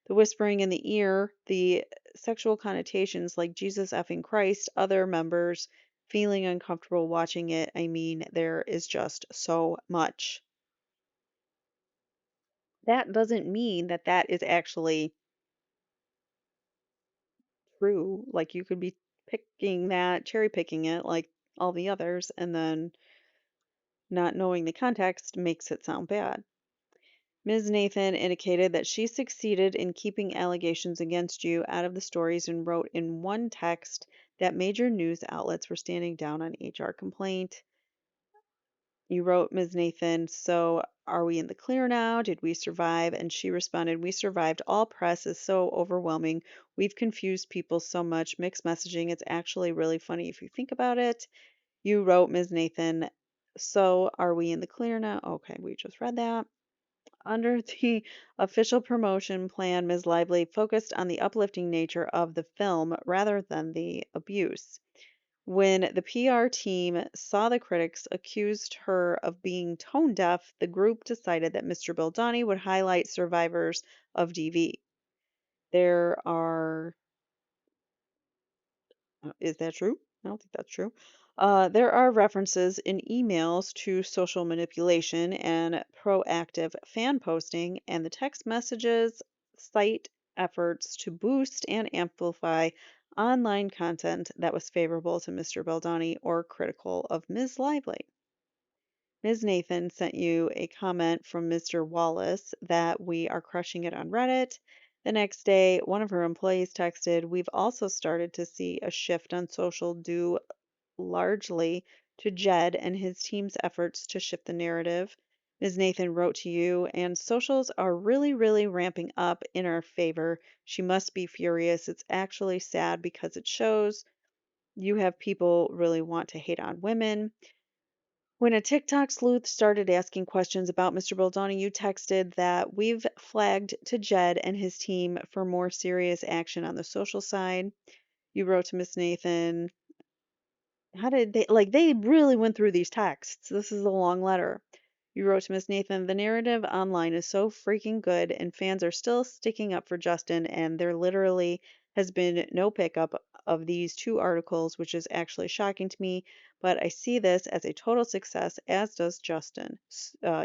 The whispering in the ear, the sexual connotations like Jesus effing Christ, other members feeling uncomfortable watching it. I mean, there is just so much. That doesn't mean that that is actually true. Like you could be cherry picking it like all the others, and then not knowing the context makes it sound bad. Ms. Nathan indicated that she succeeded in keeping allegations against you out of the stories and wrote in one text that major news outlets were standing down on HR complaint. You wrote, Ms. Nathan, so are we in the clear now? Did we survive? And she responded, we survived. All press is so overwhelming. We've confused people so much. Mixed messaging. It's actually really funny if you think about it. You wrote, Ms. Nathan, so are we in the clear now? Okay, we just read that. Under the official promotion plan, Ms. Lively focused on the uplifting nature of the film rather than the abuse. When the PR team saw the critics accused her of being tone deaf, the group decided that Mr. Baldoni would highlight survivors of DV. There are, is that true? I don't think that's true. There are references in emails to social manipulation and proactive fan posting, and the text messages cite efforts to boost and amplify online content that was favorable to Mr. Baldoni or critical of Ms. Lively. Ms. Nathan sent you a comment from Mr. Wallace that we are crushing it on Reddit. The next day, one of her employees texted, we've also started to see a shift on social due largely to Jed and his team's efforts to shift the narrative. Ms. Nathan wrote to you, and socials are really, really ramping up in our favor. She must be furious. It's actually sad because it shows you have people really want to hate on women. When a TikTok sleuth started asking questions about Mr. Baldoni, you texted that we've flagged to Jed and his team for more serious action on the social side. You wrote to Miss Nathan, how did they like they really went through these texts. This is a long letter. You wrote to Miss Nathan, the narrative online is so freaking good and fans are still sticking up for Justin and there literally has been no pickup of these two articles, which is actually shocking to me, but I see this as a total success, as does Justin.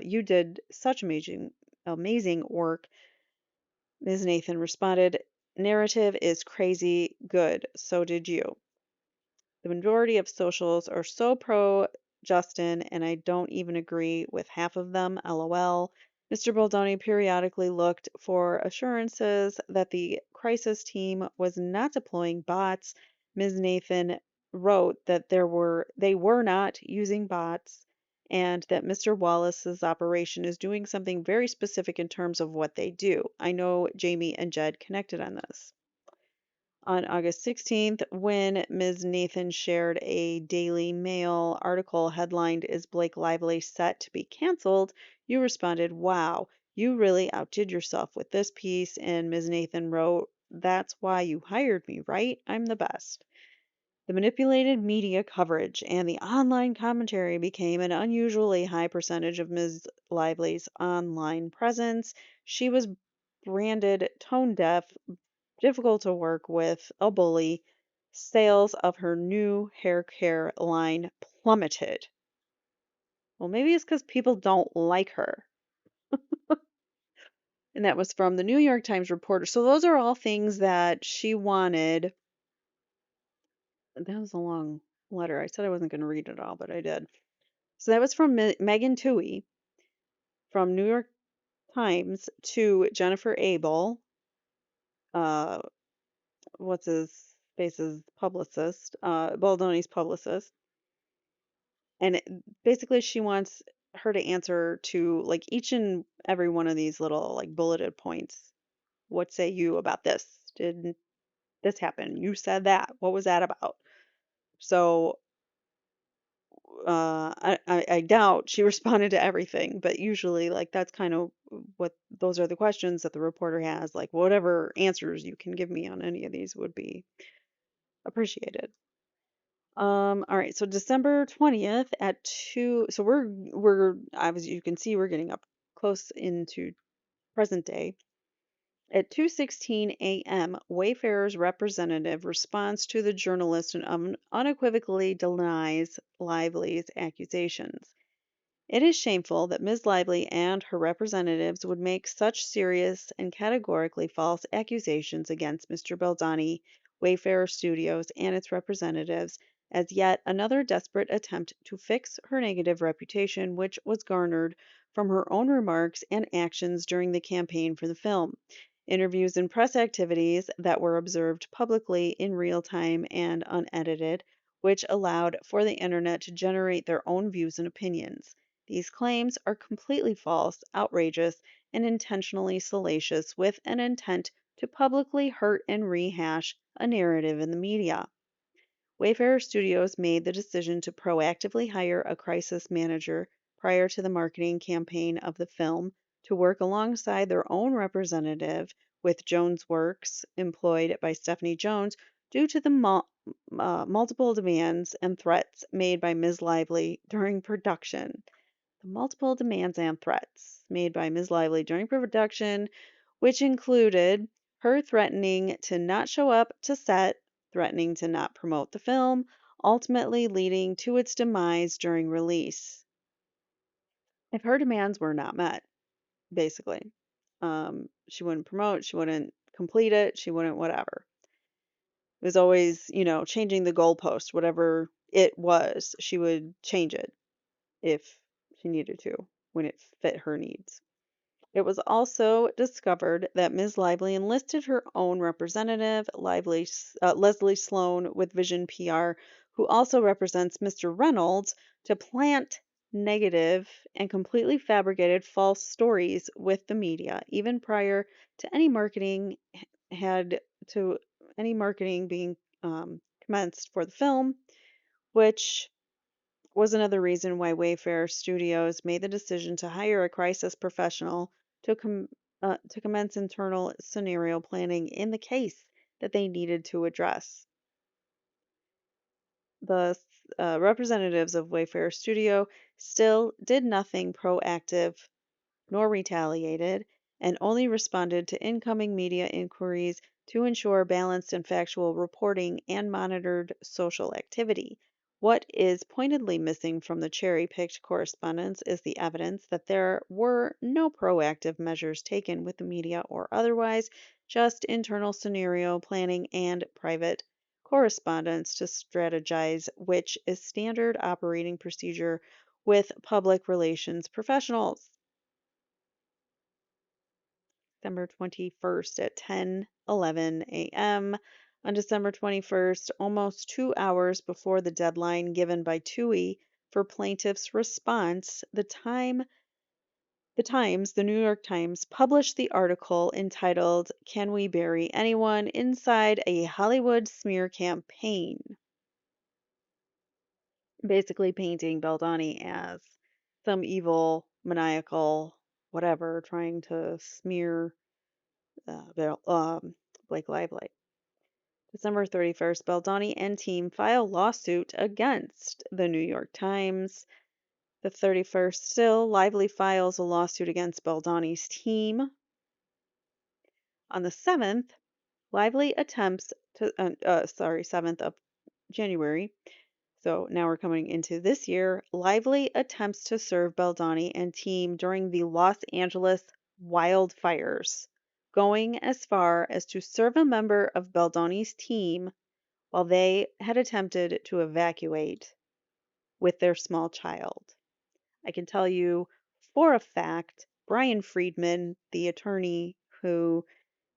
You did such amazing work. Ms. Nathan responded, narrative is crazy good. So did you. The majority of socials are so pro Justin, and I don't even agree with half of them. LOL. Mr. Baldoni periodically looked for assurances that the crisis team was not deploying bots. Ms. Nathan wrote that they were not using bots and that Mr. Wallace's operation is doing something very specific in terms of what they do. I know Jamie and Jed connected on this. On August 16th, when Ms. Nathan shared a Daily Mail article headlined, is Blake Lively set to be canceled? You responded, wow, you really outdid yourself with this piece. And Ms. Nathan wrote, that's why you hired me, right? I'm the best. The manipulated media coverage and the online commentary became an unusually high percentage of Ms. Lively's online presence. She was branded tone deaf, difficult to work with, a bully. Sales of her new hair care line plummeted. Well, maybe it's because people don't like her. And that was from the New York Times reporter. So those are all things that she wanted. That was a long letter. I said I wasn't going to read it all, but I did. So that was from Megan Toohey from New York Times to Jennifer Abel, uh, what's his face's publicist, Baldoni's publicist. And basically, she wants her to answer to like each and every one of these little like bulleted points. What say you about this? Did this happen? You said that. What was that about? So I doubt she responded to everything, but usually like that's kind of what those are the questions that the reporter has. Like whatever answers you can give me on any of these would be appreciated. All right, so December 20th at 2, so we're as you can see we're getting up close into present day. At 2:16 a.m., Wayfarer's representative responds to the journalist and unequivocally denies Lively's accusations. It is shameful that Ms. Lively and her representatives would make such serious and categorically false accusations against Mr. Baldoni, Wayfarer Studios, and its representatives as yet another desperate attempt to fix her negative reputation, which was garnered from her own remarks and actions during the campaign for the film. Interviews and press activities that were observed publicly in real time and unedited, which allowed for the internet to generate their own views and opinions. These claims are completely false, outrageous, and intentionally salacious with an intent to publicly hurt and rehash a narrative in the media. Wayfarer Studios made the decision to proactively hire a crisis manager prior to the marketing campaign of the film to work alongside their own representative with Jones Works, employed by Stephanie Jones, due to the multiple demands and threats made by Ms. Lively during production. The multiple demands and threats made by Ms. Lively during production, which included her threatening to not show up to set, threatening to not promote the film, ultimately leading to its demise during release. If her demands were not met, basically, she wouldn't promote, she wouldn't complete it, she wouldn't whatever. It was always, changing the goalpost, whatever it was, she would change it if she needed to when it fit her needs. It was also discovered that Ms. Lively enlisted her own representative, Leslie Sloan with Vision PR, who also represents Mr. Reynolds, to plant negative, and completely fabricated false stories with the media, even prior to any marketing had to any marketing being commenced for the film, which was another reason why Wayfair Studios made the decision to hire a crisis professional to commence internal scenario planning in the case that they needed to address. The representatives of Wayfair Studio still did nothing proactive nor retaliated, and only responded to incoming media inquiries to ensure balanced and factual reporting and monitored social activity. What is pointedly missing from the cherry picked correspondence is the evidence that there were no proactive measures taken with the media or otherwise, just internal scenario planning and private correspondence to strategize, which is standard operating procedure with public relations professionals. December 21st at 10:11 a.m. On December 21st, almost 2 hours before the deadline given by TUI for plaintiff's response, the New York Times, published the article entitled "Can We Bury Anyone Inside a Hollywood Smear Campaign?" Basically painting Baldoni as some evil, maniacal, whatever, trying to smear Blake Lively. December 31st, Baldoni and team file lawsuit against the New York Times. The 31st, still, Lively files a lawsuit against Baldoni's team. On the 7th, Lively attempts to, 7th of January, so now we're coming into this year, Lively attempts to serve Baldoni and team during the Los Angeles wildfires, going as far as to serve a member of Baldoni's team while they had attempted to evacuate with their small child. I can tell you for a fact, Brian Friedman, the attorney who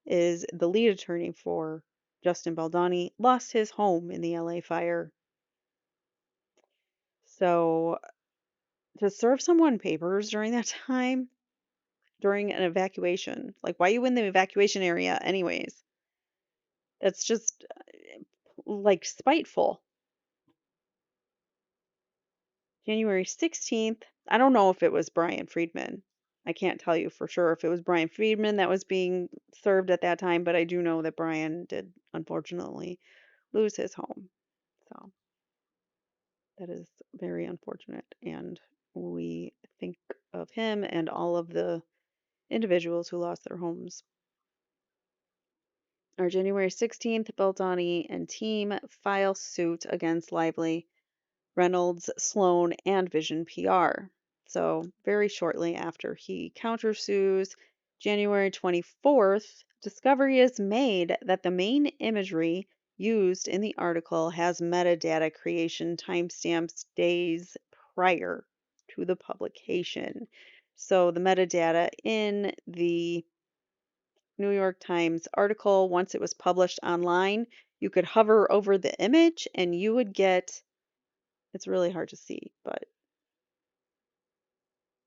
is the lead attorney for Justin Baldoni, lost his home in the LA fire. So to serve someone papers during that time, during an evacuation, like why are you in the evacuation area anyways? That's just like spiteful. January 16th, I don't know if it was Brian Friedman. I can't tell you for sure if it was Brian Friedman that was being served at that time, but I do know that Brian did unfortunately lose his home. So that is very unfortunate. And we think of him and all of the individuals who lost their homes. Our January 16th, Baldoni and team file suit against Lively, Reynolds, Sloan, and Vision PR. So, very shortly after he countersues, January 24th, discovery is made that the main imagery used in the article has metadata creation timestamps days prior to the publication. So, the metadata in the New York Times article, once it was published online, you could hover over the image and you would get, it's really hard to see, but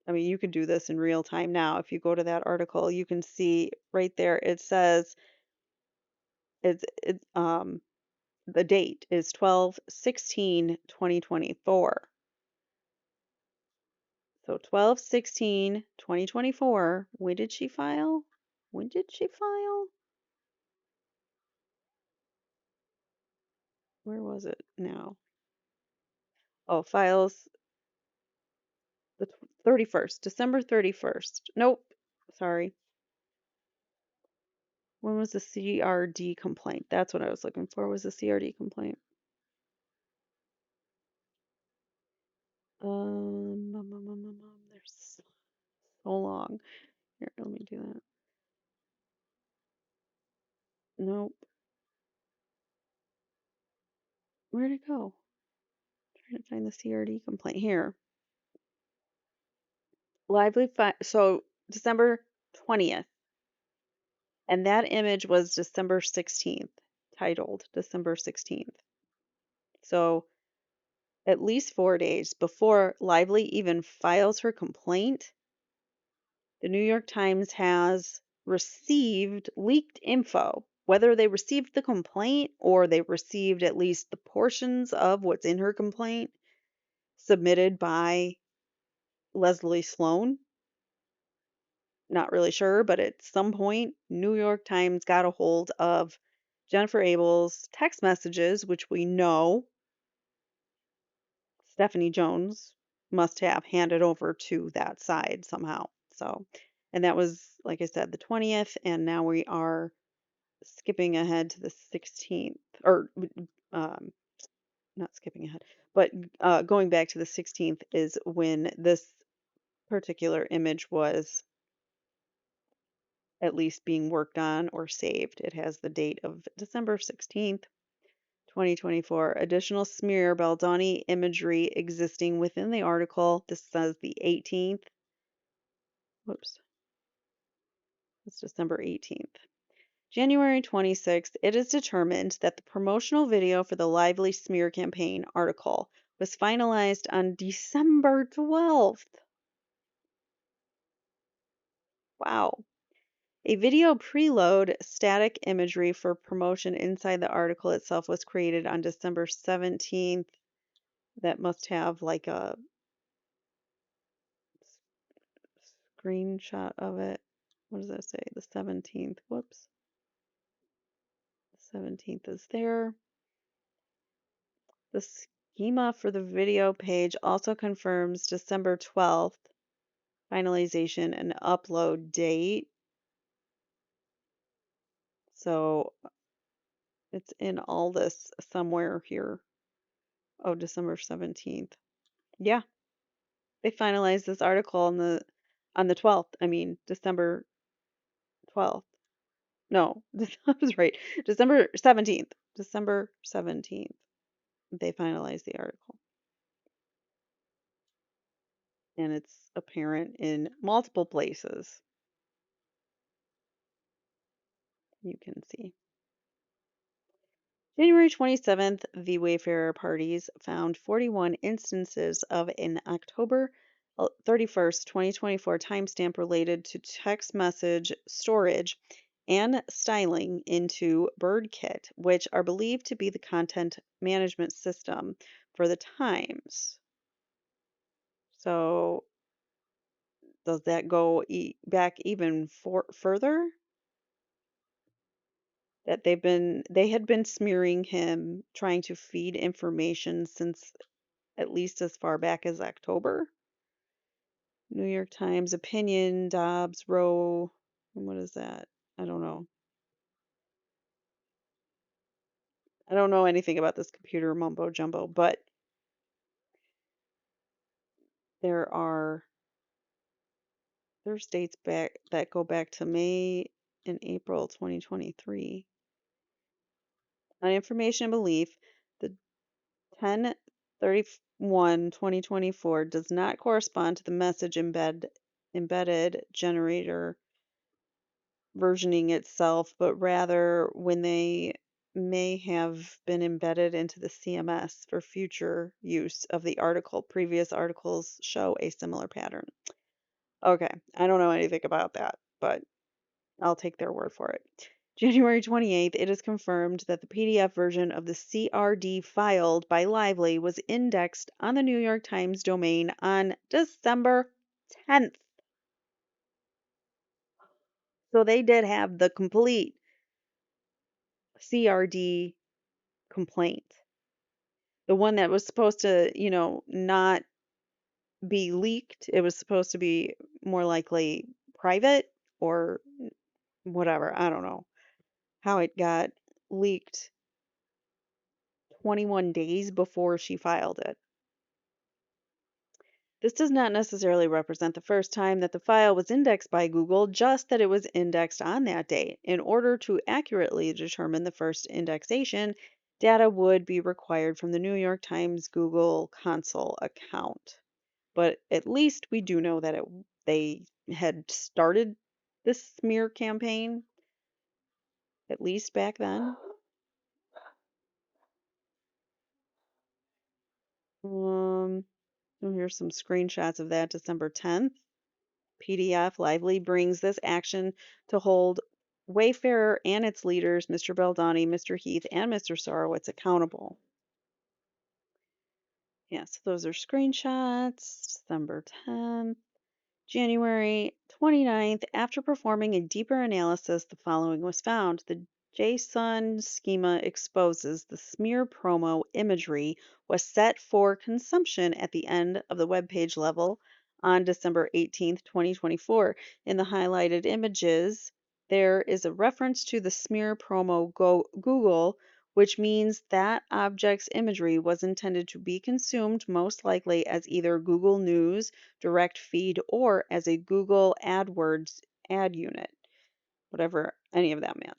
I mean, you can do this in real time now. If you go to that article, you can see right there, it says it's the date is 12/16/2024. So 12/16/2024. When did she file? When did she file? Where was it now? Oh, files the 31st, December 31st. Nope. Sorry. When was the CRD complaint? That's what I was looking for, was the CRD complaint. There's so long. Here, let me do that. Nope. Where'd it go? Trying to find the CRD complaint here. So December 20th, and that image was December 16th, titled December 16th. So at least 4 days before Lively even files her complaint, the New York Times has received leaked info. Whether they received the complaint or they received at least the portions of what's in her complaint submitted by Leslie Sloan, not really sure, but at some point, New York Times got a hold of Jennifer Abel's text messages, which we know Stephanie Jones must have handed over to that side somehow. So, and that was, like I said, the 20th, and now we are skipping ahead to the 16th, or um, not skipping ahead, but going back to the 16th is when this particular image was at least being worked on or saved. It has the date of December 16th, 2024. Additional smear Baldoni imagery existing within the article. This says the 18th. Whoops, it's December 18th. January 26th, it is determined that the promotional video for the Lively Smear Campaign article was finalized on December 12th. Wow. A video preload static imagery for promotion inside the article itself was created on December 17th. That must have like a screenshot of it. What does that say? The 17th. Whoops. The 17th is there. The schema for the video page also confirms December 12th finalization and upload date. So it's in all this somewhere here. Oh, December 17th. Yeah, they finalized this article on the 12th. I mean, December 12th. No, I was right. December 17th. December 17th. They finalized the article. And it's apparent in multiple places. You can see. January 27th, the Wayfarer parties found 41 instances of an October 31st, 2024 timestamp related to text message storage and styling into BirdKit, which are believed to be the content management system for the Times. So, does that go back even further? That they had been smearing him, trying to feed information since at least as far back as October. New York Times opinion, Dobbs, Row. What is that? I don't know. I don't know anything about this computer mumbo jumbo, but there are there's dates back that go back to May and April 2023. On information and belief, the 10/31/2024 does not correspond to the message embedded generator versioning itself, but rather when they may have been embedded into the CMS for future use of the article. Previous articles show a similar pattern. Okay, I don't know anything about that, but I'll take their word for it. January 28th, it is confirmed that the PDF version of the CRD filed by Lively was indexed on the New York Times domain on December 10th. So they did have the complete CRD complaint. The one that was supposed to, not be leaked. It was supposed to be more likely private or whatever. I don't know how it got leaked 21 days before she filed it. This does not necessarily represent the first time that the file was indexed by Google, just that it was indexed on that date. In order to accurately determine the first indexation, data would be required from the New York Times Google Console account. But at least we do know that they had started this smear campaign, at least back then. Um, oh, here's some screenshots of that December 10th. PDF Lively brings this action to hold Wayfarer and its leaders, Mr. Baldoni, Mr. Heath, and Mr. Sorowitz, accountable. Yes, those are screenshots. December 10th. January 29th, after performing a deeper analysis, the following was found. The JSON schema exposes the smear promo imagery was set for consumption at the end of the web page level on December 18th, 2024. In the highlighted images, there is a reference to the smear promo Google, which means that object's imagery was intended to be consumed most likely as either Google News direct feed or as a Google AdWords ad unit, whatever any of that meant.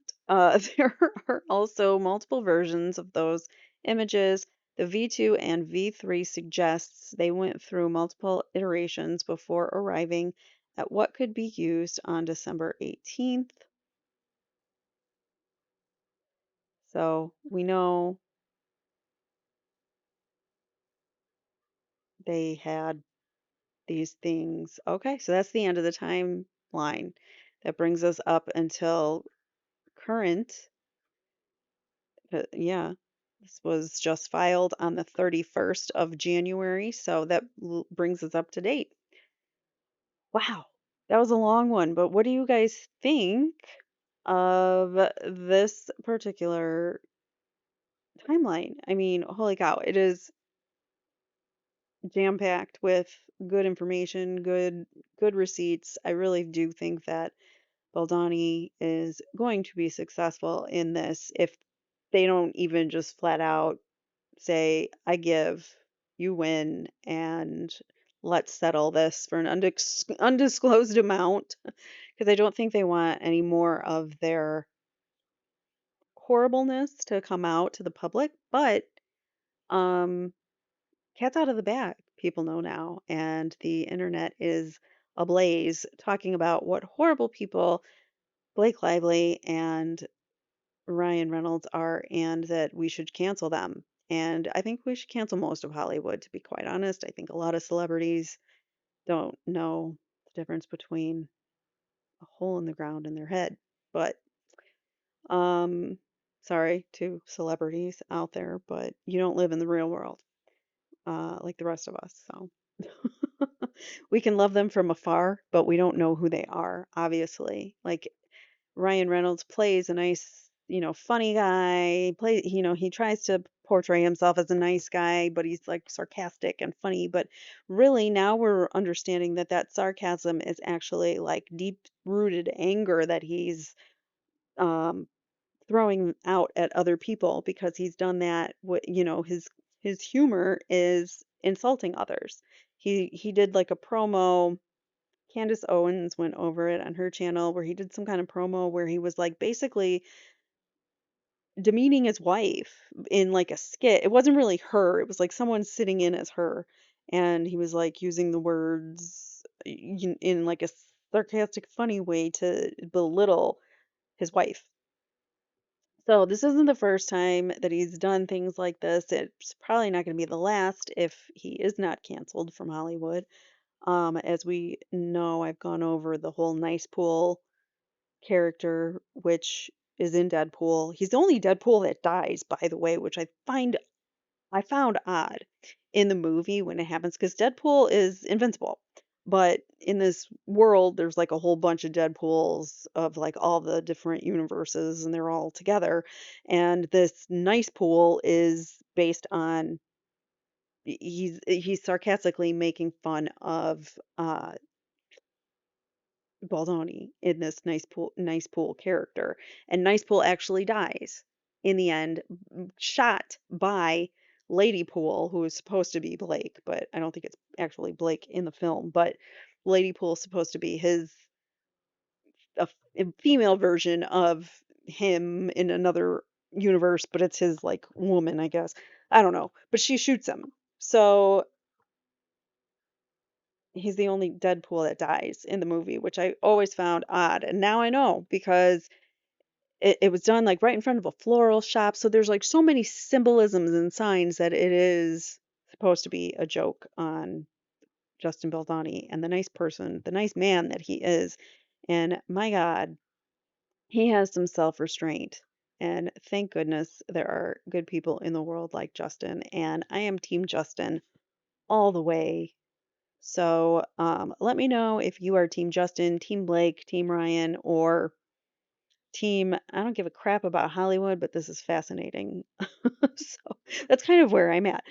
There are also multiple versions of those images. The V2 and V3 suggests they went through multiple iterations before arriving at what could be used on December 18th. So we know they had these things. Okay, so that's the end of the timeline. That brings us up until current. Yeah, this was just filed on the 31st of January, so that brings us up to date. Wow, that was a long one, but what do you guys think of this particular timeline? I mean, holy cow, it is jam-packed with good information, good receipts. I really do think that Baldani is going to be successful in this if they don't even just flat out say, I give, you win, and let's settle this for an undisclosed amount. Because I don't think they want any more of their horribleness to come out to the public. But um, cat's out of the bag, people know now. And the internet is ablaze talking about what horrible people Blake Lively and Ryan Reynolds are and that we should cancel them. And I think we should cancel most of Hollywood, to be quite honest. I think a lot of celebrities don't know the difference between a hole in the ground in their head. But um sorry to celebrities out there, but you don't live in the real world like the rest of us. So we can love them from afar, but we don't know who they are, obviously. Like Ryan Reynolds plays a nice, funny guy. He tries to portray himself as a nice guy, but he's like sarcastic and funny. But really, now we're understanding that that sarcasm is actually like deep-rooted anger that he's um, throwing out at other people because he's done that. His humor is insulting others. He did like a promo. Candace Owens went over it on her channel where he did some kind of promo where he was like basically demeaning his wife in like a skit. It wasn't really her, it was like someone sitting in as her. And he was like using the words in like a sarcastic, funny way to belittle his wife. So this isn't the first time that he's done things like this. It's probably not going to be the last if he is not canceled from Hollywood. As we know, I've gone over the whole Nice Pool character, which is in Deadpool. He's the only Deadpool that dies, by the way, which I found odd in the movie when it happens because Deadpool is invincible. But in this world, there's like a whole bunch of Deadpools of like all the different universes, and they're all together. And this Nice Pool is based on he's sarcastically making fun of Baldoni in this nice pool character. And nice pool actually dies in the end, shot by Lady Pool, who is supposed to be Blake, but I don't think it's actually Blake in the film. But Lady Pool is supposed to be his a female version of him in another universe, but it's his like woman, I guess. I don't know, but she shoots him. So he's the only Deadpool that dies in the movie, which I always found odd. And now I know because it was done like right in front of a floral shop. So there's like so many symbolisms and signs that it is supposed to be a joke on Justin Baldoni and the nice person, the nice man that he is. And my God, he has some self-restraint. And thank goodness there are good people in the world like Justin. And I am Team Justin all the way. So let me know if you are Team Justin, Team Blake, Team Ryan, or Team, I don't give a crap about Hollywood, but this is fascinating. So that's kind of where I'm at.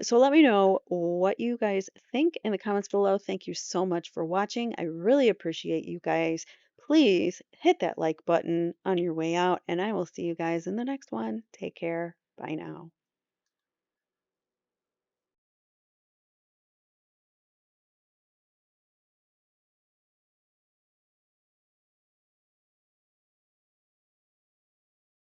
So let me know what you guys think in the comments below. Thank you so much for watching. I really appreciate you guys. Please hit that like button on your way out, and I will see you guys in the next one. Take care. Bye now.